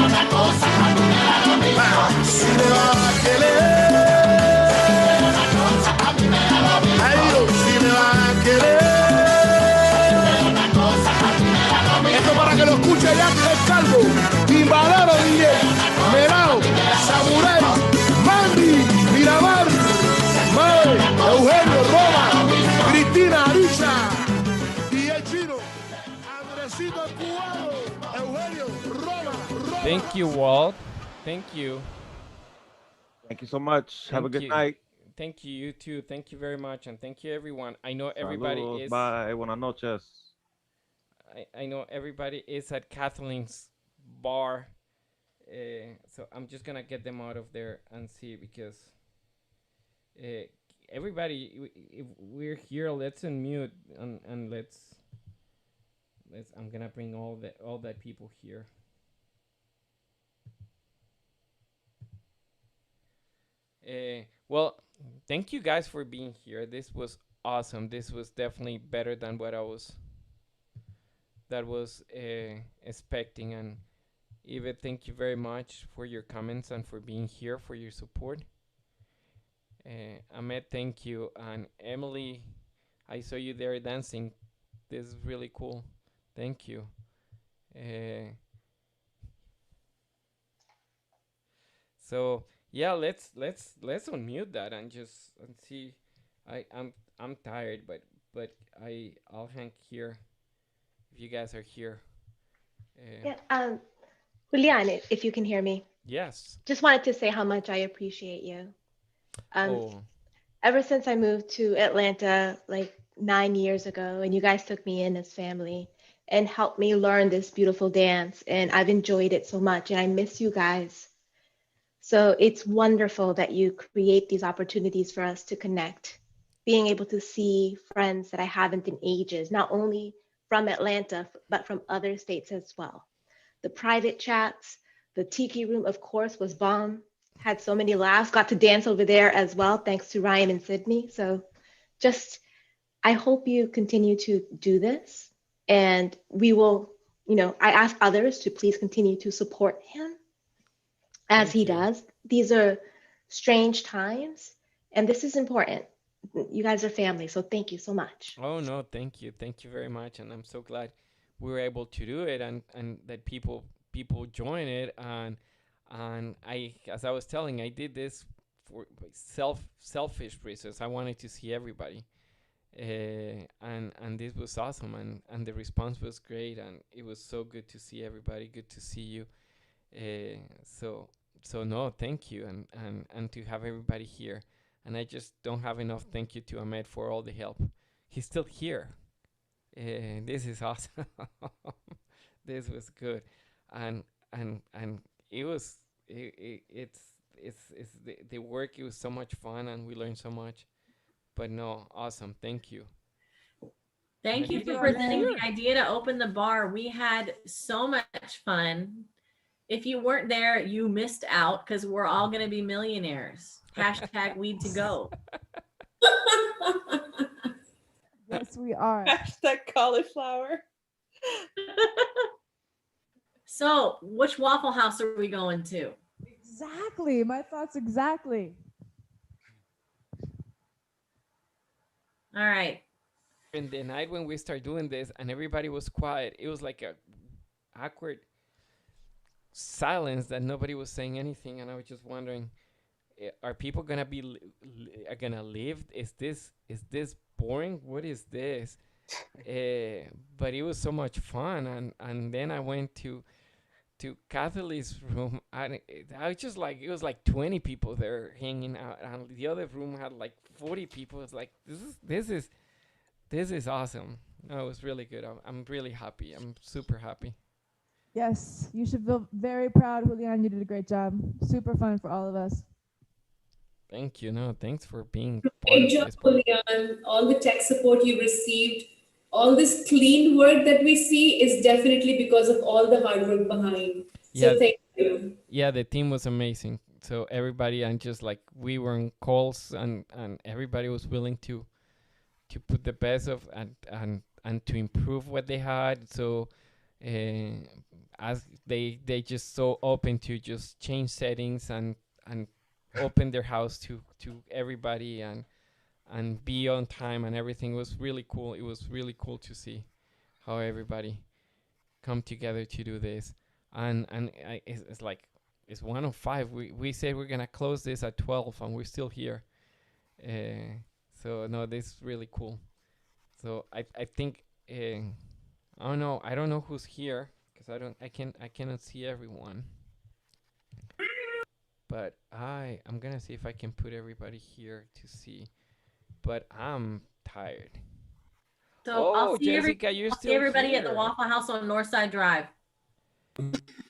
Una cosa, si le va a querer. Una cosa, a mí me da lo mismo. Ay, Dios, si le va a querer. Una cosa, a mí me da lo mismo. Esto para que lo escuche ya el calvo. Timbalero DJ, Melao, Samurai, Mandy, Miramar, Mae, Eugenio, Roma, Cristina, Arisa, DJ Chino, Andresito el Cubano, Eugenio, Roma. Thank you, Walt. Thank you. Thank you so much. Have a good night. Thank you, you too. Thank you very much, and thank you, everyone. I know everybody Saludos. is. Bye. Buenas noches. I know everybody is at Kathleen's bar, so I'm just gonna get them out of there and see, because everybody, if we're here, let's unmute and let's. I'm gonna bring all that people here. Well, thank you guys for being here. This was awesome. This was definitely better than what I was expecting. And Eva, thank you very much for your comments and for being here, for your support. Ahmed, thank you. And Emily, I saw you there dancing. This is really cool. Thank you. So yeah, let's unmute that and just see. I'm tired, but I'll hang here if you guys are here. Yeah, Julian, if you can hear me. Yes. Just wanted to say how much I appreciate you. Ever since I moved to Atlanta like 9 years ago, and you guys took me in as family and helped me learn this beautiful dance, and I've enjoyed it so much, and I miss you guys. So it's wonderful that you create these opportunities for us to connect, being able to see friends that I haven't in ages, not only from Atlanta, but from other states as well. The private chats, the Tiki Room, of course, was bomb. Had so many laughs, got to dance over there as well, thanks to Ryan and Sydney. So just, I hope you continue to do this. And we will, I ask others to please continue to support him as he does. These are strange times, and this is important. You guys are family, so thank you so much. Oh no, thank you very much, and I'm so glad we were able to do it, and that people join it, and I, as I was telling, I did this for selfish reasons. I wanted to see everybody, and this was awesome, and the response was great, and it was so good to see everybody. Good to see you. So no, thank you, and to have everybody here. And I just don't have enough thank you to Ahmed for all the help. He's still here. This is awesome. This was good, and it was it's the work. It was so much fun, and we learned so much. But no, awesome. Thank you. Thank you for presenting the idea to open the bar. We had so much fun. If you weren't there, you missed out, because we're all going to be millionaires. Hashtag weed to go. Yes, we are. Hashtag cauliflower. So, which Waffle House are we going to? Exactly. My thoughts exactly. All right. And the night when we started doing this and everybody was quiet, it was like a awkward silence that nobody was saying anything, and I was just wondering, are people gonna be gonna leave? Is this boring? What is this? But it was so much fun, and then I went to Kathleen's room, and I was just like, it was like 20 people there hanging out, and the other room had like 40 people. It's like this is awesome. No, it was really good. I'm really happy. I'm super happy. Yes, you should feel very proud, Julian. You did a great job. Super fun for all of us. Thank you. No, thanks for being part Great of job, this. Julian. All the tech support you received, all this clean work that we see is definitely because of all the hard work behind. So thank you. Yeah, the team was amazing. So everybody, and just like we were in calls, and everybody was willing to put the best of and to improve what they had. So as they just so open to just change settings and open their house to everybody and be on time and everything. It was really cool. It was really cool to see how everybody come together to do this. And it's like it's 1:05. We said we're gonna close this at 12, and we're still here. So no, this is really cool. So I think I don't know who's here because I cannot see everyone. But I'm gonna see if I can put everybody here to see. But I'm tired. So Oh, Jessica, you're I'll see still everybody at the here. Waffle House on Northside Drive.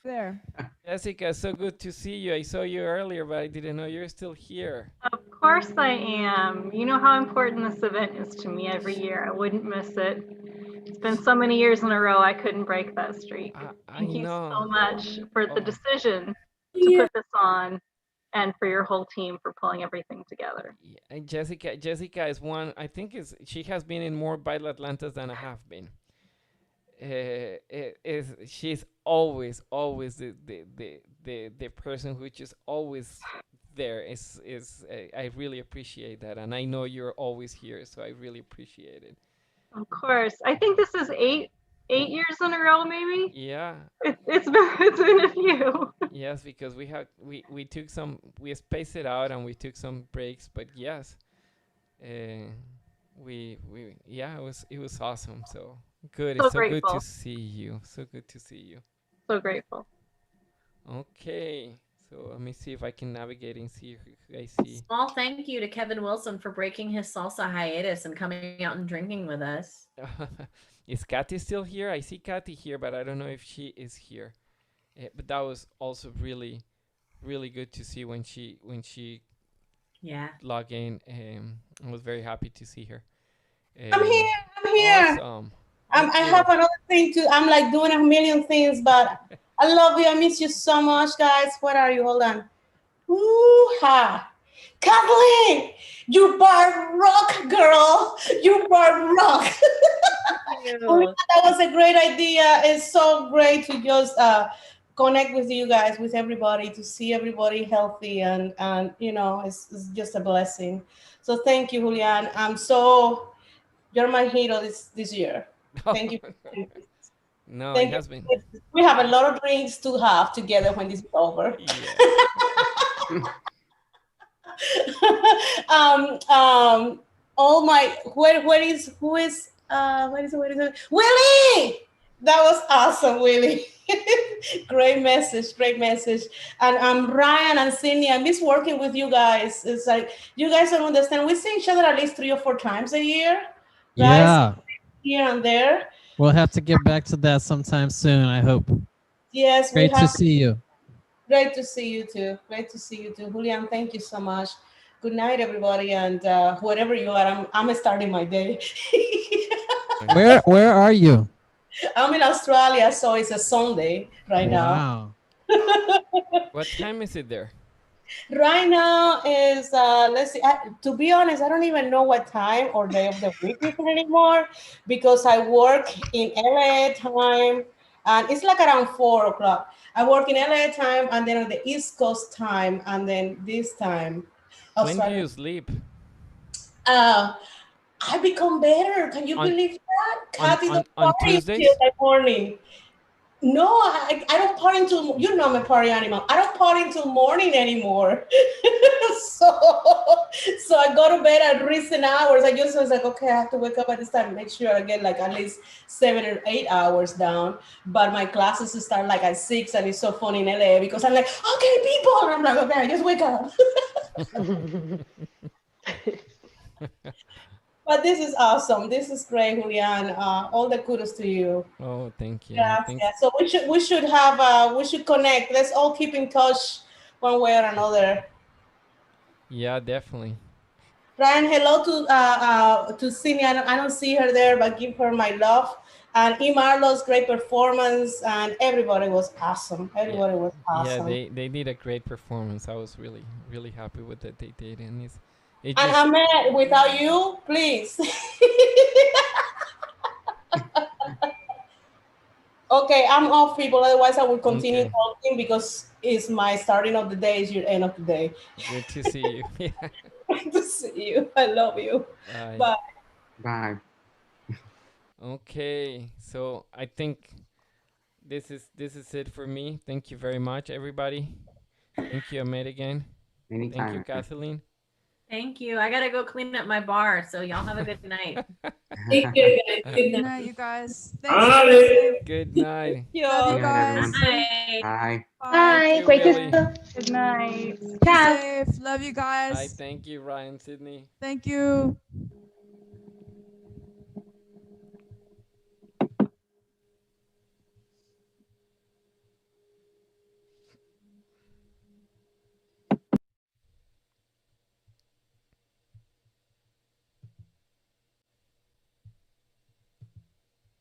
There. Jessica, so good to see you. I saw you earlier, but I didn't know you're still here. Of course I am. You know how important this event is to me every year. I wouldn't miss it. It's been so many years in a row I couldn't break that streak. Thank you so much for the decision to put this on and for your whole team for pulling everything together. And Jessica is one. I think she has been in more BAILAtlantas than I have been. She's always the person who just always there. I really appreciate that, and I know you're always here, so I really appreciate it. Of course. I think this is eight years in a row, maybe. Yeah. It's been a few. Yes, because we took some, we spaced it out and we took some breaks, but yes, it was awesome. So good. So It's so good grateful. to see you. So good to see you. So grateful. Okay. So let me see if I can navigate and see who I see. Small thank you to Kevin Wilson for breaking his salsa hiatus and coming out and drinking with us. Is Kathy still here? I see Kathy here, but I don't know if she is here. But that was also really, really good to see when she logged in. I was very happy to see her. I'm here. Awesome. I have another thing too. I'm like doing a million things, but I love you. I miss you so much, guys. Where are you? Hold on. Woo-ha. Kathleen, you bar rock, girl. You bar rock. That was a great idea. It's so great to just connect with you guys, with everybody, to see everybody healthy, and it's just a blessing. So thank you, Julian. You're my hero this year. Thank you. No, Thank it has been. We have a lot of drinks to have together when this is over. All my where is it? Willie! That was awesome, Willie. Great message. And Ryan and Cindy, I miss working with you guys. It's like you guys don't understand. We see each other at least 3 or 4 times a year. Guys, Yeah. here and there. We'll have to get back to that sometime soon, I hope. Yes, Great to see you. Great to see you too. Julian, thank you so much. Good night, everybody. And wherever you are, I'm starting my day. Where are you? I'm in Australia, so it's a Sunday right now. What time is it there? Right now is, let's see, to be honest, I don't even know what time or day of the week it is anymore, because I work in LA time, and it's like around 4 o'clock. I work in LA time, and then on the East Coast time, and then this time. When do you sleep? I become better. Can you believe that? Kathy, on party Tuesdays? till the morning. No, I don't party until, I'm a party animal. I don't party until morning anymore. so I go to bed at recent hours. I just was like, okay, I have to wake up at this time, make sure I get like at least 7 or 8 hours down. But my classes start like at 6, and it's so funny in LA because I'm like, okay, people. And I'm like, okay, I just wake up. But this is awesome. This is great, Julian. All the kudos to you. Oh, thank you. Yeah. Thanks. So we should connect. Let's all keep in touch one way or another. Yeah, definitely. Ryan, hello to Cindy. I don't see her there, but give her my love. And Marlo's great performance, and everybody was awesome. Everybody was awesome. Yeah, they did a great performance. I was really, really happy with that they did, and and Ahmed, without you, please. Okay. Okay, I'm off, people. Otherwise, I will continue Okay. talking because it's my starting of the day, it's your end of the day. Good to see you. Yeah. Good to see you. I love you. Bye. Bye. Bye. Okay, so I think this is it for me. Thank you very much, everybody. Thank you, Ahmed, again. Thank you, Anytime. Kathleen. Thank you. I gotta go clean up my bar, so y'all have a good night. Take care, guys. Good Good night. night, you guys. All Thanks for right. listening. Good night. Love you Good night, everyone. guys. Bye. Bye. Bye. Thank Bye. you, Great Willie. to Good night. Be ciao. safe. Love you Bye. guys. Thank you, Ryan, Sydney. Thank you.